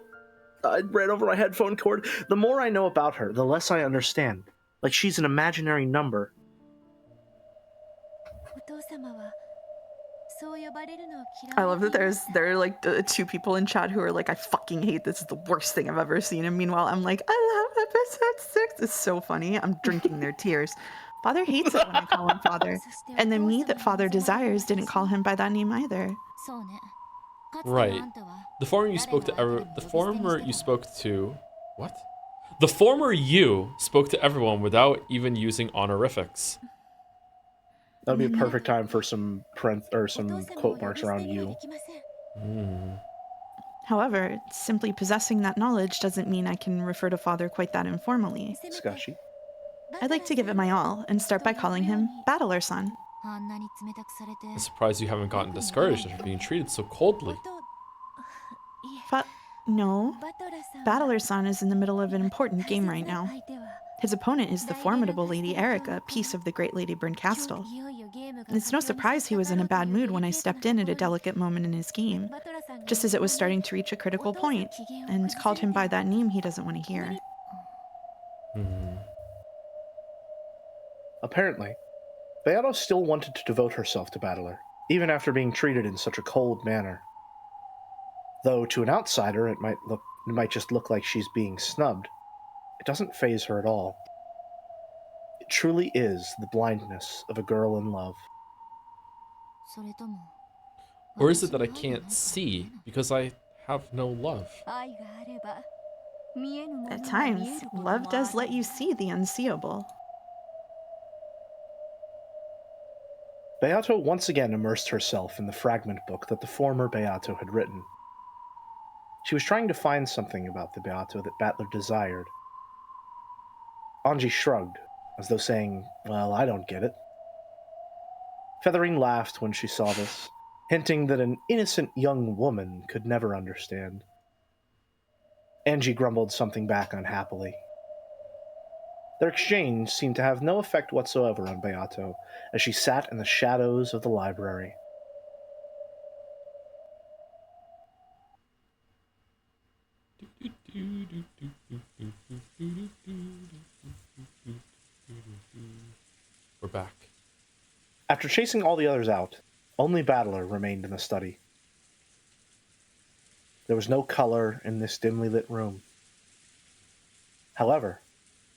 I ran over my headphone cord. The more I know about her, the less I understand. Like she's an imaginary number. I love that there are like two people in chat who are like, I fucking hate this. Is the worst thing I've ever seen. And meanwhile, I'm like, I love episode 6. It's so funny. I'm drinking their tears. Father hates it when I call him father. And the me that father desires didn't call him by that name either. Right. The former you spoke to everyone without even using honorifics. That'd be a perfect time for some quote marks around you. However, simply possessing that knowledge doesn't mean I can refer to father quite that informally. Scotchy. I'd like to give it my all and start by calling him Battler-san. I'm surprised you haven't gotten discouraged after being treated so coldly. No. Battler-san is in the middle of an important game right now. His opponent is the formidable Lady Erica, piece of the great Lady Burncastle. It's no surprise he was in a bad mood when I stepped in at a delicate moment in his game, just as it was starting to reach a critical point, and called him by that name he doesn't want to hear. Apparently, Beato still wanted to devote herself to Battler, even after being treated in such a cold manner. Though to an outsider it might just look like she's being snubbed, it doesn't faze her at all. It truly is the blindness of a girl in love. Or is it that I can't see because I have no love? At times, love does let you see the unseeable. Beato once again immersed herself in the fragment book that the former Beato had written. She was trying to find something about the Beato that Battler desired. Anji shrugged, as though saying, well, I don't get it. Featherine laughed when she saw this, hinting that an innocent young woman could never understand. Angie grumbled something back unhappily. Their exchange seemed to have no effect whatsoever on Beato as she sat in the shadows of the library. After After chasing all the others out, only Battler remained in the study. There was no color in this dimly lit room. However,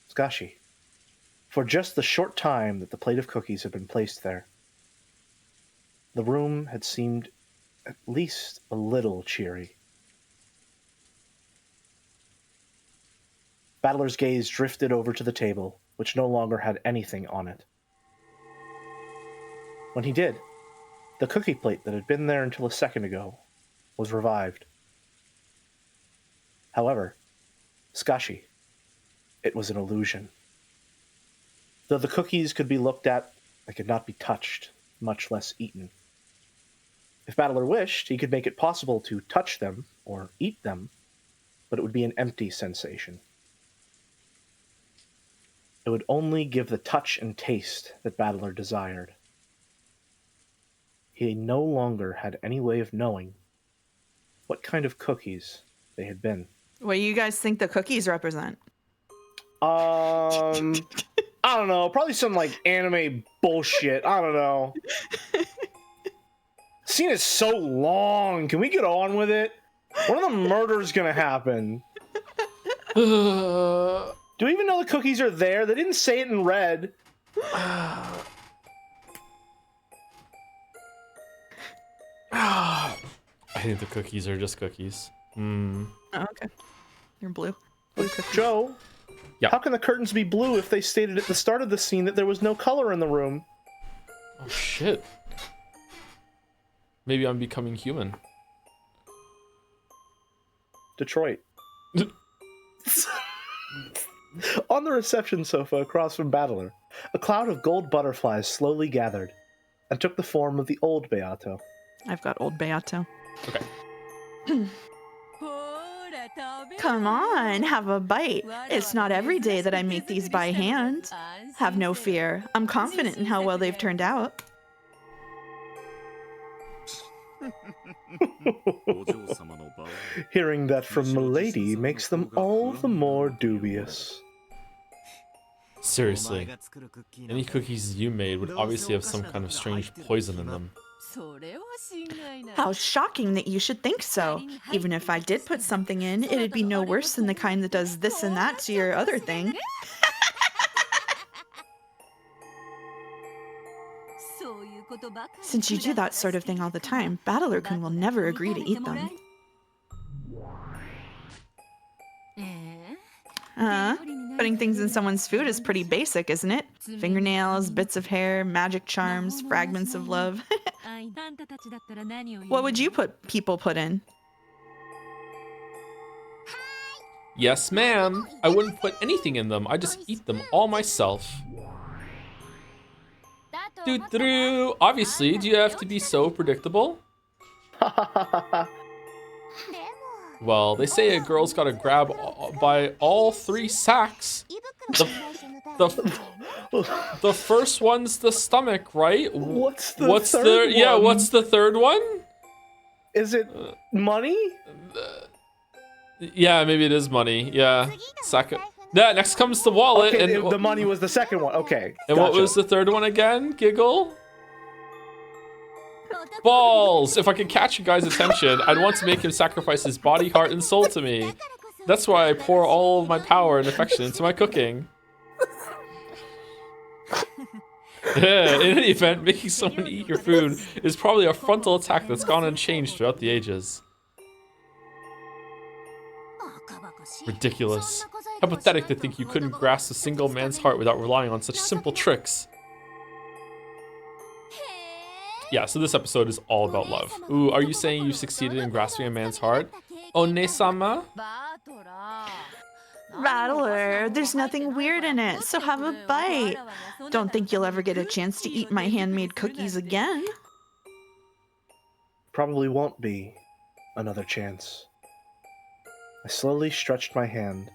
Skashi, for just the short time that the plate of cookies had been placed there, the room had seemed at least a little cheery. Battler's gaze drifted over to the table, which no longer had anything on it. When he did, the cookie plate that had been there until a second ago was revived. However, Skashi, it was an illusion. Though the cookies could be looked at, they could not be touched, much less eaten. If Battler wished, he could make it possible to touch them or eat them, but it would be an empty sensation. It would only give the touch and taste that Battler desired. He no longer had any way of knowing what kind of cookies they had been. What do you guys think the cookies represent? I don't know. Probably some like anime bullshit. I don't know. Scene is so long. Can we get on with it? When are the murders gonna happen? Do we even know the cookies are there? They didn't say it in red. I think the cookies are just cookies. Oh, okay. They're blue. Blue cookies. Joe, Yeah. how can the curtains be blue if they stated at the start of the scene that there was no color in the room? Oh shit. Maybe I'm becoming human. Detroit. On the reception sofa across from Battler, a cloud of gold butterflies slowly gathered and took the form of the old Beato. I've got old Beato. Okay. Come on, have a bite. It's not every day that I make these by hand. Have no fear. I'm confident in how well they've turned out. Hearing that from Milady makes them all the more dubious. Seriously. Any cookies you made would obviously have some kind of strange poison in them. How shocking that you should think so. Even if I did put something in, it'd be no worse than the kind that does this and that to your other thing. Since you do that sort of thing all the time, Battler-kun will never agree to eat them. Putting things in someone's food is pretty basic, isn't it? Fingernails, bits of hair, magic charms, fragments of love. What would you people put in? Yes, ma'am. I wouldn't put anything in them. I just eat them all myself. Doo-doo. Obviously, do you have to be so predictable? Well, they say a girl's gotta grab by all three sacks. The first one's the stomach, right? What's the third one? Yeah, what's the third one? Is it money? Yeah, maybe it is money. Yeah. Yeah, next comes the wallet. Okay, and the money was the second one. Okay. And what was the third one again? Giggle? Balls! If I could catch a guy's attention, I'd want to make him sacrifice his body, heart, and soul to me. That's why I pour all of my power and affection into my cooking. Yeah, in any event, making someone eat your food is probably a frontal attack that's gone unchanged throughout the ages. Ridiculous. How pathetic to think you couldn't grasp a single man's heart without relying on such simple tricks. Yeah, so this episode is all about love. Ooh, are you saying you succeeded in grasping a man's heart? One-sama? Battler, there's nothing weird in it, so have a bite. Don't think you'll ever get a chance to eat my handmade cookies again. Probably won't be another chance. I slowly stretched my hand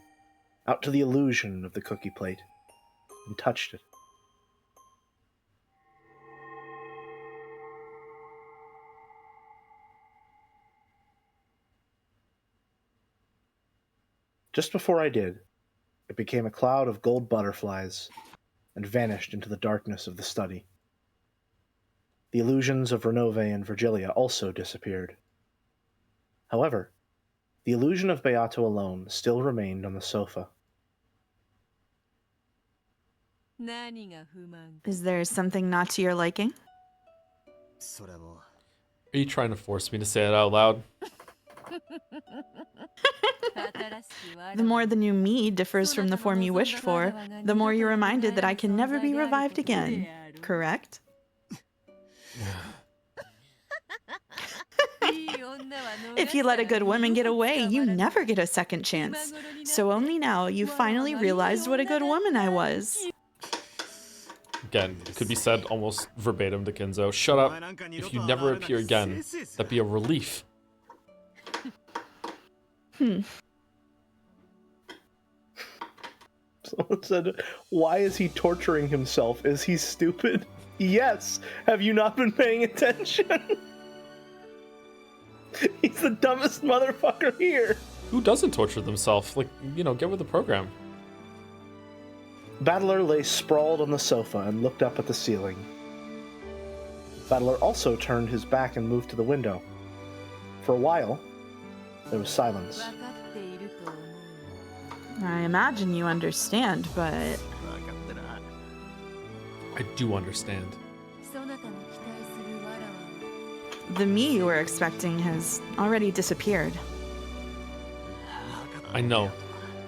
out to the illusion of the cookie plate and touched it. Just before I did, it became a cloud of gold butterflies and vanished into the darkness of the study. The illusions of Renove and Virgilia also disappeared. However, the illusion of Beato alone still remained on the sofa. Is there something not to your liking? Are you trying to force me to say it out loud? The more the new me differs from the form you wished for, the more you're reminded that I can never be revived again. Correct? If you let a good woman get away, you never get a second chance. So only now you finally realized what a good woman I was. Again, it could be said almost verbatim to Kinzo. Shut up. If you never appear again, that'd be a relief. Someone said, why is he torturing himself? Is he stupid? Yes! Have you not been paying attention? He's the dumbest motherfucker here! Who doesn't torture themselves? Like, you know, get with the program. Battler lay sprawled on the sofa and looked up at the ceiling. Battler also turned his back and moved to the window. For a while, there was silence. I imagine you understand, but... I do understand. The me you were expecting has already disappeared. I know.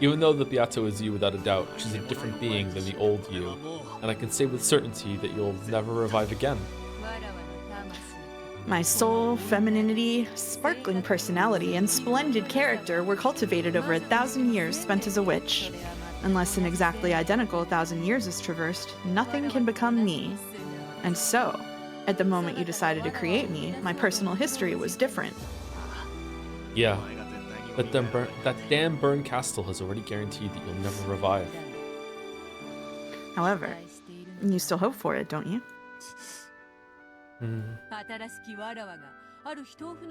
Even though the Beato is you without a doubt, she's a different being than the old you. And I can say with certainty that you'll never revive again. My soul, femininity, sparkling personality, and splendid character were cultivated over 1,000 years spent as a witch. Unless an exactly identical 1,000 years is traversed, nothing can become me. And so, at the moment you decided to create me, my personal history was different. Yeah. That damn burned castle has already guaranteed that you'll never revive. However, you still hope for it, don't you?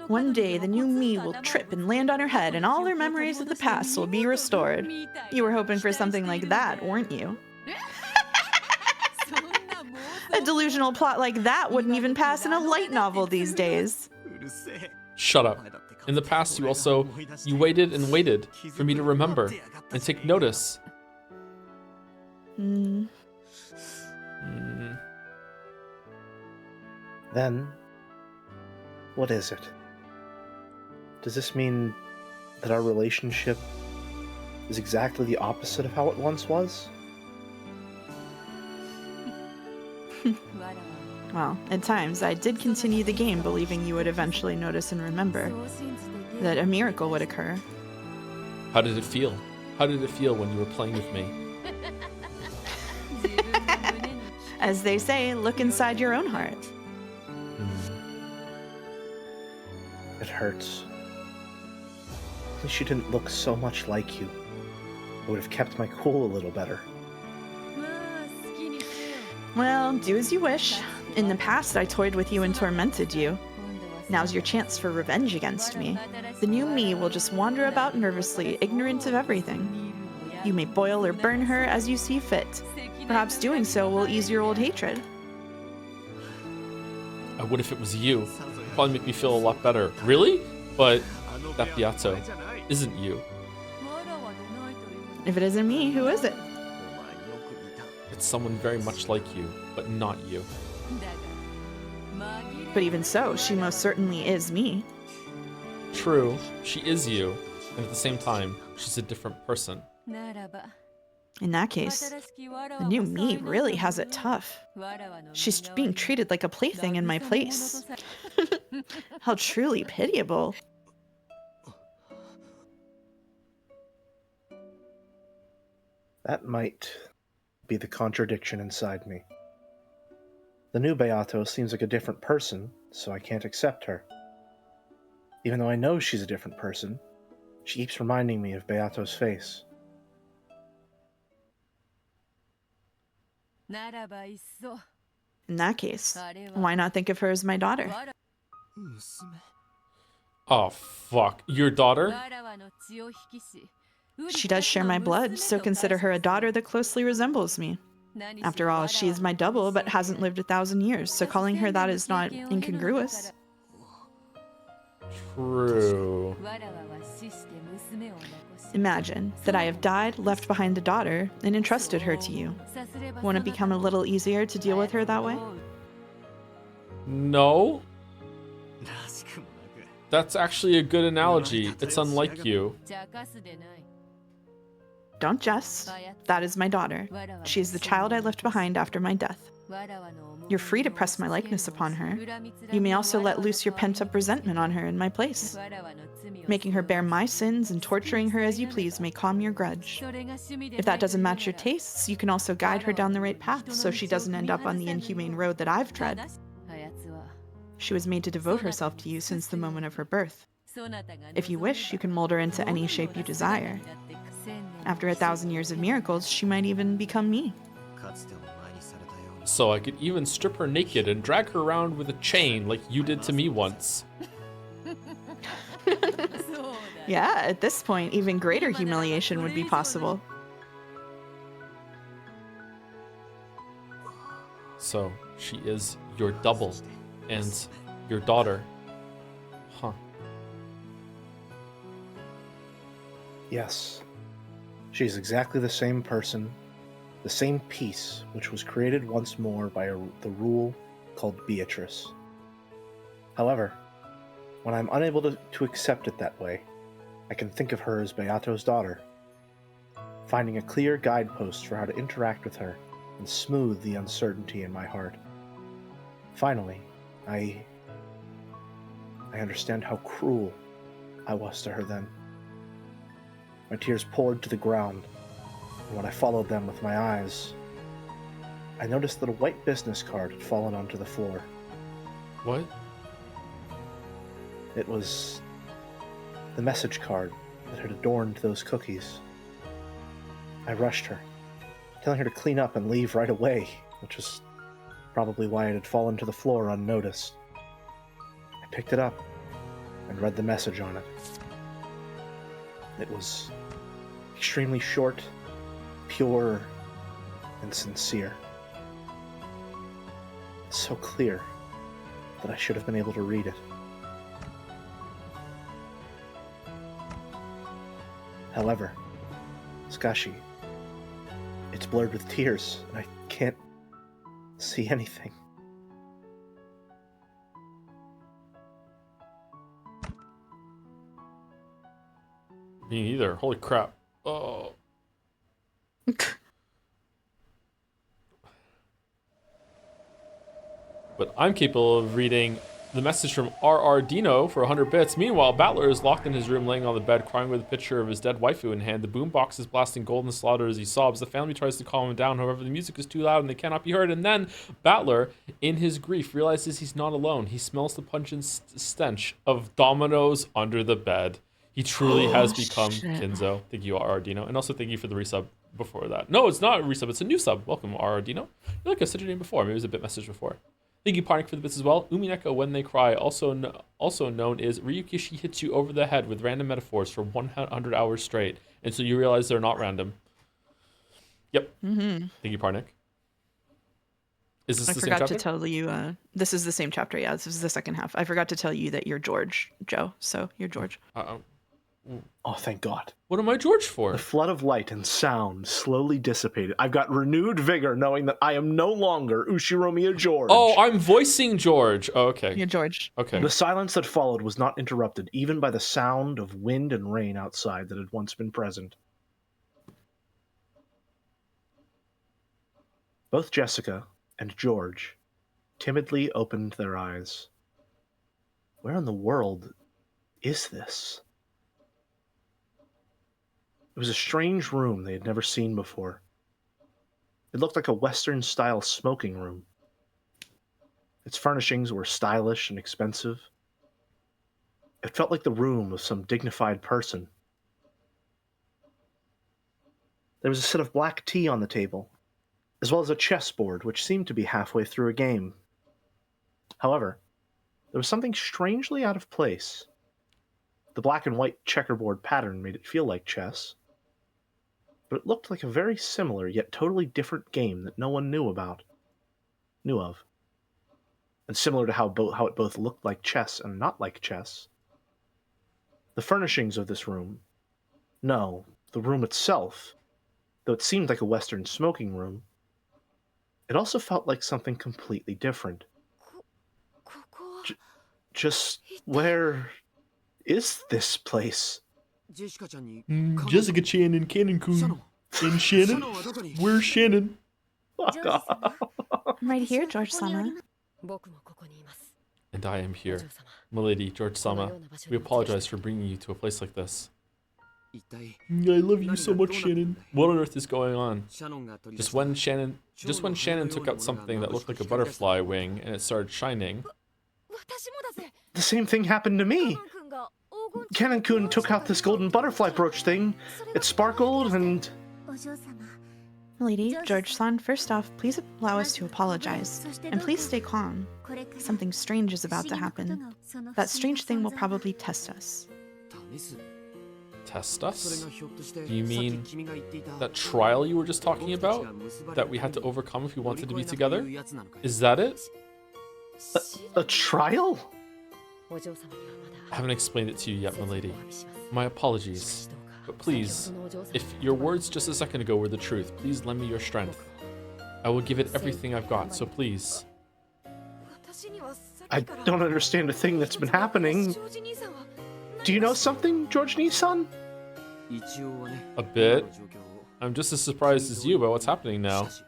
One day, the new me will trip and land on her head, and all her memories of the past will be restored. You were hoping for something like that, weren't you? A delusional plot like that wouldn't even pass in a light novel these days. Shut up. In the past, you waited and waited for me to remember and take notice. Then, what is it? Does this mean that our relationship is exactly the opposite of how it once was? Well, at times, I did continue the game believing you would eventually notice and remember, that a miracle would occur. How did it feel? How did it feel when you were playing with me? As they say, look inside your own heart. It hurts. At least you didn't look so much like you. I would have kept my cool a little better. Well, do as you wish. In the past, I toyed with you and tormented you. Now's your chance for revenge against me. The new me will just wander about nervously, ignorant of everything. You may boil or burn her as you see fit. Perhaps doing so will ease your old hatred. I would if it was you. It'd probably make me feel a lot better. Really? But that Beato isn't you. If it isn't me, who is it? It's someone very much like you, but not you. But even so, she most certainly is me. True, she is you, and at the same time, she's a different person. In that case, the new me really has it tough. She's being treated like a plaything in my place. How truly pitiable. That might be the contradiction inside me. The new Beato seems like a different person, so I can't accept her. Even though I know she's a different person, she keeps reminding me of Beato's face. In that case, why not think of her as my daughter? Oh, fuck. Your daughter? She does share my blood, so consider her a daughter that closely resembles me. After all, she is my double but hasn't lived 1,000 years, so calling her that is not incongruous. True. Imagine that I have died, left behind a daughter, and entrusted her to you. Won't it become a little easier to deal with her that way? No. That's actually a good analogy. It's unlike you. Don't jest. That is my daughter. She is the child I left behind after my death. You're free to press my likeness upon her. You may also let loose your pent-up resentment on her in my place. Making her bear my sins and torturing her as you please may calm your grudge. If that doesn't match your tastes, you can also guide her down the right path so she doesn't end up on the inhumane road that I've tread. She was made to devote herself to you since the moment of her birth. If you wish, you can mold her into any shape you desire. After 1,000 years of miracles, she might even become me. So I could even strip her naked and drag her around with a chain like you did to me once. Yeah, at this point, even greater humiliation would be possible. So she is your double and your daughter. Huh. Yes. She's exactly the same person, the same piece which was created once more by the rule called Beatrice. However, when I'm unable to accept it that way, I can think of her as Beato's daughter, finding a clear guidepost for how to interact with her and smooth the uncertainty in my heart. Finally, I understand how cruel I was to her then. My tears poured to the ground, and when I followed them with my eyes, I noticed that a white business card had fallen onto the floor. What? It was the message card that had adorned those cookies. I rushed her, telling her to clean up and leave right away, which was probably why it had fallen to the floor unnoticed. I picked it up and read the message on it. It was extremely short, pure, and sincere. So clear that I should have been able to read it. However, Skashi, it's blurred with tears, and I can't see anything. Me neither. Holy crap. Oh. But I'm capable of reading the message from RR Dino for 100 bits. Meanwhile, Battler is locked in his room laying on the bed, crying with a picture of his dead waifu in hand. The boombox is blasting Golden Slaughter as he sobs. The family tries to calm him down, however, the music is too loud and they cannot be heard. And then Battler, in his grief, realizes he's not alone. He smells the pungent stench of dominoes under the bed. He truly has become Kinzo. Thank you, RR Dino. And also thank you for the resub before that. No, it's not a resub, it's a new sub. Welcome, RR Dino. You're like I said your name before. Maybe it was a bit message before. Thank you, Parnik, for the bits as well. Umineko, when they cry, also known as Ryukishi hits you over the head with random metaphors for 100 hours straight, and so you realize they're not random. Yep. Mm-hmm. Thank you, Parnik. Is this the same chapter? I forgot to tell you, this is the same chapter, yeah. This is the second half. I forgot to tell you that you're George, Joe, so you're George. Oh, thank God. What am I George for? The flood of light and sound slowly dissipated. I've got renewed vigor knowing that I am no longer Ushiromiya George. Oh, I'm voicing George. Oh, okay. You're George. Okay. The silence that followed was not interrupted even by the sound of wind and rain outside that had once been present. Both Jessica and George timidly opened their eyes. Where in the world is this? It was a strange room they had never seen before. It looked like a Western-style smoking room. Its furnishings were stylish and expensive. It felt like the room of some dignified person. There was a set of black tea on the table, as well as a chessboard which seemed to be halfway through a game. However, there was something strangely out of place. The black and white checkerboard pattern made it feel like chess. but it looked like a very similar yet totally different game that no one knew of. And similar to how it both looked like chess and not like chess. The furnishings of this room, no, the room itself, though it seemed like a Western smoking room, it also felt like something completely different. ここは Just where is this place? ジェシカちゃんに Jessica Chan and Cannon Kun. And Shannon? Where's Shannon? Fuck off. I'm right here, George-sama. 僕もここにいます And I am お here. 嬢様 Milady, George-sama, we apologize for bringing you to a place like this. 一体 I love you so much, Shannon. What on earth is going on? シャノンが取り出 Just した when Shannon took out something that looked like a butterfly wing and it started shining, 私もだぜ The same thing happened to me. 君が黄金 Cannon-kun took out this golden butterfly brooch thing. It sparkled and... お嬢様 Lady, George-san, first off, please allow us to apologize. And please stay calm. これから Something strange is about to happen. That strange thing will probably test us. 試す test それ us? がひょっとして Do you さっき mean 君が言っていた that trial you were just talking 僕たち about? が結ばれ That る we had to ために overcome if we 乗 wanted り to 越 be えなくてい together? いやつなのかい Is that it? A trial? お嬢様にはまだ I haven't explained it to you yet, 説明を milady. お詫びします My しか apologies. しどうか But please, 先ほどのお嬢様 if your words just a second ago were the truth, please lend me your strength. I will give it everything I've got, so please. 私にはさっ I きから don't understand a thing that's been happening. ジョージ兄さんは Do you know something, George Nissan? 一応はね A bit. 今の状況を I'm just as surprised as you about what's happening now. しかし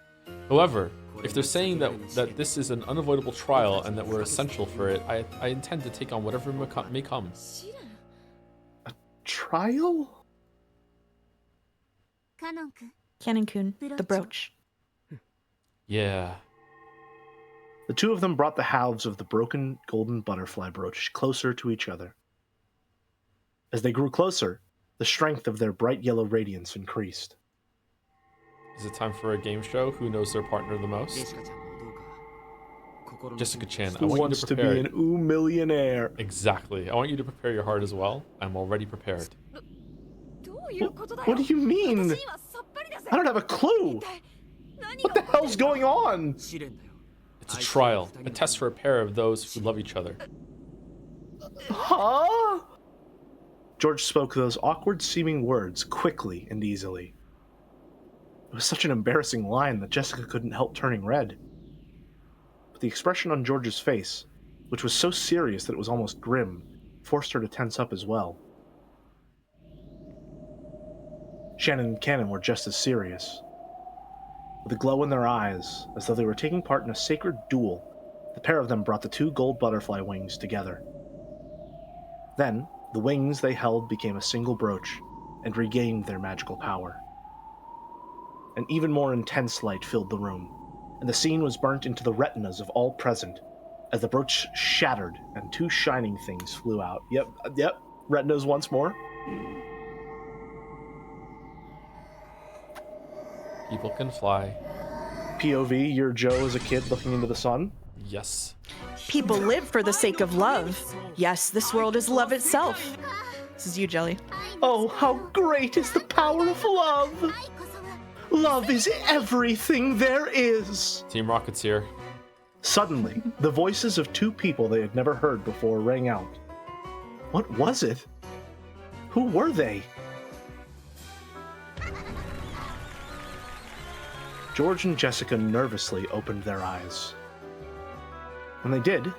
However, if they're saying that this is an unavoidable trial and that we're essential for it, I intend to take on whatever may come. 試練 Trial? カノン君 Cannon-kun, the brooch. Yeah. The two of them brought the halves of the broken golden butterfly brooch closer to each other. As they grew closer, the strength of their bright yellow radiance increased. Is it time for a game show? Who knows their partner the ジェ most? シカちゃんもどうか心の Jessica 準備 Chan, を I Who want you wants to to be prepare. an millionaire? Exactly. I want you to prepare your heart as well. I'm already prepared. どういうことだよ What do you mean? 私にはさっぱりだぜ I don't have a clue. 一体何 What the が hell's going on? 試練だよ It's a trial, a test for a pair of those who love each other. Huh? George spoke those awkward-seeming words quickly and easily. It was such an embarrassing line that Jessica couldn't help turning red. But the expression on George's face, which was so serious that it was almost grim, forced her to tense up as well. Shannon and Cannon were just as serious. With a glow in their eyes, as though they were taking part in a sacred duel, the pair of them brought the two gold butterfly wings together. Then, the wings they held became a single brooch, and regained their magical power. An even more intense light filled the room, and the scene was burnt into the retinas of all present, as the brooch shattered and two shining things flew out. Yep, retinas once more. People can fly. POV, you're Joe as a kid looking into the sun. Yes. People live for the sake of love. Yes, this world is love itself. This is you, Jelly. Oh, how great is the power of love! Love is everything there is! Team Rocket's here. Suddenly, the voices of two people they had never heard before rang out. What was it? Who were they? George and Jessica nervously opened their eyes. When they did,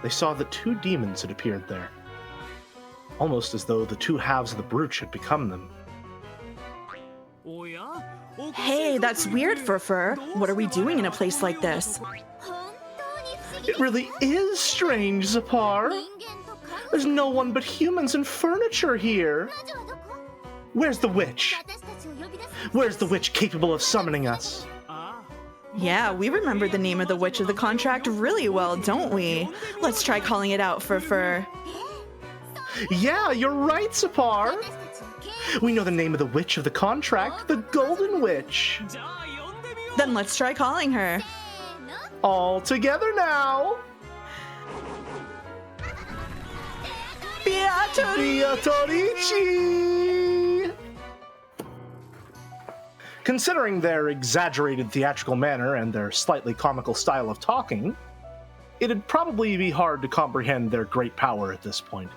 they saw that two demons had appeared there. Almost as though the two halves of the brooch had become them. おや Hey, that's weird, Fur. What are we doing in a place like this? 本当に不思議 It really is strange, Zapar. 人間と感 There's no one but humans and furniture here. 魔女はどこ Where's the witch? 私たちを呼び出す Where's the witch capable of summoning us? あ Yeah, we remember the name of the witch of the contract really well, don't we? Let's try calling it out, Fur. Yeah, you're right, Sapar. 私たちを経 We know the name of the witch of the contract, the Golden Witch. じゃあ呼んでみよう Then let's try calling her. の All together now. Beatrice! Beatrice! Considering their exaggerated theatrical manner and their slightly comical style of talking, it'd probably be hard to comprehend their great power at this point.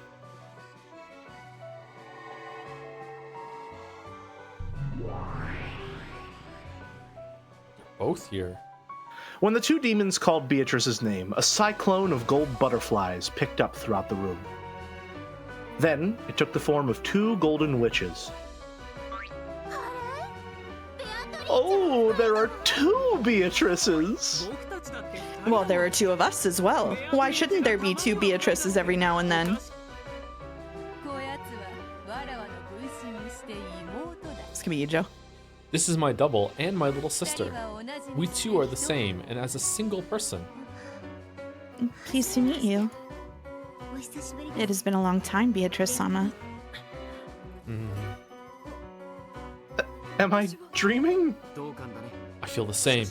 Both here. When the two demons called Beatrice's name, a cyclone of gold butterflies picked up throughout the room. Then, it took the form of two golden witches. Oh, there are two Beatrices! Well, there are two of us as well. Why shouldn't there be two Beatrices every now and then? This can be you, Joe. This is my double and my little sister. We two are the same and as a single person. Pleased to meet you. It has been a long time, Beatrice-sama. Am I dreaming? 同感だね。 I feel the same.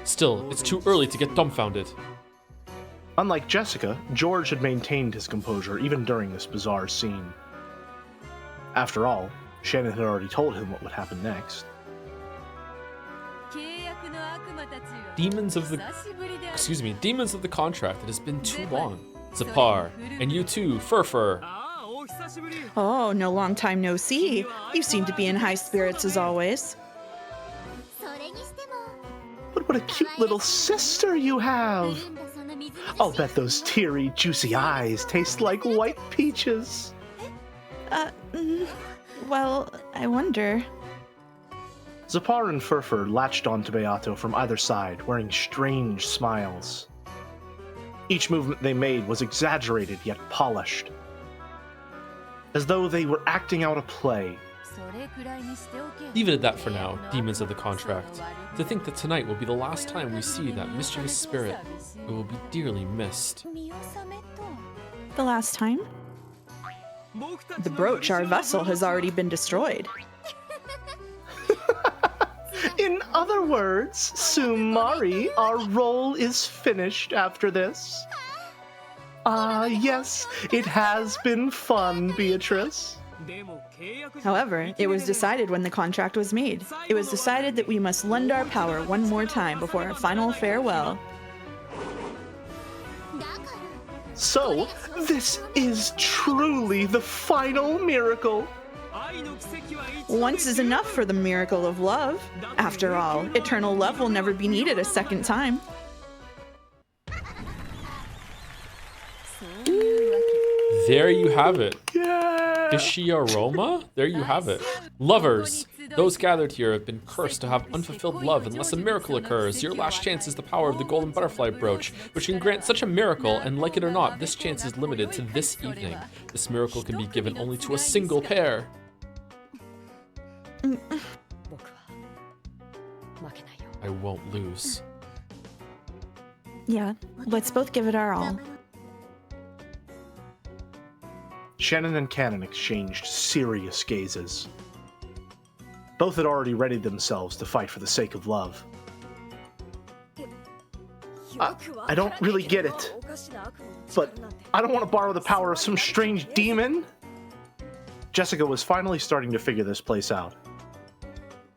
Still, it's too early to get dumbfounded. Unlike Jessica, George had maintained his composure even during this bizarre scene. After all, Shannon had already told him what would happen next. Demons of the contract. It has been too long. Zapar, and you too, Furfur. ああ、お久しぶり。 Oh, no long time no see. You seem to be in high spirits as always. それにしても But what a cute little sister you have! 潤んだその水着 I'll bet those teary, juicy eyes taste like white peaches. Well, I wonder. Zapar and Furfur latched onto Beato from either side, wearing strange smiles. Each movement they made was exaggerated yet polished, as though they were acting out a play. それくらいにしておけ Leave it at that for now, demons of the contract. To think that tonight will be the last time we see that mischievous spirit, it will be dearly missed. 見納めと The last time? 僕たちの The brooch, our vessel, has already been destroyed. In other words, Sumari, our role is finished after this. Ah, yes, it has been fun, Beatrice. でも契約書 However, it was decided when the contract was made. It was decided that we must lend our power one more time before our final farewell. だから So, this is truly the final miracle. 愛の奇跡は一度 Once is enough for the miracle of love. After all, eternal love will never be needed a second time. There you have it. Yeah. Fishy aroma? There you have it. Lovers! Those gathered here have been cursed to have unfulfilled love unless a miracle occurs. Your last chance is the power of the golden butterfly brooch, which can grant such a miracle, and like it or not, this chance is limited to this evening. This miracle can be given only to a single pair. 僕は負けないよ I won't lose. Yeah, let's both give it our all. Shannon and Cannon exchanged serious gazes. Both had already readied themselves to fight for the sake of love. I don't really get it, but I don't want to borrow the power of some strange demon. Jessica was finally starting to figure this place out.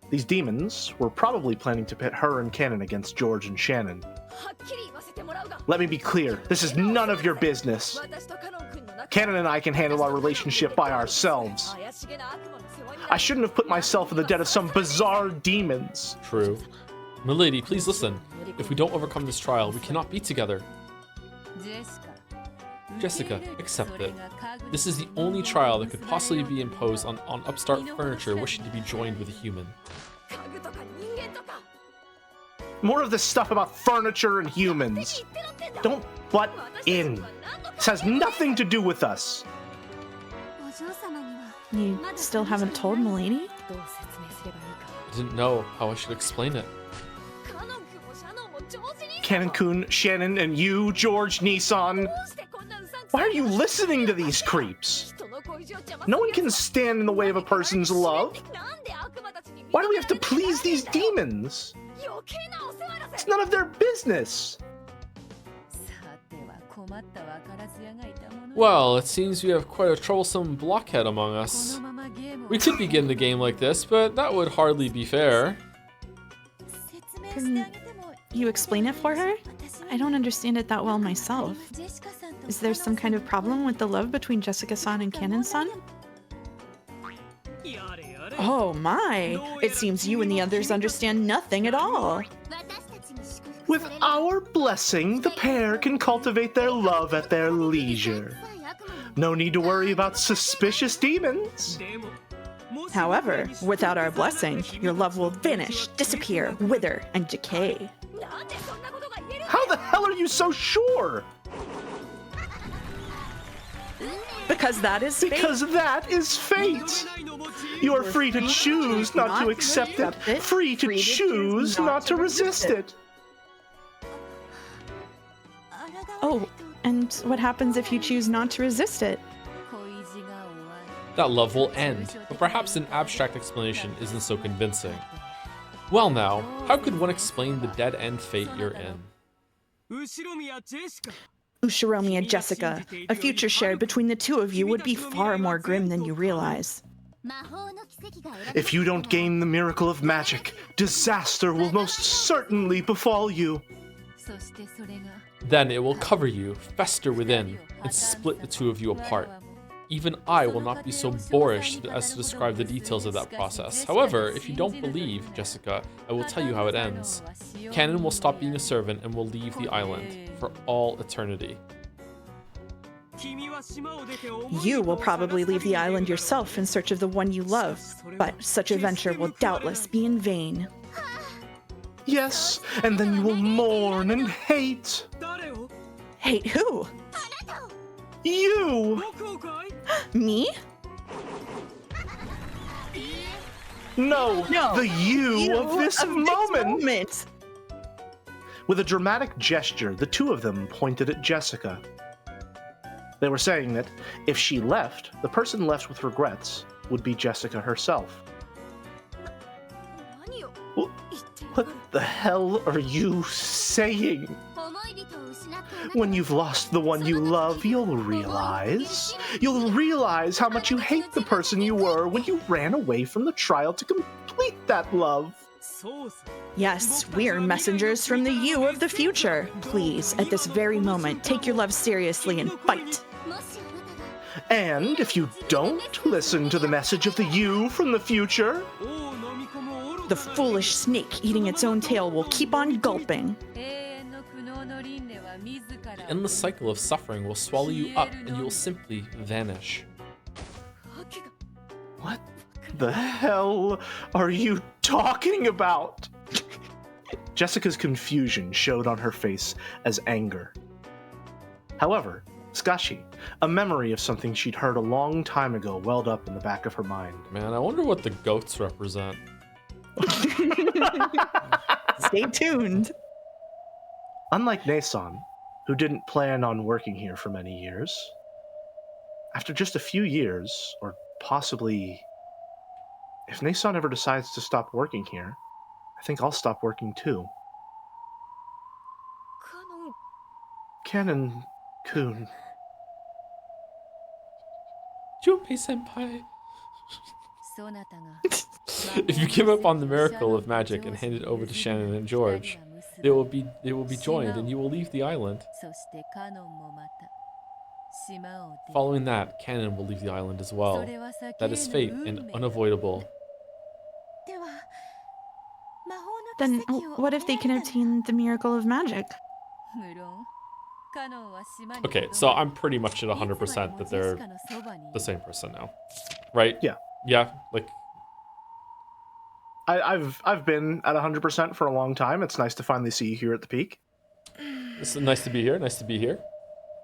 These demons were probably planning to pit her and Cannon against George and Shannon. はっきり言わせてもらうが Let me be clear, this is none of your business. 私とカノン君の仲 Cannon and I can handle our relationship by ourselves. 怪しげな悪魔の世話にな I shouldn't have put myself in the debt of some bizarre demons. True. Milady, please listen. If we don't overcome this trial, we cannot be together. Jessica, accept it. This is the only trial that could possibly be imposed on upstart furniture wishing to be joined with a human. 家具とか人間とか More of this stuff about furniture and humans. 言ってろってんだ Don't butt in. This has nothing to do with us. お嬢様には You still haven't told Milady? どう説明すればいいか I didn't know how I should explain it. カノン君もシャノンも上手に Cannon-kun, Shannon, and you, George Nissan. どうしてこんなうさんくさ Why い are you listening to these creeps? 人の恋路を邪魔 No one can stand in the way of a person's love. なんで悪魔たちに Why do we have to please these demons? 余計なお世話だ It's ぜ none of their business. さては困ったわからずやがいたもの Well, it seems we have quite a troublesome blockhead among こ us. のままゲームを We could begin the game like this, but that would hardly be fair. Can you explain it for her? I don't understand it that well myself. Is there some kind of problem with the love between Jessica-san and Canon-san? Oh my! It seems you and the others understand nothing at all. With our blessing, the pair can cultivate their love at their leisure. No need to worry about suspicious demons. However, without our blessing, your love will vanish, disappear, wither, and decay. How the hell are you so sure? Because that is fate. Because that is fate. You are free to choose not to accept it, free to choose not to resist it. Oh, and what happens if you choose not to resist it? That love will end, but perhaps an abstract explanation isn't so convincing. Well now, how could one explain the dead-end fate you're in? Ushiromi and Jessica, a future shared between the two of you would be far more grim than you realize. If you don't gain the miracle of magic, disaster will most certainly befall you. Then it will cover you, fester within, and split the two of you apart. Even I will not be so boorish as to describe the details of that process. However, if you don't believe, Jessica, I will tell you how it ends. Canon will stop being a servant and will leave the island for all eternity. You will probably leave the island yourself in search of the one you love, but such a venture will doubtless be in vain. Yes, and then you will mourn and hate. Hate who? You! Me? No, No, the you of this moment! With a dramatic gesture, the two of them pointed at Jessica. They were saying that if she left, the person left with regrets would be Jessica herself. What the hell are you saying? When you've lost the one you love, you'll realize how much you hate the person you were when you ran away from the trial to complete that love. Yes, we're messengers from the you of the future. Please, at this very moment, take your love seriously and fight. And if you don't listen to the message of the you from the future, the foolish snake eating its own tail will keep on gulping. The endless cycle of suffering will swallow you up and you will simply vanish. what the hell are you talking about? Jessica's confusion showed on her face as anger. However, Skashi, a memory of something she'd heard a long time ago, welled up in the back of her mind. Man, I wonder what the goats represent. Stay tuned. Unlike Nason, who didn't plan on working here for many years, after just a few years, or possibly... if Nason ever decides to stop working here, I think I'll stop working too. Canon-kun. Junpei-senpai. If you give up on the miracle of magic and hand it over to Shannon and George, they will be joined and you will leave the island. Following that, Canon will leave the island as well. That is fate and unavoidable. Then what if they can obtain the miracle of magic? Okay, so I'm pretty much at 100% that they're the same person now, right? Yeah. Yeah, like I've been at 100% for a long time. It's nice to finally see you here at the peak. it's nice to be here. Nice to be here.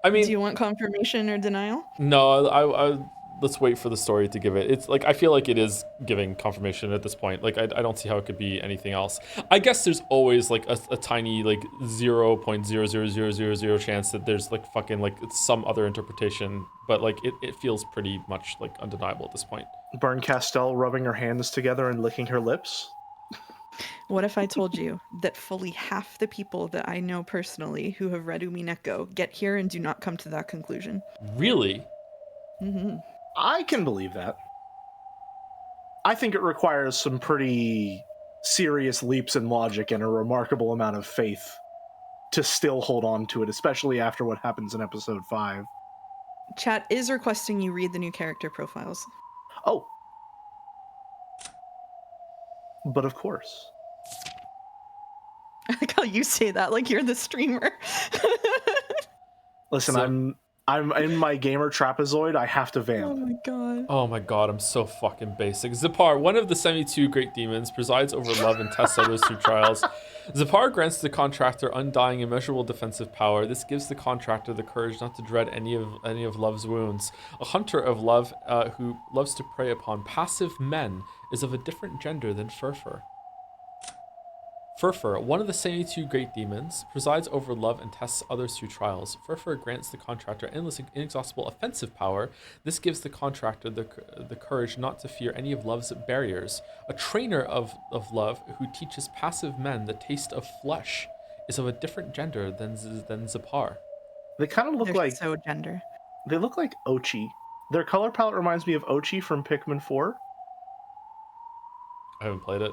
I mean, Do you want confirmation or denial? no, I let's wait for the story to give it. It's like I feel like it is giving confirmation at this point. Like I don't see how it could be anything else. I guess there's always like a tiny like 0.00000 chance that there's like fucking like it's some other interpretation, but like it feels pretty much like undeniable at this point. Burn Castell rubbing her hands together and licking her lips. What if I told you that fully half the people that I know personally who have read Umineko get here and do not come to that conclusion? Really? Mm-hmm. I can believe that. I think it requires some pretty serious leaps in logic and a remarkable amount of faith to still hold on to it, especially after what happens in episode 5. Chat is requesting you read the new character profiles. Oh. But of course. I like how you say that like you're the streamer. Listen, So- I'm in my gamer trapezoid. I have to Oh vamp. my god. Oh my god, I'm so fucking basic. Zipar, one of the 72 great demons, presides over love and tests others through trials. Zipar grants the contractor undying, immeasurable defensive power. This gives the contractor the courage not to dread any of love's wounds. A hunter of love who loves to prey upon passive men is of a different gender than Furfur. Furfur, one of the 72 great demons, presides over love and tests others through trials. Furfur grants the contractor endless, inexhaustible offensive power. This gives the contractor the courage not to fear any of love's barriers. A trainer of love who teaches passive men the taste of flesh is of a different gender than Zipar. They kind of look They're like so gender. they look like Ochi. Their color palette reminds me of Ochi from Pikmin 4. I haven't played it.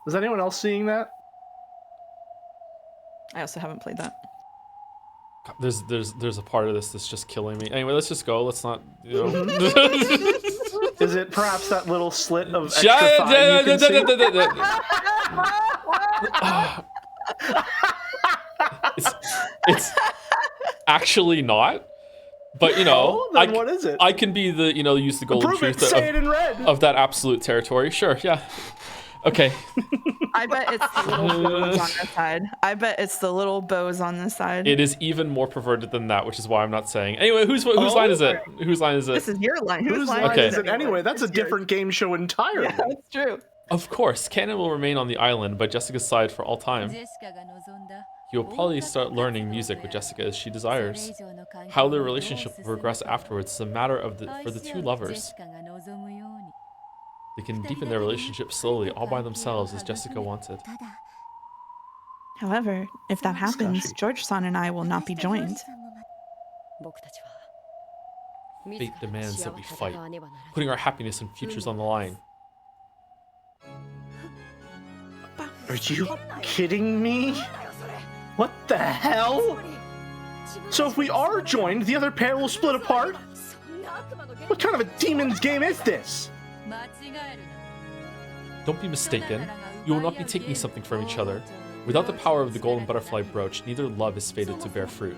Is anyone else seeing that? I also haven't played that. God, there's a part of this that's just killing me. Anyway, let's just go. Let's not, you know. Is it perhaps that little slit of extra thigh you can see? It's actually not. But you know, Oh, then what is it? I can be the use the golden Prove it. truth Say it in red. of that absolute territory. Sure, yeah. Okay. I bet it's the little bows on this side. I bet it's the little bows on this side. It is even more perverted than that, which is why I'm not saying. Anyway, whose line is it? Whose line is it? This is your line. Whose line Okay. is it anyway? That's a It's yours. different game show entirely. Yeah, that's true. Of course, Cannon will remain on the island by Jessica's side for all time. ジェシカが望んだ He will probably start learning music with Jessica as she desires. How their relationship will progress afterwards is a matter for the two lovers. They can deepen their relationship slowly, all by themselves, as Jessica wanted. ただ However, if that happens, George-san and I will not be joined. 僕たちは Fate demands that we 自ら fight, 戦わねばならない putting our happiness and futures on the line. Are you kidding me? What the hell? So if we are joined, the other pair will split apart? What kind of a demon's game is this? 間違えるな Don't be mistaken. You will not be taking something from each other. Without the power of the golden butterfly brooch, neither love is fated to bear fruit.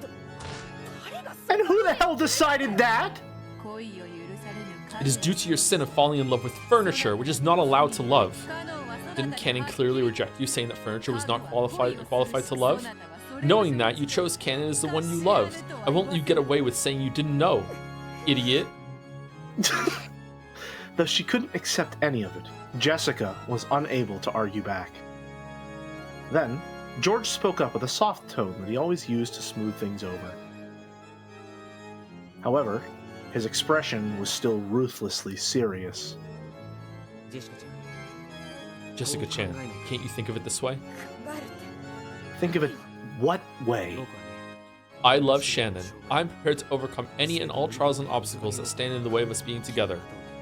And who the hell decided that? 恋を許されぬ It is due to your sin of falling in love with furniture, which is not allowed to love. Didn't Cannon clearly reject you, saying that furniture was not qualified to love? Knowing that, you chose Cannon as the one you loved. I won't let you get away with saying you didn't know, idiot. Though she couldn't accept any of it, Jessica was unable to argue back. Then, George spoke up with a soft tone that he always used to smooth things over. However, his expression was still ruthlessly serious. ジェシカちゃん Jessica Chan, can't you think of it this way? Think of it what way? 僕はね I love Shannon. I'm prepared to overcome any and all trials and obstacles that stand in the way of us being together.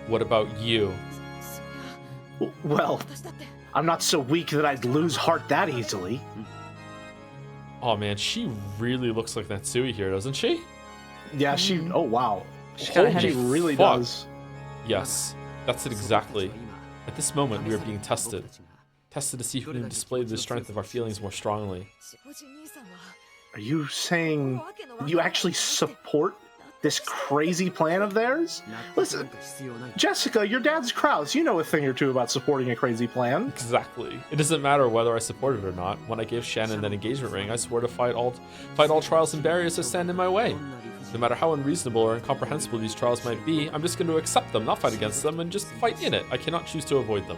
What about you? そりゃ Well, 私だって I'm not so weak that I'd lose heart that easily. Oh man, she really looks like Natsui here, doesn't she? Yeah, she. Oh wow, She got a she headache. really Fuck. does. Yes, that's it exactly. At this moment, we are being tested. Tested to see who can display the strength of our feelings more strongly. しぼじ兄さんは Are you saying you actually support this crazy plan of theirs? 納得 Listen, なんか必要ない Jessica, your dad's Kraus. You know a thing or two about supporting a crazy plan. Exactly. It doesn't matter whether I support it or not. When I gave Shannon that engagement ring, I swore to fight all trials and barriers that stand in my way. こんな理不尽 No matter how unreasonable or incomprehensible these trials might be, I'm just going to accept them, not fight against them, and just fight in it. I cannot choose to avoid them.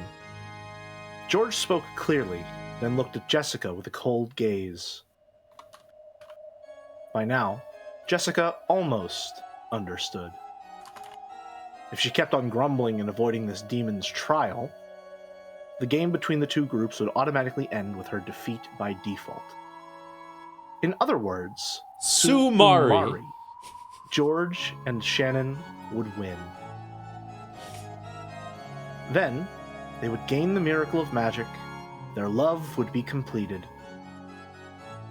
George spoke clearly, then looked at Jessica with a cold gaze. By now, Jessica almost understood. If she kept on grumbling and avoiding this demon's trial, the game between the two groups would automatically end with her defeat by default. In other words, Sumari. George and Shannon would win. Then, They would gain the miracle of magic, their love would be completed,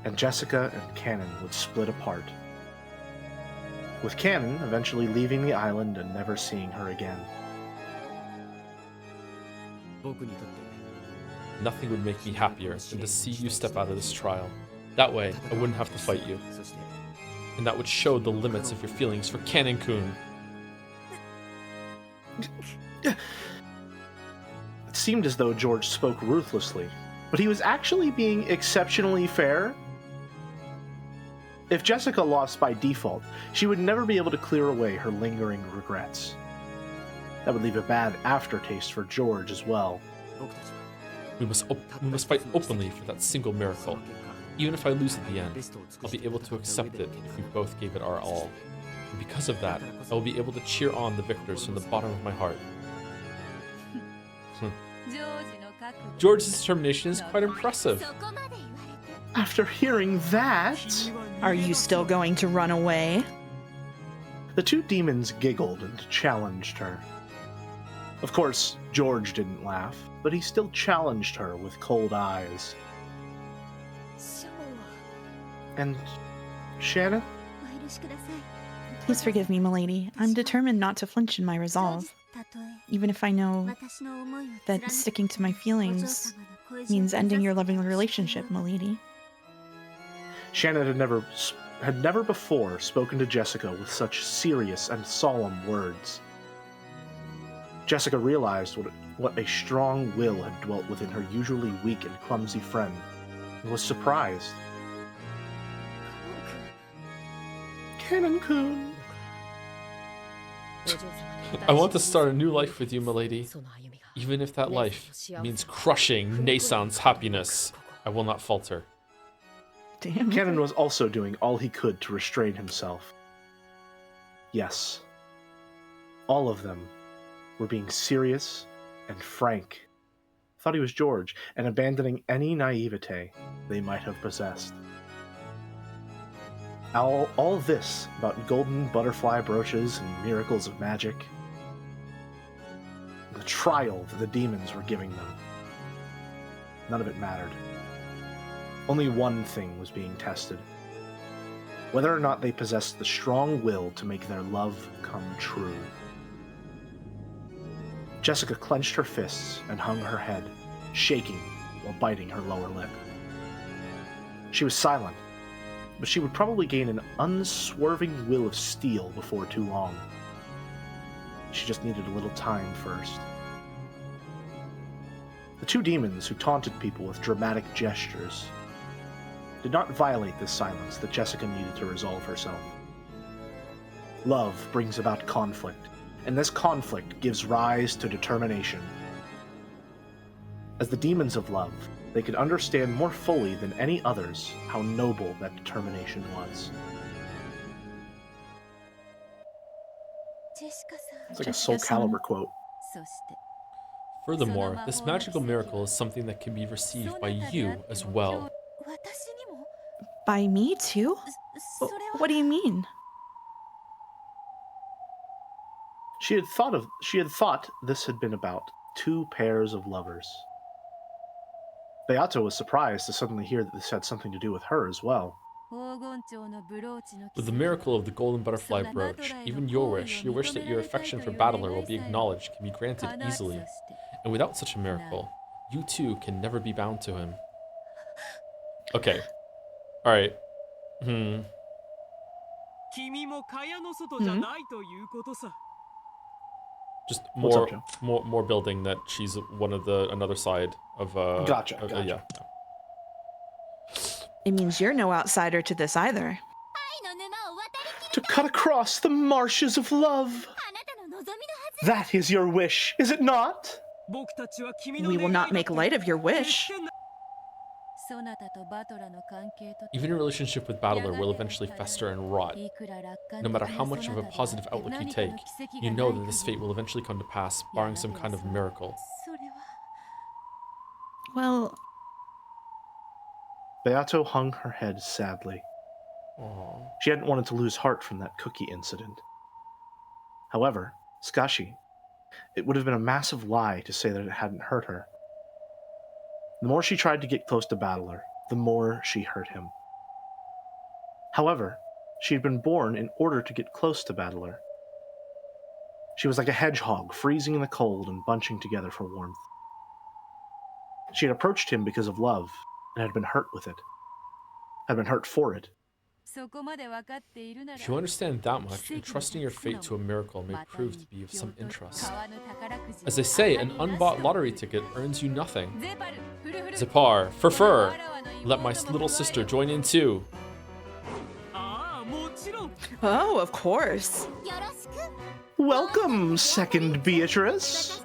and Jessica and Cannon would split apart, with Cannon eventually leaving the island and never seeing her again. 僕にとって Nothing would make me happier than to see you step out of this trial. That way, I wouldn't have to fight you. そして And that would show the limits of your feelings for Cannon-kun. It seemed as though George spoke ruthlessly, but he was actually being exceptionally fair. If Jessica lost by default, she would never be able to clear away her lingering regrets. That would leave a bad aftertaste for George as well. 僕たちは We must fight openly for that single その miracle. 結果 Even if I lose at the end, ベストを尽く I'll し be able to 戦った accept 上 it で if we both gave it our all. And because of that, I will be able to cheer on the victors from the bottom of my heart. ジョージの覚悟 George's determination is quite impressive. そこまで言われて After hearing that, Are you still going to run away? the two demons giggled and challenged her. Of course, George didn't laugh, but he still challenged her with cold eyes. ショー And Shannon? お許しください Please forgive me, milady. I'm determined not to flinch in my ジョー resolve, ジたとえ even if I know 私の思いを that 貫き sticking to my お嬢 feelings 様の恋路を means ending your 目 loving 指す relationship, milady. Shannon had never before spoken to Jessica with such serious and solemn words. Jessica realized what a strong will had dwelt within her usually weak and clumsy friend, and was surprised. Cannon-kun! お嬢様の I want to start a new life with you, milady. その歩みが Even if that life means crushing Nasan's happiness, I will not falter. Damn. Cannon was also doing all he could to restrain himself. Yes, all of them were being serious and frank. Thought he was George, and abandoning any naivete they might have possessed. All this about golden butterfly brooches and miracles of magic. The trial that the demons were giving them. None of it mattered. Only one thing was being tested. Whether or not they possessed the strong will to make their love come true. Jessica clenched her fists and hung her head, shaking while biting her lower lip. She was silent, but she would probably gain an unswerving will of steel before too long. She just needed a little time first. The two demons who taunted people with dramatic gestures did not violate this silence that Jessica needed to resolve herself. Love brings about conflict, and this conflict gives rise to determination. As the demons of love, they could understand more fully than any others how noble that determination was. ジェシカさん It's like a Soul Calibur quote. そして Furthermore, this magical miracle is something that can be received by you as well. 私にも By me too? それは What do you mean? She had thought this had been about two pairs of lovers. Beato was surprised to suddenly hear that this had something to do with her as well. 黄金蝶のブローチの With the miracle of the golden butterfly brooch, even your wish that your affection for Battler will be acknowledged, can be granted easily. And without such a miracle, you too can never be bound to him. Okay. Alright. 君も蚊帳の外じゃないということさ。 Just What's more, up, Joe? more building that she's another side of Gotcha. yeah. It means you're no outsider to this either. 愛の沼を渡りき To cut across the marshes of love! あなたの望みのはず That is your wish, is it not? 僕たちは君の We will 願いだ not make light of your 決 wish. してなそなたとバトラの関係と Even your relationship with Battler will eventually fester and rot. いくら楽観 No 的 matter な how much of a そなたで positive あって outlook you 何かの take, 奇跡が you ない know 限 that this り fate will eventually come to pass, barring some kind of miracle. それは Well, Beato hung her head sadly. Aww. She hadn't wanted to lose heart from that cookie incident. However, Skashi, It would have been a massive lie to say that it hadn't hurt her. The more she tried to get close to Battler, the more she hurt him. However, she had been born in order to get close to Battler. She was like a hedgehog, freezing in the cold and bunching together for warmth. She had approached him because of love, and had been hurt with it. Had been hurt for it. If you understand that much, entrusting your fate to a miracle may prove to be of some interest. As they say, an unbought lottery ticket earns you nothing. Zipar, fur, let my little sister join in too. ああもちろん Oh, of course. Welcome, second Beatrice.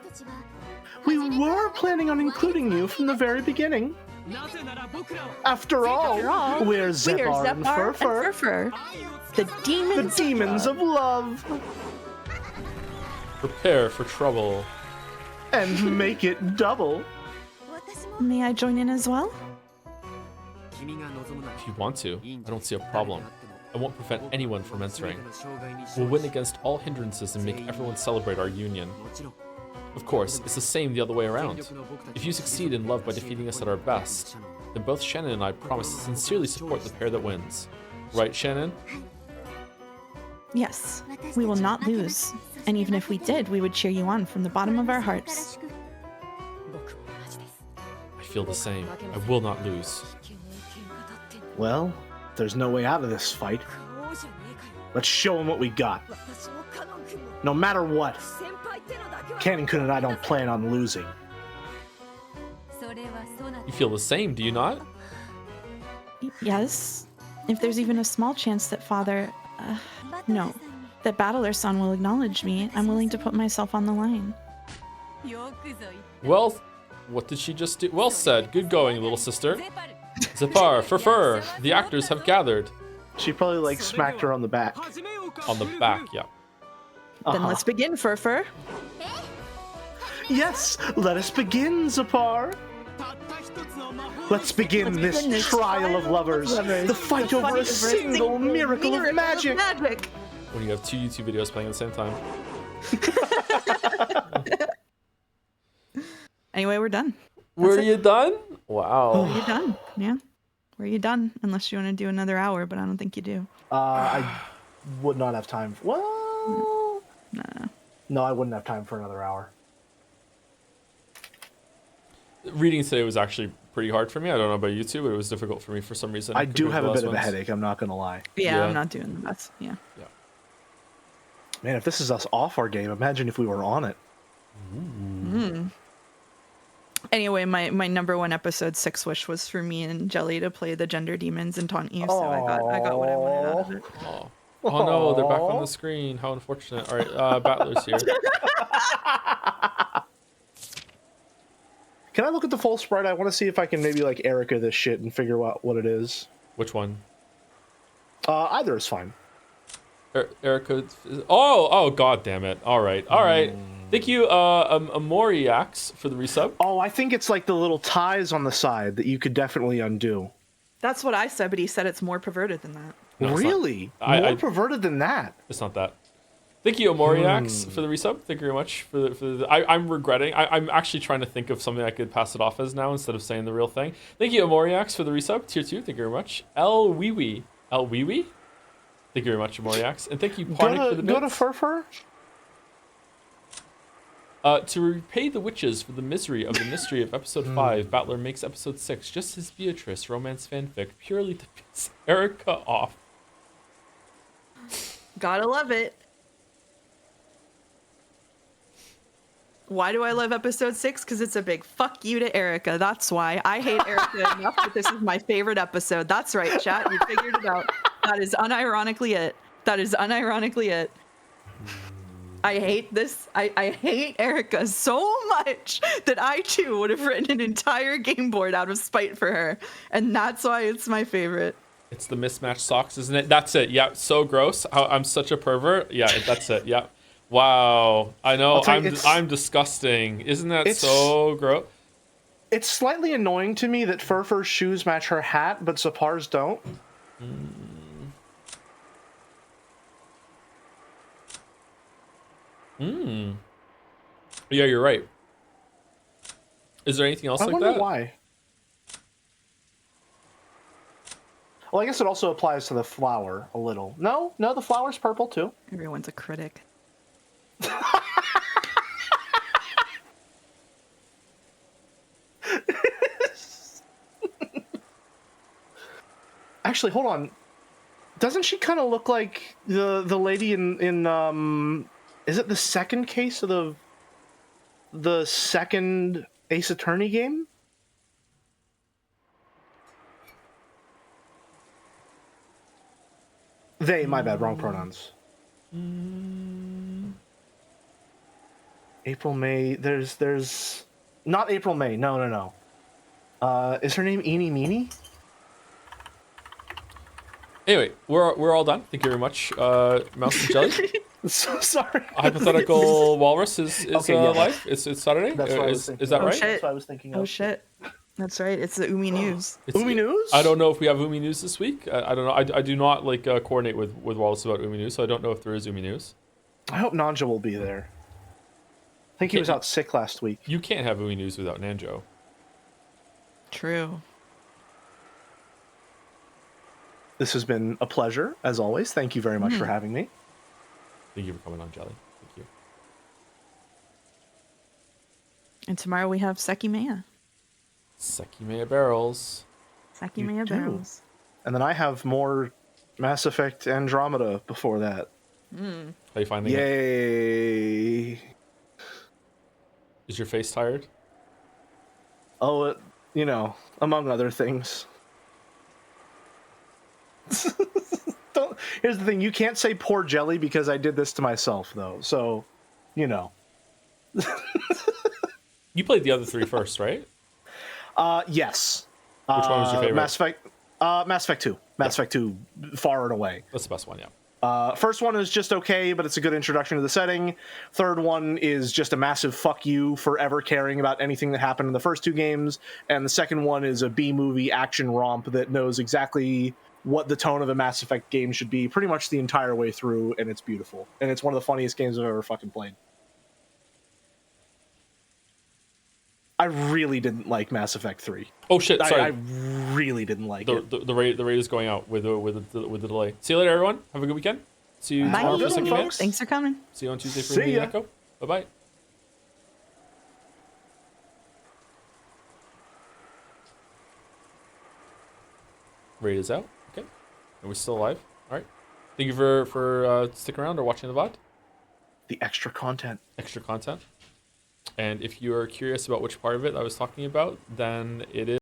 We were planning on including you from the very beginning. なぜなら僕らは After all, After all, we're Zepar and Furfur, Furfur, the the demons. demons of love, Prepare for trouble. and make it double. May I join in as well? 君が望むなら If you want to, I don't see a problem. I won't prevent anyone from entering. 全ての障害に We'll win against all hindrances and make everyone celebrate our union. もちろん Of course, it's the same the other way 全 around. 力の僕たち If you succeed in love by defeating us at our best, then both Shannon and I promise to sincerely support the pair that wins. Right, Shannon? Yes, we will not lose. And even if we did, we would cheer you on from the bottom of our hearts. 僕も同じです I feel the same. I will not lose. 危険な喧嘩だってんの Well, there's no way out of this fight. 王じゃねえかよ Let's show them what we got. 私もカノン君も No matter what, 先輩ってのだけは Cannon-kun and I don't plan on losing. You feel the same, do you not? Yes, if there's even a small chance that Father, no, that Battler-san will acknowledge me, I'm willing to put myself on the line. Well, what did she just do? Well said. Good going, little sister. Zipar, fur, the actors have gathered. She probably like smacked her on the back. 始めようか On the back, yeah. Then Uh-huh. let's begin, Furfur. Yes, let us begin, Zipar. たった一つの魔法 Let's begin this begin this trial of lovers, the fight over a single miracle of magic. When you have two YouTube videos playing at the same time. Anyway, we're done. Were it. you done? Wow. We're done. Yeah. We're done? Unless you want to do another hour, but I don't think you do. I would not have time. Well, No. no, I wouldn't have time for another hour. Reading today was actually pretty hard for me. I don't know about you two, but it was difficult for me for some reason. I do compared to have the a last bit of a ones. headache, I'm not gonna lie. Yeah, Yeah. I'm not doing the best. Yeah. Man, if this is us off our game, imagine if we were on it. Anyway, my number one episode 6 wish was for me and Jelly to play the gender demons and taunt you, so I got what I wanted out of it. Oh. Oh no, they're back on the screen. How unfortunate. All right, Battler's here. Can I look at the full sprite? I want to see if I can maybe like Erica this shit and figure out what it is. Which one? Either is fine. Erica. Oh, god damn it. All right. Thank you, Amoriax, for the resub. Oh, I think it's like the little ties on the side that you could definitely undo. That's what I said, but he said it's more perverted than that. No, it's not. Really? I- More I- perverted than that. It's not that. Thank you, Amoriax, for the resub. Thank you very much for the. I'm regretting. I'm actually trying to think of something I could pass it off as now instead of saying the real thing. Thank you, Amoriax, for the resub. Tier 2. Thank you very much. El Wee. Thank you very much, Amoriax. And thank you, Parnik, for the Go to bits. Furfur. To repay the witches for the misery of the mystery of episode 5, Battler makes episode 6 just his Beatrice romance fanfic purely to piss Erica off. Gotta love it. Why do I love episode 6? Because it's a big fuck you to Erica. That's why. I hate Erica enough, but this is my favorite episode. That's right, chat. You figured it out. That is unironically it. I hate this. I hate Erica so much that I too would have written an entire game board out of spite for her. And that's why it's my favorite. It's the mismatched socks, isn't it? That's it. Yeah, so gross. I'm such a pervert. Yeah, that's it. Yeah. Wow. I know. I'll tell you, I'm disgusting. Isn't that it's- so gross? It's slightly annoying to me that Furfur's shoes match her hat, but Zipar's don't. Yeah, you're right. Is there anything else I like wonder that? why. Well, I guess it also applies to the flower a little. No, the flower's purple too. Everyone's a critic. Actually, hold on. Doesn't she kind of look like the lady in is it the second case of the second Ace Attorney game? They, my bad, wrong pronouns. April, May, there's not April, May, no. Is her name Eenie Meenie? Anyway, we're all done. Thank you very much, Mouse and Jelly. So sorry. Hypothetical Walrus is Okay, yeah, live. It's Saturday. That's what I was thinking. Is that Oh, right? shit. That's what I was thinking of. Oh shit. That's right. It's the Umi News. Umi News? I don't know if we have Umi News this week. I don't know. I do not like coordinate with Wallace about Umi News, so I don't know if there is Umi News. I hope Nanja will be there. I think he was out sick last week. You can't have Umi News without Nanjo. True. This has been a pleasure, as always. Thank you very much for having me. Thank you for coming on, Jelly. Thank you. And tomorrow we have Seki Maya. Sekimea Barrels. Seki You Maya do. barrels. And then I have more Mass Effect Andromeda before that. How you finding it? Yay! Is your face tired? Oh, among other things. Here's the thing: you can't say poor Jelly because I did this to myself, though. So, You played the other three first, right? Yes. Which one was your favorite? Mass Effect 2. Mass Effect 2, far and away. That's the best one, yeah. First one is just okay, but it's a good introduction to the setting. Third one is just a massive fuck you for ever caring about anything that happened in the first two games. And the second one is a B-movie action romp that knows exactly what the tone of a Mass Effect game should be pretty much the entire way through, and it's beautiful. And it's one of the funniest games I've ever fucking played. I really didn't like Mass Effect 3. Oh shit! Sorry, I really didn't like it. the rate is going out with the delay. See you later, everyone. Have a good weekend. See you Bye. tomorrow for Second folks. Thanks for coming. See you on Tuesday for See ya. Umineko. Bye bye. Rate is out. Okay, are we still alive? All right. Thank you for sticking around or watching the VOD. The extra content. Extra content. And if you are curious about which part of it I was talking about, then it is.